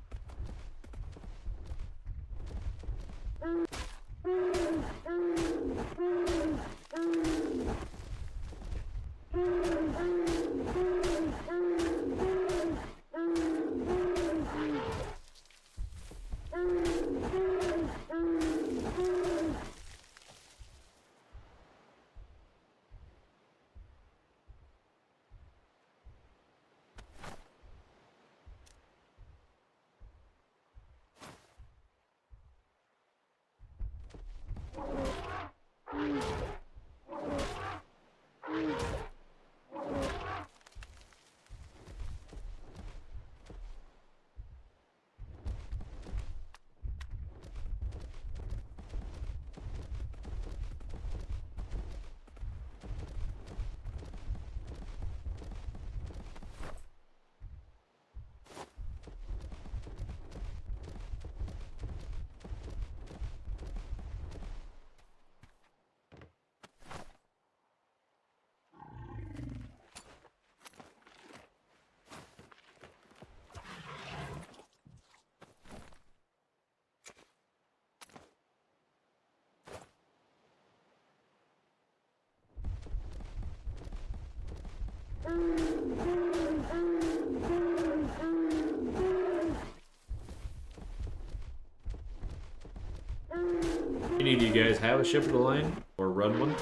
S1: Any of you guys have a ship of the line or run one?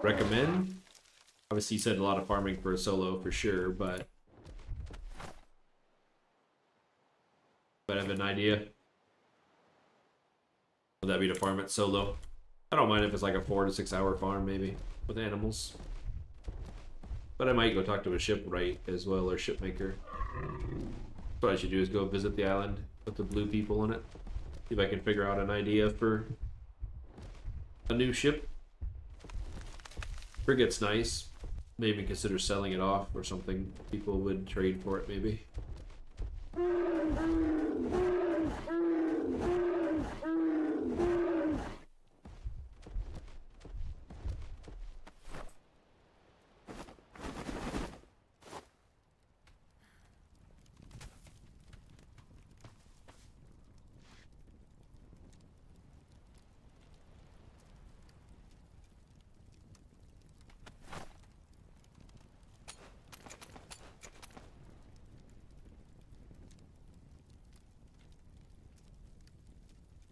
S1: Recommend? Obviously, you said a lot of farming for a solo for sure, but I have an idea. Would that be to farm it solo? I don't mind if it's like a 4 to 6 hour farm, maybe with animals. But I might go talk to a shipwright as well, or shipmaker. What I should do is go visit the island with the blue people in it. See if I can figure out an idea for a new ship. Frigate's nice. Maybe consider selling it off or something. People would trade for it, maybe.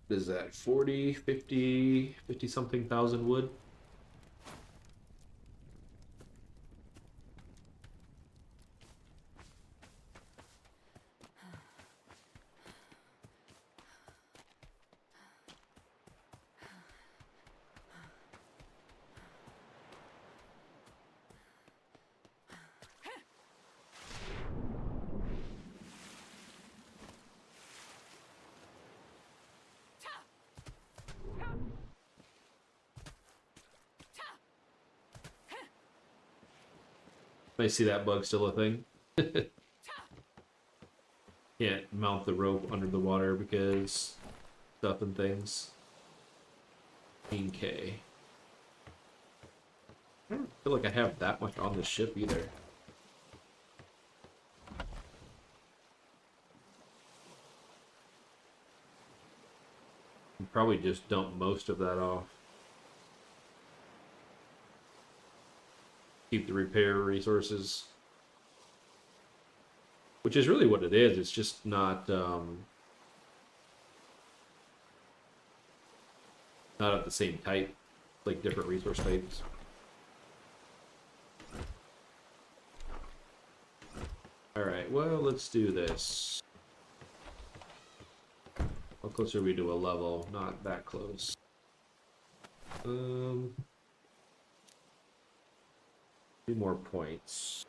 S1: What is that? 40, 50 something thousand wood? I see that bug still a thing. Can't mount the rope under the water because stuff and things. 15K. I don't feel like I have that much on this ship either. I'll probably just dump most of that off. Keep the repair resources. Which is really what it is. It's just not of the same type. Like different resource types. Alright, well, let's do this. How close are we to a level? Not that close. 2 more points.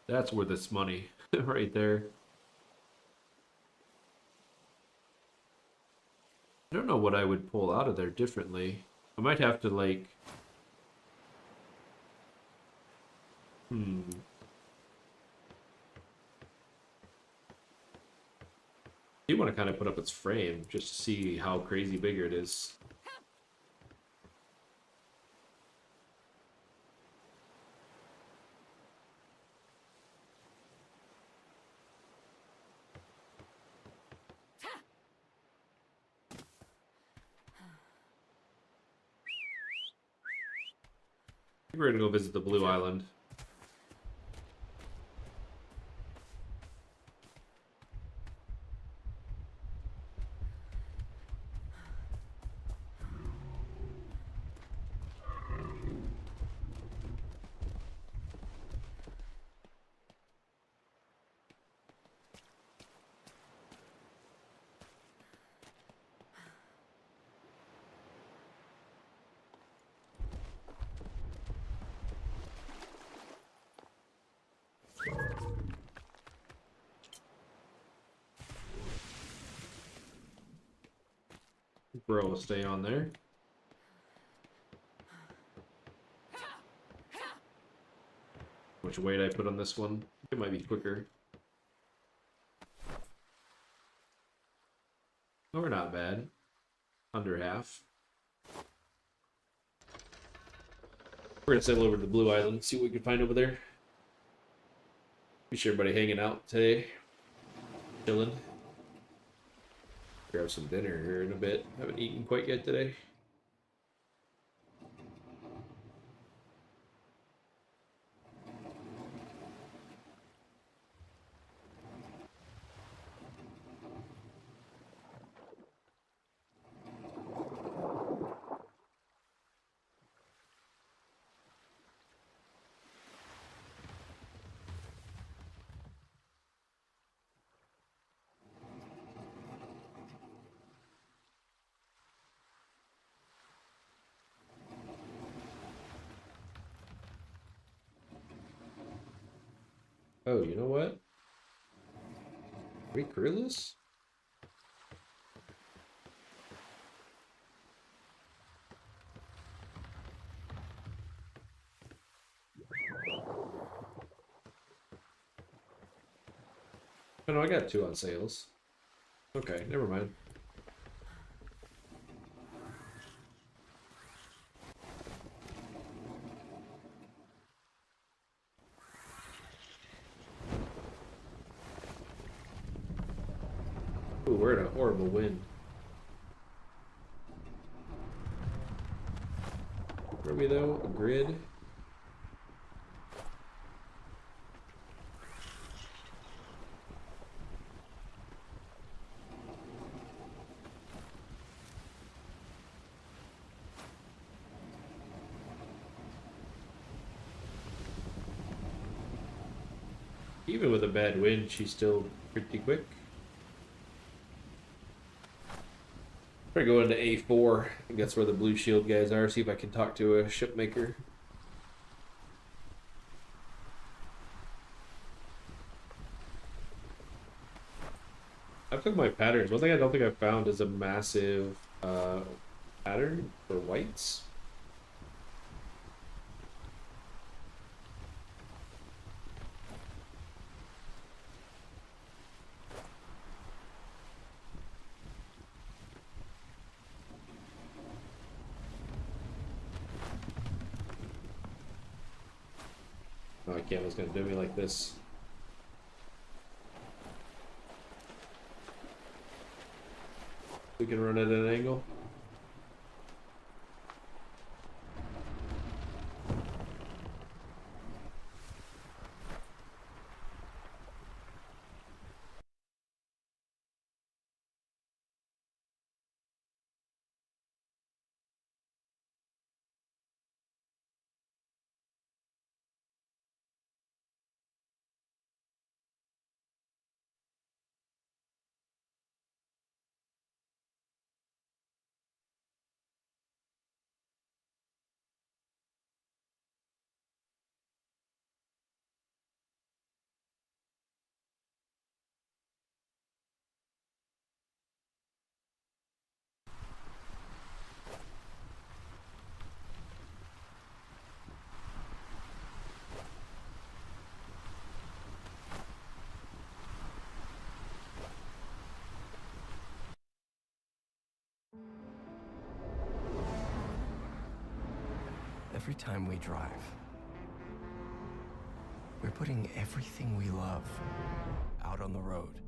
S1: That's worth its money right there. I don't know what I would pull out of there differently. I might have to like... You want to kind of put up its frame just to see how crazy bigger it is. I think we're gonna go visit the Blue Island. Bro will stay on there. How much weight I put on this one? It might be quicker. Or not bad. Under half. We're gonna sail over to the Blue Island, see what we can find over there. Be sure everybody hanging out today. Chilling. Grab some dinner here in a bit. Haven't eaten quite yet today. Oh, you know what? Are we crewless? Oh no, I got 2 on sales. Okay, never mind. Ooh, we're in a horrible wind. Where are we though? A grid? Even with a bad wind, she's still pretty quick. Probably go into A4. I think that's where the Blue Shield guys are. See if I can talk to a shipmaker. I've took my patterns. One thing I don't think I've found is a massive pattern for whites. Oh, I can't. It's gonna do me like this. We can run it at an angle.
S3: Every time we drive, we're putting everything we love out on the road.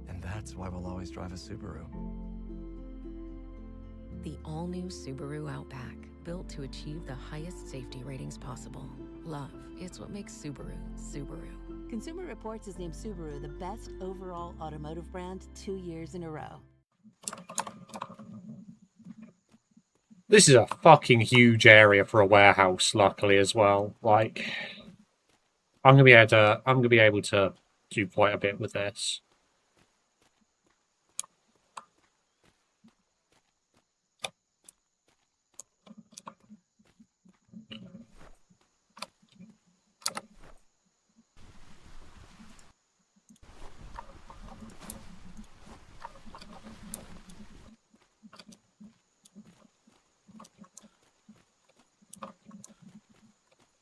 S3: And that's why we'll always drive a Subaru.
S4: The all-new Subaru Outback, built to achieve the highest safety ratings possible. Love is what makes Subaru, Subaru.
S5: Consumer Reports has named Subaru the best overall automotive brand 2 years in a row.
S6: This is a fucking huge area for a warehouse, luckily as well. Like, I'm gonna be able to do quite a bit with this.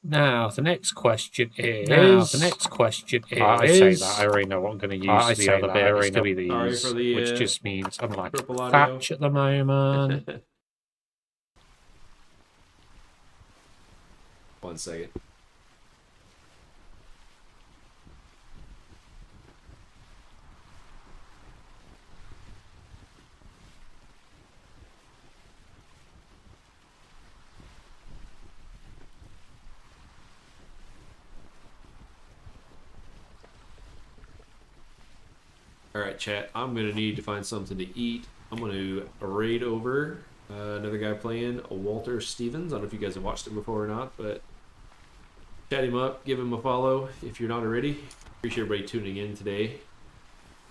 S6: Now, the next question is... I say that, I already know what I'm going to use the other bit. It's going to be these, which just means I'm like Thatch at the moment.
S1: 1 second. Alright, chat. I'm going to need to find something to eat. I'm going to raid over another guy playing, Walter Stevens. I don't know if you guys have watched him before or not, but chat him up, give him a follow if you're not already. Appreciate everybody tuning in today.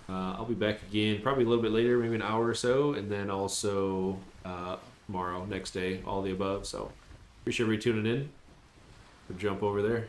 S1: I'll be back again probably a little bit later, maybe an hour or so, and then also tomorrow, next day, all the above. So appreciate everybody tuning in. We'll jump over there.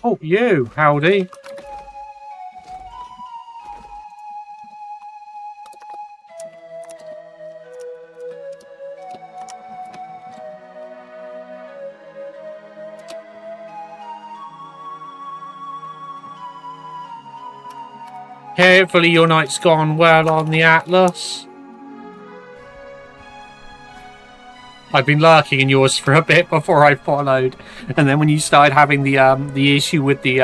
S6: Oh, you, howdy. Hopefully your night's gone well on the Atlas. I've been lurking in yours for a bit before I followed, and then when you started having the issue with the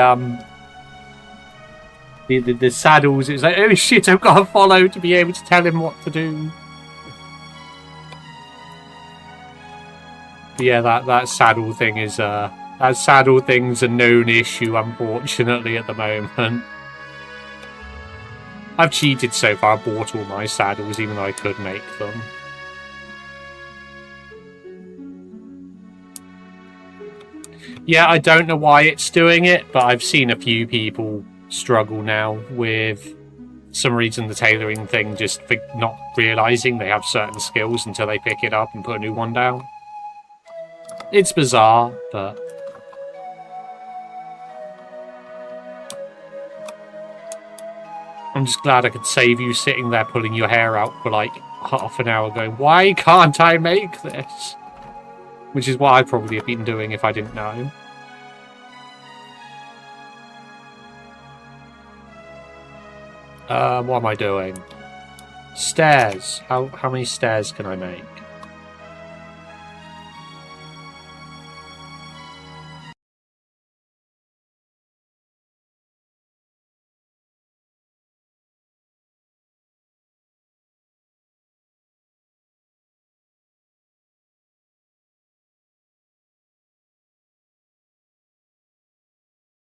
S6: saddles, it was like, oh shit, I've got to follow to be able to tell him what to do. But yeah, that saddle thing is that saddle thing's a known issue, unfortunately, at the moment. I've cheated so far. I bought all my saddles, even though I could make them. Yeah, I don't know why it's doing it, but I've seen a few people struggle now with some reason the tailoring thing, just for not realizing they have certain skills until they pick it up and put a new one down. It's bizarre, but... I'm just glad I could save you sitting there pulling your hair out for like half an hour going, why can't I make this? Which is what I'd probably have been doing if I didn't know. What am I doing? Stairs. How many stairs can I make?